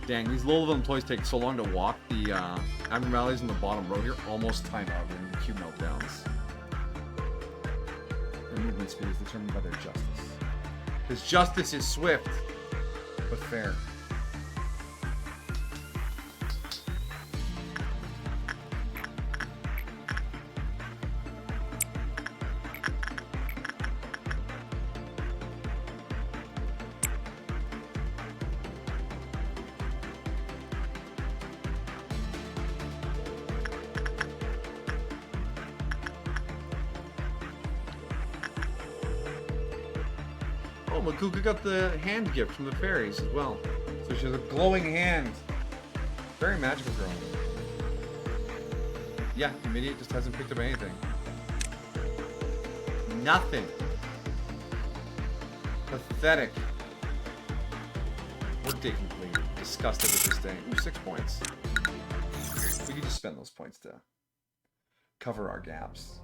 Dang, these low-level employees take so long to walk. The abnormalities in the bottom row here almost time out in the queue meltdowns. Their movement speed is determined by their justice. Because justice is swift, but fair. Oh, Makuka got the hand gift from the fairies as well. So she has a glowing hand. Very magical girl. Yeah, Immediate just hasn't picked up anything. Nothing. Pathetic. Workday complete. Disgusted with this day. Ooh, 6 points. We could just spend those points to cover our gaps.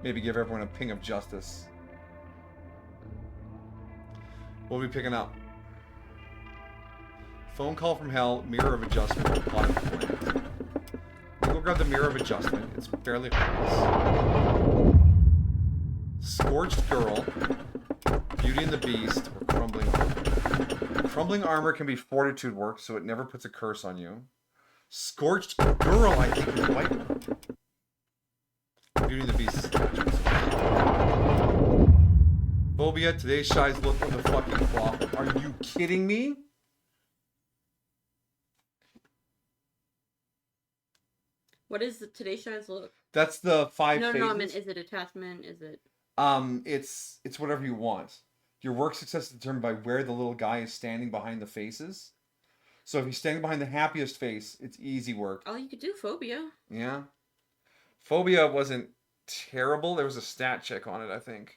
Maybe give everyone a ping of justice. What are we picking up? Phone call from hell, mirror of adjustment, plot of plan. We'll go grab the mirror of adjustment. It's fairly harmless. Scorched girl, Beauty and the Beast, or crumbling armor. Crumbling armor can be fortitude work, so it never puts a curse on you. Scorched girl, I think, is white one. Beauty and the Beast is attachment. Phobia, today's Shy's look of the fucking flop. Are you kidding me? What is the today's Shy's look? That's the 5 No, phases. no, I mean, is it attachment? Is it? It's whatever you want. Your work success is determined by where the little guy is standing behind the faces. So if he's standing behind the happiest face, it's easy work. Oh, you could do Phobia. Yeah. Phobia wasn't terrible. There was a stat check on it, I think.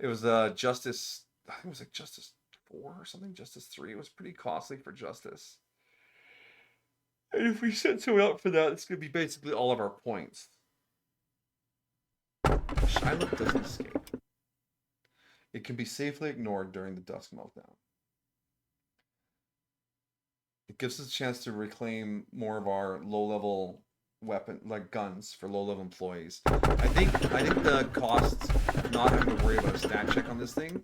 It was Justice, I think it was like Justice 4 or something, Justice 3. It was pretty costly for Justice. And if we set someone up for that, it's going to be basically all of our points. Shylock doesn't escape. It can be safely ignored during the Dusk Meltdown. It gives us a chance to reclaim more of our low-level weapon, like guns, for low-level employees. I think the costs of not having to worry about a stat check on this thing.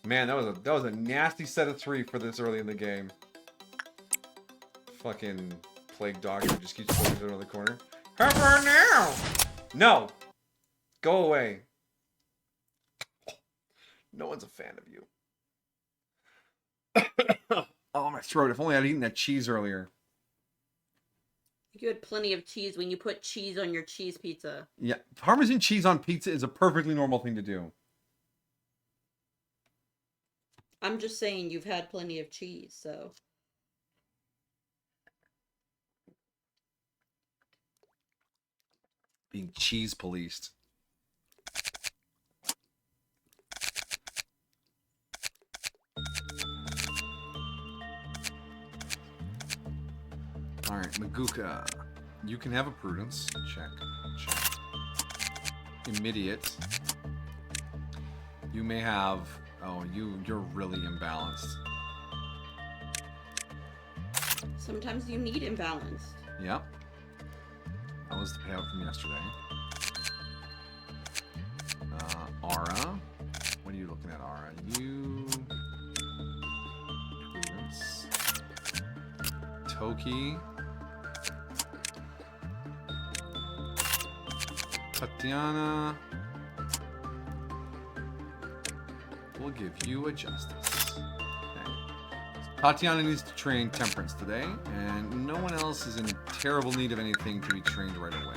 Man, that was a nasty set of 3 for this early in the game. Fucking plague dog who just keeps pulling it around the corner. How about now? No, go away. No one's a fan of you. Oh, my throat. If only I'd eaten that cheese earlier. You had plenty of cheese when you put cheese on your cheese pizza. Yeah, Parmesan cheese on pizza is a perfectly normal thing to do. I'm just saying you've had plenty of cheese, so. Being cheese policed. Alright, Maguka. You can have a prudence. Check. Check. Immediate. You may have... Oh, you're really imbalanced. Sometimes you need imbalanced. Yep. That was the payout from yesterday. Aura. What are you looking at, Aura? You... Prudence. Toki. Tatiana. We'll give you a justice. Okay. Tatiana needs to train temperance today, and no one else is in terrible need of anything to be trained right away.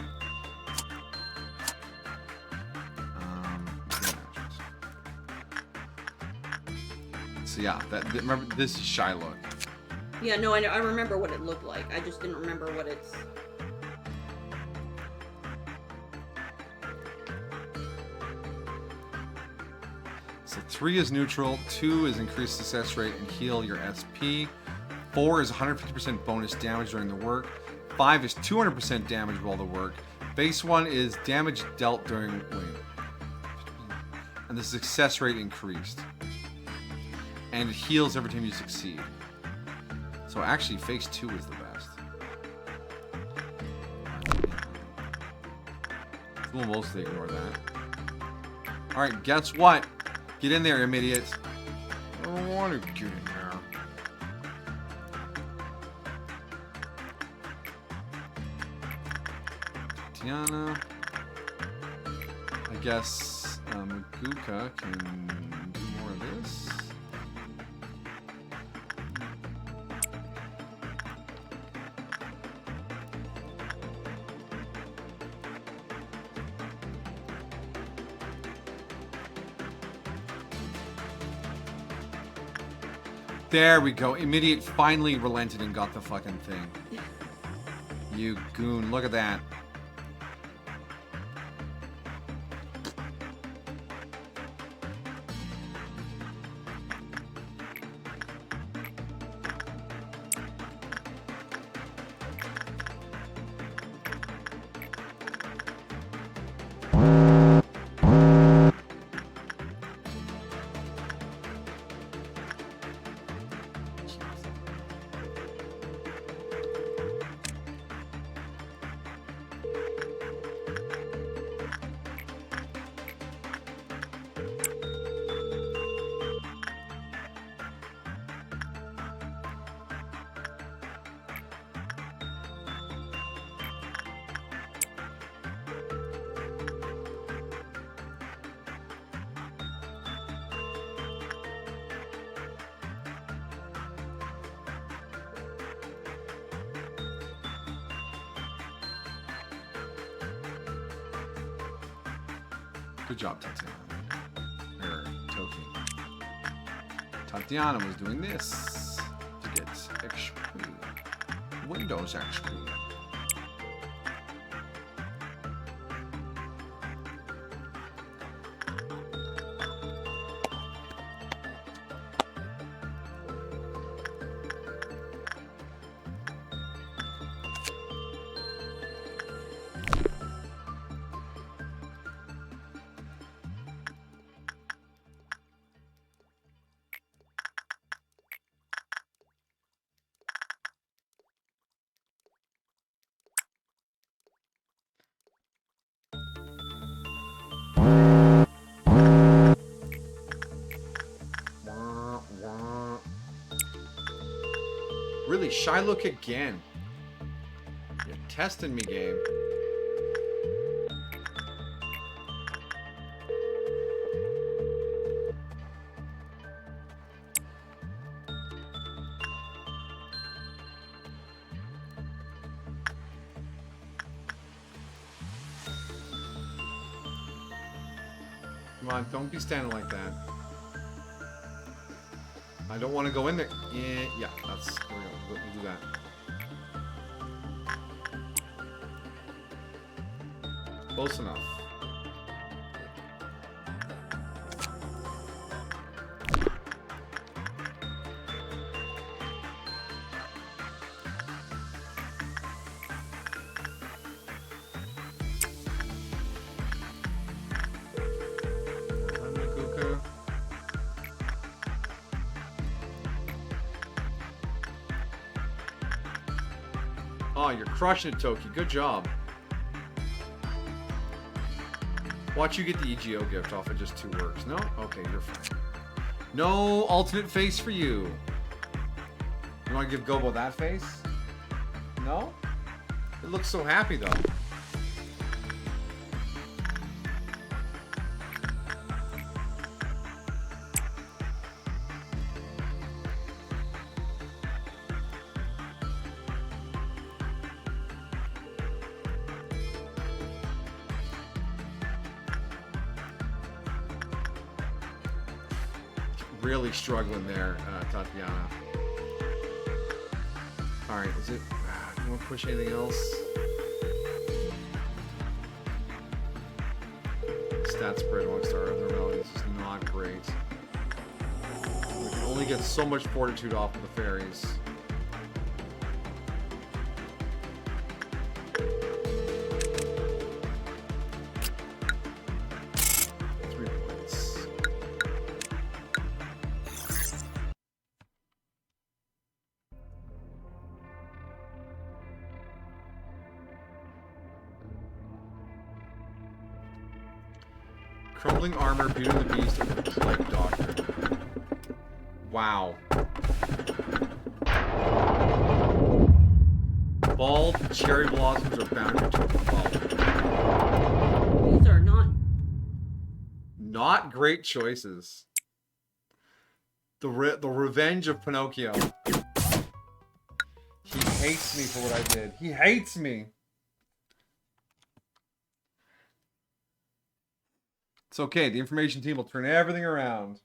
So yeah, remember, this is Shylock. Yeah, no, I remember what it looked like. I just didn't remember what it's... So 3 is neutral, 2 is increased success rate and heal your SP, 4 is 150% bonus damage during the work, 5 is 200% damage while the work, base 1 is damage dealt during... and the success rate increased. And it heals every time you succeed. So actually, phase 2 is the best. We'll mostly ignore that. Alright, guess what? Get in there, you idiot. I don't want to get in there. Tatiana. I guess Maguka can do more of this. There we go. Immediate finally relented and got the fucking thing. You goon. Look at that. Good job, Tatiana. Toki. Tatiana was doing this to get XP. Windows XP. Really, shy look again. You're testing me, game. Come on, don't be standing like that. I don't want to go in there. Yeah, that's... There we go. We'll do that. Close enough. Oh, you're crushing it, Toki. Good job. Watch you get the EGO gift off of just 2 works. No? Okay, you're fine. No alternate face for you. You want to give Gobo that face? No? It looks so happy, though. Really struggling there, Tatiana. Alright, is it... you want to push anything else? Stat spread amongst our abnormalities is not great. We can only get so much fortitude off of the fairies. Crumbling armor, Beauty and the Beast, and Plague Doctor. Wow. Bald cherry blossoms are bounded to a fall. These are not great choices. The revenge of Pinocchio. He hates me for what I did. He hates me. It's okay. The information team will turn everything around.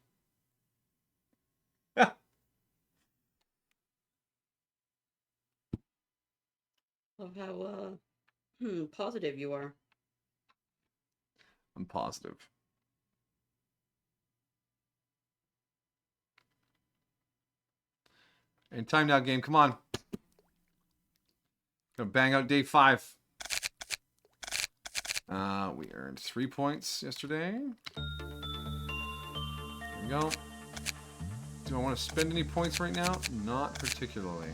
Love how positive you are. I'm positive. And time now, game. Come on. Gonna bang out day 5. We earned 3 points yesterday. There we go. Do I want to spend any points right now? Not particularly.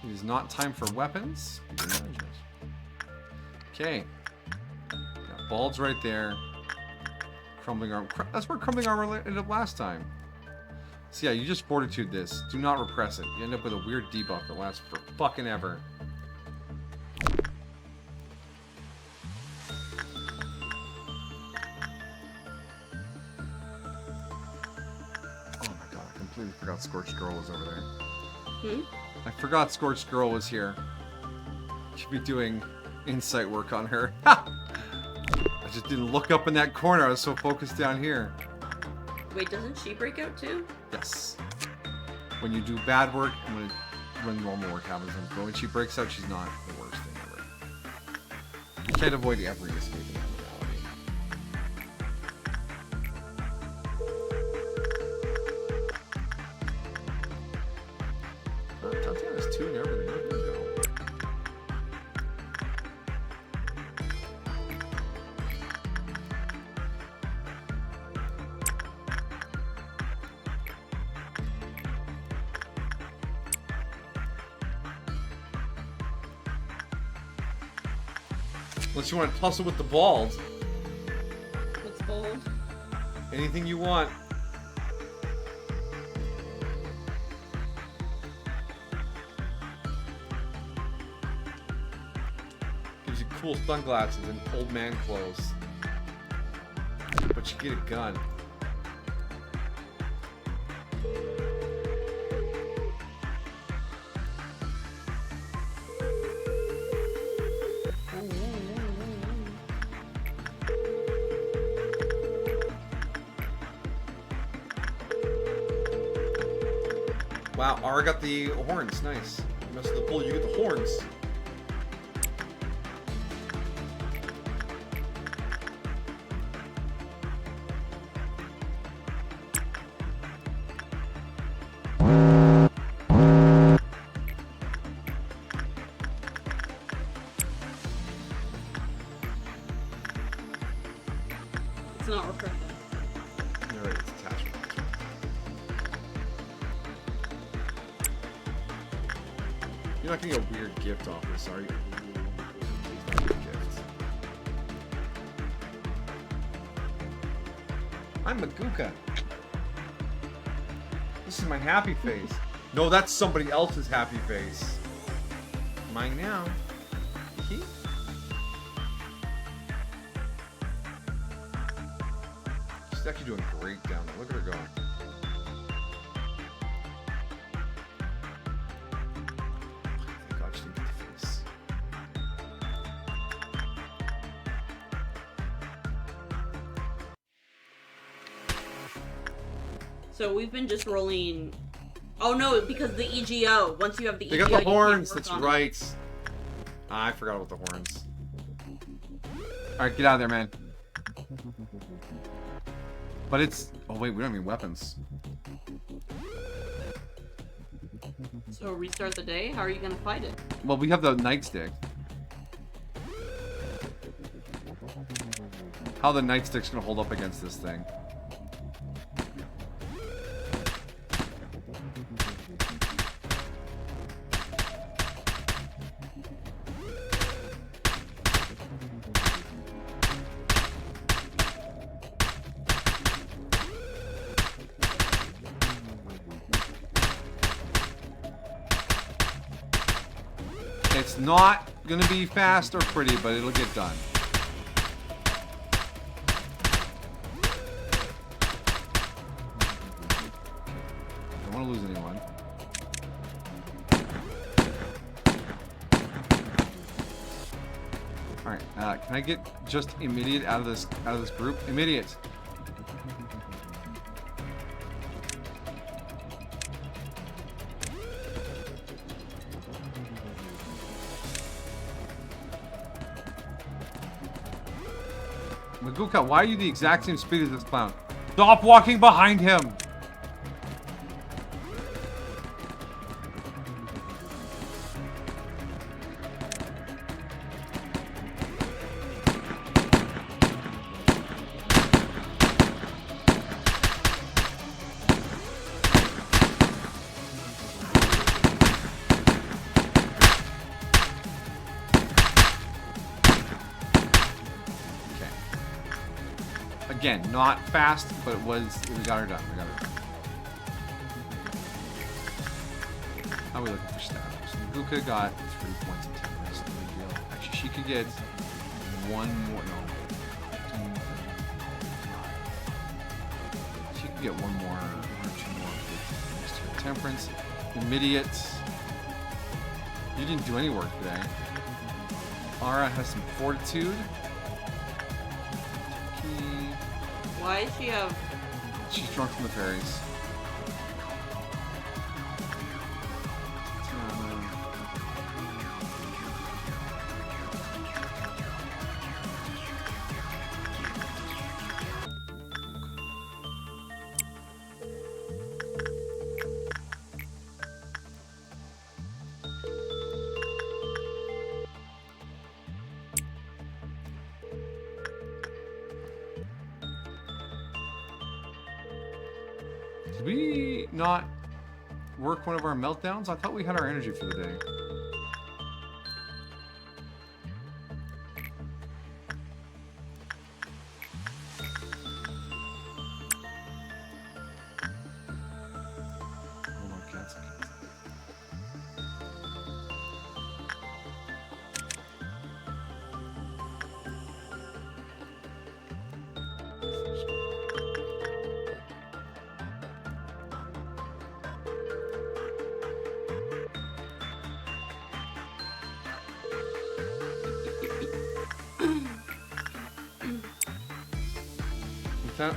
It is not time for weapons. Okay. Got balds right there. Crumbling armor. That's where crumbling armor ended up last time. So yeah, you just fortitude this. Do not repress it. You end up with a weird debuff that lasts for fucking ever. I forgot Scorched Girl was over there. I forgot Scorched Girl was here. Should be doing insight work on her. Ha! just didn't look up in that corner. I was so focused down here. Wait, doesn't she break out too? Yes. When you do bad work and when normal work happens, but when she breaks out, she's not the worst thing ever. You can't avoid every escape in Abnormality. Tatiana's 2 and everything. Where did it go? Unless you want to tussle with the balls. What's bold? Anything you want. Gives you cool sunglasses and old man clothes. But you get a gun. Wow, Ara got the horns. Nice. You mess with the bull, you get the horns. It's not refreshing. You're right, it's attachment. You're not getting a weird gift off this, are you? It's not a good gift. I'm Maguka. This is my happy face. No, that's somebody else's happy face. Mine now. Hee? She's actually doing great down there. Look at her going. Thank God she didn't get the face. So we've been just rolling. Oh no, because the EGO. Once you have the EGO, They got the you can't horns, work that's on it. right. Ah, I forgot about the horns. Alright, get out of there, man. But it's... Oh wait, we don't have any weapons. So restart the day? How are you gonna fight it? Well, we have the nightstick. How the nightstick's gonna hold up against this thing? It's not gonna be fast or pretty, but it'll get done. Don't want to lose anyone. All right, can I get just immediate out of this group? Immediate. Maguka, why are you the exact same speed as this clown? Stop walking behind him! Again, not fast, but we got her done. We got her done. How are we looking for stats? Maguka got 3 points of 10. That's no big deal. Actually, she could get one more. No. She could get one more, 1 or 2 more. Next to her temperance. Immediate. You didn't do any work today. Ara has some fortitude. Why does she have... She's drunk from the fairies. Did we not work one of our meltdowns? I thought we had our energy for the day. Hold on, cats.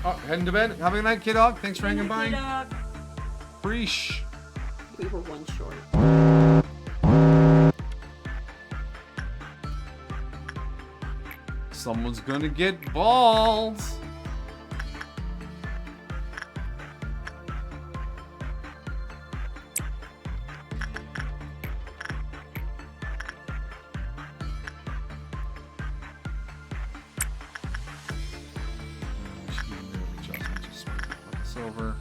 Oh, heading to bed. Have a good night, kid-dog. Thanks for hanging by. Preesh. We were one short. Someone's gonna get balls. Over.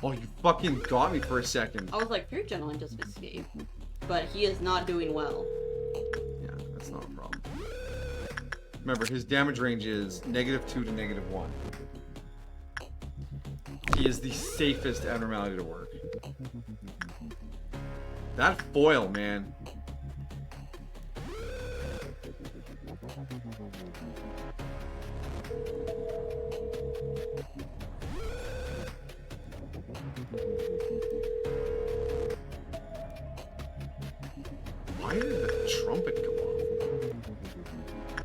Oh, you fucking got me for a second. I was like, Fear Gentleman just escaped. But he is not doing well. Yeah, that's not a problem. Remember, his damage range is -2 to -1. He is the safest abnormality to work. That foil, man. Why did the trumpet go off?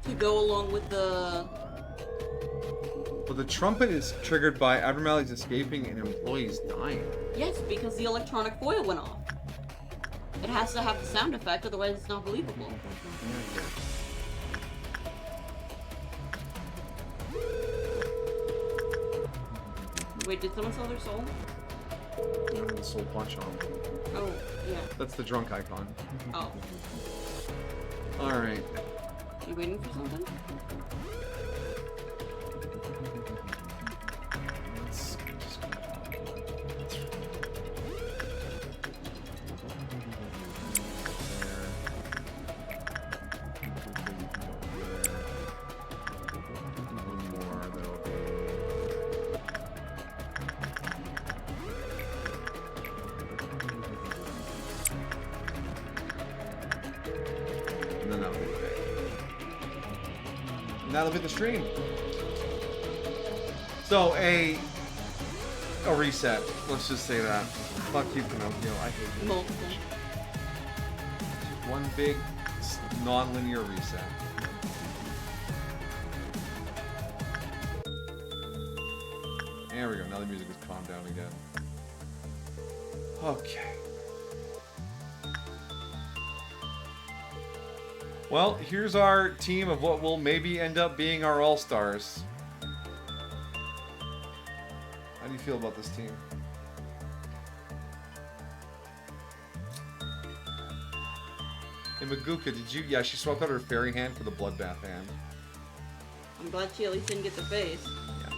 To go along with the... But the trumpet is triggered by abnormalities escaping and employees dying. Yes, because the electronic foil went off. It has to have the sound effect, otherwise it's not believable. Wait, did someone sell their soul? No, the soul punch on. Oh, yeah. That's the drunk icon. Oh. Alright. You waiting for something? Let's just go one more, that'll be... And then that'll be the day. And that'll be the stream. So a reset. Let's just say that. Fuck you, Pinocchio. I hate you. Multiple. One big non-linear reset. There we go. Now the music has calmed down again. Okay. Well, here's our team of what will maybe end up being our all-stars. How do you feel about this team? Hey, Maguka, did you... Yeah, she swapped out her fairy hand for the bloodbath hand. I'm glad she at least didn't get the face. Yeah.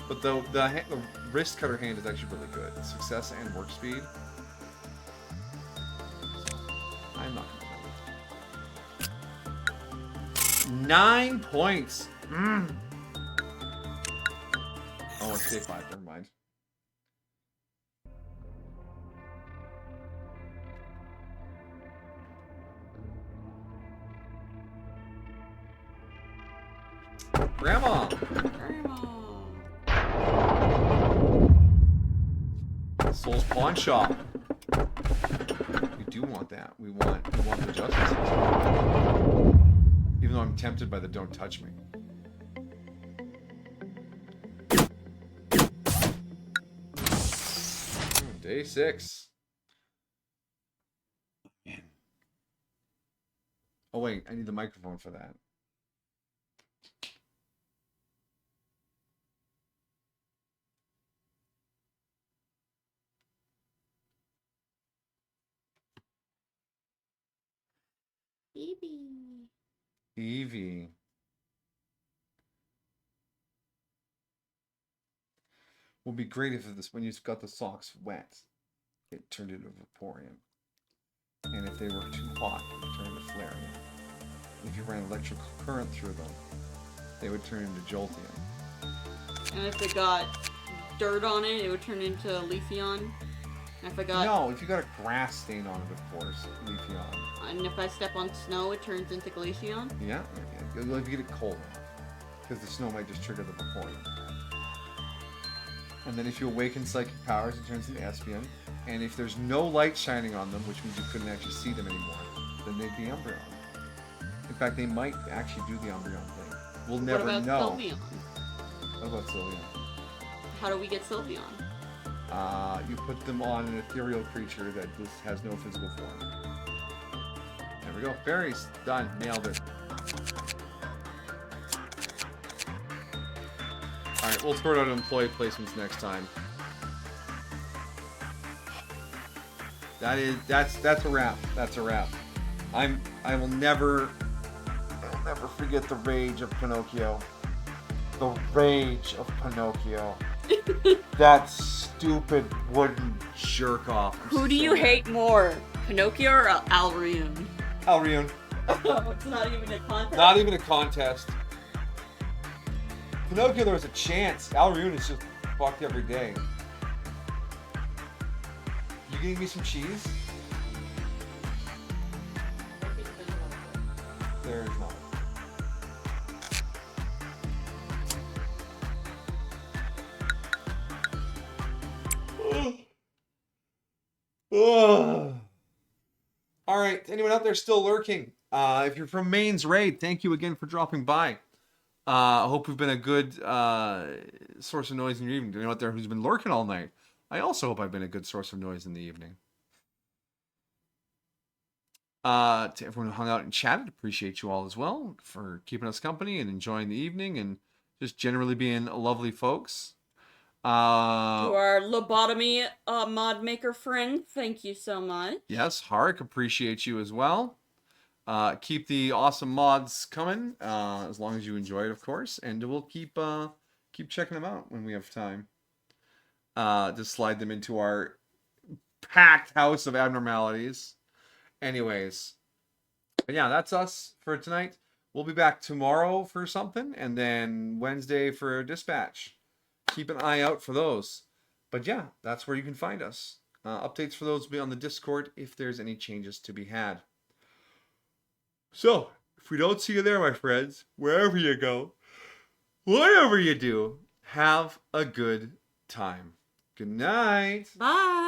But the wrist cutter hand is actually really good. Success and work speed. I'm not gonna know. 9 points! Mm. Oh, it's day 5, never mind. Grandma. Soul's Pawn Shop. We do want that. We want the Justice System. Even though I'm tempted by the Don't Touch Me. Day 6. Man. Oh wait, I need the microphone for that. Evie. Would be great if this, when you got the socks wet, it turned into Vaporeon. And if they were too hot, it would turn into Flareon. If you ran electric current through them, they would turn into Jolteon. And if it got dirt on it, it would turn into Leafeon. And if I got... No, if you got a grass stain on it, of course, Leafeon. And if I step on snow, it turns into Glaceon? Yeah, if you get it cold enough. Because the snow might just trigger the Vaporeon. And then if you awaken psychic powers, it turns into Espeon. And if there's no light shining on them, which means you couldn't actually see them anymore, then they'd be Umbreon. In fact, they might actually do the Umbreon thing. We'll never know. What about Sylveon? What about Sylveon? How do we get Sylveon? You put them on an ethereal creature that just has no physical form. There we go. Fairies. Done. Nailed it. Alright, we'll sort out employee placements next time. That's a wrap. That's a wrap. I will never forget the rage of Pinocchio. The rage of Pinocchio. That stupid wooden jerk off. Who do you hate more? Pinocchio or Alrune? Alrune. It's not even a contest. Not even a contest. Pinocchio, there was a chance. Alrune is just fucked every day. You gonna give me some cheese? There's not. All right, anyone out there still lurking? If you're from Maine's Raid, thank you again for dropping by. I hope we've been a good source of noise in your evening. Anyone out there who's been lurking all night, I also hope I've been a good source of noise in the evening. To everyone who hung out and chatted, appreciate you all as well for keeping us company and enjoying the evening and just generally being lovely folks. To our Lobotomy mod maker friend, thank you so much. Yes, Harik, appreciate you as well. Keep the awesome mods coming, as long as you enjoy it, of course, and we'll keep checking them out when we have time. Just slide them into our packed house of abnormalities. Anyways, but yeah, that's us for tonight. We'll be back tomorrow for something, and then Wednesday for a dispatch. Keep an eye out for those. But yeah, that's where you can find us. Updates for those will be on the Discord if there's any changes to be had. So, if we don't see you there, my friends, wherever you go, whatever you do, have a good time. Good night. Bye.